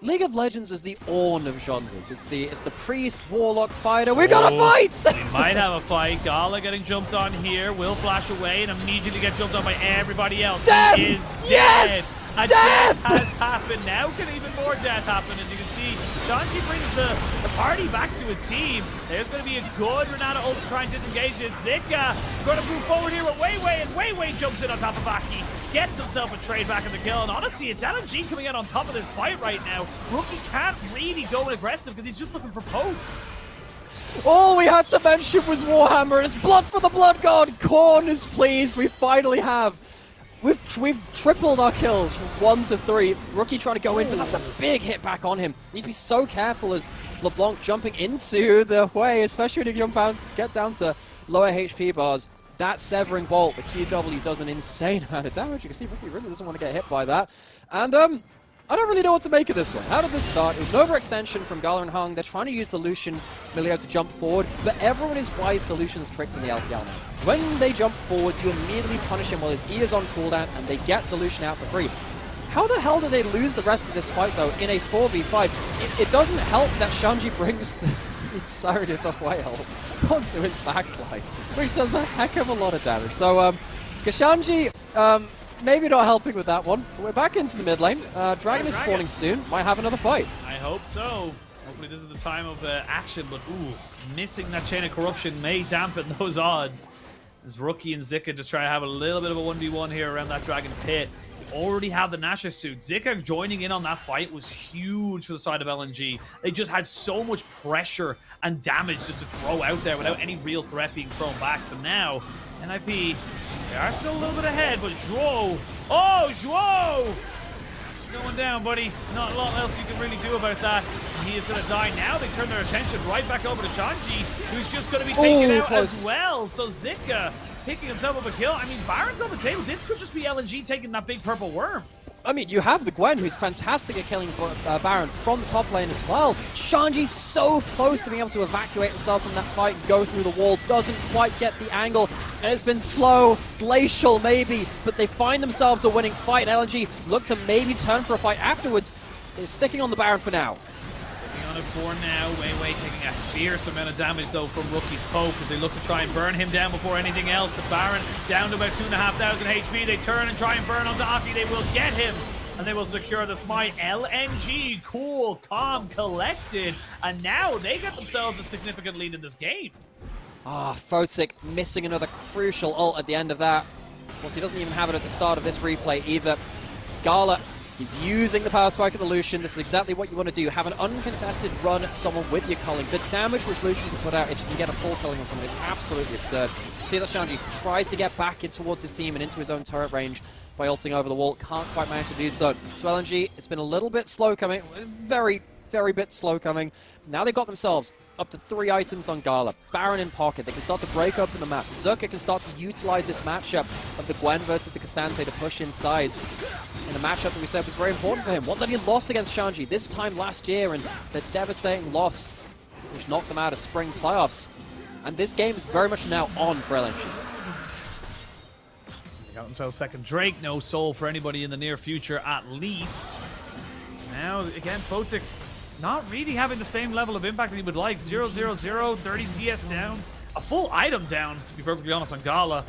League of Legends is the Ornn of genres. It's the priest, warlock, fighter. We got a fight! We might have a fight. Gala getting jumped on here. Will flash away and immediately get jumped on by everybody else. Death! He is dead. Yes! A death has happened. Now can even more death happen, as you can see. Shanji brings the party back to his team. There's going to be a good Renata ult to try and disengage this. Zika going to move forward here with Weiwei, and Weiwei jumps in on top of Aki. Gets himself a trade back in the kill, and honestly, it's LNG coming out on top of this fight right now. Rookie can't really go aggressive because he's just looking for poke. All we had to mention was Warhammer. It's blood for the blood god. Khorne is pleased. We finally have. We've tripled our kills from 1 to 3. Rookie trying to go in, but that's a big hit back on him. Need to be so careful as LeBlanc jumping into the way, especially when you get down to lower HP bars. That Severing Bolt, the QW, does an insane amount of damage. You can see Rookie really doesn't want to get hit by that. And I don't really know what to make of this one. How did this start? It was an overextension from Gala and Hung. They're trying to use the Lucian Milio to jump forward, but everyone is wise to Lucian's tricks in the LPL now. When they jump forward, you immediately punish him while his E is on cooldown, and they get the Lucian out for free. How the hell did they lose the rest of this fight, though, in a 4v5? It doesn't help that Shanji brings the Siren of the Whale onto his backline, which does a heck of a lot of damage. So, Kashanji, maybe not helping with that one. We're back into the mid lane. Dragon is spawning soon. Might have another fight. I hope so. Hopefully this is the time of action, but missing that Chain of Corruption may dampen those odds. As Rookie and Zika just try to have a little bit of a 1v1 here around that Dragon Pit. We already have the Nashor suit. Zika joining in on that fight was huge for the side of LNG. They just had so much pressure and damage just to throw out there without any real threat being thrown back. So now, NIP, they are still a little bit ahead, but Zhuo. Oh, Zhuo! Going down, buddy. Not a lot else you can really do about that. And he is going to die now. They turn their attention right back over to Shanji, who's just going to be taken out as well. So Zika picking himself up a kill. I mean, Baron's on the table. This could just be LNG taking that big purple worm. I mean, you have the Gwen, who's fantastic at killing Baron from the top lane as well. Shanji's so close to being able to evacuate himself from that fight and go through the wall. Doesn't quite get the angle, and it's been slow, glacial maybe, but they find themselves a winning fight. LNG look to maybe turn for a fight afterwards. They're sticking on the Baron for now. On it for now. Weiwei taking a fierce amount of damage though from Rookie's poke as they look to try and burn him down before anything else. The Baron down to about 2,500 HP. They turn and try and burn onto Aki. They will get him and they will secure the smite. LNG, cool, calm, collected, and now they get themselves a significant lead in this game. Fotik missing another crucial ult at the end of that. Of course, he doesn't even have it at the start of this replay either. Gala, he's using the power spike of the Lucian. This is exactly what you want to do. Have an uncontested run at someone with your culling. The damage which Lucian can put out if you can get a full culling on someone is absolutely absurd. See that Shanji tries to get back in towards his team and into his own turret range by ulting over the wall. Can't quite manage to do so. So LNG, it's been a little bit slow coming. Very bit slow coming. Now they've got themselves up to 3 items on Gala. Baron in pocket. They can start to break open the map. Zerka can start to utilize this matchup of the Gwen versus the K'Sante to push inside. In a matchup that we said was very important for him. One that he lost against Shanji this time last year, and the devastating loss which knocked them out of spring playoffs. And this game is very much now on for LNG. They got themselves second Drake. No soul for anybody in the near future at least. Now, again, Fotik not really having the same level of impact that he would like. 0-0-0, 30 CS down. A full item down, to be perfectly honest, on Gala.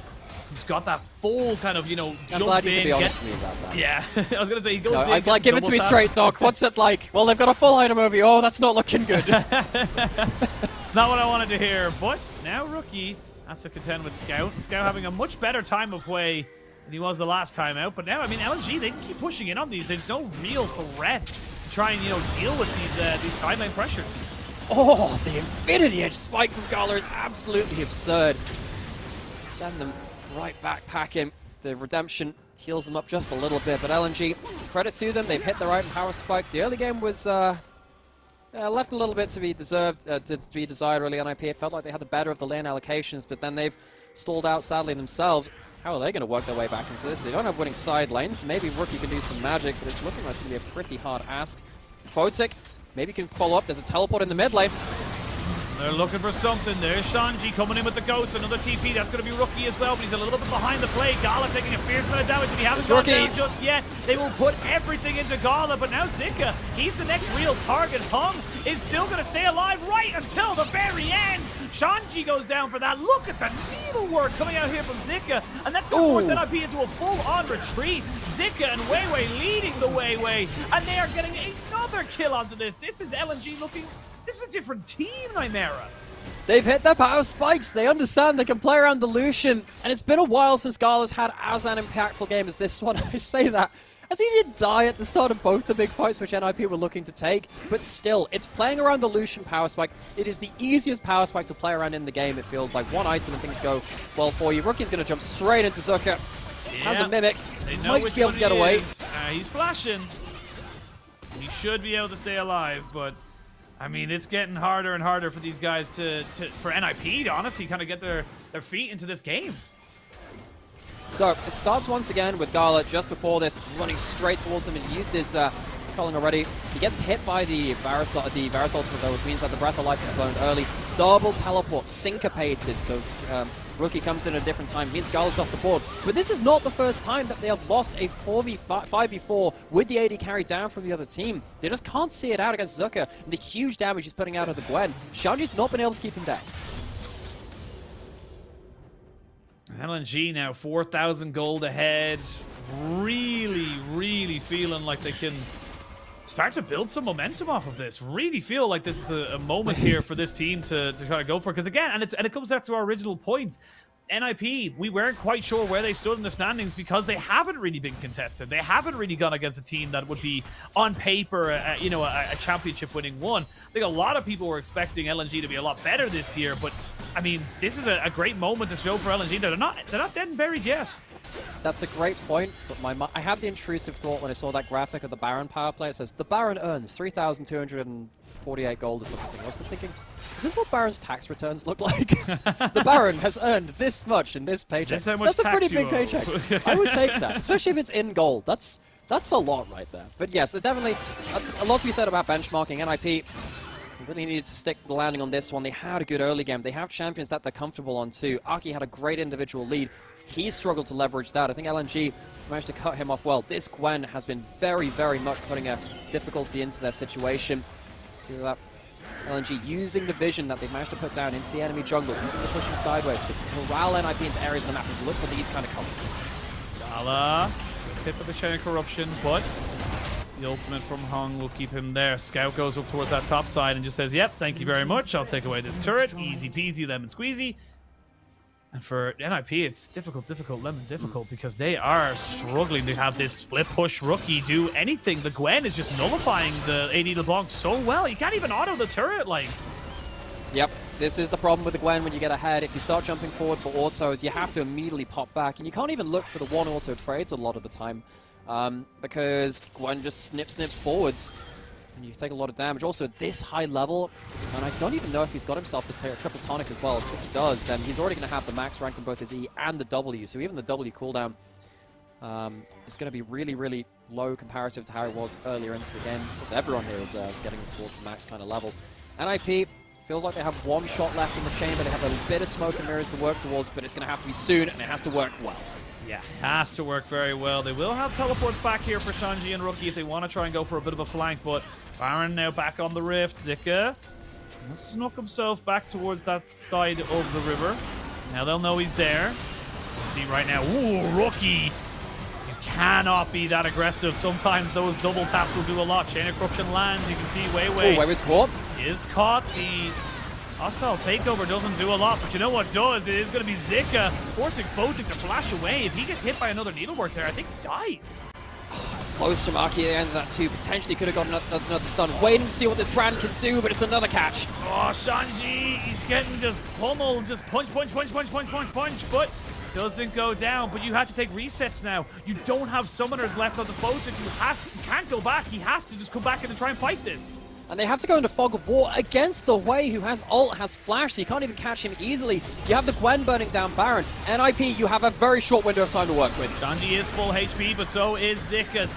He's got that full kind of, you know, I'm jump glad you in. can be honest with me about that. Yeah, I was going to say, he goes in. I'd like, give it to me straight, Doc. What's it like? Well, they've got a full item over you. Oh, that's not looking good. It's not what I wanted to hear, but now Rookie has to contend with Scout. Scout having a much better time of way than he was the last time out. But now, I mean, LNG, they can keep pushing in on these. There's no real threat to try and, you know, deal with these sideline pressures. Oh, the Infinity Edge spike from Gala is absolutely absurd. Send them right back packing. The Redemption heals them up just a little bit, but LNG, credit to them, they've hit the right power spikes. The early game was left a little bit to be desired, really. NIP, it felt like they had the better of the lane allocations, but then they've stalled out sadly themselves. How are they going to work their way back into this? They don't have winning side lanes. Maybe Rookie can do some magic, but it's looking like it's going to be a pretty hard ask. Fotik maybe can follow up. There's a teleport in the mid lane. They're looking for something. There's Shanji coming in with the ghost. Another TP. That's going to be Rookie as well, but he's a little bit behind the play. Gala taking a fierce amount of damage, but he hasn't gone down just yet. They will put everything into Gala, but now Zika, he's the next real target. Hung is still going to stay alive right until the very end. Shanji goes down for that. Look at the needlework coming out here from Zika, and that's going to force NIP into a full-on retreat. Zika and Weiwei leading the Weiwei, and they are getting another kill onto this. This is LNG looking... This is a different team, Nymera. They've hit their power spikes. They understand they can play around the Lucian. And it's been a while since Gala's had as an impactful game as this one. I say that as he did die at the start of both the big fights which NIP were looking to take. But still, it's playing around the Lucian power spike. It is the easiest power spike to play around in the game. It feels like one item and things go well for you. Rookie's going to jump straight into Zerka. Has a Mimic. Might be able to get away. He's flashing. He should be able to stay alive, but... I mean, it's getting harder and harder for these guys for NIP to honestly kind of get their feet into this game. So it starts once again with Gala just before this, running straight towards them. He used his culling already. He gets hit by the Varus ultimate though, which means that the Breath of Life is blown early. Double teleport, syncopated. So Rookie comes in at a different time, means Gala's off the board. But this is not the first time that they have lost a 5v4 with the AD carry down from the other team. They just can't see it out against Zerka, and the huge damage he's putting out of the Gwen. Shanji's not been able to keep him down. LNG now 4,000 gold ahead. Really feeling like they can start to build some momentum off of this. Really feel like this is a moment here for this team to try to go for it. Because again, and it comes back to our original point. NIP, we weren't quite sure where they stood in the standings because they haven't really been contested. They haven't really gone against a team that would be, on paper, a championship-winning one. I think a lot of people were expecting LNG to be a lot better this year, but I mean, this is a great moment to show for LNG. They're not dead and buried yet. That's a great point, but I had the intrusive thought when I saw that graphic of the Baron power play. It says, the Baron earns 3,248 gold or something. I was thinking, is this what Baron's tax returns look like? The Baron has earned this much in this paycheck. That's how much That's a pretty big paycheck. I would take that, especially if it's in gold. That's That's a lot right there. But yes, it definitely a lot to be said about benchmarking. NIP really needed to stick the landing on this one. They had a good early game. They have champions that they're comfortable on too. Aki had a great individual lead. He struggled to leverage that. I think LNG managed to cut him off well. This Gwen has been very, very much putting a difficulty into their situation. See that? LNG using the vision that they've managed to put down into the enemy jungle, using the pushing sideways to corral NIP into areas of the map and to look for these kind of colors. Gala gets hit by the Chain of Corruption, but the ultimate from Hung will keep him there. Scout goes up towards that top side and just says, yep, thank you very much. I'll take away this turret. Easy peasy, lemon squeezy. And for NIP, it's difficult, lemon difficult, because they are struggling to have this split push rookie do anything. The Gwen is just nullifying the AD LeBlanc so well. You can't even auto the turret, like. Yep, this is the problem with the Gwen when you get ahead. If you start jumping forward for autos, you have to immediately pop back. And you can't even look for the one auto trades a lot of the time, because Gwen just snips forwards. And you take a lot of damage. Also, this high level, and I don't even know if he's got himself the triple tonic as well. If he does, then he's already going to have the max rank in both his E and the W. So even the W cooldown is going to be really, really low comparative to how it was earlier into the game. Because everyone here is getting towards the max kind of levels. NIP feels like they have one shot left in the chamber. They have a bit of smoke and mirrors to work towards, but it's going to have to be soon, and it has to work well. Yeah, has to work very well. They will have teleports back here for Shanji and Rookie if they want to try and go for a bit of a flank, but Baron now back on the rift. Zika snuck himself back towards that side of the river. Now they'll know he's there. See right now, ooh, Rookie. You cannot be that aggressive. Sometimes those double taps will do a lot. Chain of Corruption lands. You can see Wei Wei. Oh, Wei Wei's caught. Is caught. The hostile takeover doesn't do a lot, but you know what does? It is going to be Zika forcing Photic to flash away. If he gets hit by another needlework there, I think he dies. Close from Aki at the end of that too. Potentially could have got another stun. Waiting to see what this brand can do, but it's another catch. Oh, Shanji, he's getting just pummeled. Just punch, but doesn't go down. But you had to take resets now. You don't have summoners left on the Photic. You can't go back. He has to just come back in and try and fight this. And they have to go into Fog of War against the Wei, who has ult, has flash, so you can't even catch him easily. You have the Gwen burning down Baron. NIP, you have a very short window of time to work with. Shanji is full HP, but so is Zika.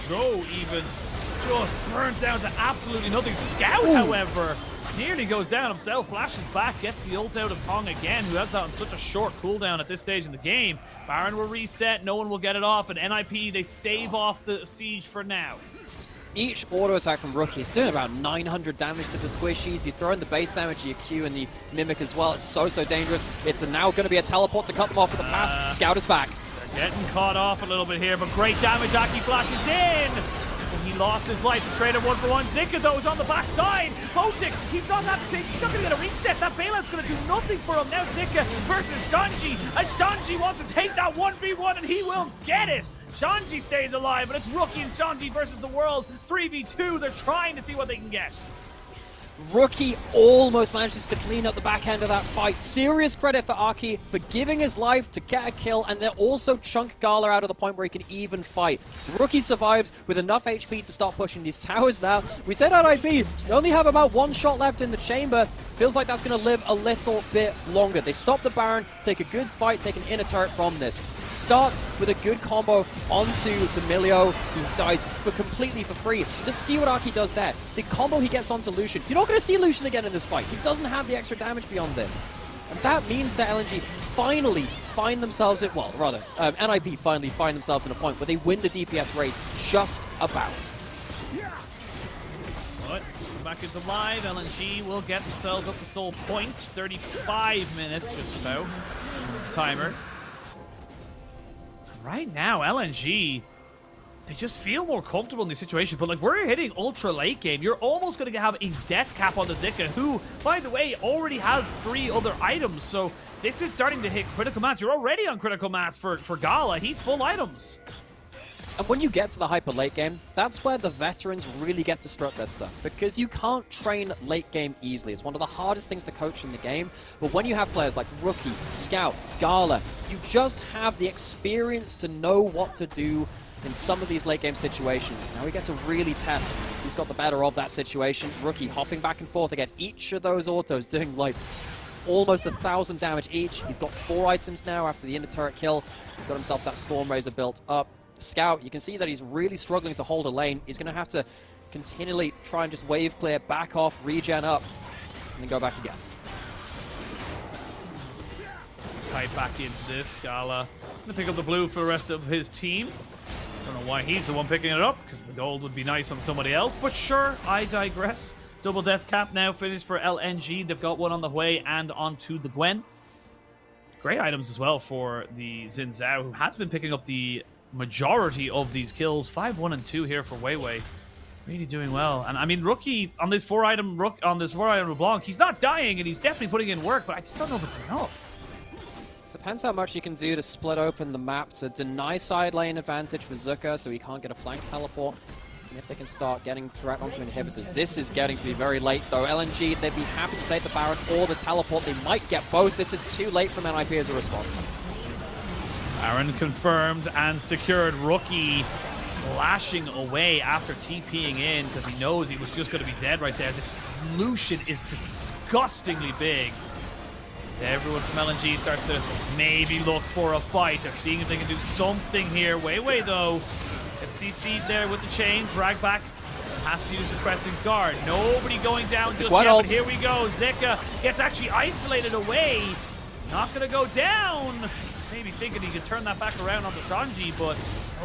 Joe even just burnt down to absolutely nothing. Scout, however, nearly goes down himself, flashes back, gets the ult out of Hong again, who has that on such a short cooldown at this stage in the game. Baron will reset, no one will get it off, and NIP, they stave off the siege for now. Each auto attack from Rookie is doing about 900 damage to the squishies. He's throwing the base damage to your Q and the Mimic as well. It's so dangerous. It's now going to be a teleport to cut them off with the pass. Scout is back. They're getting caught off a little bit here, but great damage. Aki flashes in. And he lost his life. The trader 1-for-1. Zika, though, is on the backside. Photic, he's not going to get a reset. That bailout's going to do nothing for him. Now Zika versus Shanji. As Shanji wants to take that 1v1, and he will get it. Shanji stays alive, but it's Rookie and Shanji versus the world. 3v2, they're trying to see what they can get. Rookie almost manages to clean up the back end of that fight. Serious credit for Aki for giving his life to get a kill, and then also chunk Gala out of the point where he can even fight. Rookie survives with enough HP to start pushing these towers now. We said on IP, they only have about one shot left in the chamber. Feels like that's going to live a little bit longer. They stop the Baron, take a good fight, take an inner turret from this. Starts with a good combo onto the Milio. He dies completely for free. Just see what Aki does there. The combo he gets onto Lucian. You're not going to see Lucian again in this fight. He doesn't have the extra damage beyond this. And that means that LNG finally find themselves in, well, rather, NIP finally find themselves in a point where they win the DPS race just about. But back into live, LNG will get themselves up to soul point. 35 minutes just about. Timer. Right now, LNG, they just feel more comfortable in these situations. But like, we're hitting ultra late game. You're almost going to have a death cap on the Zika, who, by the way, already has 3 other items. So this is starting to hit critical mass. You're already on critical mass for Gala. He's full items. And when you get to the hyper late game, that's where the veterans really get to strut their stuff, because you can't train late game easily. It's one of the hardest things to coach in the game, but when you have players like Rookie, Scout, Gala, you just have the experience to know what to do in some of these late game situations. Now we get to really test who's got the better of that situation. Rookie hopping back and forth again, each of those autos doing like almost 1,000 damage each. He's got 4 items now after the inner turret kill. He's got himself that Storm Razor built up. Scout, you can see that he's really struggling to hold a lane. He's going to have to continually try and just wave clear, back off, regen up, and then go back again. Right back into this. Gala gonna pick up the blue for the rest of his team. Don't know why he's the one picking it up, because the gold would be nice on somebody else, but sure, I digress. Double death cap now finished for LNG. They've got one on the way and onto the Gwen. Great items as well for the Xin Zhao, who has been picking up the majority of these kills. 5, 1, and 2 here for Weiwei. Really doing well. And I mean, Rookie on this 4-item LeBlanc, he's not dying and he's definitely putting in work, but I just don't know if it's enough. Depends how much you can do to split open the map to deny side lane advantage for Zuka so he can't get a flank teleport. And if they can start getting threat onto inhibitors. This is getting to be very late though. LNG, they'd be happy to take the Baron or the teleport. They might get both. This is too late from NIP as a response. Baron confirmed and secured. Rookie lashing away after TPing in because he knows he was just going to be dead right there. This Lucian is disgustingly big. Everyone from LNG starts to maybe look for a fight. They're seeing if they can do something here. Weiwei, though, gets CC'd there with the chain. Drag back. Has to use the Crescent Guard. Nobody going down just yet, but here we go. Zeka gets actually isolated away. Not going to go down. Maybe thinking he could turn that back around on the Sanji, but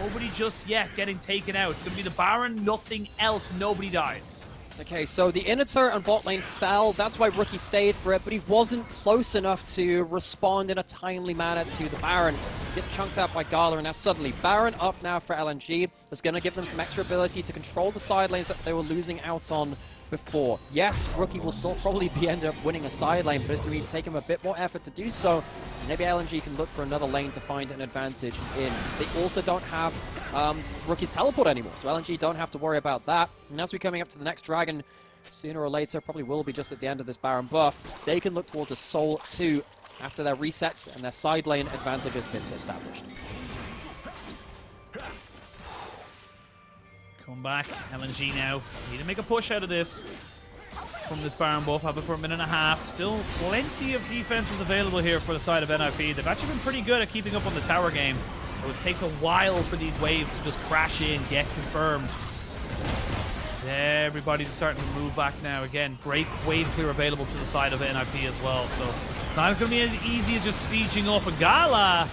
nobody just yet getting taken out. It's going to be the Baron, nothing else. Nobody dies. Okay, so the inhibitor and bot lane fell. That's why Rookie stayed for it, but he wasn't close enough to respond in a timely manner to the Baron. Gets chunked out by Gala, and now suddenly Baron up now for LNG. That's going to give them some extra ability to control the side lanes that they were losing out on before. Yes, Rookie will still probably end up winning a side lane, but it's going to take him a bit more effort to do so. Maybe LNG can look for another lane to find an advantage in. They also don't have Rookie's teleport anymore, so LNG don't have to worry about that. And as we're coming up to the next dragon, sooner or later, probably will be just at the end of this Baron buff, they can look towards a Soul 2 after their resets and their side lane advantage has been established. Come back, LNG now. Need to make a push out of this from this Baron buff. Have it for a minute and a half. Still plenty of defenses available here for the side of NIP. They've actually been pretty good at keeping up on the tower game. So it takes a while for these waves to just crash in, get confirmed. Everybody just starting to move back now. Again, great wave clear available to the side of NIP as well. So not going to be as easy as just sieging up. And Gala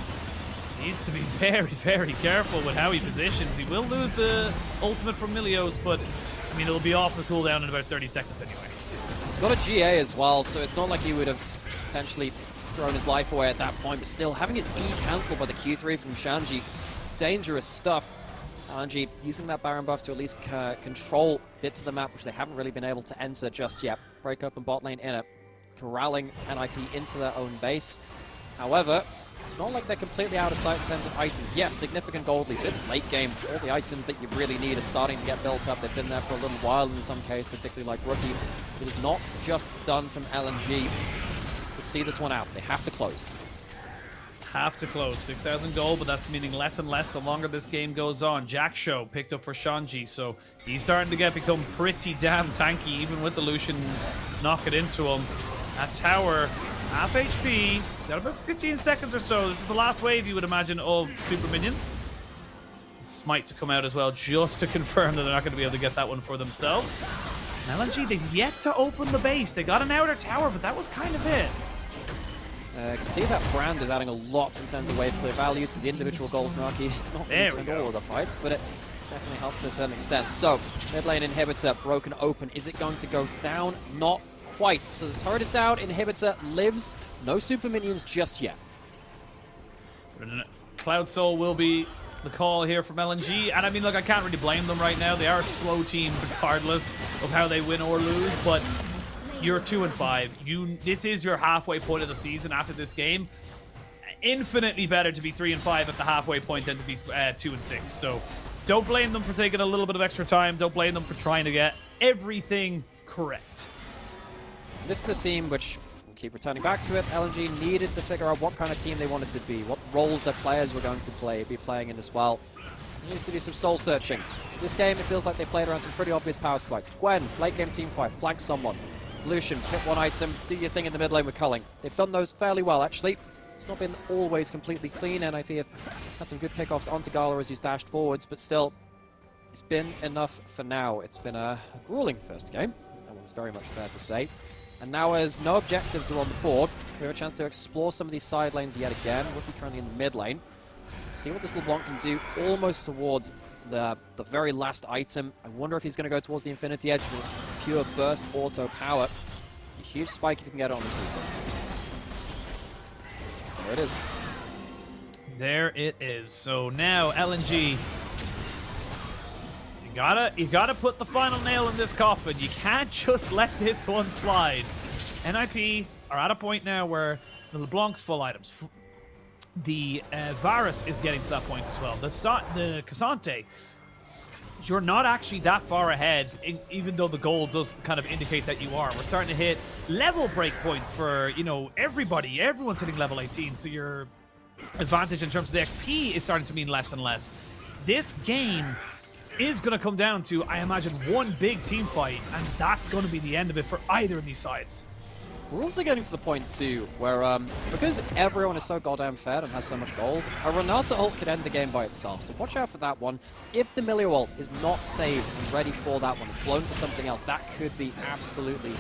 needs to be very, very careful with how he positions. He will lose the ultimate from Milios, but I mean, it'll be off the cooldown in about 30 seconds anyway. He's got a GA as well, so it's not like he would have potentially thrown his life away at that point, but still, having his E cancelled by the Q3 from Shanji, dangerous stuff. LNG using that Baron buff to at least control bits of the map, which they haven't really been able to enter just yet. Break open bot lane in it, corralling NIP into their own base. However, it's not like they're completely out of sight in terms of items. Yes, significant gold lead, but it's late game. All the items that you really need are starting to get built up. They've been there for a little while in some case, particularly like Rookie. It is not just done from LNG to see this one out. They have to close. Have to close. 6,000 gold, but that's meaning less and less the longer this game goes on. Jack Show picked up for Shanji, so he's starting to become pretty damn tanky, even with the Lucian knocking into him. That tower, half HP, got about 15 seconds or so. This is the last wave, you would imagine, of super minions. Smite to come out as well, just to confirm that they're not going to be able to get that one for themselves. And LNG, they've yet to open the base. They got an outer tower, but that was kind of it. You can see that Brand is adding a lot in terms of wave clear values to the individual gold from Rookie. It's not going to win all of the fights, but it definitely helps to a certain extent. So, mid lane inhibitor broken open. Is it going to go down? Not quite. So the turret is down, inhibitor lives. No super minions just yet. Cloud Soul will be the call here from LNG, and I mean, look, I can't really blame them right now. They are a slow team regardless of how they win or lose, but you're 2-5. This is your halfway point of the season after this game. Infinitely better to be 3-5 at the halfway point than to be 2-6. So don't blame them for taking a little bit of extra time. Don't blame them for trying to get everything correct. This is a team which, we'll keep returning back to it, LNG needed to figure out what kind of team they wanted to be, what roles their players were going to be playing in as well. Needed to do some soul searching. This game, it feels like they played around some pretty obvious power spikes. Gwen, late game team fight, flank someone. Lucian, hit one item, do your thing in the mid lane with Culling. They've done those fairly well, actually. It's not been always completely clean. NIP have had some good pickoffs onto Gala as he's dashed forwards, but still, it's been enough for now. It's been a grueling first game. That one's very much fair to say. And now as no objectives are on the board, we have a chance to explore some of these side lanes yet again. Rookie currently in the mid lane. See what this LeBlanc can do almost towards the very last item. I wonder if he's going to go towards the Infinity Edge with this pure burst auto power. A huge spike if you can get it on this Reaper. There it is. There it is. So now LNG, you gotta put the final nail in this coffin. You can't just let this one slide. NIP are at a point now where the LeBlanc's full items. The Varus is getting to that point as well. The K'Sante, you're not actually that far ahead, even though the goal does kind of indicate that you are. We're starting to hit level break points for, you know, everybody. Everyone's hitting level 18, so your advantage in terms of the XP is starting to mean less and less. This game is going to come down to, I imagine, one big team fight, and that's going to be the end of it for either of these sides. We're also getting to the point, too, where, because everyone is so goddamn fed and has so much gold, a Renata ult could end the game by itself, so watch out for that one. If the Milio ult is not saved and ready for that one, it's blown for something else, that could be absolutely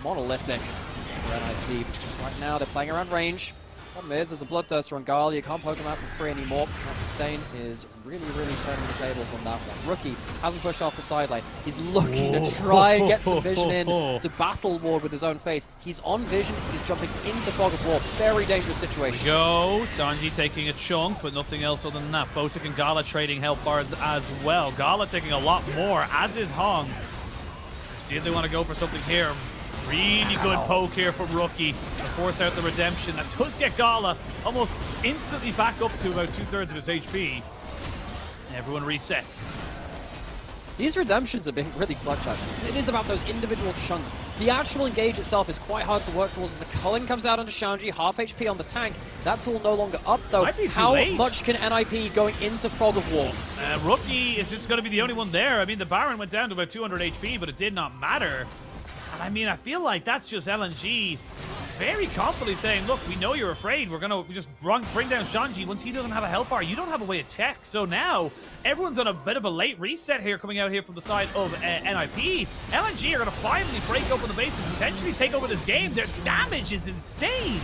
monolithic for NIP. Right now, they're playing around range. Problem is, there's a Bloodthirster on Gala. You can't poke him out for free anymore. That sustain is really, really turning the tables on that one. Rookie hasn't pushed off the side lane. He's looking to try and get some vision in to battle ward with his own face. He's on vision. He's jumping into Fog of War. Very dangerous situation. Go. Sanji taking a chunk, but nothing else other than that. Photic and Gala trading health bars as well. Gala taking a lot more, as is Hong. See if they want to go for something here. Really good poke here from Rookie to force out the redemption. That does get Gala almost instantly back up to about 2/3 of his HP. Everyone resets. These redemptions are being really clutch at this. It is about those individual chunks. The actual engage itself is quite hard to work towards. The culling comes out onto Shanji, half HP on the tank. That tool no longer up though. How much can NIP going into Fog of War? Rookie is just going to be the only one there. I mean, the Baron went down to about 200 HP, but it did not matter. And I mean, I feel like that's just LNG very confidently saying, look, we know you're afraid. We're going to just bring down Shanji. Once he doesn't have a health bar, you don't have a way to check. So now, everyone's on a bit of a late reset here coming out here from the side of NIP. LNG are going to finally break open the base and potentially take over this game. Their damage is insane.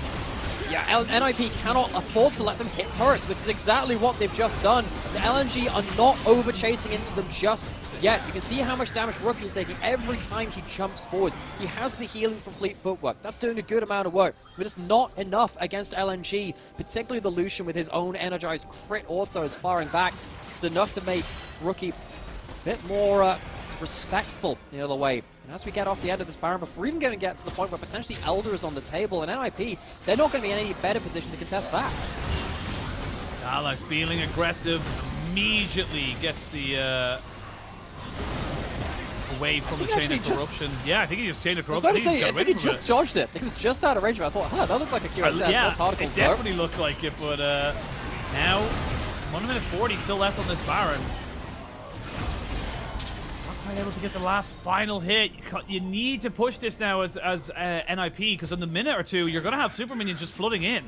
Yeah, NIP cannot afford to let them hit turrets, which is exactly what they've just done. The LNG are not over-chasing into them just yet. You can see how much damage Rookie is taking every time he jumps forwards. He has the healing from Fleet Footwork. That's doing a good amount of work, but it's not enough against LNG, particularly the Lucian with his own energized crit autos firing back. It's enough to make Rookie a bit more respectful the other way. And as we get off the end of this Baron, but we're even going to get to the point where potentially Elder is on the table, and NIP, they're not going to be in any better position to contest that. Gala feeling aggressive, immediately gets the away from the chain of corruption. Yeah, I think he just chained of corruption. I was about to say, I think he just dodged it. He was just out of range, but I thought, that looked like a QSS. Yeah, particles, it definitely looked like it, but now 1 minute 40 still left on this Baron. Not quite able to get the last final hit. You need to push this now as NIP, because in the minute or two, you're going to have super minions just flooding in.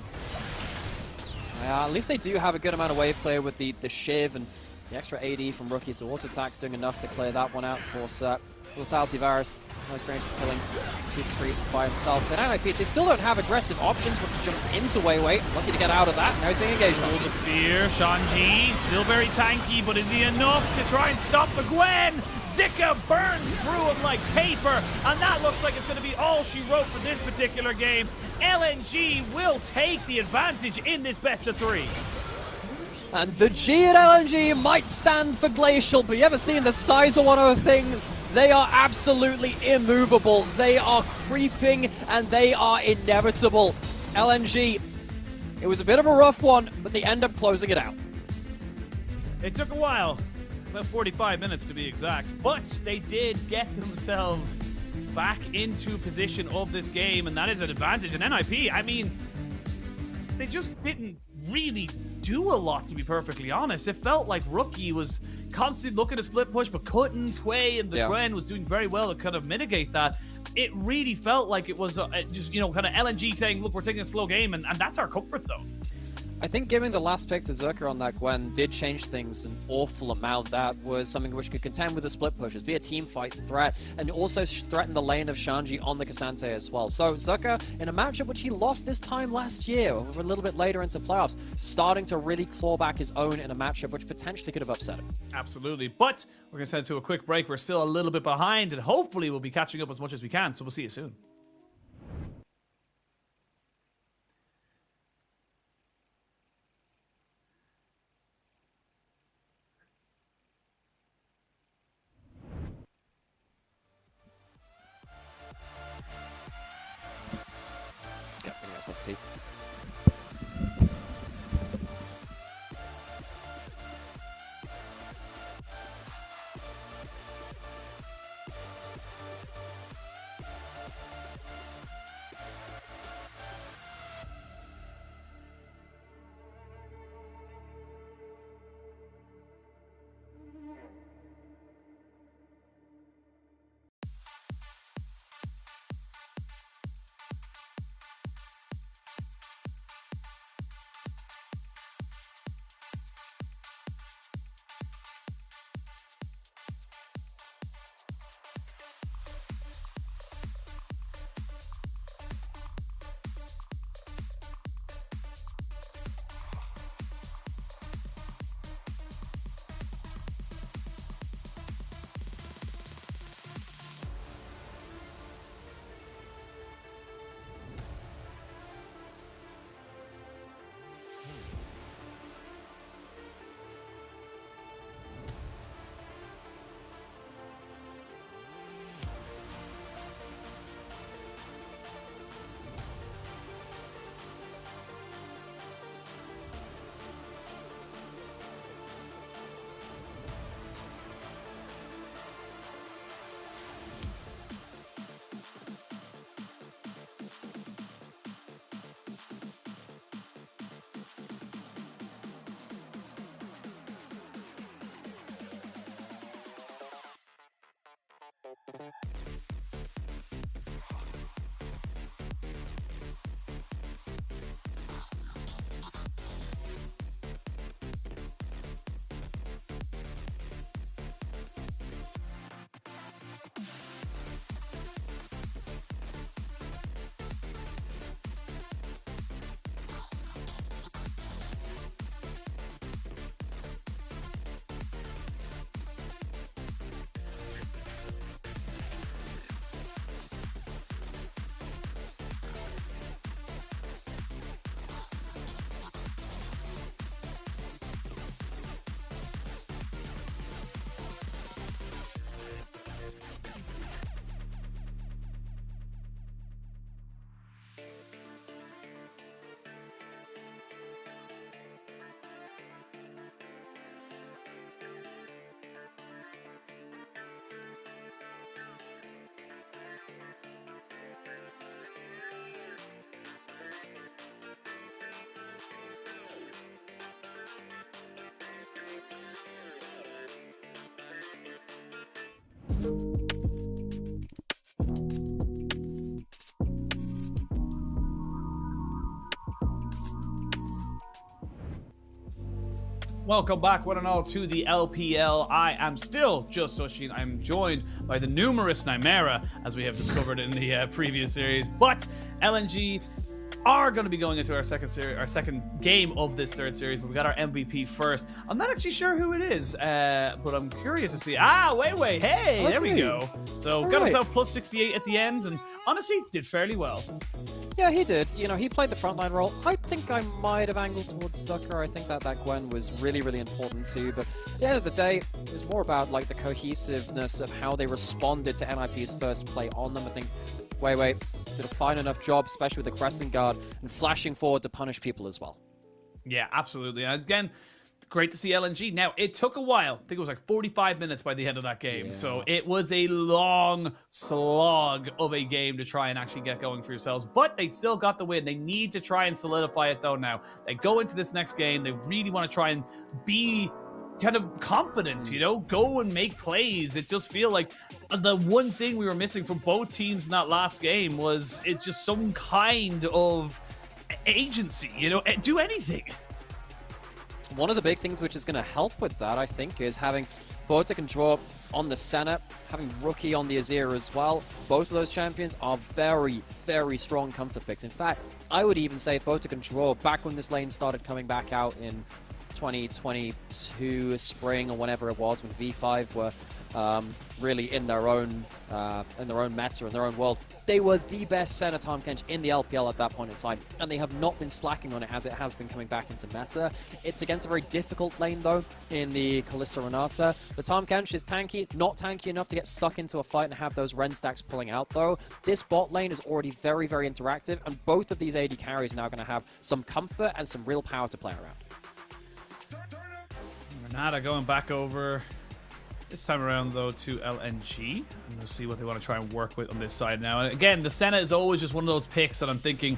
At least they do have a good amount of wave clear with the Shiv and the extra AD from Rookie, so auto attack's doing enough to clear that one out. Of course, without Varus, no strange is killing super creeps by himself. But NIP, they still don't have aggressive options. Rookie jumps into Weiwei, lucky to get out of that. Now he's being engaged. Full of fear, Shanji, still very tanky, but is he enough to try and stop the Gwen? Zika burns through him like paper, and that looks like it's going to be all she wrote for this particular game. LNG will take the advantage in this best of 3. And the G at LNG might stand for Glacial, but you ever seen the size of one of those things? They are absolutely immovable. They are creeping, and they are inevitable. LNG, it was a bit of a rough one, but they end up closing it out. It took a while, about 45 minutes to be exact, but they did get themselves back into position of this game, and that is an advantage. And NIP, I mean, they just didn't really do a lot, to be perfectly honest. It felt like Rookie was constantly looking to split push, but couldn't. Hwei and the Gwen was doing very well to kind of mitigate that. It really felt like it was just, kind of LNG saying, look, we're taking a slow game, and that's our comfort zone. I think giving the last pick to Zerka on that Gwen did change things an awful amount. That was something which could contend with the split pushes, be a team fight threat, and also threaten the lane of Shanji on the K'Sante as well. So Zerka, in a matchup which he lost this time last year, a little bit later into playoffs, starting to really claw back his own in a matchup which potentially could have upset him. Absolutely. But we're going to send to a quick break. We're still a little bit behind, and hopefully we'll be catching up as much as we can. So we'll see you soon. Let's see. Welcome back, one and all, to the LPL. I am still just Sushin. I'm joined by the numerous Nymera, as we have discovered in the previous series. But LNG are going to be going into our second game of this third series, but we got our MVP first. I'm not actually sure who it is, but I'm curious to see. Wei. Hey, okay. There we go. So got himself plus 68 at the end, and honestly, did fairly well. Yeah, he did. You know, he played the frontline role. I think I might have angled towards Zucker. I think that Gwen was really, really important too. But at the end of the day, it was more about like the cohesiveness of how they responded to NIP's first play on them. I think Wei did a fine enough job, especially with the Crescent Guard and flashing forward to punish people as well. Yeah, absolutely. And again, great to see LNG. Now, it took a while. I think it was like 45 minutes by the end of that game. So it was a long slog of a game to try and actually get going for yourselves. But they still got the win. They need to try and solidify it, though, now. They go into this next game. They really want to try and be kind of confident, you know, go and make plays. It just feel like the one thing we were missing from both teams in that last game was it's just some kind of agency, you know, do anything. One of the big things which is going to help with that, I think, is having Photic and Draw on the Senna, having Rookie on the Azir as well. Both of those champions are very, very strong comfort picks. In fact, I would even say Photic and Draw, back when this lane started coming back out in 2022 spring or whenever it was, when V5 were really in their own meta, in their own world, they were the best Senna Tahm Kench in the LPL at that point in time, and they have not been slacking on it as it has been coming back into meta. It's against a very difficult lane though in the Kalista Renata. The Tahm Kench is tanky, not tanky enough to get stuck into a fight and have those Ren stacks pulling out though. This bot lane is already very, very interactive, and both of these AD carries are now going to have some comfort and some real power to play around. Renata going back over this time around, though, to LNG. And we'll see what they want to try and work with on this side now. And again, the Senna is always just one of those picks that I'm thinking,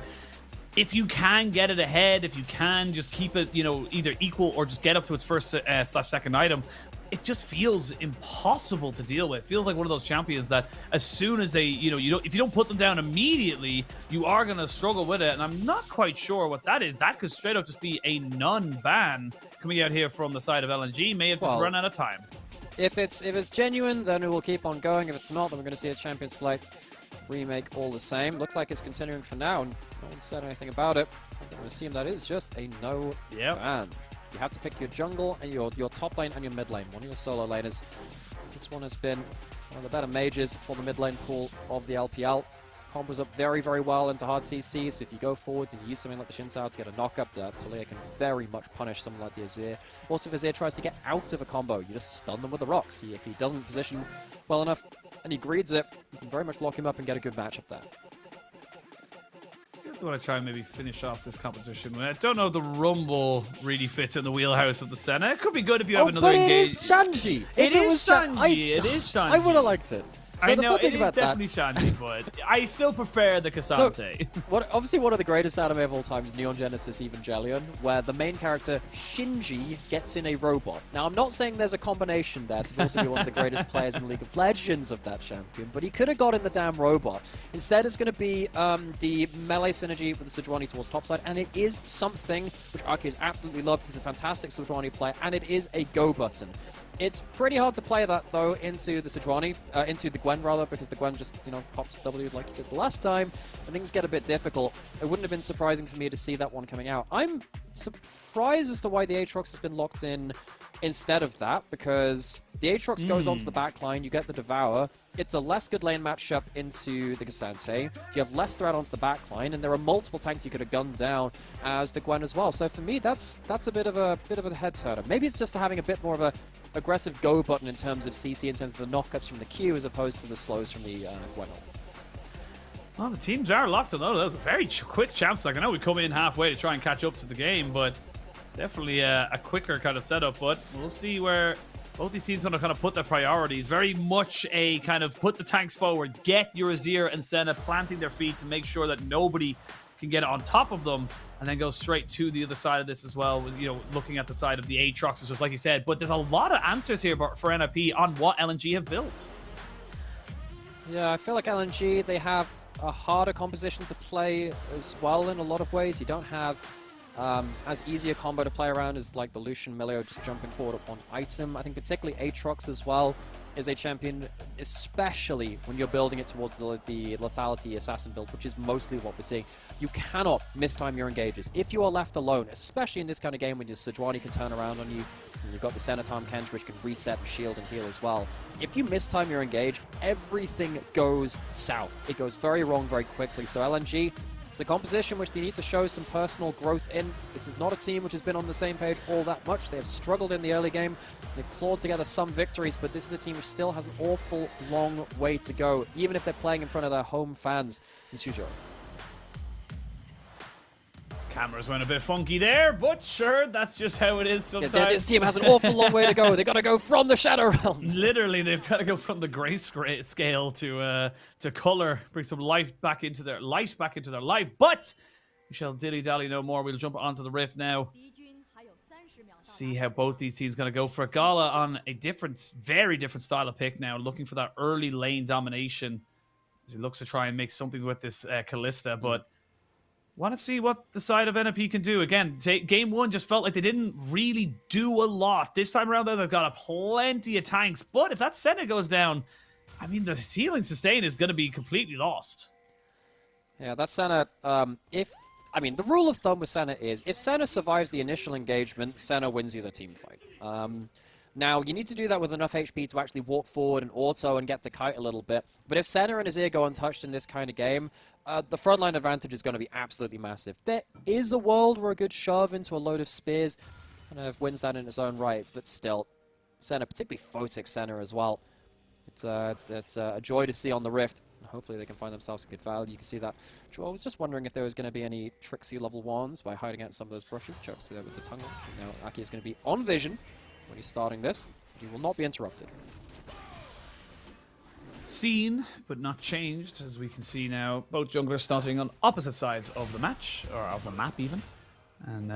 if you can get it ahead, if you can just keep it, you know, either equal or just get up to its first / second item, it just feels impossible to deal with. It feels like one of those champions that as soon as they, you know, if you don't put them down immediately, you are going to struggle with it. And I'm not quite sure what that is. That could straight up just be a non-ban coming out here from the side of LNG. May have just run out of time. If it's genuine, then it will keep on going. If it's not, then we're going to see a champion select remake all the same. Looks like it's continuing for now, and no one said anything about it. So I'm going to assume that is just a no ban. You have to pick your jungle and your top lane and your mid lane. One of your solo laners. This one has been one of the better mages for the mid lane pool of the LPL. Combos up very, very well into hard CC, so if you go forwards and you use something like the Xin Zhao to get a knock-up, that Taliyah can very much punish someone like the Azir. Also, if Azir tries to get out of a combo, you just stun them with the rocks. If he doesn't position well enough and he greeds it, you can very much lock him up and get a good matchup there. I want to try and maybe finish off this composition. I don't know if the Rumble really fits in the wheelhouse of the Senna. It could be good if you have another engage. It is Shanji! It is Shanji. I would have liked it. So I know, it is definitely Shanji, but I still prefer the Cassante. So, obviously one of the greatest anime of all time is Neon Genesis Evangelion, where the main character, Shinji, gets in a robot. Now, I'm not saying there's a combination there to also be one of the greatest players in League of Legends of that champion, but he could have got in the damn robot. Instead, it's going to be the melee synergy with the Sejuani towards topside, and it is something which Arceus absolutely loves. He's a fantastic Sejuani player, and it is a go button. It's pretty hard to play that, though, into the Sejuani, into the Gwen, rather, because the Gwen just, you know, pops W like he did the last time, and things get a bit difficult. It wouldn't have been surprising for me to see that one coming out. I'm surprised as to why the Aatrox has been locked in instead of that, because the Aatrox goes onto the back line, you get the Devour, it's a less good lane matchup into the Cassante, you have less threat onto the back line, and there are multiple tanks you could have gunned down as the Gwen as well. So for me, that's a bit of a head turner. Maybe it's just having a bit more of a aggressive go button in terms of CC, in terms of the knockups from the Q, as opposed to the slows from the Gwen. Well, the teams are locked on those. That was a very quick champ stack. I know we come in halfway to try and catch up to the game, but definitely a quicker kind of setup. But we'll see where both these teams going to kind of put their priorities. Very much a kind of put the tanks forward, get your Azir and Senna planting their feet to make sure that nobody can get on top of them, and then go straight to the other side of this as well. You know, looking at the side of the Aatrox, just like you said. But there's a lot of answers here for NIP on what LNG have built. Yeah, I feel like LNG, they have a harder composition to play as well in a lot of ways. You don't have as easy a combo to play around as like the Lucian Milio just jumping forward at one item. I think particularly Aatrox as well is a champion, especially when you're building it towards the lethality assassin build, which is mostly what we're seeing. You cannot mistime your engages. If you are left alone, especially in this kind of game when your Sejuani can turn around on you, and you've got the Senna Tahm Kench which can reset and shield and heal as well. If you mistime your engage, everything goes south. It goes very wrong very quickly. So LNG, it's a composition which they need to show some personal growth in. This is not a team which has been on the same page all that much. They have struggled in the early game. They've clawed together some victories, but this is a team which still has an awful long way to go, even if they're playing in front of their home fans in Suzhou. Cameras went a bit funky there, but sure, that's just how it is sometimes. Yeah, this team has an awful long way to go. They got to go from the Shadow Realm. Literally, they've got to go from the grayscale to color, bring some light back into their life. But we shall dilly-dally no more. We'll jump onto the Rift now. See how both these teams going to go for Gala on a very different style of pick now, looking for that early lane domination as he looks to try and make something with this Kalista, but want to see what the side of NIP can do. Again, game one just felt like they didn't really do a lot. This time around, though, they've got plenty of tanks. But if that Senna goes down, I mean, the healing sustain is going to be completely lost. Yeah, that Senna, the rule of thumb with Senna is, if Senna survives the initial engagement, Senna wins you the team fight. Now, you need to do that with enough HP to actually walk forward and auto and get to kite a little bit. But if Senna and Azir go untouched in this kind of game, the frontline advantage is going to be absolutely massive. There is a world where a good shove into a load of spears kind of wins that in its own right, but still, Senna, particularly Photic Senna as well, it's a joy to see on the Rift. Hopefully they can find themselves a good value. You can see that. I was just wondering if there was going to be any Trixie level 1s by hiding out some of those brushes. Chuck, see that with the tongue. Now Aki is going to be on vision when he's starting this. He will not be interrupted. Seen, but not changed, as we can see now. Both junglers starting on opposite sides of the match, or of the map even. And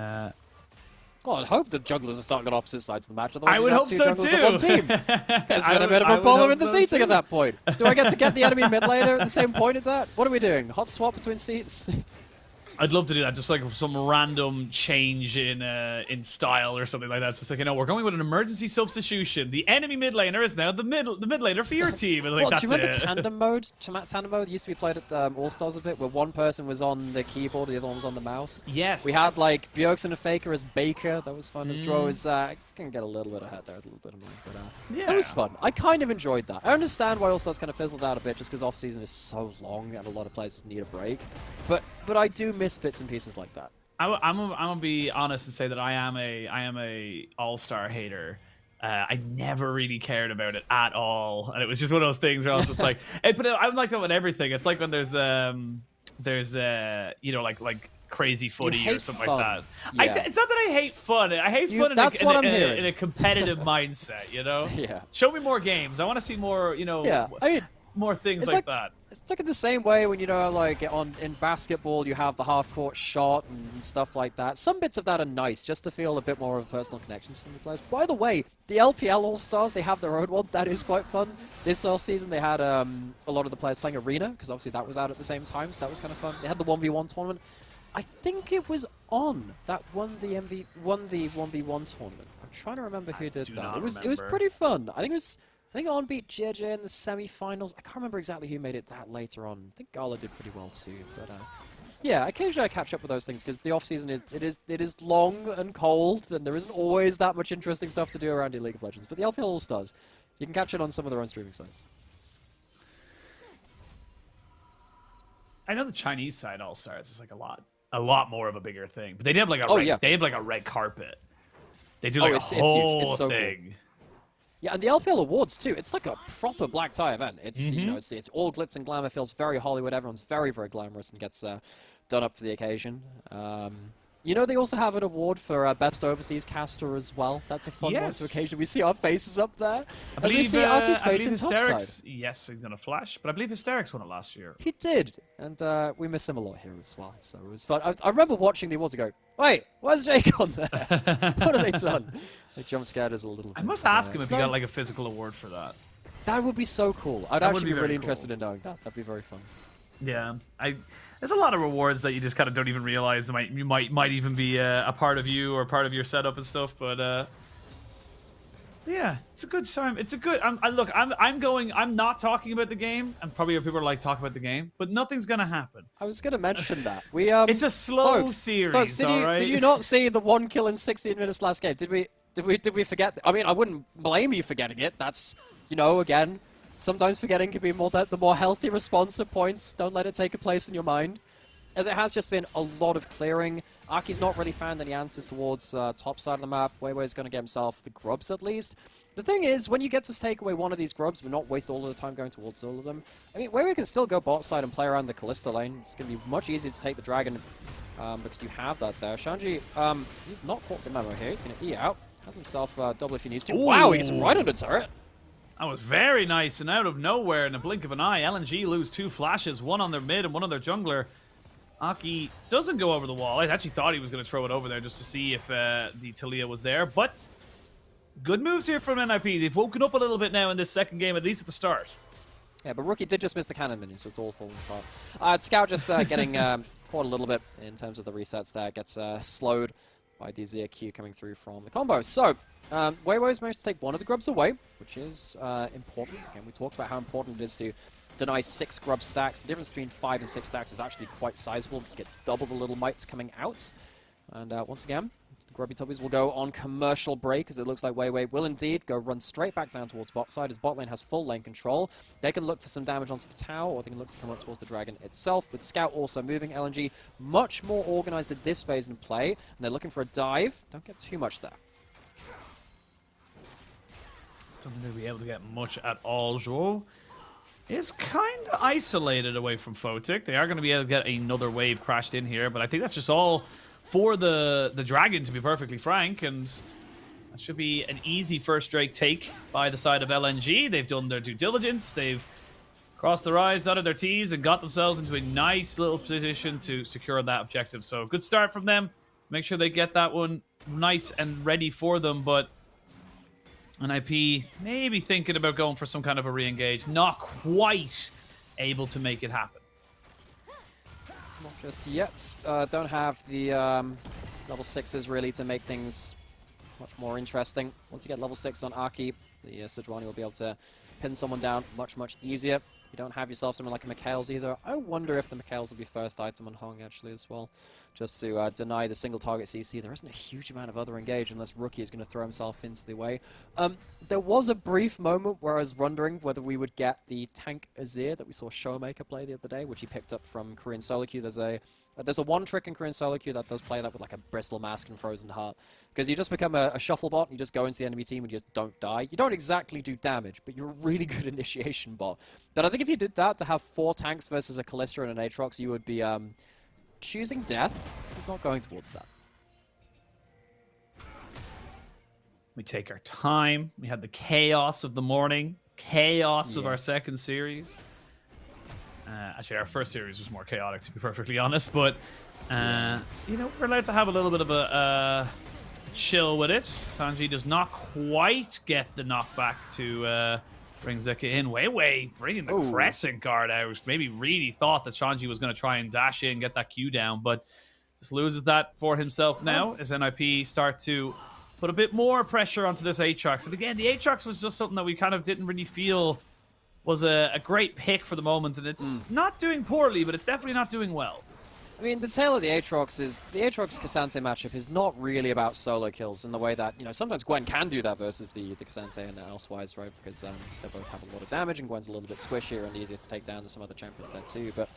well, I'd hope the junglers are starting on opposite sides of the match. Otherwise, I would hope so too. too. On one team. There's been a bit of a problem in the seating at that point. Do I get to get the enemy mid laner at the same point at that? What are we doing? Hot swap between seats? I'd love to do that, just like some random change in style or something like that. So it's like, we're going with an emergency substitution. The enemy mid laner is now the mid laner for your team. And like, Well, do you remember it. tandem mode? Tandem mode used to be played at All Stars a bit, where one person was on the keyboard, the other one was on the mouse. Yes. We had like Bjergsen and Faker as Baker. That was fun. As Drow was can get a little bit ahead there, a little bit annoying, but that was fun. I kind of enjoyed that. I understand why All Stars kind of fizzled out a bit, just because off season is so long and a lot of players need a break. But I do miss bits and pieces like that. I'm gonna be honest and say that I am a All-Star hater. I never really cared about it at all, and it was just one of those things where I was just like, but I'm like that with everything. It's like when there's like crazy footy or something fun. like that. Yeah. It's not that I hate fun. I hate fun in a competitive mindset. Yeah. Show me more games. I want to see more. Yeah. I mean, more things like that. It's like in the same way when, like in basketball, you have the half-court shot and stuff like that. Some bits of that are nice, just to feel a bit more of a personal connection to some of the players. By the way, the LPL All-Stars, they have their own one. That is quite fun. This off-season, they had a lot of the players playing Arena, because obviously that was out at the same time, so that was kind of fun. They had the 1v1 tournament. I think it was On that won the 1v1 tournament. I'm trying to remember who did that. It was pretty fun. I think On beat JJ in the semi-finals. I can't remember exactly who made it that later on. I think Gala did pretty well too. But yeah, occasionally I catch up with those things because the off-season is long and cold, and there isn't always that much interesting stuff to do around in League of Legends. But the LPL All-Stars, you can catch it on some of their own streaming sites. I know the Chinese side All-Stars is like a lot more of a bigger thing, but they did have like a red carpet. They do like a whole it's so thing. Cool. Yeah, and the LPL Awards too. It's like a proper black tie event. It's it's all glitz and glamour. Feels very Hollywood. Everyone's very glamorous and gets done up for the occasion. They also have an award for best overseas caster as well. That's a fun one. So occasionally we see our faces up there. As we see Aki's face in Topside. Yes, he's gonna flash, but I believe Hysterics won it last year. He did, and we miss him a lot here as well. So it was fun. I remember watching the awards and go, "Wait, where's Jake on there? What have they done?" They jump scared us a little bit. I must ask him if he got like a physical award for that. That would be so cool. I'd actually be really interested in knowing that. That'd be very fun. Yeah, there's a lot of rewards that you just kind of don't even realize might even be a part of you or part of your setup and stuff. But yeah, it's a good time. It's a good. I'm not talking about the game, and probably people are like talk about the game, but nothing's gonna happen. I was gonna mention that we It's a slow series. Folks, did you not see the 1 kill in 16 minutes last game? Did we forget? I mean, I wouldn't blame you forgetting it. That's again. Sometimes forgetting can be the more healthy response at points. Don't let it take a place in your mind. As it has just been a lot of clearing. Aki's not really found any answers towards top side of the map. Weiwei's going to get himself the grubs at least. The thing is, when you get to take away one of these grubs, but not waste all of the time going towards all of them, I mean, Weiwei can still go bot side and play around the Kalista lane. It's going to be much easier to take the dragon because you have that there. Shanji, he's not caught the memo here. He's going to E out. Has himself double if he needs to. Ooh. Wow, he gets him right under turret. That was very nice, and out of nowhere, in a blink of an eye, LNG lose 2 flashes, one on their mid and one on their jungler. Aki doesn't go over the wall. I actually thought he was going to throw it over there just to see if the Taliyah was there, but good moves here from NIP. They've woken up a little bit now in this second game, at least at the start. Yeah, but Rookie did just miss the cannon minion, so it's all falling apart. Scout just getting caught a little bit in terms of the resets there. Gets slowed by the Azir Q coming through from the combo. So, Weiwei's managed to take one of the grubs away, which is important. Again, we talked about how important it is to deny 6 grub stacks. The difference between 5 and 6 stacks is actually quite sizable because you get double the little mites coming out. And once again, the Grubby Tubbies will go on commercial break, as it looks like Weiwei will indeed go run straight back down towards bot side, as bot lane has full lane control. They can look for some damage onto the tower, or they can look to come up towards the dragon itself, with Scout also moving. LNG much more organized at this phase in play, and they're looking for a dive. Don't get too much there. Don't think they'll be able to get much at all. Zhou is kind of isolated away from Photic. They are going to be able to get another wave crashed in here, but I think that's just all for the dragon, to be perfectly frank, and that should be an easy first Drake take by the side of LNG. They've done their due diligence. They've crossed their I's, dotted their T's, and got themselves into a nice little position to secure that objective. So good start from them to make sure they get that one nice and ready for them, but NIP maybe thinking about going for some kind of a re-engage. Not quite able to make it happen. Not just yet. Don't have the level 6s really to make things much more interesting. Once you get level 6 on Aki, the Sejuani will be able to pin someone down much easier. You don't have yourself someone like a Mikhail's either. I wonder if the Mikhail's will be first item on Hong actually as well, just to deny the single target CC. There isn't a huge amount of other engage unless Rookie is going to throw himself into the way. There was a brief moment where I was wondering whether we would get the tank Azir that we saw Showmaker play the other day, which he picked up from Korean Solo Queue. There's a one trick in Korean Solo Queue that does play that with like a Bristle Mask and Frozen Heart. Because you just become a shuffle bot, you just go into the enemy team and you just don't die. You don't exactly do damage, but you're a really good initiation bot. But I think if you did that to have 4 tanks versus a Kalista and an Aatrox, you would be choosing death. He's not going towards that. We take our time. We had the chaos of the morning, chaos of our second series. Actually, our first series was more chaotic, to be perfectly honest. But, you know, we're allowed to have a little bit of a chill with it. Sanji does not quite get the knockback to bring Zeka in. Weiwei bringing the Crescent Guard out. Maybe really thought that Shanji was going to try and dash in and get that Q down, but just loses that for himself now as NIP start to put a bit more pressure onto this Aatrox. And again, the Aatrox was just something that we kind of didn't really feel was a great pick for the moment, and it's not doing poorly, but it's definitely not doing well. I mean, the tale of the Aatrox is, the Aatrox-K'Sante matchup is not really about solo kills in the way that, you know, sometimes Gwen can do that versus the K'Sante and elsewise, right? Because they both have a lot of damage, and Gwen's a little bit squishier and easier to take down than some other champions there too. But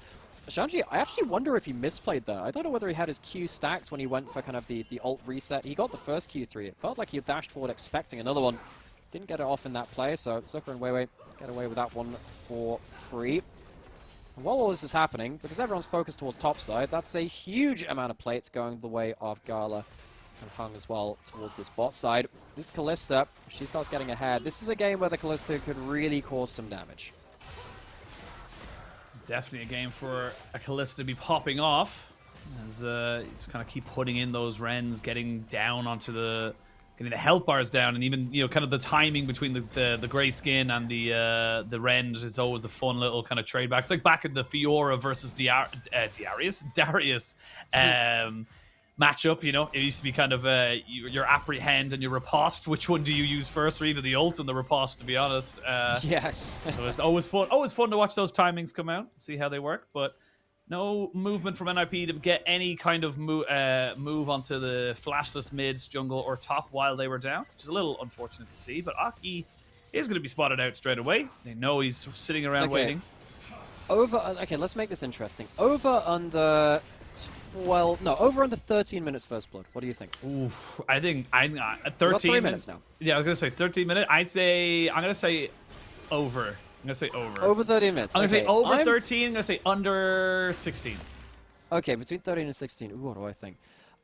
Shanji, I actually wonder if he misplayed that. I don't know whether he had his Q stacked when he went for kind of the ult reset. He got the first Q3. It felt like he dashed forward expecting another one. Didn't get it off in that play, so Zucker and Weiwei get away with that one for free. And while all this is happening, because everyone's focused towards top side, that's a huge amount of plates going the way of Gala and Hung as well towards this bot side. This Kalista, she starts getting ahead. This is a game where the Kalista could really cause some damage. It's definitely a game for a Kalista to be popping off, as you just kind of keep putting in those Rens, getting down onto the... getting the health bars down, and even, you know, kind of the timing between the grey skin and the Rend is always a fun little kind of trade back. It's like back in the Fiora versus Darius matchup, you know. It used to be kind of your apprehend and your riposte. Which one do you use first, or either the ult and the riposte, to be honest? Yes. So it's always fun to watch those timings come out, see how they work, but no movement from NIP to get any kind of move onto the flashless mids, jungle, or top while they were down, which is a little unfortunate to see. But Aki is going to be spotted out straight away. They know he's sitting around waiting. Okay, let's make this interesting. Over under 13 minutes first blood. What do you think? Oof, I think 13 3 minutes now. Yeah, I was going to say 13 minutes. I'm going to say over. I'm going to say over. Over 13 minutes. I'm going to say over 13. I'm going to say under 16. Okay, between 13 and 16. Ooh, what do I think?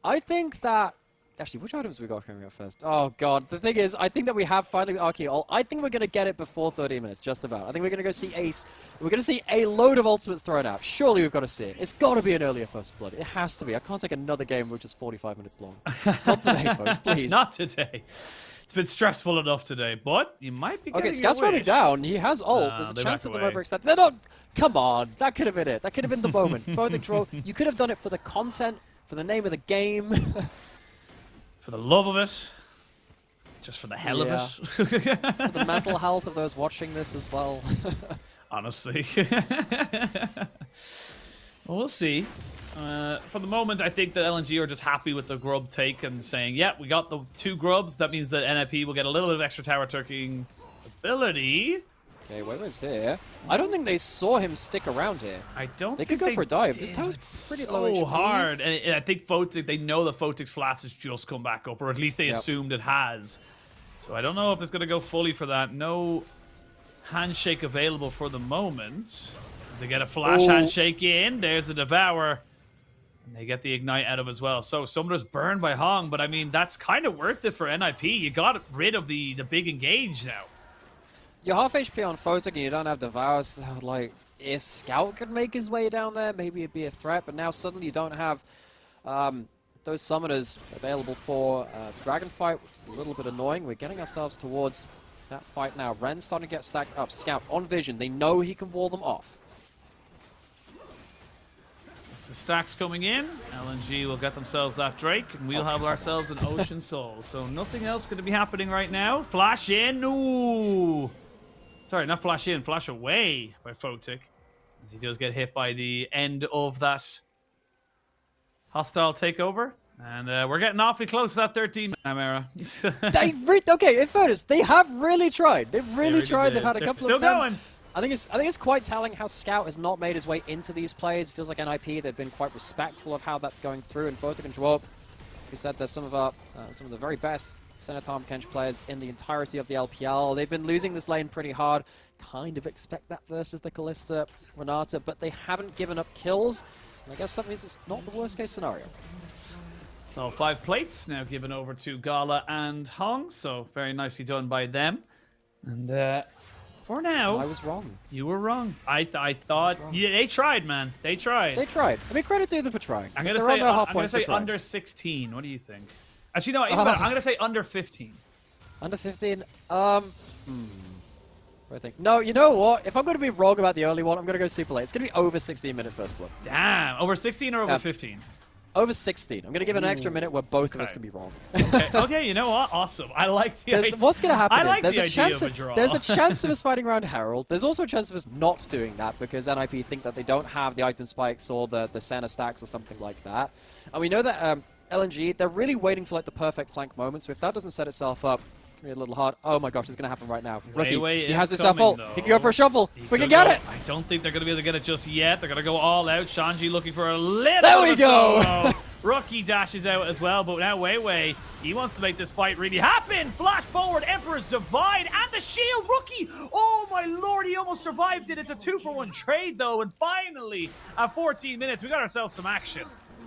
I think that... Actually, which items we got coming up first? Oh, God. The thing is, I think that we have finally Archeol. I think we're going to get it before 30 minutes, just about. I think we're going to go see Ace. We're going to see a load of ultimates thrown out. Surely we've got to see it. It's got to be an earlier First Blood. It has to be. I can't take another game which is 45 minutes long. Not today, folks, please. Not today. It's been stressful enough today, but you might be getting Okay, Scout's running down. He has ult. There's a chance of them overextending. They're not... Come on. That could have been it. That could have been the moment. Photic Draw. You could have done it for the content, for the name of the game. For the love of it. Just for the hell of it. For the mental health of those watching this as well. Honestly. Well, we'll see. For the moment, I think that LNG are just happy with the grub take and saying, yeah, we got the 2 grubs. That means that NIP will get a little bit of extra tower turking ability. Okay, Weber's here. I don't think they saw him stick around here. I don't think they could go for a dive. This did. tower's It's pretty so low HP. hard. And I think Photic, they know that Photic's Flash has just come back up, or at least they assumed it has. So I don't know if it's going to go fully for that. No handshake available for the moment. As they get a flash handshake in, there's a Devour. And they get the Ignite out of as well. So Summoner's burned by Hong, but I mean, that's kind of worth it for NIP. You got rid of the big engage now. You're half HP on Photic and you don't have Devour, so like, if Scout could make his way down there, maybe it'd be a threat, but now suddenly you don't have those summoners available for Dragon Fight, which is a little bit annoying. We're getting ourselves towards that fight now. Ren's starting to get stacked up. Scout on vision. They know he can wall them off. It's the stacks coming in. LNG will get themselves that Drake, and we'll have ourselves an Ocean Soul. So nothing else going to be happening right now. Flash in. Ooh. Sorry, not flash in, flash away by Photic. As he does get hit by the end of that hostile takeover. And we're getting awfully close to that 13 Chimera. Okay, in fairness, they have really tried. They've really tried. They've had a couple still of times. Going. I think it's quite telling how Scout has not made his way into these plays. It feels like NIP, they've been quite respectful of how that's going through. And Photic and Dwarf, we said there's some of the very best Senator Kench players in the entirety of the LPL. They've been losing this lane pretty hard. Kind of expect that versus the Kalista Renata, but they haven't given up kills. And I guess that means it's not the worst case scenario. So 5 plates now given over to Gala and Hong. So very nicely done by them. And for now, I was wrong. You were wrong. I thought yeah, they tried, man. They tried. They tried. I mean, credit to them for trying. I'm gonna say under 16. What do you think? Actually, no. Even better. I'm gonna say under 15. Under 15. I think. No, you know what? If I'm going to be wrong about the early one, I'm going to go super late. It's going to be over 16-minute First Blood. Damn. Over 16 or over 15? Over 16. I'm going to give an extra minute where both of us can be wrong. Okay, you know what? Awesome. I like the idea. What's going to happen is there's a chance of us fighting around Herald. There's also a chance of us not doing that because NIP think that they don't have the item spikes or the Senna stacks or something like that. And we know that LNG, they're really waiting for like the perfect flank moment. So if that doesn't set itself up, it's going to be a little hard. Oh my gosh, it's going to happen right now. Rookie, he has his ult. He can go for a shuffle. We can get it. I don't think they're going to be able to get it just yet. They're going to go all out. Shanji looking for a little There we go. Rookie dashes out as well, but now Wei, he wants to make this fight really happen. Flash forward, Emperor's Divide, and the shield. Rookie, oh my lord, he almost survived it. It's a 2-for-1 trade though, and finally, at 14 minutes, we got ourselves some action.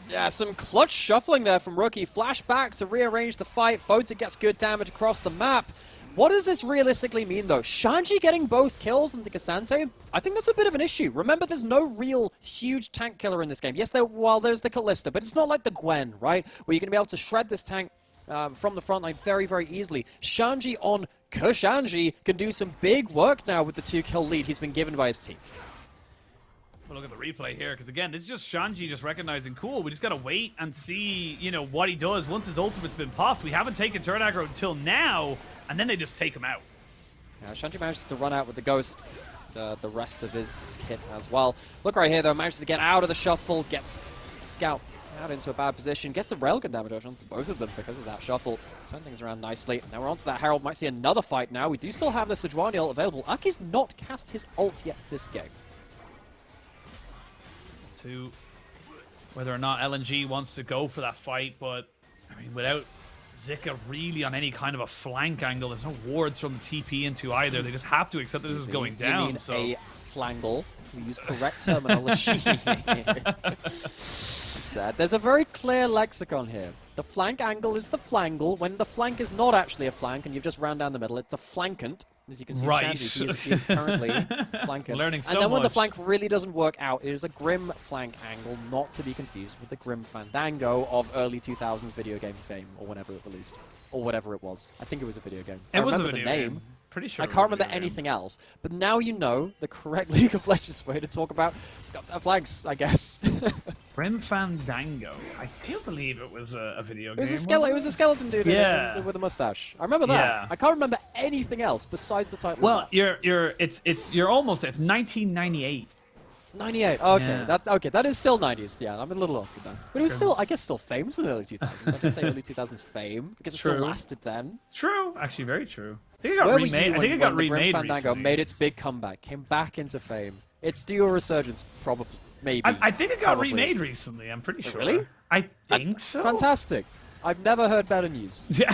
Yeah, some clutch shuffling there from Rookie. Flashback to rearrange the fight. Photic gets good damage across the map. What does this realistically mean, though? Shanji getting both kills into Cassante? I think that's a bit of an issue. Remember, there's no real huge tank killer in this game. Yes, there's the Kalista, but it's not like the Gwen, right? Where you're going to be able to shred this tank from the front line very, very easily. Shanji on Kushanji can do some big work now with the 2-kill lead he's been given by his team. We'll look at the replay here, because again, this is just Shanji just recognizing, cool, we just gotta wait and see, you know, what he does once his ultimate's been popped. We haven't taken turn aggro until now, and then they just take him out. Yeah, Shanji manages to run out with the Ghost, the rest of his kit as well. Look right here, though, manages to get out of the shuffle, gets Scout out into a bad position, gets the railgun damage onto both of them because of that shuffle. Turn things around nicely. Now we're onto that Herald, might see another fight now. We do still have the Sejuani ult available. Aki's not cast his ult yet this game. To whether or not LNG wants to go for that fight, but I mean, without Zika really on any kind of a flank angle, there's no wards from the TP into either. They just have to accept that this is going down. You mean so a flangle. We use correct terminology. Said. There's a very clear lexicon here. The flank angle is the flangle. When the flank is not actually a flank and you've just ran down the middle, it's a flankant. As you can see, Sanji, he is currently flankant. Learning so and then when the much. flank really doesn't work out, it is a grim flank angle, not to be confused with the grim fandango of early 2000s video game fame, or whenever it released, or whatever it was. I think it was a video game. It I was a remember video the name. game. Pretty sure. I can't remember anything else. But now you know the correct League of Legends way to talk about flags, I guess. Grim Fandango. I do believe it was a video game. It was a skeleton dude with a mustache. I remember that. Yeah. I can't remember anything else besides the title. Well, you're almost 1998. 98. Okay, Yeah. That is still 90s. Yeah, I'm a little off with that. But it was still, I guess, still famous in the early 2000s. I can say early 2000s fame because it still True. lasted then. True, actually, very true. I think it got Where were remade. you I think it got when the Grim remade Fandango recently. made its big comeback, came back into fame. It's due a resurgence, probably, maybe. I think it got probably. remade recently. I'm pretty Wait, sure. really? I think so. Fantastic. I've never heard better news. Yeah.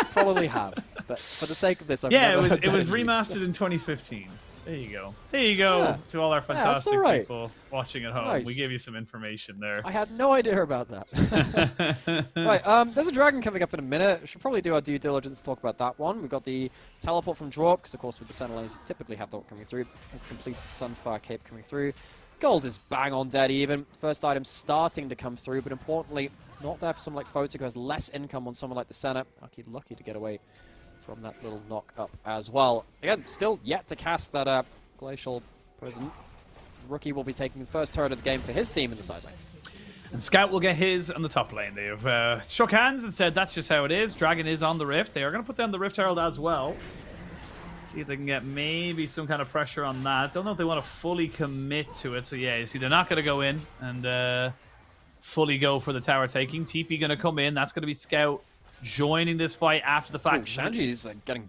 Probably have, but for the sake of this, I've Yeah, never heard it was better news. remastered in 2015. There you go. There you go. Yeah. To all our that's fantastic all right. people watching at home. Nice. We gave you some information there. I had no idea about that. Right, there's a dragon coming up in a minute. We should probably do our due diligence to talk about that one. We've got the teleport from Drop, because of course with the Sentinels you typically have that coming through. There's the completed Sunfire Cape coming through. Gold is bang on dead even. First item starting to come through, but importantly, not there for someone like Photic who has less income on someone like the Senate. Lucky to get away from that little knock up as well. Again, still yet to cast that Glacial Prison. Rookie will be taking the first turret of the game for his team in the side lane. And Scout will get his on the top lane. They have shook hands and said that's just how it is. Dragon is on the Rift. They are going to put down the Rift Herald as well. See if they can get maybe some kind of pressure on that. Don't know if they want to fully commit to it. So yeah, you see they're not going to go in and fully go for the tower taking. TP going to come in. That's going to be Scout joining this fight after the fact. Shanji's getting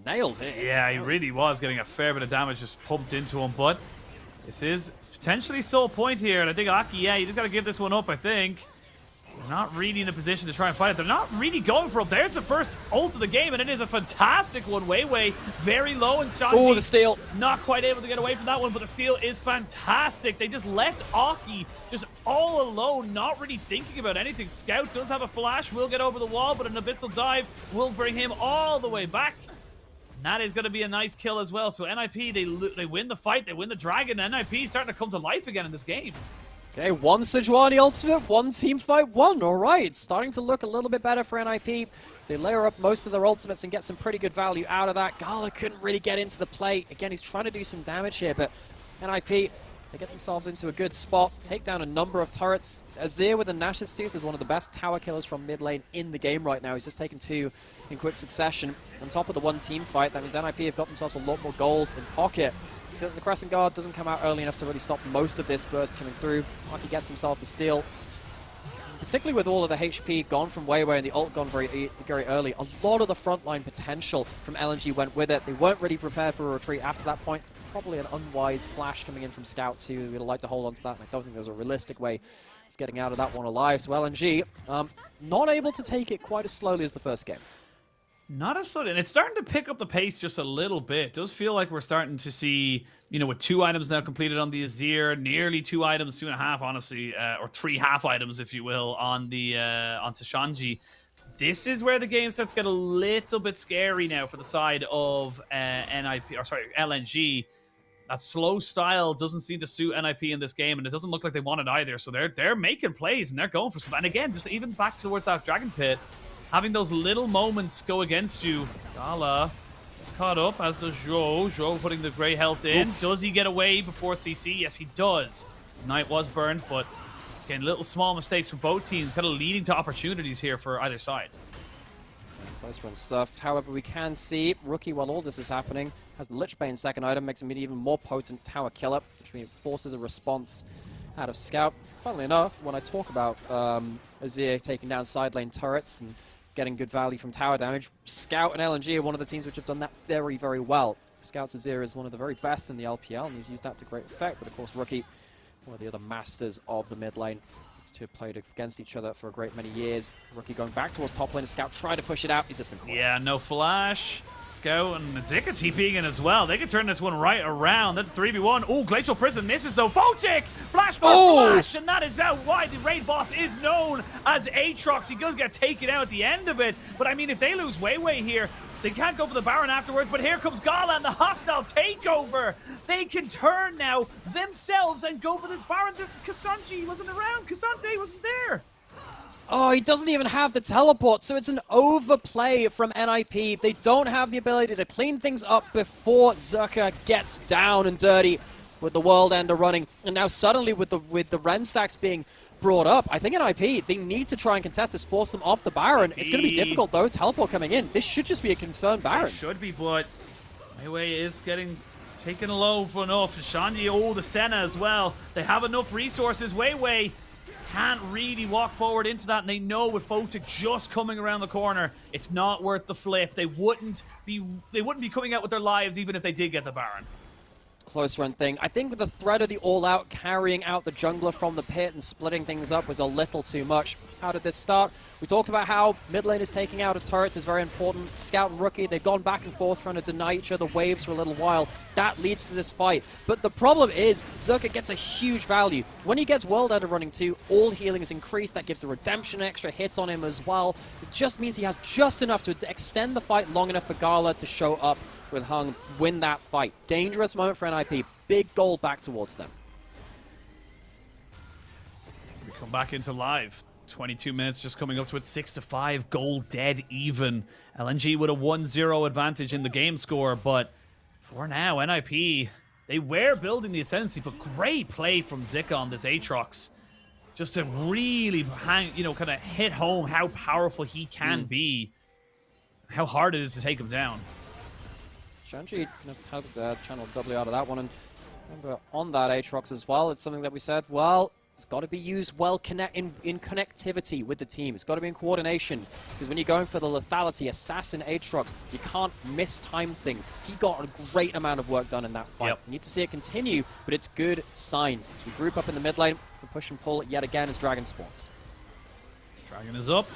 nailed here. Yeah, he really was getting a fair bit of damage just pumped into him, but this is potentially sole point here, and I think Aki, yeah, you just got to give this one up, I think. They're not really in a position to try and fight it. They're not really going for it. There's the first ult of the game, and it is a fantastic one. Wei very low, and Shanji Oh, the steal. not quite able to get away from that one, but the steal is fantastic. They just left Aki just all alone, not really thinking about anything. Scout does have a flash, will get over the wall, but an Abyssal Dive will bring him all the way back. And that is going to be a nice kill as well. So NIP, they win the fight, they win the dragon. NIP starting to come to life again in this game. Okay, one Sejuani ultimate, one team fight, one. All right, starting to look a little bit better for NIP. They layer up most of their ultimates and get some pretty good value out of that. Gala couldn't really get into the play. Again, he's trying to do some damage here, but NIP, they get themselves into a good spot, take down a number of turrets. Azir with a Nash's Tooth is one of the best tower killers from mid lane in the game right now. He's just taken two in quick succession. On top of the one team fight, that means NIP have got themselves a lot more gold in pocket. So the Crescent Guard doesn't come out early enough to really stop most of this burst coming through. Aki gets himself the steal. Particularly with all of the HP gone from Wei and the ult gone very early, a lot of the frontline potential from LNG went with it. They weren't really prepared for a retreat after that point. Probably an unwise flash coming in from Scouts who would like to hold on to that, and I don't think there's a realistic way of getting out of that one alive. So LNG, not able to take it quite as slowly as the first game. Not as slow, and it's starting to pick up the pace just a little bit. It does feel like we're starting to see, you know, with 2 items now completed on the Azir, nearly 2 items, 2.5, honestly, or 3 half items, if you will, on the onto Shanji. This is where the game starts to get a little bit scary now for the side of LNG. That slow style doesn't seem to suit NIP in this game, and it doesn't look like they want it either. So they're making plays and they're going for some. And again, just even back towards that Dragon Pit. Having those little moments go against you. Gala is caught up, as does Zhou. Zhou putting the great health in. Oof. Does he get away before CC? Yes, he does. Knight was burned, but again, little small mistakes from both teams, kind of leading to opportunities here for either side. Close run stuff. However, we can see Rookie, while all this is happening, has the Lichbane second item, makes him an even more potent tower killer, which means forces a response out of Scout. Funnily enough, when I talk about Azir taking down side lane turrets and getting good value from tower damage, Scout and LNG are one of the teams which have done that very, very well. Scout's Azir is one of the very best in the LPL, and he's used that to great effect, but of course Rookie, one of the other masters of the mid lane. These two have played against each other for a great many years. Rookie going back towards top lane, and Scout trying to push it out, he's just been caught. Yeah, no flash. Scout and Zika TPing in as well. They can turn this one right around. That's 3v1. Oh, Glacial Prison misses though. Photic! Flash for flash! And that is why the raid boss is known as Aatrox. He does get taken out at the end of it. But I mean, if they lose Weiwei here, they can't go for the Baron afterwards. But here comes Gala and the hostile takeover. They can turn now themselves and go for this Baron. Kasanji wasn't around. Kasante wasn't there. Oh, he doesn't even have the teleport, so it's an overplay from NIP. They don't have the ability to clean things up before Zerka gets down and dirty with the World Ender running. And now suddenly with the Ren stacks being brought up, I think NIP, they need to try and contest this, force them off the Baron. It's going to be difficult though, teleport coming in. This should just be a confirmed Baron. It should be, but Weiwei is getting taken low for enough. Shanji, oh, the Senna as well. They have enough resources. Weiwei can't really walk forward into that, and they know with Photic just coming around the corner, it's not worth the flip. They wouldn't be coming out with their lives even if they did get the Baron. Close run thing. I think with the threat of the all-out carrying out the jungler from the pit and splitting things up was a little too much. How did this start? We talked about how mid lane is taking out of turrets is very important. Scout and Rookie, they've gone back and forth trying to deny each other waves for a little while. That leads to this fight. But the problem is, Zerka gets a huge value. When he gets World Ender running too, all healing is increased. That gives the Redemption extra hits on him as well. It just means he has just enough to extend the fight long enough for Gala to show up with Hung, win that fight. Dangerous moment for NIP. Big goal back towards them. We come back into live. 22 minutes just coming up to it. 6-5. Goal dead even. LNG with a 1-0 advantage in the game score. But for now, NIP, they were building the ascendancy, but great play from Zika on this Aatrox. Just to really hang, kind of hit home how powerful he can be. How hard it is to take him down. Shanji had channel W out of that one, and remember on that Aatrox as well, it's something that we said, well, it's got to be used well in connectivity with the team. It's got to be in coordination, because when you're going for the lethality, Assassin Aatrox, you can't mistime things. He got a great amount of work done in that fight. You need to see it continue, but it's good signs. As we group up in the mid lane, we push and pull yet again as Dragon spawns. Dragon is up.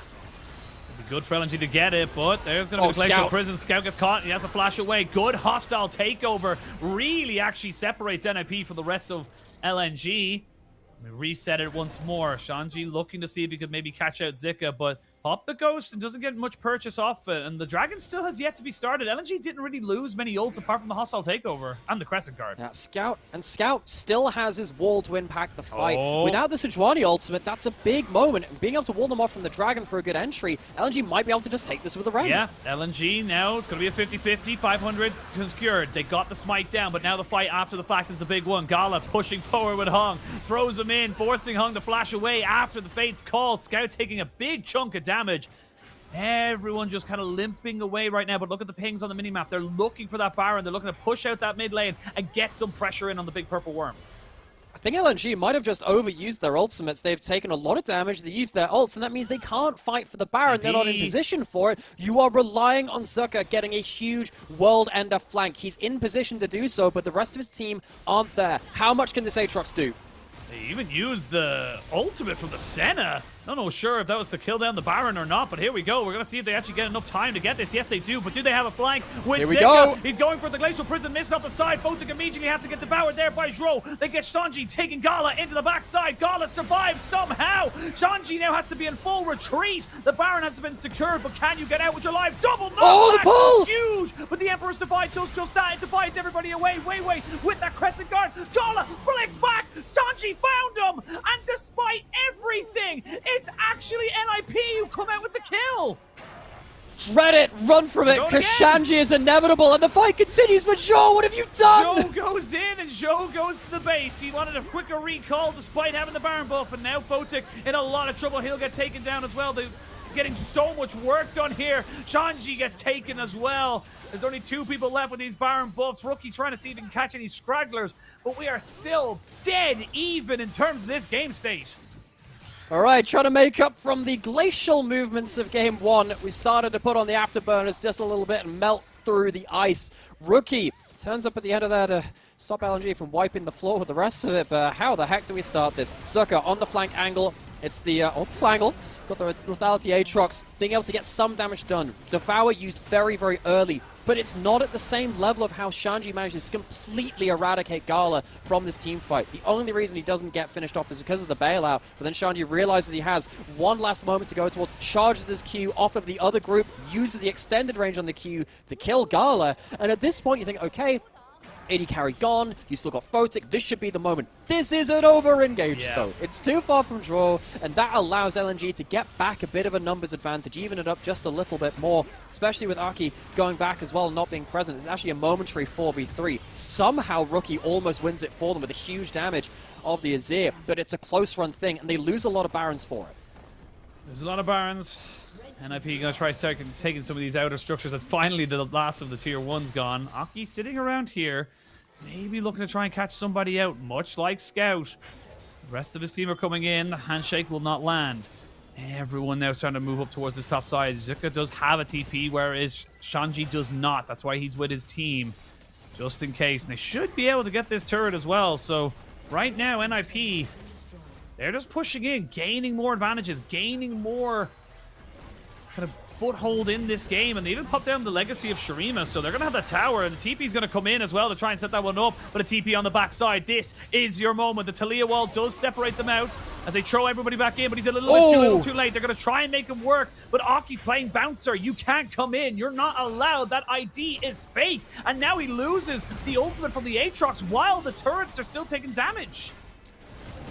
It'd be good for LNG to get it, but there's going to be a Glacial Prison. Scout gets caught. He has to flash away. Good hostile takeover. Really actually separates NIP from the rest of LNG. We reset it once more. Shanji looking to see if he could maybe catch out Zika, but pop the Ghost and doesn't get much purchase off it. And the Dragon still has yet to be started. LNG didn't really lose many ults apart from the hostile takeover and the Crescent Guard. Yeah, Scout still has his wall to impact the fight. Without the Sejuani ultimate, that's a big moment. Being able to wall them off from the Dragon for a good entry, LNG might be able to just take this with a Ren. Yeah, LNG now, it's going to be a 50-50, 500 secured. They got the smite down, but now the fight after the fact is the big one. Gala pushing forward with Hung, throws him in, forcing Hung to flash away after the Fate's call. Scout taking a big chunk of damage. Everyone just kind of limping away right now, but look at the pings on the minimap. They're looking for that Baron. They're looking to push out that mid lane and get some pressure in on the big purple worm. I think LNG might have just overused their ultimates. They've taken a lot of damage. They used their ults, and that means they can't fight for the Baron. They're not in position for it. You are relying on Zerka getting a huge World Ender flank. He's in position to do so, but the rest of his team aren't there. How much can this Aatrox do? They even used the ultimate from the Senna. I'm not sure if that was to kill down the Baron or not, but here we go. We're going to see if they actually get enough time to get this. Yes, they do, but do they have a flank? Here we go. He's going for the Glacial Prison, misses off the side. Photic immediately has to get devoured there by Zhro. They get Shanji taking Gala into the backside. Gala survives somehow. Shanji now has to be in full retreat. The Baron has been secured, but can you get out with your life? Double knockback! Oh, the pull! Huge! But the Emperor's Divide does just that. It divides everybody away. Weiwei with that Crescent Guard. Gala flicks back. Shanji found him! And despite everything, it's actually NIP who come out with the kill. Dread it, run from it, because Shanji is inevitable, and the fight continues, but Zhou, what have you done? Zhou goes in, and Zhou goes to the base. He wanted a quicker recall despite having the Baron buff, and now Photic in a lot of trouble. He'll get taken down as well. They're getting so much work done here. Shanji gets taken as well. There's only 2 people left with these Baron buffs. Rookie trying to see if he can catch any stragglers, but we are still dead even in terms of this game state. All right, trying to make up from the glacial movements of Game 1. We started to put on the afterburners just a little bit and melt through the ice. Rookie turns up at the end of that to stop LNG from wiping the floor with the rest of it, but how the heck do we start this? Zerka on the flank angle. It's the flangle. got the lethality Aatrox, being able to get some damage done. Devour used very, very early, but it's not at the same level of how Shanji manages to completely eradicate Gala from this team fight. The only reason he doesn't get finished off is because of the bailout, but then Shanji realizes he has one last moment to go towards, charges his Q off of the other group, uses the extended range on the Q to kill Gala, and at this point you think, okay, AD carry gone, you still got Photic, this should be the moment. This isn't over-engaged though. It's too far from draw, and that allows LNG to get back a bit of a numbers advantage, even it up just a little bit more, especially with Aki going back as well and not being present. It's actually a momentary 4v3. Somehow Rookie almost wins it for them with a huge damage of the Azir, but it's a close run thing, and they lose a lot of Barons for it. There's a lot of Barons. NIP going to try taking some of these outer structures. That's finally the last of the tier 1s gone. Aki sitting around here, maybe looking to try and catch somebody out, much like Scout. The rest of his team are coming in. The handshake will not land. Everyone now starting to move up towards this top side. Zuka does have a TP, whereas Shanji does not. That's why he's with his team, just in case. And they should be able to get this turret as well. So right now, NIP, they're just pushing in, gaining more advantages, gaining more kind of foothold in this game, and they even popped down the legacy of Shurima, so they're going to have the tower, and the TP's going to come in as well to try and set that one up, but a TP on the backside. This is your moment. The Talia wall does separate them out as they throw everybody back in, but he's a little too late. They're going to try and make him work, but Aki's playing bouncer. You can't come in. You're not allowed. That ID is fake, and now he loses the ultimate from the Aatrox while the turrets are still taking damage.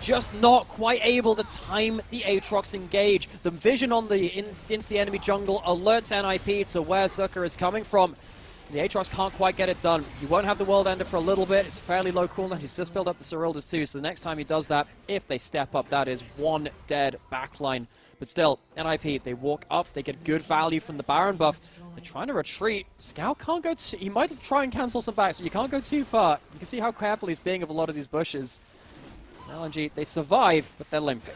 Just not quite able to time the Aatrox engage. The vision on the into the enemy jungle alerts NIP to where Zucker is coming from. The Aatrox can't quite get it done. He won't have the World Ender for a little bit. It's fairly low cooldown. He's just built up the Serylda's too, so the next time he does that, if they step up, that is one dead backline. But still, NIP, they walk up, they get good value from the Baron buff. They're trying to retreat. Scout can't go too... He might try and cancel some backs, but you can't go too far. You can see how careful he's being of a lot of these bushes. LNG, they survive, but they're limping.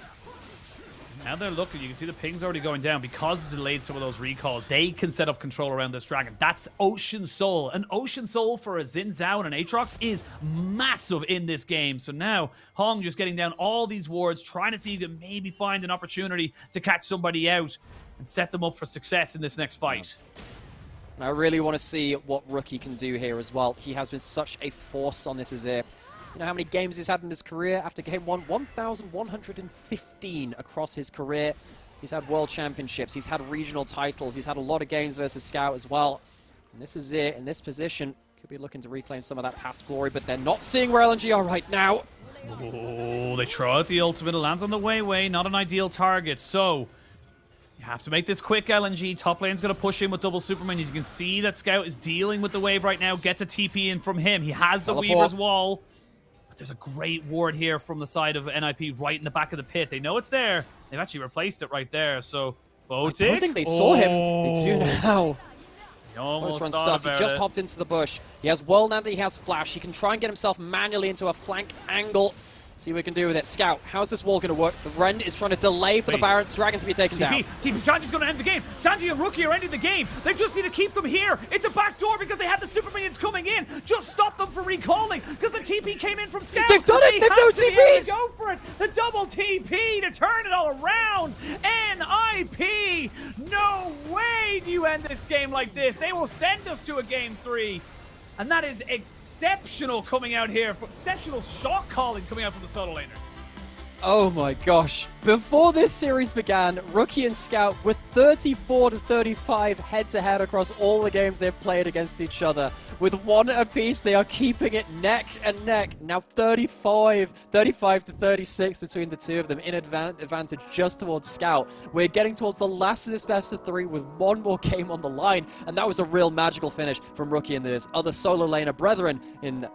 Now they're looking. You can see the ping's already going down because it's delayed some of those recalls. They can set up control around this dragon. That's Ocean Soul. An Ocean Soul for a Xin Zhao and an Aatrox is massive in this game. So now Hong just getting down all these wards, trying to see if he can maybe find an opportunity to catch somebody out and set them up for success in this next fight. And I really want to see what Rookie can do here as well. He has been such a force on this Azir. You know how many games he's had in his career? After game 1, 1,115 across his career. He's had world championships, he's had regional titles, he's had a lot of games versus Scout as well. And this is it, in this position, could be looking to reclaim some of that past glory, but they're not seeing where LNG are right now. Oh, they throw out the ultimate, it lands on the Wei, not an ideal target, so... You have to make this quick, LNG. Top lane's going to push in with double Superman. You can see that Scout is dealing with the wave right now, gets a TP in from him. He has the Weaver's wall. There's a great ward here from the side of NIP right in the back of the pit. They know it's there. They've actually replaced it right there. So, Photic. I don't think they saw him. They do now. He almost Close run stuff. He just hopped into the bush. He has World Ender, he has Flash. He can try and get himself manually into a flank angle. See what we can do with it. Scout, how's this wall going to work? The Rend is trying to delay for the Baron Dragon to be taken down. TP, Sanji's going to end the game. Sanji and Rookie are ending the game. They just need to keep them here. It's a backdoor because they have the Super Minions coming in. Just stop them from recalling because the TP came in from Scout. They've done it. They've no TPs. Go for it. The double TP to turn it all around. NIP, no way do you end this game like this. They will send us to a game 3. And that is exceptional coming out here. Exceptional shot calling coming out from the solo laners. Oh my gosh. Before this series began, Rookie and Scout were 34-35 head-to-head across all the games they've played against each other. With one apiece, they are keeping it neck and neck. Now 35-36 between the two of them in advantage just towards Scout. We're getting towards the last of this best of 3 with one more game on the line, and that was a real magical finish from Rookie and his other solo laner brethren in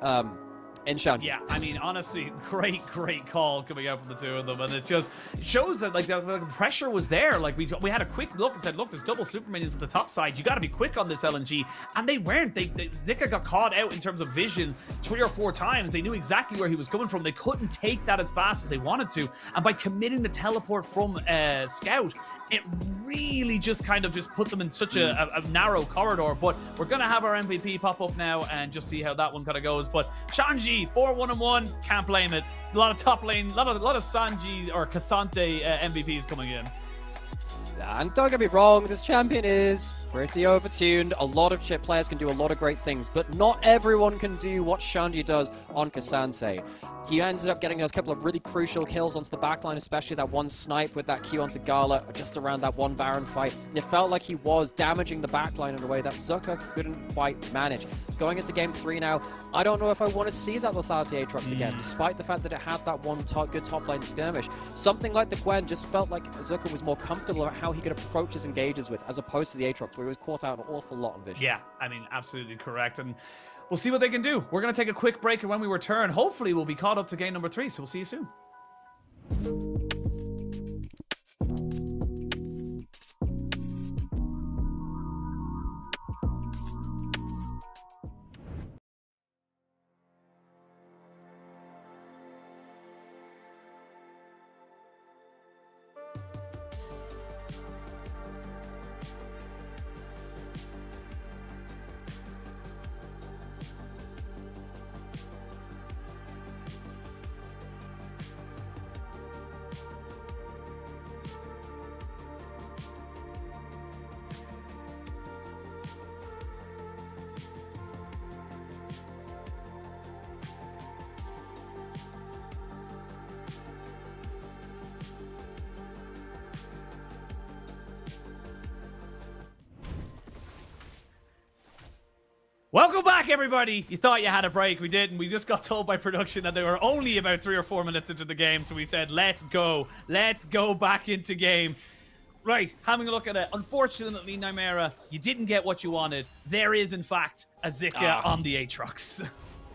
Shanji. Yeah, I mean, honestly, great call coming out from the two of them, and it shows that like the pressure was there. Like we had a quick look and said, look, there's double Super Minions at the top side. You got to be quick on this LNG, and they weren't. Zika got caught out in terms of vision 3 or 4 times. They knew exactly where he was coming from. They couldn't take that as fast as they wanted to, and by committing the teleport from Scout, it really just kind of just put them in such a narrow corridor. But we're gonna have our MVP pop up now and just see how that one kind of goes. But Shanji 4-1-1, can't blame it. A lot of top lane, a lot of Sanji or K'Sante MVPs coming in. And don't get me wrong, this champion is pretty overtuned. A lot of chip players can do a lot of great things, but not everyone can do what Shanji does on K'Sante. He ended up getting a couple of really crucial kills onto the backline, especially that one snipe with that Q onto Gala just around that one Baron fight. It felt like he was damaging the backline in a way that Zucker couldn't quite manage. Going into game 3 now, I don't know if I want to see that lethality Aatrox again, despite the fact that it had that one good top lane skirmish. Something like the Gwen just felt like Zucker was more comfortable about how he could approach his engages with, as opposed to the Aatrox, where he was caught out an awful lot on vision. Yeah, I mean, absolutely correct. And we'll see what they can do. We're going to take a quick break, and when we return, hopefully we'll be caught up to game number 3. So we'll see you soon. Welcome back, everybody. You thought you had a break. We didn't. We just got told by production that they were only about 3 or 4 minutes into the game. So we said, let's go. Let's go back into game. Right, having a look at it. Unfortunately, Nymera, you didn't get what you wanted. There is, in fact, a Zika on the Aatrox.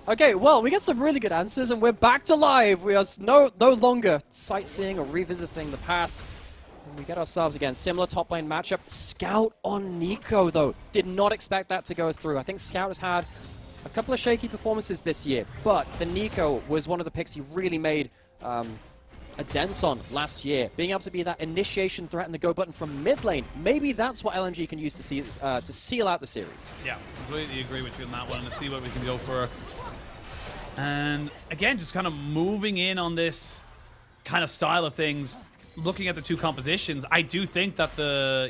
Okay, well, we get some really good answers, and we're back to live. We are no longer sightseeing or revisiting the past. We get ourselves, again, similar top lane matchup. Scout on Neeko, though. Did not expect that to go through. I think Scout has had a couple of shaky performances this year, but the Neeko was one of the picks he really made a dent on last year. Being able to be that initiation threat and the go button from mid lane. Maybe that's what LNG can use to seal out the series. Yeah, completely agree with you on that one. Let's see what we can go for. And again, just kind of moving in on this kind of style of things. Looking at the two compositions, I do think that the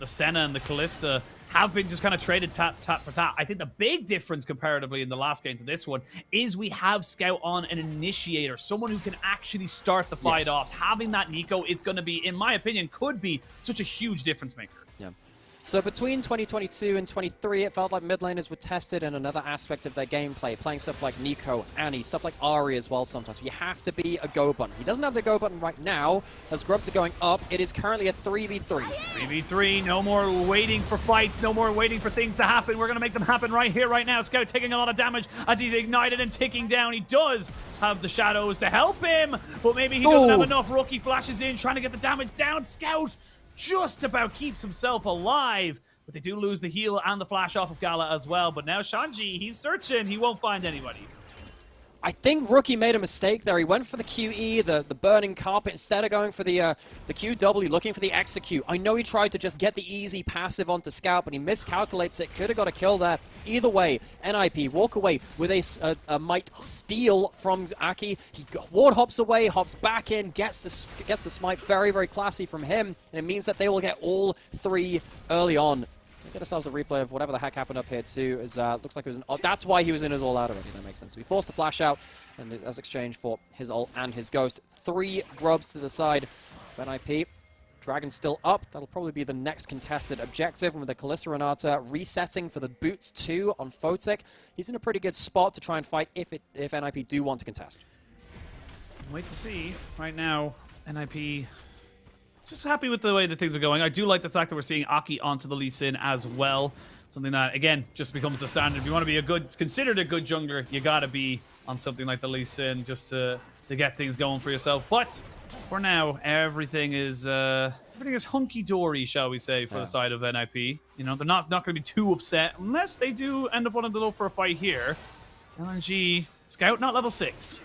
Senna and the Kalista have been just kind of traded tap for tap. I think the big difference comparatively in the last game to this one is we have Scout on an initiator, someone who can actually start the fight off. Having that Neeko is going to be, in my opinion, could be such a huge difference maker. Yeah. So between 2022 and 23, it felt like mid laners were tested in another aspect of their gameplay, playing stuff like Neeko, Annie, stuff like Ahri as well sometimes. You have to be a go button. He doesn't have the go button right now, as Grubs are going up. It is currently a 3v3. 3v3, no more waiting for fights, no more waiting for things to happen. We're going to make them happen right here, right now. Scout taking a lot of damage as he's ignited and ticking down. He does have the shadows to help him, but maybe he doesn't have enough. Rookie flashes in, trying to get the damage down. Scout just about keeps himself alive, but they do lose the heal and the flash off of Gala as well. But now Shanji, he's searching. He won't find anybody. I think Rookie made a mistake there. He went for the QE, the burning carpet, instead of going for the QW, looking for the execute. I know he tried to just get the easy passive onto Scout, but he miscalculates it. Could have got a kill there. Either way, NIP walk away with a might steal from Aki. He ward hops away, hops back in, gets the smite. Very, very classy from him, and it means that they will get all 3 early on. Get ourselves a replay of whatever the heck happened up here too. As looks like it was an that's why he was in his all out already. That makes sense. We forced the flash out, and as exchange for his ult and his ghost. 3 grubs to the side of NIP. Dragon still up. That'll probably be the next contested objective. And with the Kalista Renata resetting for the boots 2 on Photic, he's in a pretty good spot to try and fight if NIP do want to contest. Wait to see. Right now, NIP just happy with the way that things are going. I do like the fact that we're seeing Aki onto the Lee Sin as well. Something that, again, just becomes the standard. If you want to be considered a good jungler, you got to be on something like the Lee Sin just to get things going for yourself. But for now, everything is hunky-dory, shall we say, for the side of NIP. You know, they're not going to be too upset unless they do end up wanting to look for a fight here. LNG, Scout not level 6.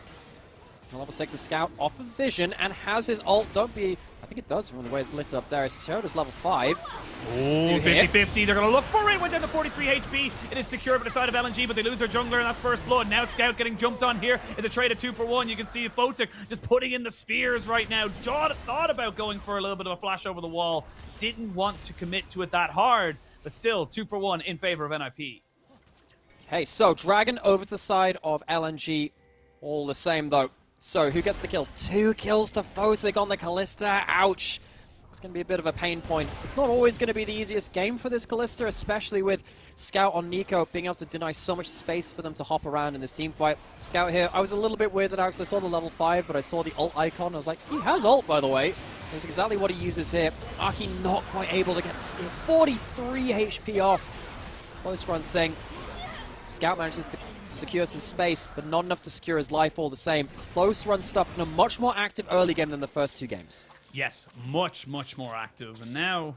Level 6 is Scout off of Vision and has his ult. Don't be... I think it does from the way it's lit up there. Sherda's level 5. Oh, 50-50. They're going to look for it. Went down to 43 HP. It is secure by the side of LNG, but they lose their jungler, and that's first blood. Now Scout getting jumped on here. It's a trade of 2-for-1. You can see Photic just putting in the spears right now. Thought about going for a little bit of a flash over the wall. Didn't want to commit to it that hard, but still 2-for-1 in favor of NIP. Okay, so Dragon over to the side of LNG. All the same, though. So, who gets the kills? 2 kills to Photic on the Kalista. Ouch. It's going to be a bit of a pain point. It's not always going to be the easiest game for this Kalista, especially with Scout on Nico being able to deny so much space for them to hop around in this team fight. Scout here, I was a little bit weirded out because I saw the level 5, but I saw the ult icon. I was like, he has ult, by the way. That's exactly what he uses here. Aki not quite able to get the steal. 43 HP off. Close run thing. Scout manages to secure some space, but not enough to secure his life all the same. Close run stuff in a much more active early game than the first 2 games. Yes, much more active. And now,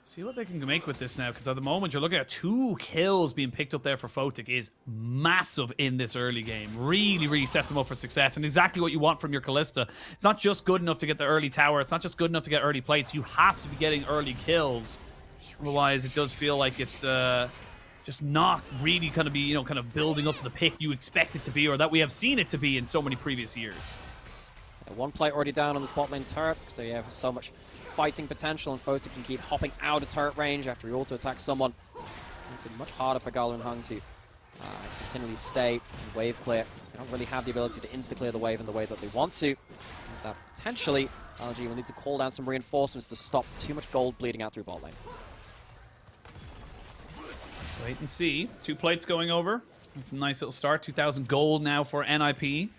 see what they can make with this now, because at the moment you're looking at 2 kills being picked up there for Photic is massive in this early game. Really sets them up for success, and exactly what you want from your Kalista. It's not just good enough to get the early tower, it's not just good enough to get early plates, you have to be getting early kills. Otherwise, it does feel like it's just not really going to be, you know, kind of building up to the pick you expect it to be, or that we have seen it to be in so many previous years. 1 plate already down on the spot lane turret because they have so much fighting potential, and Photic can keep hopping out of turret range after he auto-attacks someone. It's much harder for Gala and Hung to continually stay and wave clear. They don't really have the ability to insta-clear the wave in the way that they want to. Is that potentially LG will need to call down some reinforcements to stop too much gold bleeding out through bot lane. Let's wait and see. 2 plates going over. It's a nice little start. 2,000 gold now for NIP.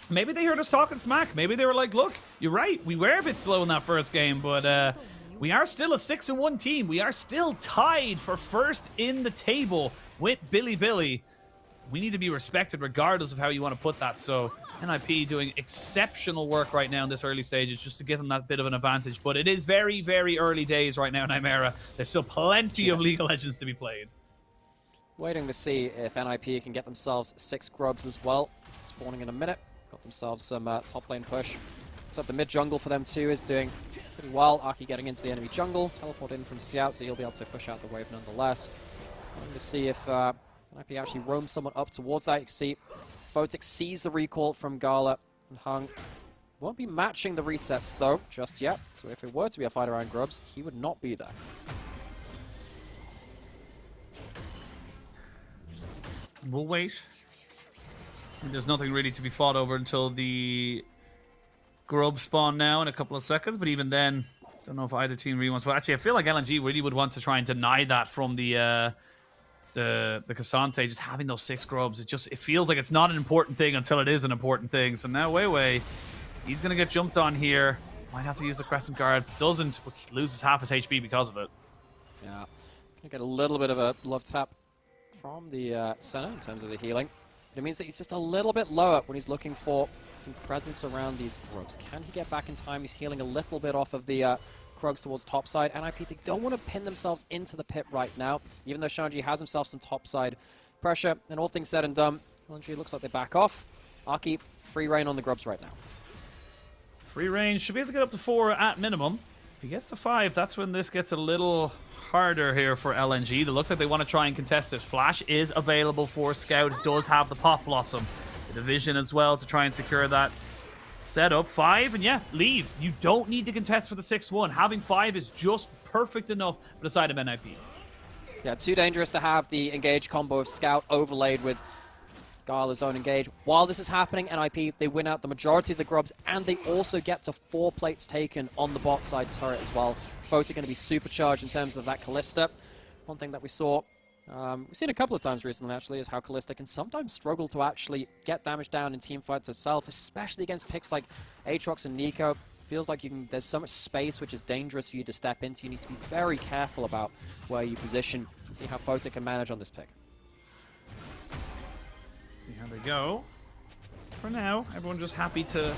Maybe they heard us talking smack. Maybe they were like, look, you're right. We were a bit slow in that first game, but we are still a 6-1 team. We are still tied for first in the table with Bilibili. We need to be respected regardless of how you want to put that. So NIP doing exceptional work right now in this early stages just to give them that bit of an advantage. But it is very early days right now in Chimera. There's still plenty of League of Legends to be played. Waiting to see if NIP can get themselves 6 grubs as well. Spawning in a minute. Got themselves some top lane push. Looks like the mid jungle for them too is doing pretty well. Aki getting into the enemy jungle. Teleport in from Xiao, so he'll be able to push out the wave nonetheless. Waiting to see if NIP actually roams someone up towards that. You can see Photic sees the recall from Gala and Hung. Won't be matching the resets though, just yet. So if it were to be a fight around grubs, he would not be there. We'll wait. There's nothing really to be fought over until the grub spawn now in a couple of seconds. But even then, don't know if either team really wants to. Actually, I feel like LNG really would want to try and deny that from the K'Sante, just having those 6 grubs. It feels like it's not an important thing until it is an important thing. So now Weiwei, he's going to get jumped on here. Might have to use the Crescent Guard. Doesn't, but loses half his HP because of it. Yeah, gonna get a little bit of a love tap from the center in terms of the healing. It means that he's just a little bit lower when he's looking for some presence around these Krugs. Can he get back in time? He's healing a little bit off of the Krugs towards topside. NIP, they don't want to pin themselves into the pit right now, even though Shanji has himself some topside pressure. And all things said and done, LNG looks like they back off. Aki, free reign on the grubs right now. Free range, should be able to get up to 4 at minimum. If he gets to 5, that's when this gets a little harder here for LNG. It looks like they want to try and contest it. Flash is available for Scout. It does have the Pop Blossom. The division as well to try and secure that setup. 5, and yeah, leave. You don't need to contest for the 6-1. Having 5 is just perfect enough for the side of NIP. Yeah, too dangerous to have the engage combo of Scout overlaid with Gala's own engage. While this is happening, NIP, they win out the majority of the grubs, and they also get to 4 plates taken on the bot side turret as well. Both are going to be supercharged in terms of that Kalista. One thing that we saw, we've seen a couple of times recently actually, is how Kalista can sometimes struggle to actually get damage down in team fights itself, especially against picks like Aatrox and Nico. Feels like there's so much space which is dangerous for you to step into. You need to be very careful about where you position. See how Photic can manage on this pick. Here they go. For now, everyone just happy to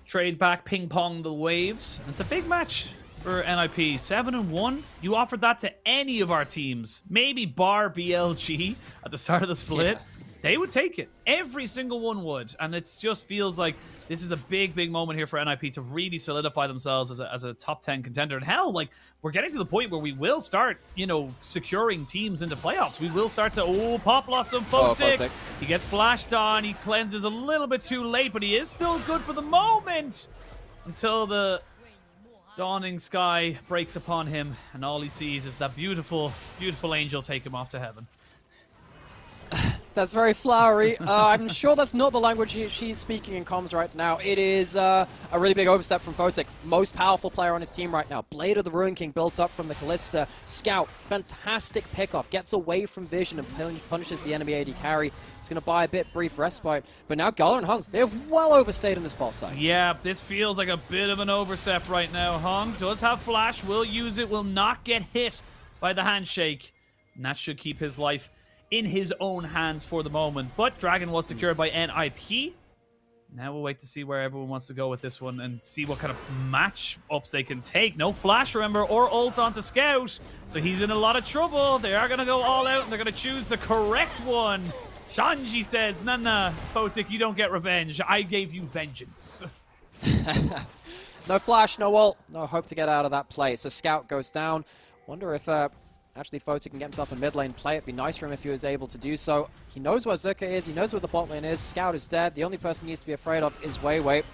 trade back, ping-pong the waves. It's a big match for NIP. 7-1. You offered that to any of our teams. Maybe bar BLG at the start of the split. Yeah. they would take it. Every single one would. And it just feels like this is a big, big moment here for NIP to really solidify themselves as a top 10 contender. And hell, like, we're getting to the point where we will start, you know, securing teams into playoffs. We will start to, Pop Blossom, Photic. He gets flashed on. He cleanses a little bit too late, but he is still good for the moment until the dawning sky breaks upon him and all he sees is that beautiful, beautiful angel take him off to heaven. That's very flowery. I'm sure that's not the language she's speaking in comms right now. It is a really big overstep from Photic. Most powerful player on his team right now. Blade of the Ruin King built up from the Kalista. Scout, fantastic pickoff. Gets away from Vision and punishes the enemy AD carry. He's going to buy a bit brief respite. But now Gala and Hung, they've well overstayed in this bot side. Yeah, this feels like a bit of an overstep right now. Hung does have flash, will use it, will not get hit by the handshake. And that should keep his life in his own hands for the moment. But Dragon was secured by NIP. Now we'll wait to see where everyone wants to go with this one and see what kind of match-ups they can take. No flash, remember, or ult onto Scout. So he's in a lot of trouble. They are going to go all out and they're going to choose the correct one. Shanji says, nah, Photic, you don't get revenge. I gave you vengeance. No flash, no ult. No hope to get out of that play. So Scout goes down. Wonder if actually Photic can get himself a mid lane play. It'd be nice for him if he was able to do so. He knows where Zuka is. He knows where the bot lane is. Scout is dead. The only person he needs to be afraid of is Weiwei.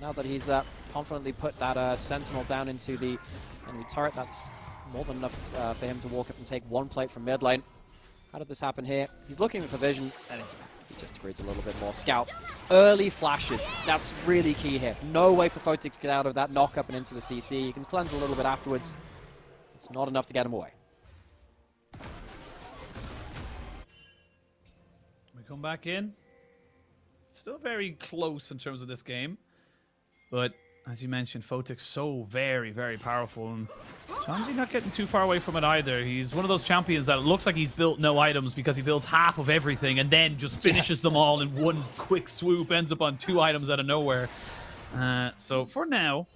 Now that he's confidently put that Sentinel down into the enemy turret, that's more than enough for him to walk up and take one plate from mid lane. How did this happen here? He's looking for Vision, and he just agrees a little bit more. Scout, early flashes. That's really key here. No way for Photic to get out of that knock up and into the CC. You can cleanse a little bit afterwards. It's not enough to get him away. We come back in. Still very close in terms of this game. But as you mentioned, Photic's so very, very powerful. And Shanji not getting too far away from it either. He's one of those champions that it looks like he's built no items because he builds half of everything and then just finishes them all in one quick swoop, ends up on 2 items out of nowhere. So for now,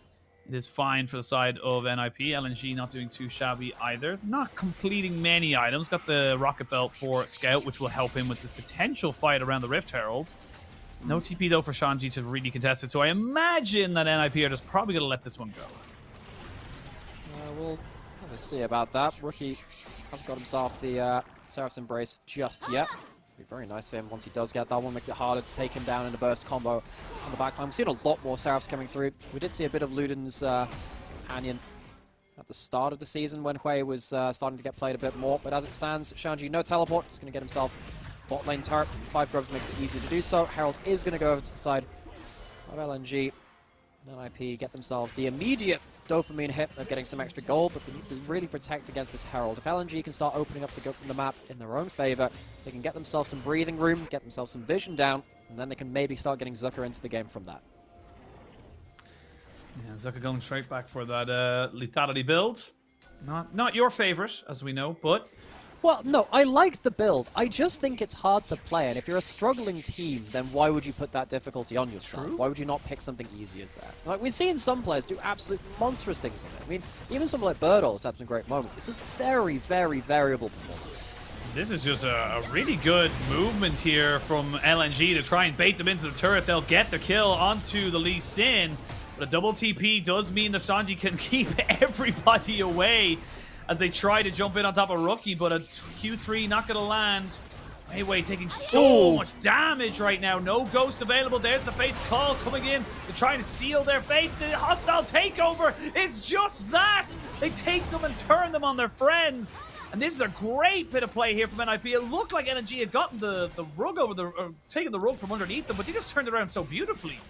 it is fine for the side of NIP. LNG not doing too shabby either. Not completing many items. Got the Rocket Belt for Scout, which will help him with this potential fight around the Rift Herald. No TP, though, for Shanji to really contest it. So I imagine that NIP are just probably going to let this one go. We'll have to see about that. Rookie hasn't got himself the Seraph's Embrace just yet. Be very nice for him once he does get that one. Makes it harder to take him down in a burst combo on the backline. We've seen a lot more Seraphs coming through. We did see a bit of Luden's companion at the start of the season when Hui was starting to get played a bit more. But as it stands, Shanji, no teleport. He's going to get himself bot lane turret. 5 grubs makes it easy to do so. Herald is going to go over to the side of LNG. And NIP get themselves the immediate dopamine hit of getting some extra gold, but they need to really protect against this Herald. If LNG can start opening up the map in their own favor, they can get themselves some breathing room, get themselves some vision down, and then they can maybe start getting Zucker into the game from that. Yeah, Zucker going straight back for that lethality build. Not your favorite, as we know, but... Well, no, I like the build. I just think it's hard to play, and if you're a struggling team, then why would you put that difficulty on yourself? Why would you not pick something easier there? Like, we've seen some players do absolute monstrous things in it. I mean, even someone like Birdle has had some great moments. This is very, very variable performance. This is just a really good movement here from LNG to try and bait them into the turret. They'll get the kill onto the Lee Sin, but a double TP does mean that Shanji can keep everybody away as they try to jump in on top of Rookie, but a Q3 not going to land. Weiwei taking so much damage right now. No Ghost available. There's the Fate's Call coming in. They're trying to seal their fate. The hostile takeover is just that. They take them and turn them on their friends. And this is a great bit of play here from NIP. It looked like NG had gotten the rug over the... taken the rug from underneath them, but they just turned it around so beautifully.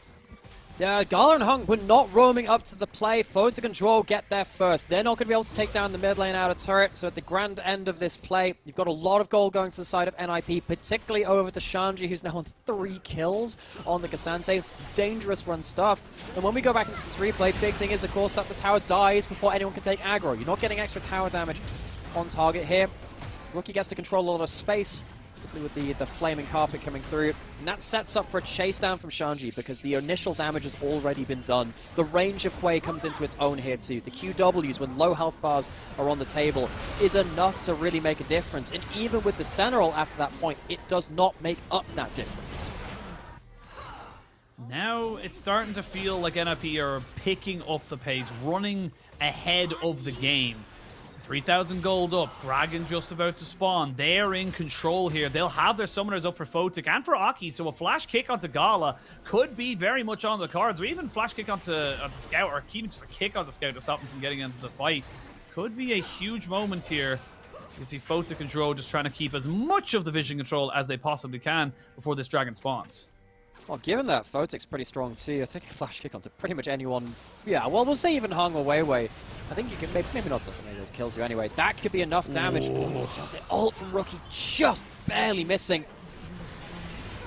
Yeah, Gala and Hung were not roaming up to the play. Photic Control get there first. They're not going to be able to take down the mid lane out of turret. So at the grand end of this play, you've got a lot of gold going to the side of NIP, particularly over to Shanji, who's now on 3 kills on the Cassante. Dangerous run stuff. And when we go back into this replay, big thing is, of course, that the tower dies before anyone can take aggro. You're not getting extra tower damage on target here. Rookie gets to control a lot of space. particularly with the flaming carpet coming through. And that sets up for a chase down from Shanji because the initial damage has already been done. The range of Hwei comes into its own here too. The QWs, when low health bars are on the table, is enough to really make a difference. And even with the Sentinel after that point, it does not make up that difference. Now it's starting to feel like NIP are picking up the pace, running ahead of the game. 3,000 gold up, Dragon just about to spawn. They're in control here. They'll have their summoners up for Photic and for Aki, so a flash kick onto Gala could be very much on the cards, or even flash kick onto Scout, or even just a kick onto Scout to stop him from getting into the fight. Could be a huge moment here. As you can see, Photic and Dro just trying to keep as much of the vision control as they possibly can before this Dragon spawns. Well, given that Photic's pretty strong too, I think a flash kick onto pretty much anyone. Yeah, well, we'll say even Hung or Weiwei. I think you can maybe not something that kills you anyway. That could be enough damage. The ult from Rookie just barely missing.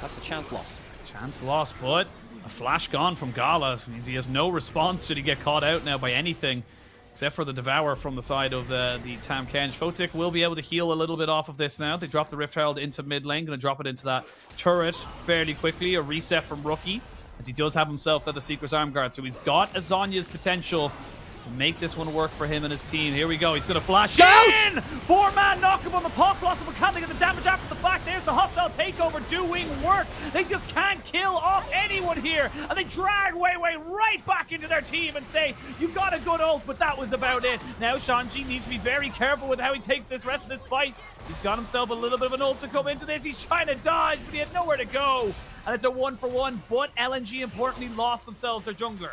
That's a chance lost. Chance lost, but a flash gone from Gala means he has no response should he get caught out now by anything. Except for the Devour from the side of the Tahm Kench. Photic will be able to heal a little bit off of this now. They drop the Rift Herald into mid lane. Going to drop it into that turret fairly quickly. A reset from Rookie, as he does have himself at the Seeker's Arm Guard. So he's got Azanya's potential to make this one work for him and his team. Here we go. He's going to flash in! 4-man knock him on the Pot Blossom, but can't they get the damage after the fact? There's the hostile takeover doing work. They just can't kill off anyone here. And they drag Weiwei right back into their team and say, you got a good ult, but that was about it. Now Shanji needs to be very careful with how he takes this rest of this fight. He's got himself a little bit of an ult to come into this. He's trying to dodge, but he had nowhere to go. And it's a 1-for-1, but LNG importantly lost themselves their jungler.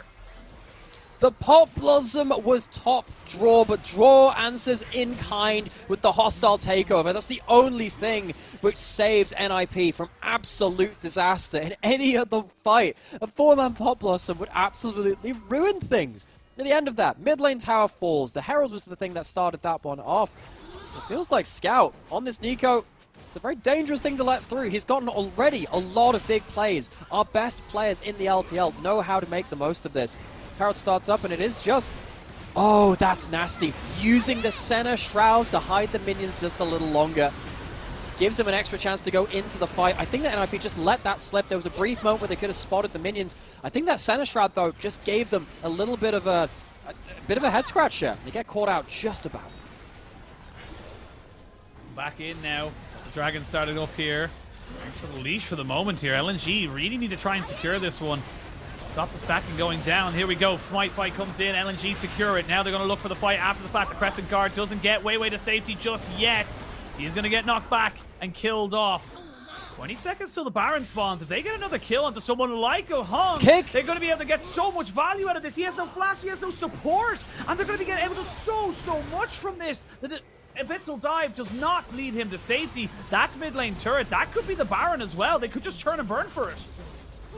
The Pot Blossom was top draw, but draw answers in kind with the hostile takeover. That's the only thing which saves NIP from absolute disaster. In any other fight, a 4-man Pot Blossom would absolutely ruin things. At the end of that, mid lane tower falls. The Herald was the thing that started that one off. It feels like Scout on this Neeko. It's a very dangerous thing to let through. He's gotten already a lot of big plays. Our best players in the LPL know how to make the most of this. Herald starts up and it is just... Oh, that's nasty. Using the Senna Shroud to hide the minions just a little longer. Gives him an extra chance to go into the fight. I think that NIP just let that slip. There was a brief moment where they could have spotted the minions. I think that Senna Shroud, though, just gave them a little bit of a head scratcher. They get caught out just about. Back in now. The Dragon started up here. Thanks for the leash for the moment here. LNG really need to try and secure this one. Stop the stacking going down. Here we go. Smite fight comes in. LNG secure it. Now they're going to look for the fight after the fact. The Crescent Guard doesn't get Weiwei to safety just yet. He's going to get knocked back and killed off. 20 seconds till the Baron spawns. If they get another kill onto someone like a Hung, they're going to be able to get so much value out of this. He has no flash. He has no support. And they're going to be able to so much from this. The Abyssal Dive does not lead him to safety. That's mid lane turret. That could be the Baron as well. They could just turn and burn for it.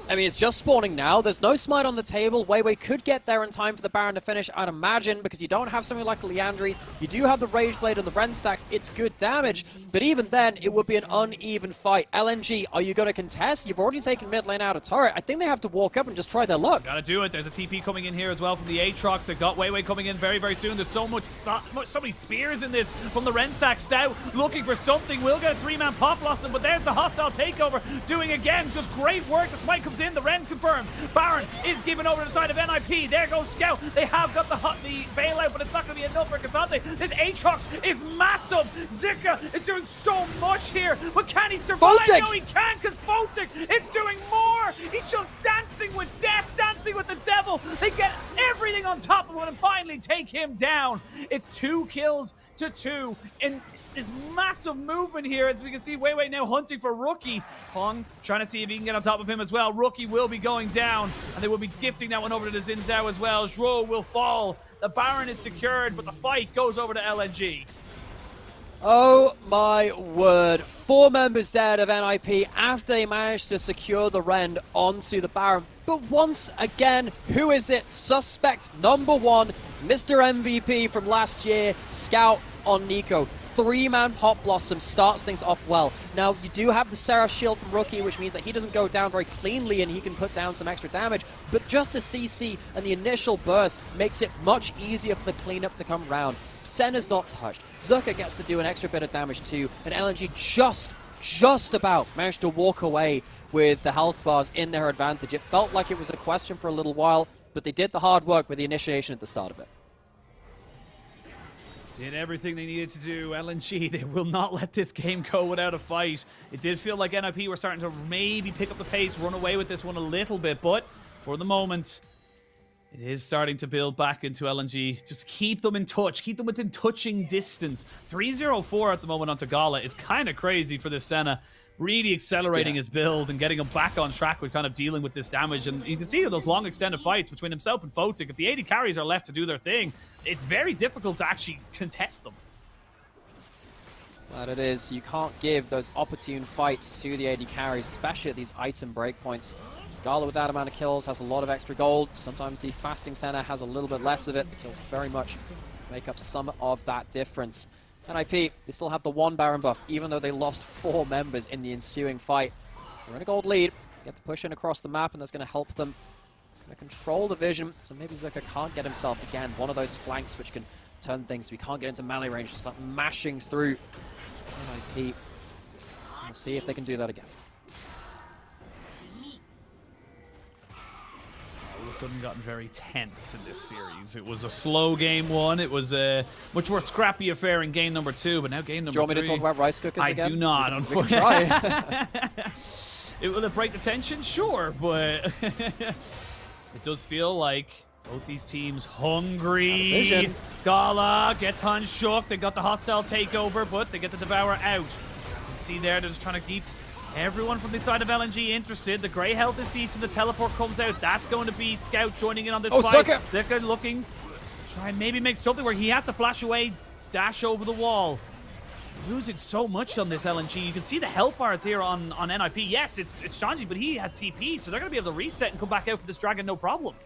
I mean, it's just spawning now. There's no smite on the table. Weiwei could get there in time for the Baron to finish, I'd imagine, because you don't have something like Liandry's. You do have the Rage Blade and the Ren stacks. It's good damage, but even then, it would be an uneven fight. LNG, are you going to contest? You've already taken mid lane out of turret. I think they have to walk up and just try their luck. Gotta do it. There's a TP coming in here as well from the Aatrox. They've got Weiwei coming in very, very soon. There's so many spears in this from the Ren stack. Stout looking for something. Will get a 3-man Pot Blossom, but there's the hostile takeover doing again just great work. The smite comes in. The Ren confirms. Baron is given over to the side of NIP. There goes Scout. They have got the bailout, but it's not going to be enough for K'Sante. This Aatrox is massive. Zika is doing so much here, but can he survive? Photic. No, he can't, because Photic is doing more. He's just dancing with death, dancing with the devil. They get everything on top of him and finally take him down. It's 2 kills to 2 in this massive movement here, as we can see Weiwei now hunting for Rookie. Hung trying to see if he can get on top of him as well. Rookie will be going down, and they will be gifting that one over to the Xin Zhao as well. Zhuo will fall. The Baron is secured, but the fight goes over to LNG. Oh my word. 4 members dead of NIP after they managed to secure the Ren onto the Baron. But once again, who is it? Suspect number 1, Mr. MVP from last year, Scout on Neeko. 3-man Pot Blossom starts things off well. Now, you do have the Seraph Shield from Rookie, which means that he doesn't go down very cleanly and he can put down some extra damage, but just the CC and the initial burst makes it much easier for the cleanup to come round. Senna's not touched. Zucker gets to do an extra bit of damage too, and LNG just just about managed to walk away with the health bars in their advantage. It felt like it was a question for a little while, but they did the hard work with the initiation at the start of it. Did everything they needed to do. LNG, they will not let this game go without a fight. It did feel like NIP were starting to maybe pick up the pace, run away with this one a little bit, but for the moment, it is starting to build back into LNG. Just keep them in touch. Keep them within touching distance. 3-0-4 at the moment onto Gala is kind of crazy for this Senna. Really accelerating his build and getting him back on track with kind of dealing with this damage. And you can see those long extended fights between himself and Photic. If the 80 carries are left to do their thing, it's very difficult to actually contest them. But it is. You can't give those opportune fights to the AD carries, especially at these item breakpoints. Gala with that amount of kills has a lot of extra gold. Sometimes the fasting Senna has a little bit less of it. The kills very much make up some of that difference. NIP, they still have the 1 Baron buff, even though they lost 4 members in the ensuing fight. They're in a gold lead. They get to push in across the map, and that's going to help them control the vision. So maybe Zuka can't get himself, again, one of those flanks which can turn things. We can't get into melee range and start mashing through NIP. We'll see if they can do that again. All of a sudden gotten very tense in this series. It was a slow game 1. It was a much more scrappy affair in game number 2, but now game number 3. Do you want me to talk about rice cookers again? I do not, unfortunately. Will it break the tension? Sure, but it does feel like both these teams hungry. Gala gets Hun shook. They got the hostile takeover, but they get the Devourer out. You see there, they're just trying to keep everyone from the side of LNG interested. The grey health is decent. The teleport comes out. That's going to be Scout joining in on this fight. Zuka looking, try and maybe make something where he has to flash away, dash over the wall. Losing so much on this LNG. You can see the health bars here on NIP. Yes, it's Shanji, but he has TP, so they're going to be able to reset and come back out for this dragon, no problem.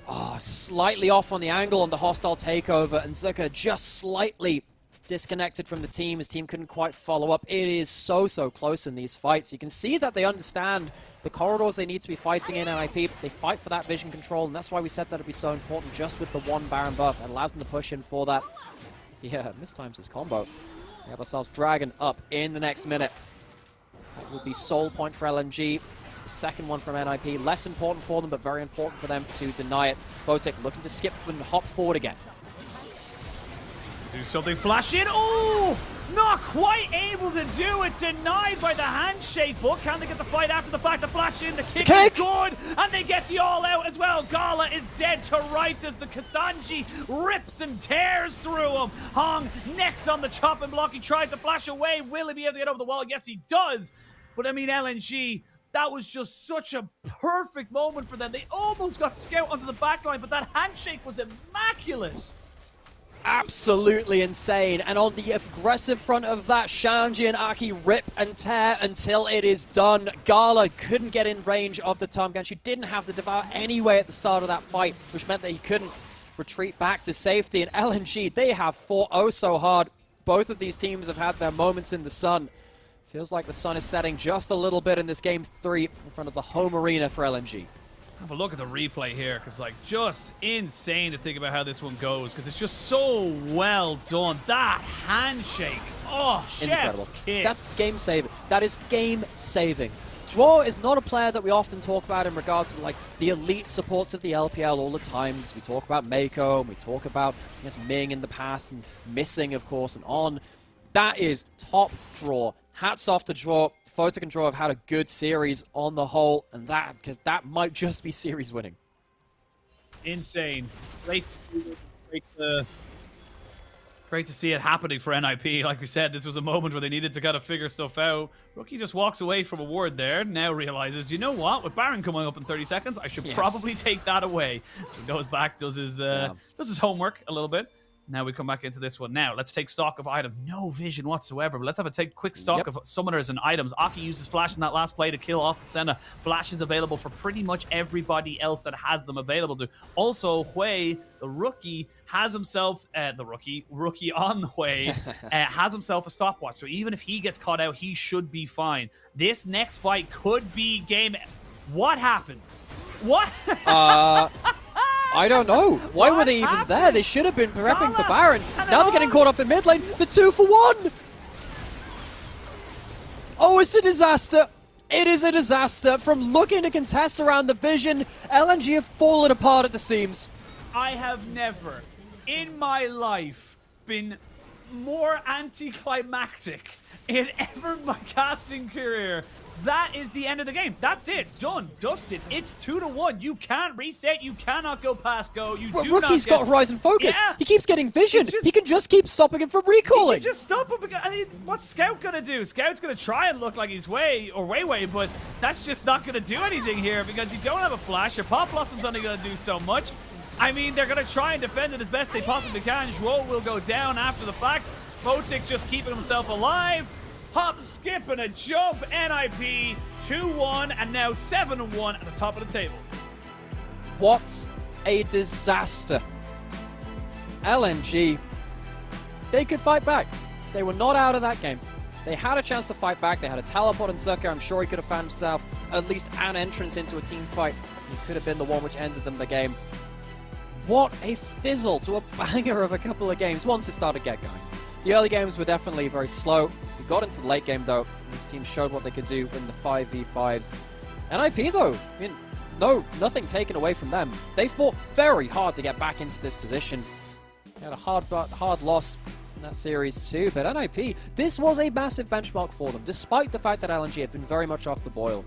Oh, slightly off on the angle on the hostile takeover, and Zuka just slightly disconnected from the team. His team couldn't quite follow up. It is so close in these fights. You can see that they understand the corridors they need to be fighting in NIP. They fight for that vision control, and that's why we said that it'd be so important just with the 1 Baron buff. It allows them to push in for that. Yeah, mistimes his combo. We have ourselves Dragon up in the next minute. That will be soul point for LNG. The second one from NIP. Less important for them, but very important for them to deny it. Photic looking to skip and hop forward again. Do something, flash in. Oh, not quite able to do it. Denied by the handshake, but can they get the fight after the fact? The flash in, the kick is good, and they get the all out as well. Gala is dead to rights as the Kasanji rips and tears through him. Hong next on the chopping block. He tries to flash away. Will he be able to get over the wall? Yes, he does. But I mean, LNG, that was just such a perfect moment for them. They almost got Scout onto the backline, but that handshake was immaculate. Absolutely insane. And on the aggressive front of that, Shanji and Aki rip and tear until it is done. Gala couldn't get in range of the Tomgan. She didn't have the Devour anyway at the start of that fight, which meant that he couldn't retreat back to safety. And LNG, they have fought oh so hard. Both of these teams have had their moments in the sun. Feels like the sun is setting just a little bit in this game 3 in front of the home arena for LNG. Have a look at the replay here, because like just insane to think about how this one goes, because it's just so well done. That handshake, oh, chef's kiss. That's game saving. That is game saving. Draw is not a player that we often talk about in regards to like the elite supports of the LPL all the time, because we talk about Mako and we talk about Ming in the past and missing, of course, and on. That is top Draw. Hats off to Draw. Photic and Draw have had a good series on the whole, and because that might just be series winning. Insane. Great to see it happening for NIP. Like we said, this was a moment where they needed to kind of figure stuff out. Rookie just walks away from a ward there, now realizes, you know what, with Baron coming up in 30 seconds, I should probably take that away. So goes back, does his homework a little bit. Now we come back into this one. Now, let's take stock of items. No vision whatsoever, but let's have a quick stock of summoners and items. Aki uses Flash in that last play to kill off the Senna. Flash is available for pretty much everybody else that has them available to. Also, Hui, the rookie, has himself, rookie on Hui, has himself a stopwatch. So even if he gets caught out, he should be fine. This next fight could be game... What happened? What? I don't know. Why were they even there? They should have been prepping for Baron. Now they're getting caught up in mid lane. The 2-for-1! Oh, it's a disaster! It is a disaster. From looking to contest around the vision, LNG have fallen apart at the seams. I have never, in my life, been more anticlimactic in ever my casting career. That is the end of the game. That's it. Done. Dusted. It's 2-1. You can't reset. You cannot go past go. You do not Rookie's get... got Horizon Focus. Yeah. He keeps getting vision. He can just keep stopping him from recalling. He can just stop him. I mean, what's Scout gonna do? Scout's gonna try and look like he's way, but that's just not gonna do anything here because you don't have a flash. Your Pop Blossom's only gonna do so much. I mean, they're gonna try and defend it as best they possibly can. Zhuo will go down after the fact. Motic just keeping himself alive. Hop, skip, and a jump. NIP 2-1 and now 7-1 at the top of the table. What a disaster. LNG, they could fight back. They were not out of that game. They had a chance to fight back. They had a teleport in Zerka. I'm sure he could have found himself at least an entrance into a team fight. He could have been the one which ended them the game. What a fizzle to a banger of a couple of games once it started to get going. The early games were definitely very slow. We got into the late game though. This team showed what they could do in the 5v5s. NIP though, I mean, nothing taken away from them. They fought very hard to get back into this position. They had a hard loss in that series too, but NIP, this was a massive benchmark for them, despite the fact that LNG had been very much off the boil.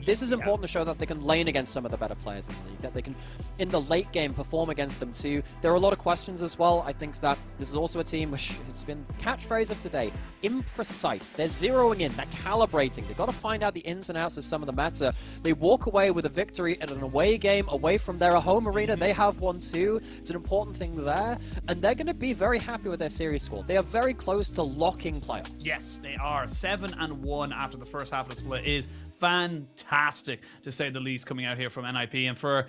This is important to show that they can lane against some of the better players in the league, that they can, in the late game, perform against them too. There are a lot of questions as well. I think that this is also a team which has been catchphrase of today, imprecise. They're zeroing in, they're calibrating. They've got to find out the ins and outs of some of the meta. They walk away with a victory at an away game, away from their home arena. They have one too. It's an important thing there, and they're going to be very happy with their series score. They are very close to locking playoffs. Yes, they are. 7-1 after the first half of the split is fantastic, to say the least, coming out here from NIP. And for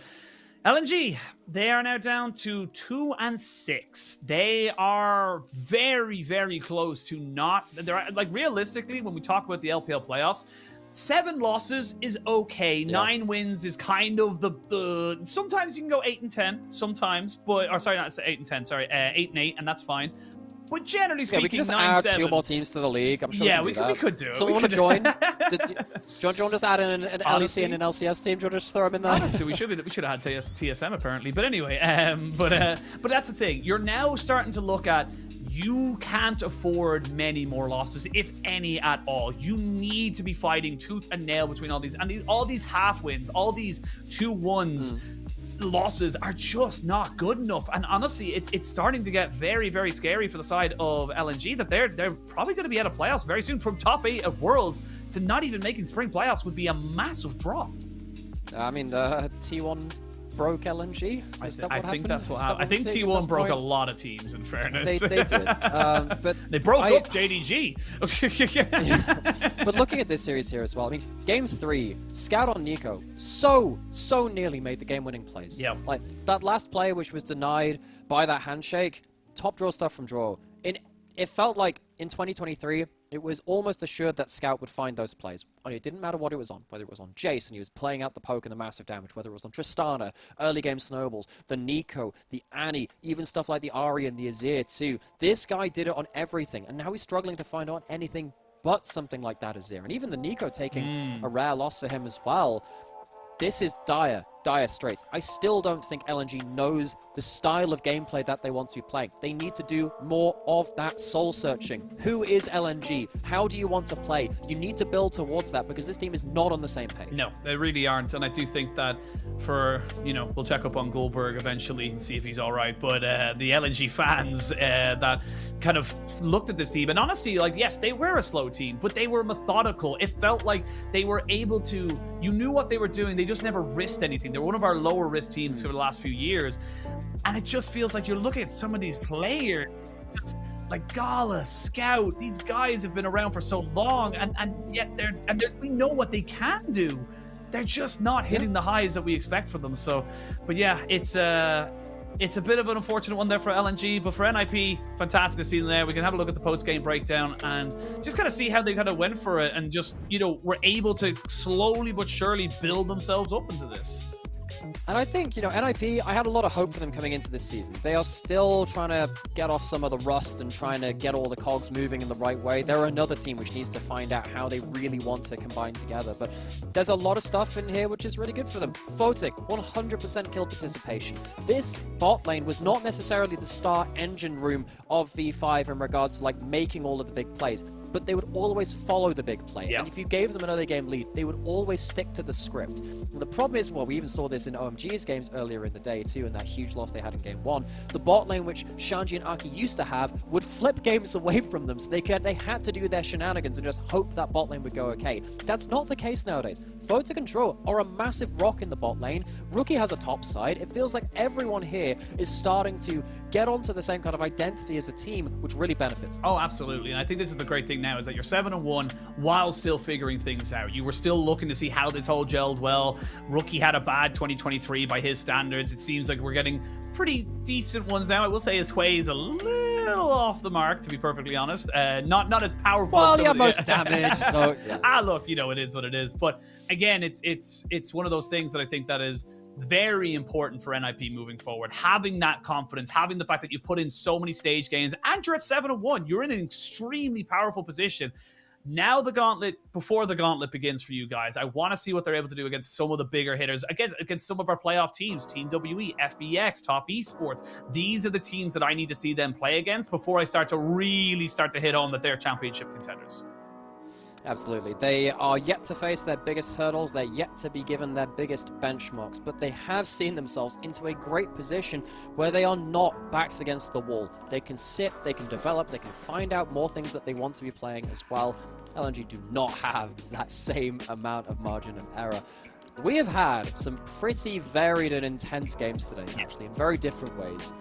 LNG, they are now down to 2-6. They are very, very close to not... They're like, realistically, when we talk about the LPL playoffs, 7 losses is okay. Yeah. 9 wins is kind of the... Sometimes you can go 8-10, sometimes, but... Or sorry, not 8-10, sorry. 8-8, and that's fine. But generally speaking, we can just 9-7. add 2 more teams to the league. I'm sure we could do it. So we want to join? Do you want to just add in an LEC and an LCS team? Do you want to just throw them in there? Honestly, we should have had TSM apparently. But anyway, but that's the thing. You're now starting to look at, you can't afford many more losses, if any at all. You need to be fighting tooth and nail between all these, and all these half wins, all these 2-1s. Losses are just not good enough, and honestly it's starting to get very, very scary for the side of LNG that they're probably going to be out of playoffs very soon. From top 8 of Worlds to not even making spring playoffs would be a massive drop. I mean, T1 broke LNG. I think that's what happened. I think T1 broke a lot of teams, in fairness. They did. But they broke up JDG. But looking at this series here as well, I mean, Game 3, Scout on Nico, so nearly made the game-winning plays. Yeah. Like, that last play, which was denied by that handshake, top draw stuff from draw. It felt like in 2023, it was almost assured that Scout would find those plays. And it didn't matter what it was on, whether it was on Jace, and he was playing out the poke and the massive damage, whether it was on Tristana, early game snowballs, the Nico, the Annie, even stuff like the Ahri and the Azir too. This guy did it on everything, and now he's struggling to find on anything but something like that Azir. And even the Nico taking a rare loss for him as well. This is dire straits. I still don't think LNG knows the style of gameplay that they want to be playing. They need to do more of that soul searching. Who is LNG? How do you want to play? You need to build towards that, because this team is not on the same page. No, they really aren't. And I do think that for, we'll check up on Goldberg eventually and see if he's all right. But the LNG fans that kind of looked at this team, and honestly, like, yes, they were a slow team, but they were methodical. It felt like they were able to, you knew what they were doing. They just never risked anything. They were one of our lower risk teams for the last few years. And it just feels like you're looking at some of these players, like Gala, Scout. These guys have been around for so long, and yet we know what they can do. They're just not hitting the highs that we expect from them. So, but yeah, it's a bit of an unfortunate one there for LNG, but for NIP, fantastic to see them there. We can have a look at the post-game breakdown and just kind of see how they kind of went for it, and just, were able to slowly but surely build themselves up into this. And I think, you know, NIP, I had a lot of hope for them coming into this season. They are still trying to get off some of the rust and trying to get all the cogs moving in the right way. They're another team which needs to find out how they really want to combine together. But there's a lot of stuff in here which is really good for them. Photic, 100% kill participation. This bot lane was not necessarily the star engine room of V5 in regards to like making all of the big plays, but they would always follow the big play. And if you gave them another game lead, they would always stick to the script. And the problem is, well, we even saw this in OMG's games earlier in the day too, and that huge loss they had in game 1. The bot lane, which Shanji and Aki used to have, would flip games away from them, so they had to do their shenanigans and just hope that bot lane would go okay. That's not the case nowadays. Photic and Drow are a massive rock in the bot lane. Rookie has a top side. It feels like everyone here is starting to get onto the same kind of identity as a team, which really benefits them. Oh, absolutely. And I think this is the great thing now, is that you're 7-1 while still figuring things out. You were still looking to see how this whole gelled well. Rookie had a bad 2023 by his standards. It seems like we're getting pretty decent ones now. I will say his Hui is a little off the mark, to be perfectly honest. Not as powerful as some of the... most damage, so... Yeah. Look, you know, it is what it is. But again, it's one of those things that I think that is very important for NIP moving forward. Having that confidence, having the fact that you've put in so many stage games, and you're at 7-1, you're in an extremely powerful position. Now the gauntlet, before the gauntlet begins for you guys, I want to see what they're able to do against some of the bigger hitters, against some of our playoff teams, Team WE, FBX, Top Esports. These are the teams that I need to see them play against before I start to hit home that they're championship contenders. Absolutely. They are yet to face their biggest hurdles. They're yet to be given their biggest benchmarks, but they have seen themselves into a great position where they are not backs against the wall. They can sit, they can develop, they can find out more things that they want to be playing as well. LNG do not have that same amount of margin of error. We have had some pretty varied and intense games today, actually, in very different ways.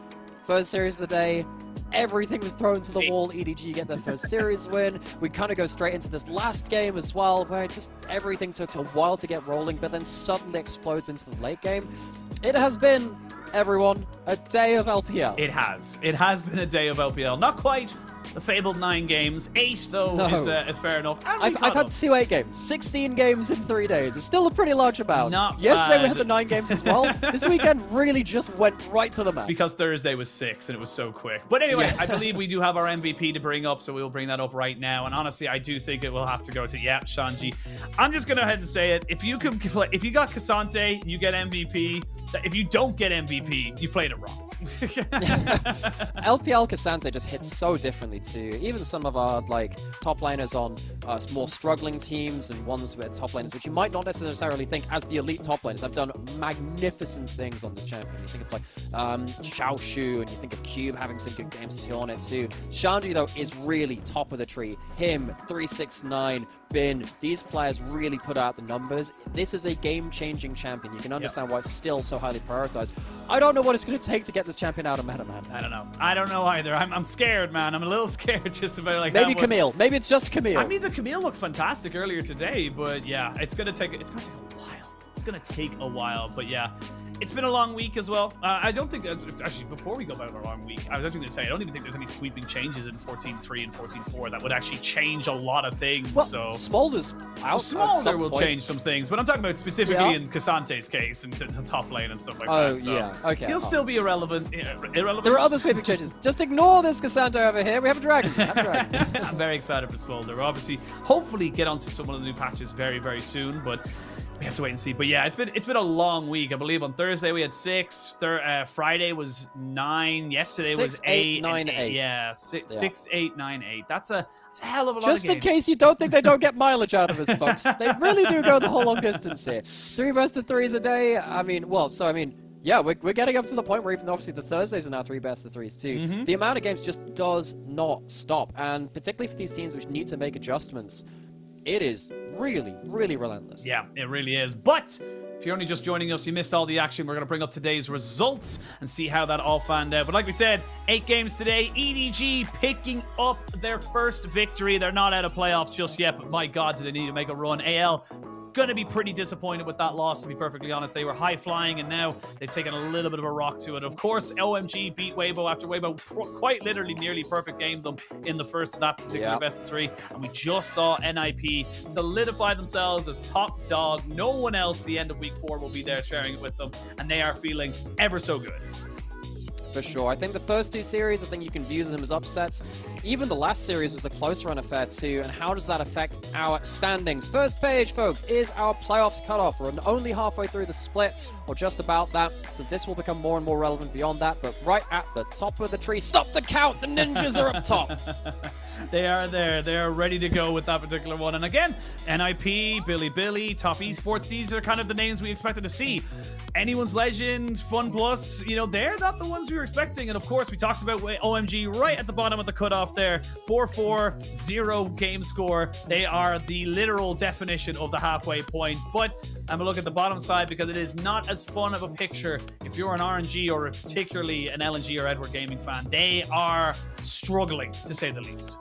First series of the day, everything was thrown to the wall. EDG get their first series win. We kind of go straight into this last game as well, where just everything took a while to get rolling, but then suddenly explodes into the late game. It has been, everyone, a day of LPL. It has. It has been a day of LPL. Not quite the fabled 9 games. 8, though, is fair enough. I've had 2 8 games. 16 games in 3 days. It's still a pretty large amount. Yesterday bad. we had the 9 games as well. This weekend really just went right to the max. It's because Thursday was 6 and it was so quick. But anyway, I believe we do have our MVP to bring up, so we'll bring that up right now. And honestly, I do think it will have to go to, Shanji. I'm just going to go ahead and say it. If you got K'Sante, you get MVP. If you don't get MVP, you played it wrong. LPL K'Sante just hits so differently too. Even some of our top laners on more struggling teams and ones with top laners, which you might not necessarily think as the elite top laners, have done magnificent things on this champion. You think of Xiaoshu, and you think of Cube having some good games too on it too. Shanji though is really top of the tree. Him, 369, Bin, these players really put out the numbers. This is a game-changing champion. You can understand why it's still so highly prioritized. I don't know what it's going to take to get this champion out of meta, man. I don't know either. I'm scared, man. I'm a little scared just about maybe Camille. Maybe it's just Camille. I mean, the Camille looked fantastic earlier today, but yeah, it's gonna take a while. It's gonna take a while, but yeah. It's been a long week as well. I don't think, actually, before we go about a long week, I was actually going to say, I don't even think there's any sweeping changes in 14.3 and 14.4 that would actually change a lot of things. Well, so Smolder's out. Smolder will change some things, but I'm talking about specifically in K'Sante's case and the top lane and stuff like that. So yeah, okay. He'll still be irrelevant. There are other sweeping changes. Just ignore this K'Sante over here. We have a dragon. I'm very excited for Smolder. We'll obviously, hopefully get onto some of the new patches very, very soon, but we have to wait and see. But yeah, it's been a long week. I believe on Thursday we had 6. Friday was 9. Yesterday was 8. 9, 8. Yeah, 6, 8, 9, 8. That's a hell of a lot Just of games. in case you don't think they don't get mileage out of us, folks. They really do go the whole long distance here. 3 best of 3s a day. Yeah, we're getting up to the point where even obviously the Thursdays are now 3 best of 3s too. The amount of games just does not stop. And particularly for these teams which need to make adjustments, it is really, really relentless. Yeah, it really is. But if you're only just joining us, you missed all the action. We're going to bring up today's results and see how that all fanned out. But like we said, 8 games today. EDG picking up their first victory. They're not out of playoffs just yet, but my God, do they need to make a run. AL gonna be pretty disappointed with that loss, to be perfectly honest. They were high flying, and now they've taken a little bit of a rock to it. Of course, OMG beat Weibo after Weibo quite literally nearly perfect gamed them in the first of that particular best of 3, and we just saw NIP solidify themselves as top dog. No one else the end of week 4 will be there sharing it with them, and they are feeling ever so good. For sure. I think the first 2 series, I think you can view them as upsets. Even the last series was a close run affair too, and how does that affect our standings? First page, folks, is our playoffs cutoff. We're only halfway through the split, or just about that, so this will become more and more relevant beyond that, but right at the top of the tree, stop the count, the ninjas are up top. They are there. They are ready to go with that particular one. And again, NIP, Billy, Top Esports, these are kind of the names we expected to see. Anyone's Legend, Fun Plus, you know, they're not the ones we were expecting. And of course, we talked about OMG right at the bottom of the cutoff there. 4-4-0 game score. They are the literal definition of the halfway point. But I'm gonna look at the bottom side because it is not as fun of a picture if you're an RNG or particularly an LNG or Edward Gaming fan. They are struggling, to say the least.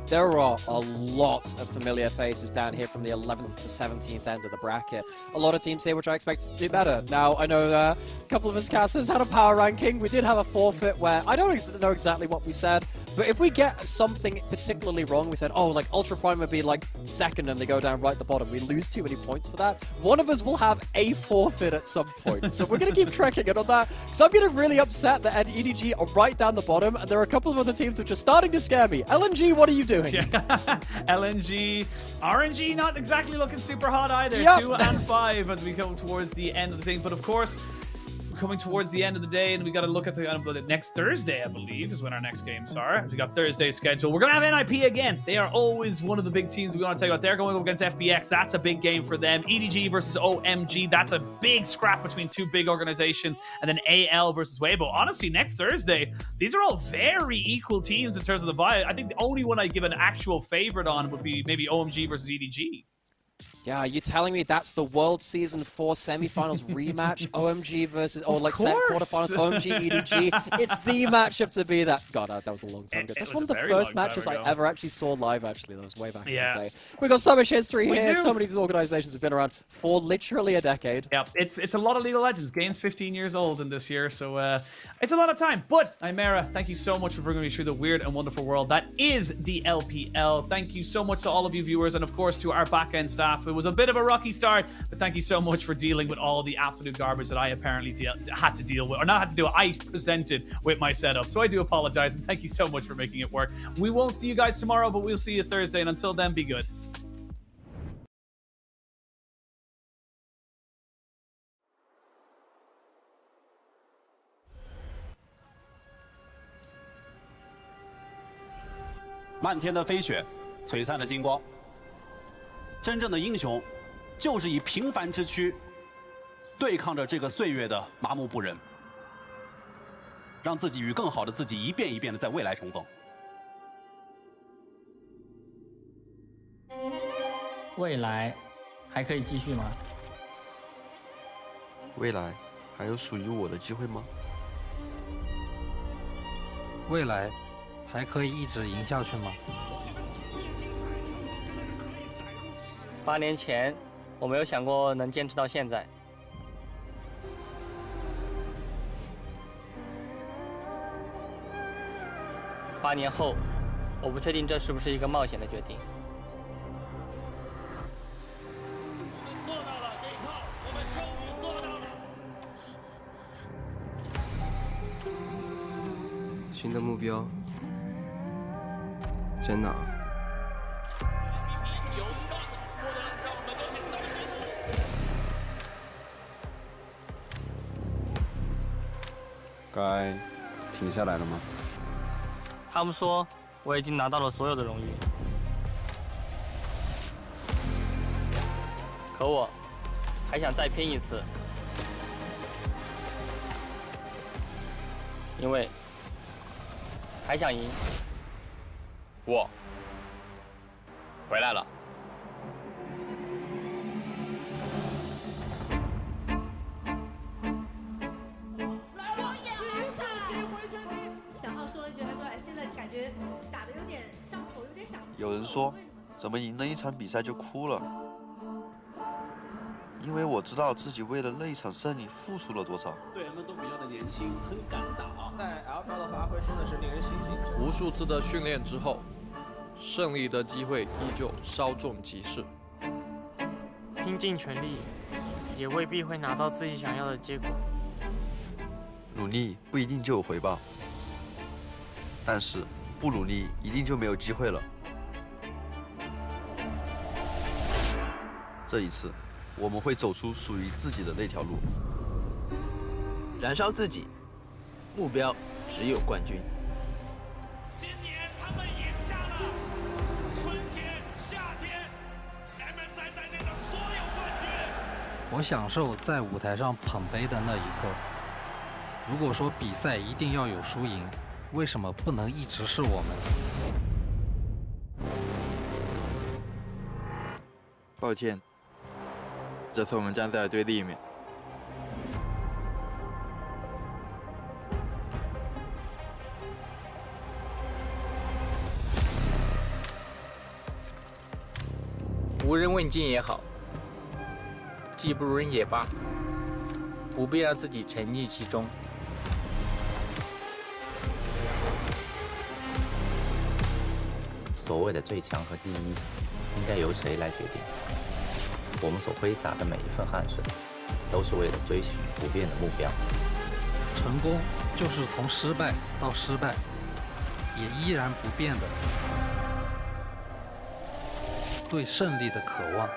There are a lot of familiar faces down here from the 11th to 17th end of the bracket. A lot of teams here which I expect to do better. Now, I know a couple of us casters had a power ranking. We did have a forfeit where I don't know exactly what we said, but if we get something particularly wrong, we said, oh, like Ultra Prime would be like second and they go down right at the bottom. We lose too many points for that. One of us will have a forfeit at some point. So we're going to keep tracking it on that because I'm getting really upset that EDG are right down the bottom and there are a couple of other teams which are starting to scare me. LNG, what are you doing? Yeah. LNG, RNG not exactly looking super hot either. 2 and 5 as we come towards the end of the thing. But of course, coming towards the end of the day, and we got to look at the next Thursday, I believe, is when our next games are. We got Thursday's schedule. We're going to have NIP again. They are always one of the big teams we want to take out. They're going up against FBX. That's a big game for them. EDG versus OMG. That's a big scrap between 2 big organizations. And then AL versus Weibo. Honestly, next Thursday, these are all very equal teams in terms of the vibe. I think the only one I give an actual favorite on would be maybe OMG versus EDG. Yeah, are you telling me that's the World Season 4 semifinals rematch? OMG versus, or like quarterfinals, OMG, EDG. It's the matchup to be that. God, that was a long time ago. That's one of the first matches I ever actually saw live, actually. That was way back in the day. We've got so much history here. So many of these organizations have been around for literally a decade. Yeah, it's a lot of League of Legends. Game's 15 years old in this year, so it's a lot of time. But, Imera, thank you so much for bringing me through the weird and wonderful world that is the LPL. Thank you so much to all of you viewers, and of course to our back-end staff. It was a bit of a rocky start, but thank you so much for dealing with all the absolute garbage that I apparently had to deal with, or not had to do it, I presented with my setup. So I do apologize, and thank you so much for making it work. We won't see you guys tomorrow, but we'll see you Thursday, and until then, be good.漫天的飞雪，璀璨的金光。真正的英雄，就是以平凡之躯，对抗着这个岁月的麻木不仁，让自己与更好的自己一遍一遍的在未来重逢。未来还可以继续吗？未来还有属于我的机会吗？未来还可以一直赢下去吗8年前，我没有想过能坚持到现在。8年后，我不确定这是不是一个冒险的决定。做到了这一刻，我们终于做到了。新的目标在哪？该停下来了吗？他们说我已经拿到了所有的荣誉，可我还想再拼一次，因为还想赢。我回来了。打的有点伤口，有点想。有人说，怎么赢了一场比赛就哭了？因为我知道自己为了那一场胜利付出了多少。队员们都比较的年轻，很敢打。在 L 招的发挥真的是令人心惊。无数次的训练之后，胜利的机会依旧稍纵即逝。拼尽全力，也未必会拿到自己想要的结果。努力不一定就有回报，但是不努力一定就没有机会了。这一次，我们会走出属于自己的那条路，燃烧自己，目标只有冠军。今年他们赢下了春天、夏天 MSI 在内的所有冠军。我享受在舞台上捧杯的那一刻。如果说比赛一定要有输赢，为什么不能一直是我们？抱歉，这次我们站在了对立面。无人问津也好，技不如人也罢，不必让自己沉溺其中。所谓的最强和第一，应该由谁来决定？我们所挥洒的每一份汗水，都是为了追寻不变的目标。成功就是从失败到失败，也依然不变的对胜利的渴望。